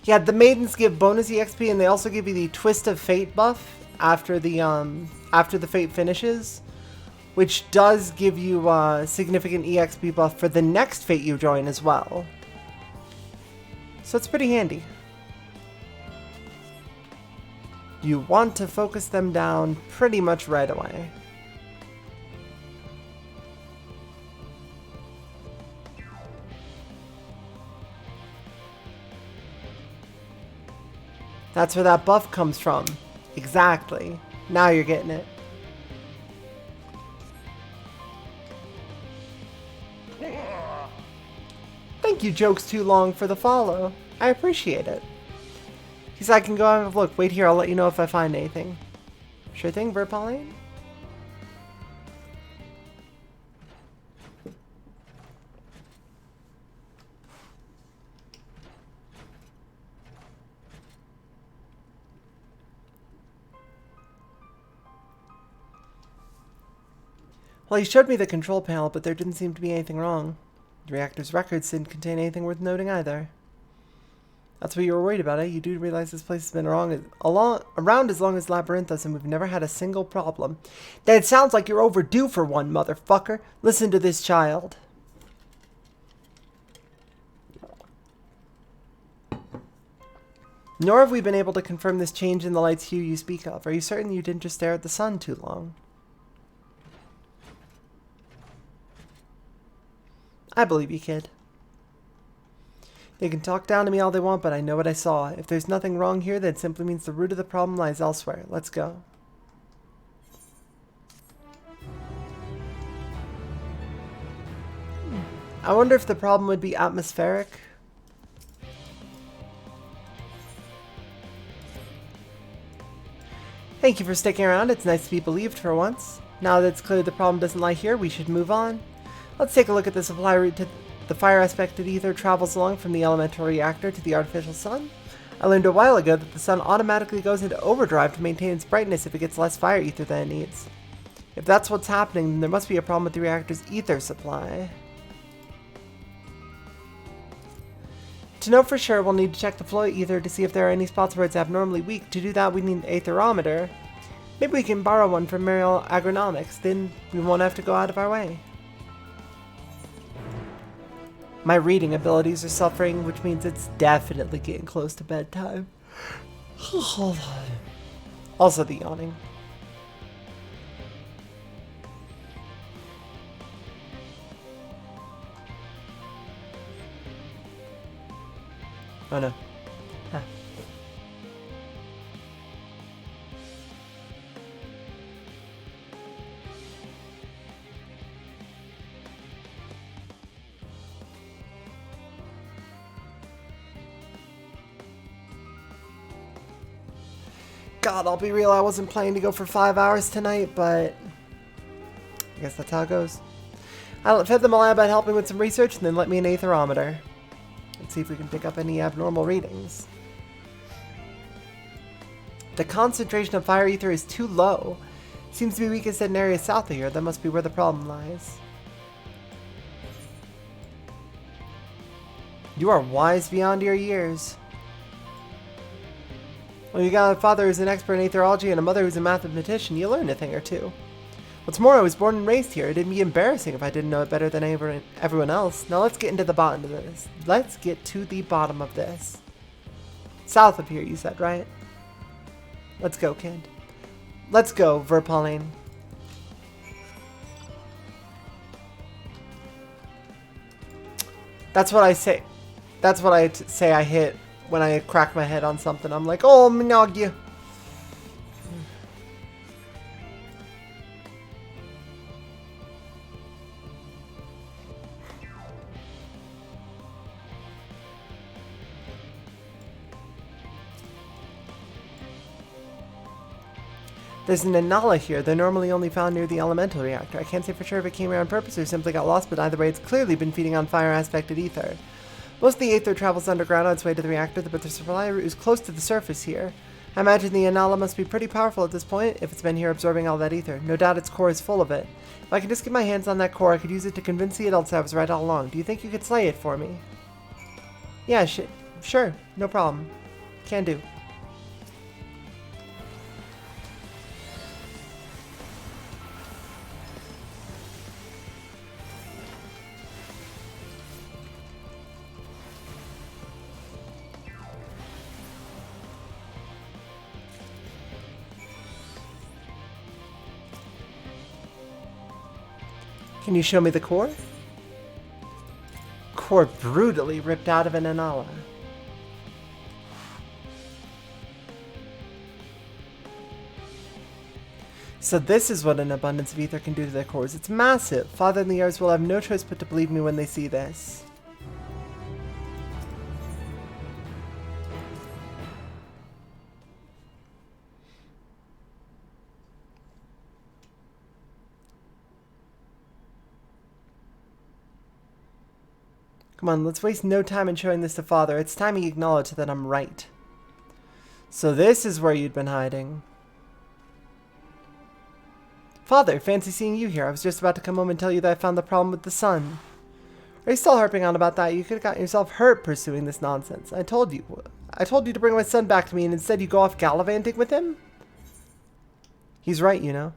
Yeah, the maidens give bonus EXP, and they also give you the Twist of Fate buff after the Fate finishes, which does give you a significant EXP buff for the next Fate you join as well. So it's pretty handy. You want to focus them down pretty much right away. That's where that buff comes from. Exactly. Now you're getting it. Thank you, Jokes Too Long, for the follow. I appreciate it. He said I can go have a look. Wait here, I'll let you know if I find anything. Sure thing, Vert Pauline? Well, he showed me the control panel, but there didn't seem to be anything wrong. The reactor's records didn't contain anything worth noting either. That's what you were worried about, eh? You do realize this place has been around as long as Labyrinthos, and we've never had a single problem. Then it sounds like you're overdue for one, motherfucker. Listen to this child. Nor have we been able to confirm this change in the light's hue you speak of. Are you certain you didn't just stare at the sun too long? I believe you, kid. They can talk down to me all they want, but I know what I saw. If there's nothing wrong here, that simply means the root of the problem lies elsewhere. Let's go. I wonder if the problem would be atmospheric. Thank you for sticking around. It's nice to be believed for once. Now that it's clear the problem doesn't lie here, we should move on. Let's take a look at the supply route to the fire aspected ether travels along from the elemental reactor to the artificial sun. I learned a while ago that the sun automatically goes into overdrive to maintain its brightness if it gets less fire ether than it needs. If that's what's happening, then there must be a problem with the reactor's ether supply. To know for sure, we'll need to check the flow ether to see if there are any spots where it's abnormally weak. To do that, we need an aetherometer. Maybe we can borrow one from Mariel Agronomics, then we won't have to go out of our way. My reading abilities are suffering, which means it's definitely getting close to bedtime. Also the yawning. Oh no. Ah. God, I'll be real, I wasn't planning to go for 5 hours tonight, but I guess that's how it goes. I'll fed them a lab about helping with some research and then let me an aetherometer. Let's see if we can pick up any abnormal readings. The concentration of fire ether is too low. Seems to be weakest in areas south of here. That must be where the problem lies. You are wise beyond your years. Well, you got a father who's an expert in aetherology and a mother who's a mathematician. You learn a thing or two. What's more, I was born and raised here. It'd be embarrassing if I didn't know it better than everyone else. Now let's get into the bottom of this. Let's get to the bottom of this. South of here, you said, right? Let's go, kid. Let's go, Verpauline. That's what I say. That's what I say I hit when I crack my head on something. I'm like, oh, Minogya. There's an Anala here. They're normally only found near the elemental reactor. I can't say for sure if it came here on purpose or simply got lost, but either way, it's clearly been feeding on fire-aspected ether. Most of the ether travels underground on its way to the reactor, but the supply route is close to the surface here. I imagine the Anala must be pretty powerful at this point, if it's been here absorbing all that ether. No doubt its core is full of it. If I could just get my hands on that core, I could use it to convince the adults I was right all along. Do you think you could slay it for me? Yeah, sure. No problem. Can do. Can you show me the core? Core brutally ripped out of an Anala. So this is what an abundance of ether can do to their cores. It's massive. Father and the heirs will have no choice but to believe me when they see this. Come on, let's waste no time in showing this to Father. It's time he acknowledged that I'm right. So this is where you'd been hiding. Father, fancy seeing you here. I was just about to come home and tell you that I found the problem with the sun. Are you still harping on about that? You could have gotten yourself hurt pursuing this nonsense. I told you to bring my son back to me, and instead you go off gallivanting with him? He's right, you know.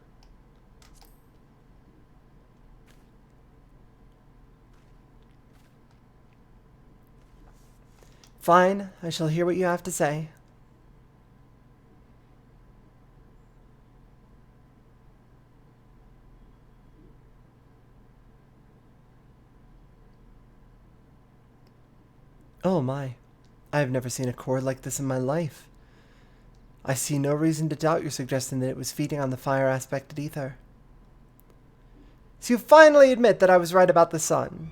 Fine, I shall hear what you have to say. Oh my. I have never seen a cord like this in my life. I see no reason to doubt your suggestion that it was feeding on the fire-aspected ether. So you finally admit that I was right about the sun.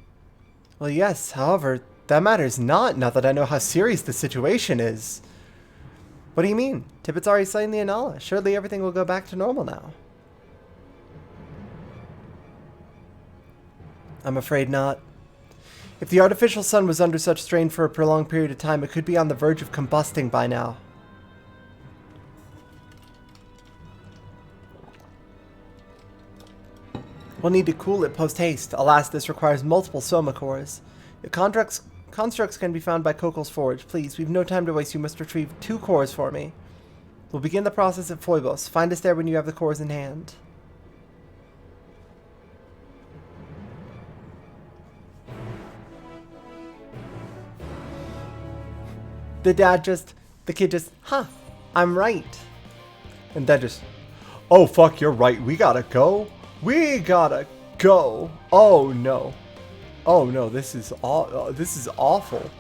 Well, yes, however, that matters not now that I know how serious the situation is. What do you mean? Tippet's already slain the Anala. Surely everything will go back to normal now. I'm afraid not. If the artificial sun was under such strain for a prolonged period of time, it could be on the verge of combusting by now. We'll need to cool it post-haste. Alas, this requires multiple soma cores. The constructs can be found by Kokol's forge. Please, we've no time to waste. You must retrieve 2 cores for me. We'll begin the process at Phoibos. Find us there when you have the cores in hand. The kid just, I'm right. And Dad just, oh fuck, you're right. We gotta go. We gotta go. Oh no. Oh no, this is awful.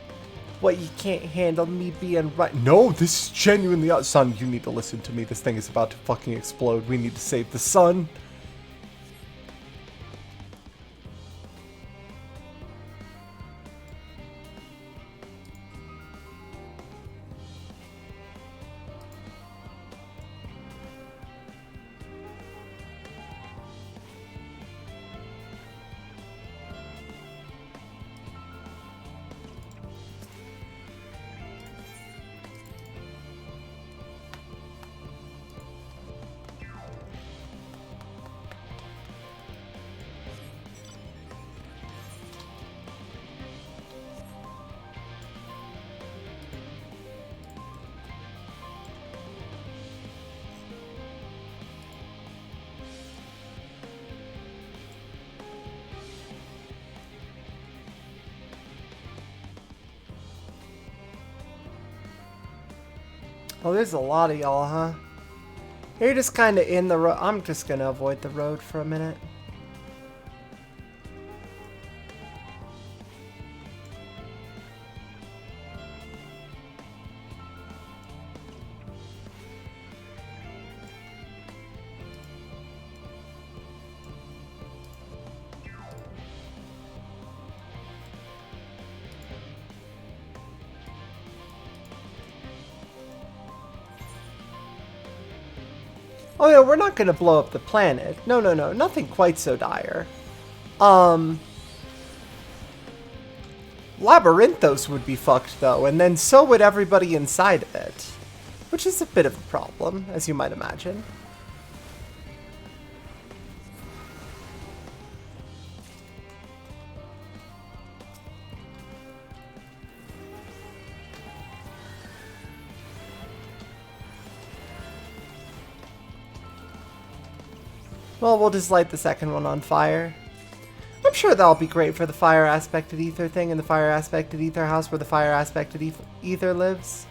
What, you can't handle me being right? No, this is genuinely, son, you need to listen to me. This thing is about to fucking explode. We need to save the sun. Oh, there's a lot of y'all, huh? You're just kind of in the road. I'm just going to avoid the road for a minute. Oh yeah, we're not gonna blow up the planet. No, no, no, nothing quite so dire. Labyrinthos would be fucked though, and then so would everybody inside of it. Which is a bit of a problem, as you might imagine. Well, we'll just light the second one on fire. I'm sure that'll be great for the fire aspected ether thing in the fire aspected ether house where the fire aspected ether lives.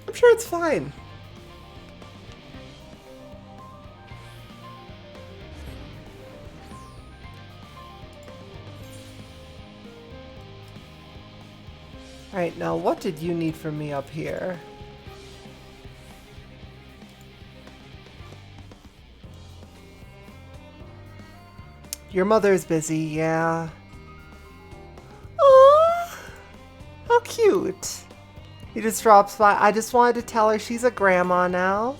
I'm sure it's fine. Alright, now what did you need from me up here? Your mother's busy, yeah. Aww, how cute. He just drops by. I just wanted to tell her she's a grandma now.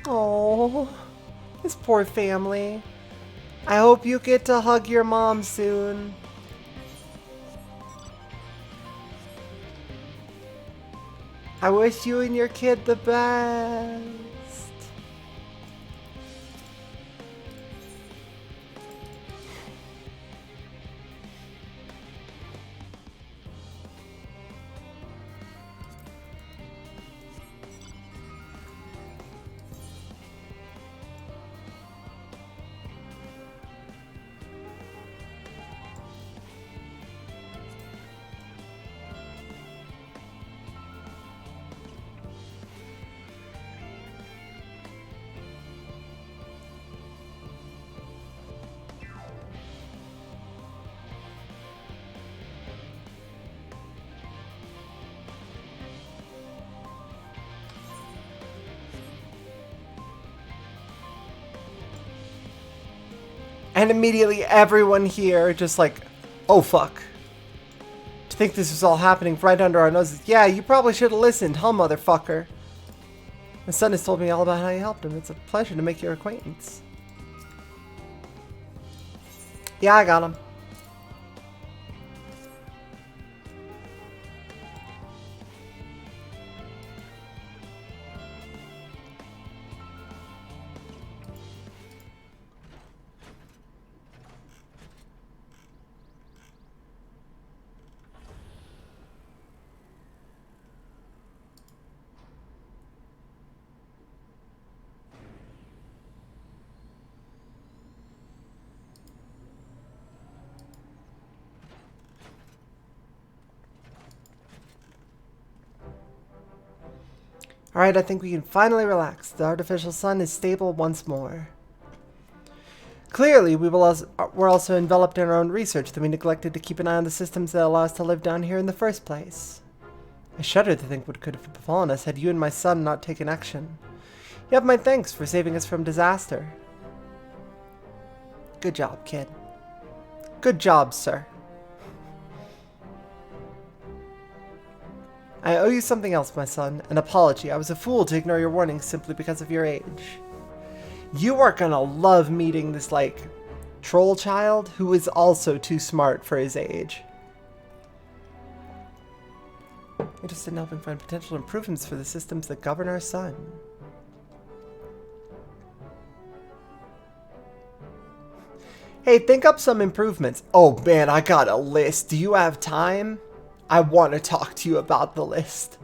Oh, this poor family. I hope you get to hug your mom soon. I wish you and your kid the best. And immediately everyone here just like, oh fuck. To think this was all happening right under our noses. Yeah, you probably should have listened, huh, motherfucker? My son has told me all about how you helped him. It's a pleasure to make your acquaintance. Yeah, I got him. Alright, I think we can finally relax. The artificial sun is stable once more. Clearly, we're also enveloped in our own research that we neglected to keep an eye on the systems that allow us to live down here in the first place. I shudder to think what could have befallen us had you and my son not taken action. You have my thanks for saving us from disaster. Good job, kid. Good job, sir. I owe you something else, my son. An apology. I was a fool to ignore your warnings simply because of your age. You are gonna love meeting this, like, troll child who is also too smart for his age. Interested in helping find potential improvements for the systems that govern our sun. Hey, think up some improvements. Oh man, I got a list. Do you have time? I want to talk to you about the list.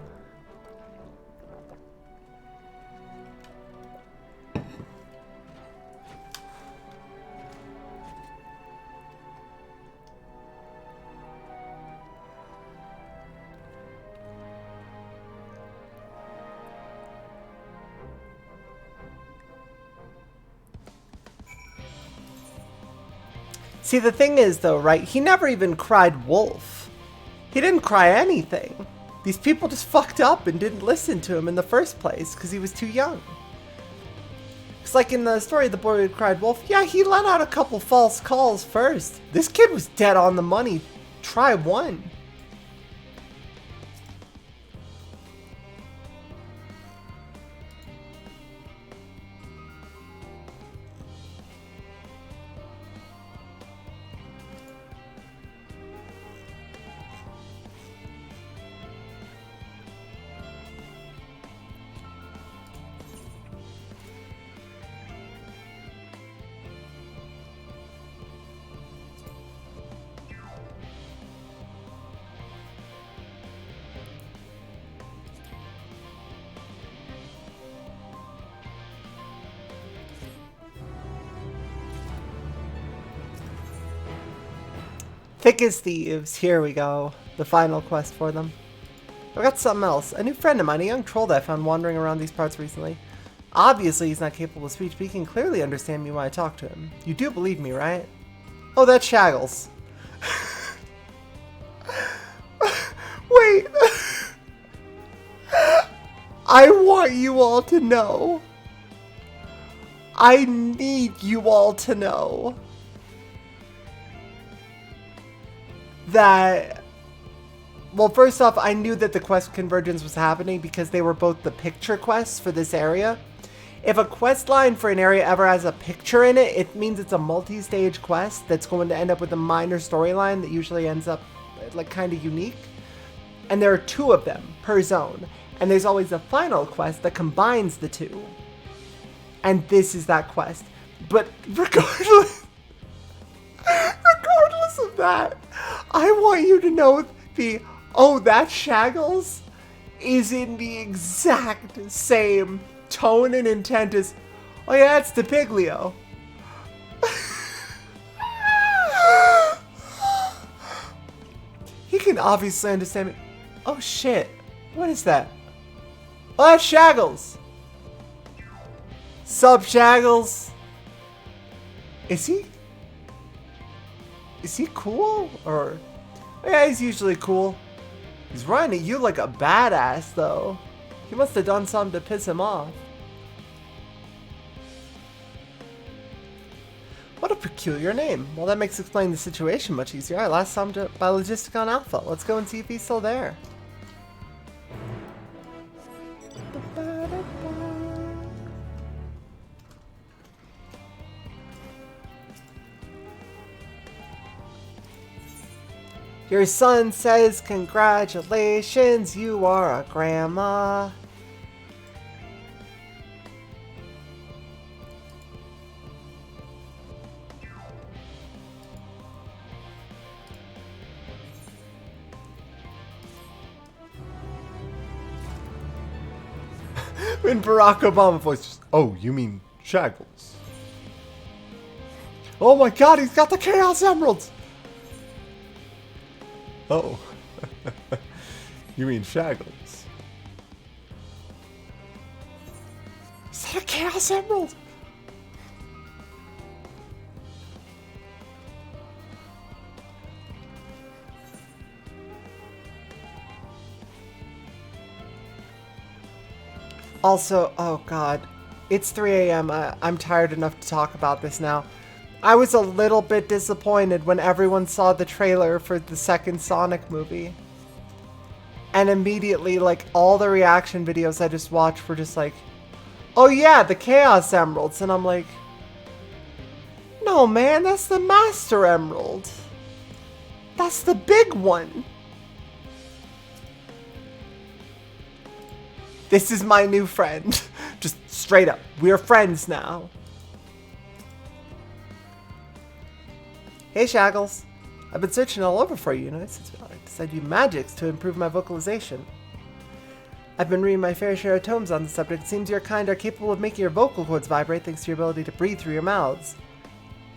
See, the thing is, though, right? He never even cried wolf. He didn't cry anything. These people just fucked up and didn't listen to him in the first place because he was too young. It's like in the story, the boy who cried wolf. Yeah, he let out a couple false calls first. This kid was dead on the money. Try one. Thick as thieves. Here we go. The final quest for them. I've got something else. A new friend of mine, a young troll that I found wandering around these parts recently. Obviously, he's not capable of speech, but he can clearly understand me when I talk to him. You do believe me, right? Oh, that's Shaggles. Wait. I want you all to know. I need you all to know that, well, first off, I knew that the quest convergence was happening because they were both the picture quests for this area. If a quest line for an area ever has a picture in it, it means it's a multi-stage quest that's going to end up with a minor storyline that usually ends up like kind of unique. And there are 2 of them per zone. And there's always a final quest that combines the 2. And this is that quest. But regardless of that, I want you to know the, oh, that Shaggles is in the exact same tone and intent as, oh yeah, it's DePiglio. He can obviously understand me. Oh shit, what is that? Oh, that's Shaggles. Sup, Shaggles? Is he cool? Or, yeah, he's usually cool. He's running at you like a badass, though. He must have done something to piss him off. What a peculiar name. Well, that makes explaining the situation much easier. I last saw him by Logisticon Alpha. Let's go and see if he's still there. Your son says congratulations, you are a grandma. In Barack Obama voice, just, oh, you mean Shaggles? Oh my god, he's got the Chaos Emeralds! Oh. You mean Shaggles? Is that a Chaos Emerald? Also, oh god, it's 3 a.m. I'm tired enough to talk about this now. I was a little bit disappointed when everyone saw the trailer for the second Sonic movie. And immediately, like, all the reaction videos I just watched were just like, oh yeah, the Chaos Emeralds. And I'm like, no man, that's the Master Emerald. That's the big one. This is my new friend. Just straight up. We're friends now. Hey, Shaggles. I've been searching all over for you, you know, since I decided to do magics to improve my vocalization. I've been reading my fair share of tomes on the subject. It seems your kind are capable of making your vocal cords vibrate thanks to your ability to breathe through your mouths.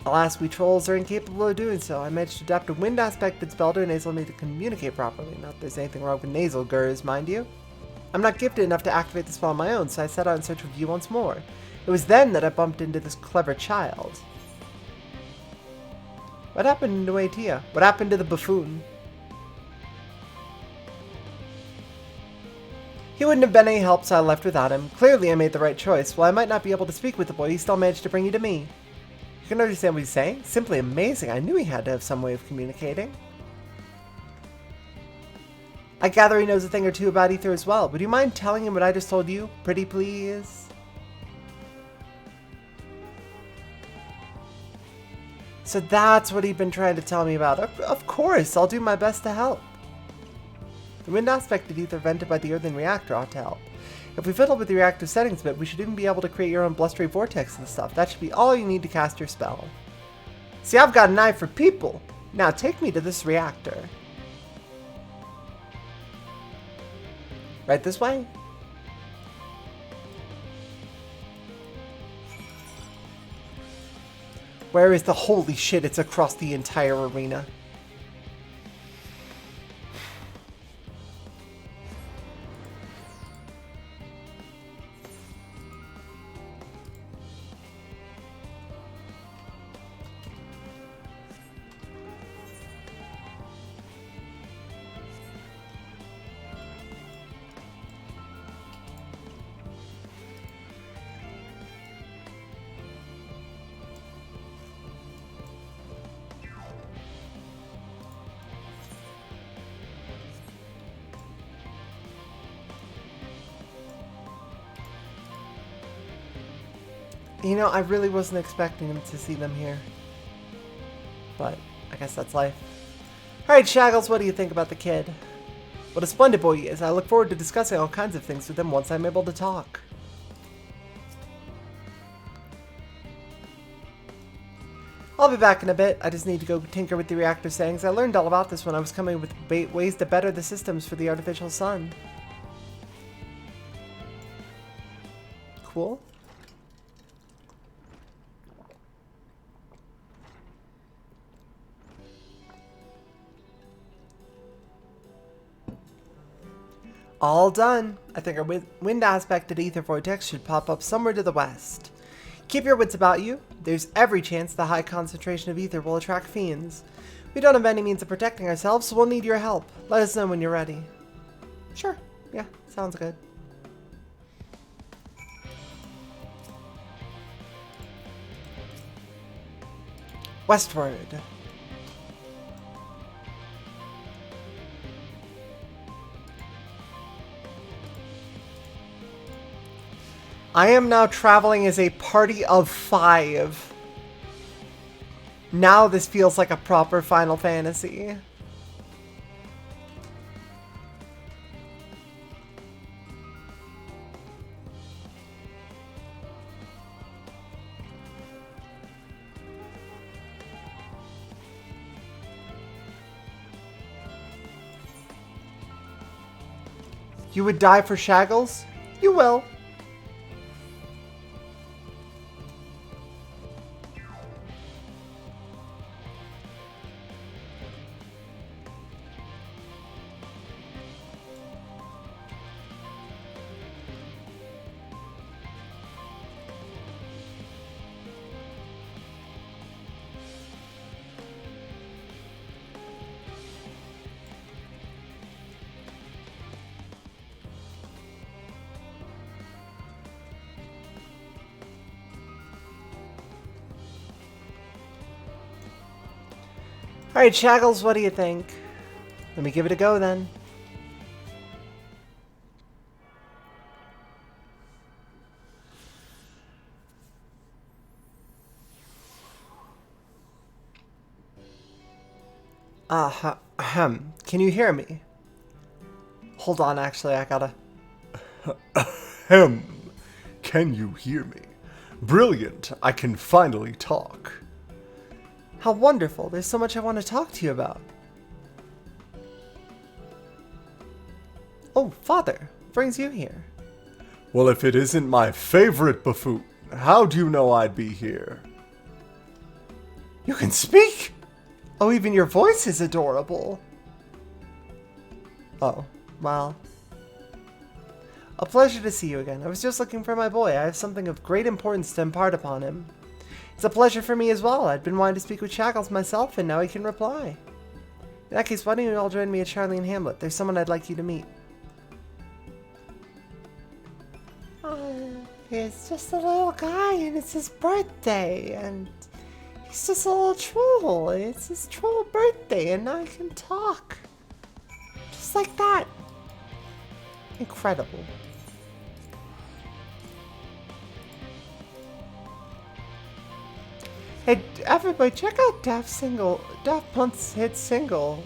Alas, we trolls are incapable of doing so. I managed to adapt a wind aspected spell to enable me to communicate properly. Not that there's anything wrong with nasal gurs, mind you. I'm not gifted enough to activate the spell on my own, so I set out in search of you once more. It was then that I bumped into this clever child. What happened to Atia? What happened to the buffoon? He wouldn't have been any help, so I left without him. Clearly I made the right choice. While I might not be able to speak with the boy, he still managed to bring you to me. You can understand what he's saying? Simply amazing. I knew he had to have some way of communicating. I gather he knows a thing or two about Ether as well. Would you mind telling him what I just told you? Pretty please? So that's what he'd been trying to tell me about. Of course, I'll do my best to help. The wind aspected ether vented by the earthen reactor ought to help. If we fiddle with the reactor settings a bit, we should even be able to create your own blustery vortex and stuff. That should be all you need to cast your spell. See, I've got an eye for people. Now take me to this reactor. Right this way? Where is the holy shit? It's across the entire arena. You know, I really wasn't expecting to see them here. But I guess that's life. Alright, Shaggles, what do you think about the kid? What a splendid boy he is. I look forward to discussing all kinds of things with him once I'm able to talk. I'll be back in a bit. I just need to go tinker with the reactor settings. I learned all about this when I was coming with ways to better the systems for the artificial sun. Cool. All done. I think our wind aspected ether vortex should pop up somewhere to the west. Keep your wits about you. There's every chance the high concentration of ether will attract fiends. We don't have any means of protecting ourselves, so we'll need your help. Let us know when you're ready. Sure. Yeah, sounds good. Westward. I am now traveling as a party of 5. Now this feels like a proper Final Fantasy. You would die for Shaggles? You will. Alright, Shaggles, what do you think? Let me give it a go then. Can you hear me? Hold on, actually, I gotta... Ahem. Can you hear me? Brilliant, I can finally talk. How wonderful, there's so much I want to talk to you about. Oh, Father, what brings you here? Well, if it isn't my favorite buffoon, how do you know I'd be here? You can speak? Oh, even your voice is adorable. Oh, well. A pleasure to see you again. I was just looking for my boy. I have something of great importance to impart upon him. It's a pleasure for me as well. I'd been wanting to speak with Shackles myself, and now he can reply. In that case, why don't you all join me at Charlie and Hamlet? There's someone I'd like you to meet. He's just a little guy, and it's his birthday, and he's just a little troll. It's his troll birthday, and now he can talk. Just like that. Incredible. Hey, everybody, check out Daft Punk's hit single,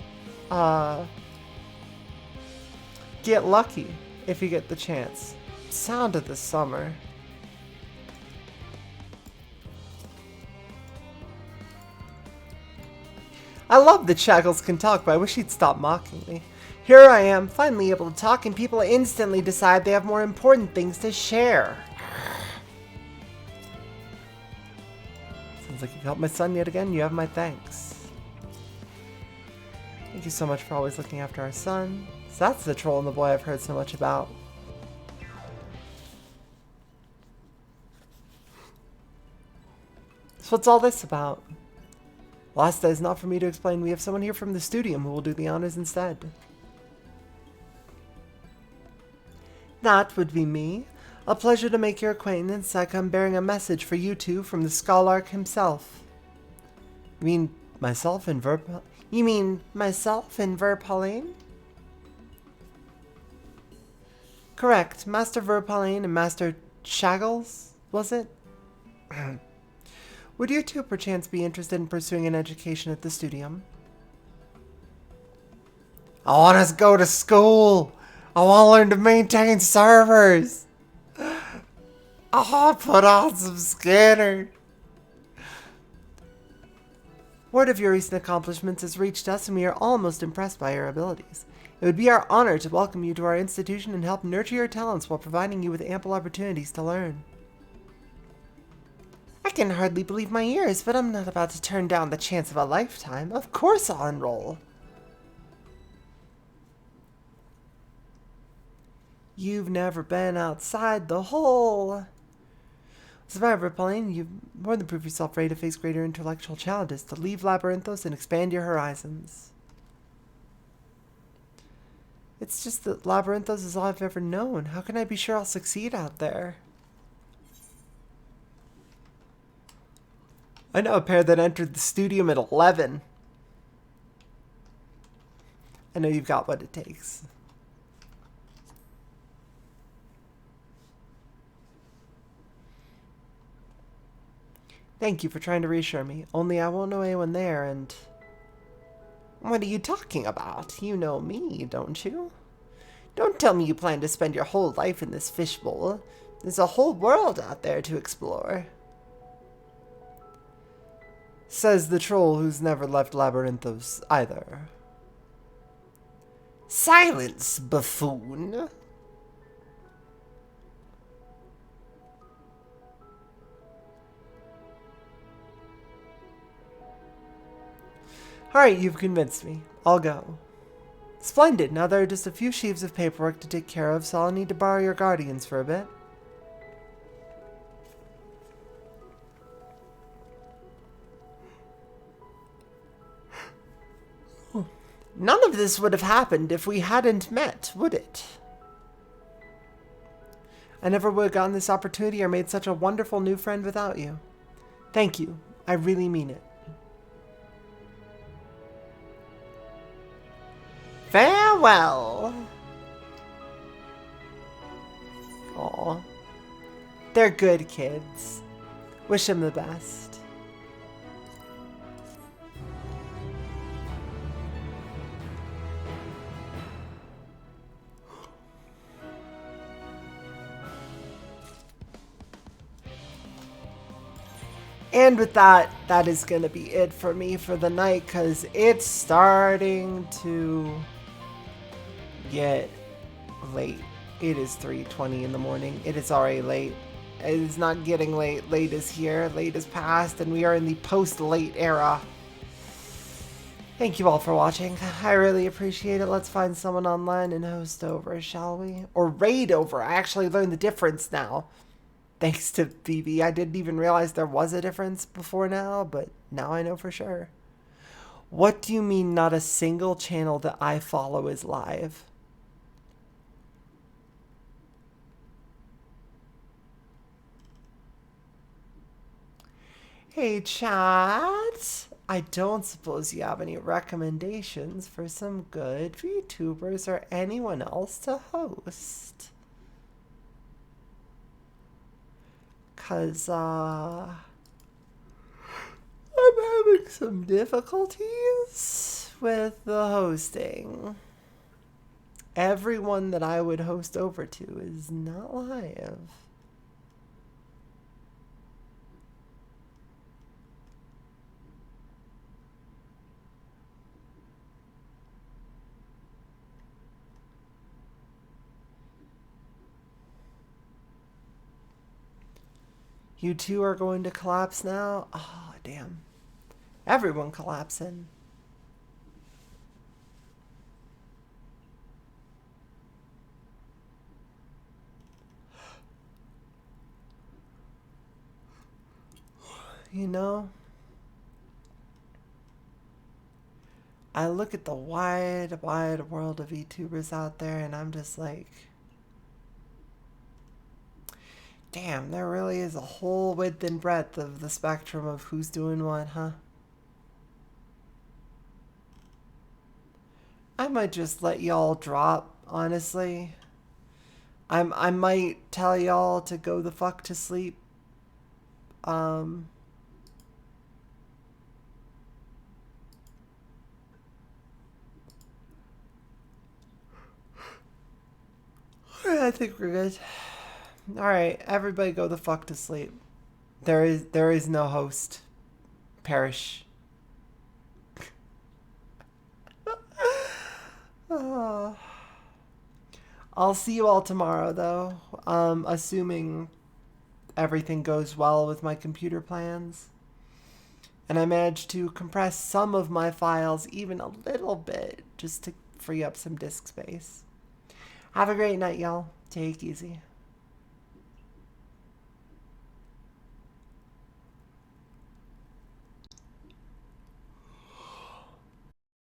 Get Lucky, if you get the chance. Sound of the summer. I love that Shackles can talk, but I wish he'd stop mocking me. Here I am, finally able to talk, and people instantly decide they have more important things to share. Sounds like you've helped my son yet again. You have my thanks. Thank you so much for always looking after our son. So that's the troll and the boy I've heard so much about. So what's all this about? Last day is not for me to explain. We have someone here from the studio who will do the honors instead. That would be me. A pleasure to make your acquaintance. I come bearing a message for you two from the Scholarch himself. You mean myself and Verpalane? Correct. Master Verpalane and Master Shaggles, was it? Would you two perchance be interested in pursuing an education at the studium? I want to go to school. I want to learn to maintain servers. I want to put on some Skinner. Word of your recent accomplishments has reached us, and we are almost impressed by your abilities. It would be our honor to welcome you to our institution and help nurture your talents while providing you with ample opportunities to learn. I can hardly believe my ears, but I'm not about to turn down the chance of a lifetime. Of course I'll enroll. You've never been outside the hole. As a matter of Pauline, you've more than proved yourself ready to face greater intellectual challenges, to leave Labyrinthos and expand your horizons. It's just that Labyrinthos is all I've ever known. How can I be sure I'll succeed out there? I know a pair that entered the studio at 11. I know you've got what it takes. Thank you for trying to reassure me. Only I won't know anyone there, and... What are you talking about? You know me, don't you? Don't tell me you plan to spend your whole life in this fishbowl. There's a whole world out there to explore. Says the troll who's never left Labyrinthos either. Silence, buffoon! Alright, you've convinced me. I'll go. Splendid. Now there are just a few sheaves of paperwork to take care of, so I'll need to borrow your guardians for a bit. None of this would have happened if we hadn't met, would it? I never would have gotten this opportunity or made such a wonderful new friend without you. Thank you. I really mean it. Farewell. Aw. They're good kids. Wish them the best. And with that, that is going to be it for me for the night, because it's starting to get late. It is 3:20 in the morning. It is already late. It is not getting late. Late is here. Late is past, and we are in the post-late era. Thank you all for watching. I really appreciate it. Let's find someone online and host over, shall we? Or raid over. I actually learned the difference now. Thanks to BB. I didn't even realize there was a difference before now, but now I know for sure. What do you mean not a single channel that I follow is live? Hey, chat. I don't suppose you have any recommendations for some good VTubers or anyone else to host? Because, I'm having some difficulties with the hosting. Everyone that I would host over to is not live. You two are going to collapse now? Oh, damn. Everyone collapsing. You know, I look at the wide, wide world of VTubers out there and I'm just like, damn, there really is a whole width and breadth of the spectrum of who's doing what, huh? I might just let y'all drop, honestly. I might tell y'all to go the fuck to sleep. I think we're good. Alright, everybody go the fuck to sleep. There is no host. Perish. Oh. I'll see you all tomorrow though. Assuming everything goes well with my computer plans. And I managed to compress some of my files even a little bit just to free up some disk space. Have a great night, y'all. Take it easy.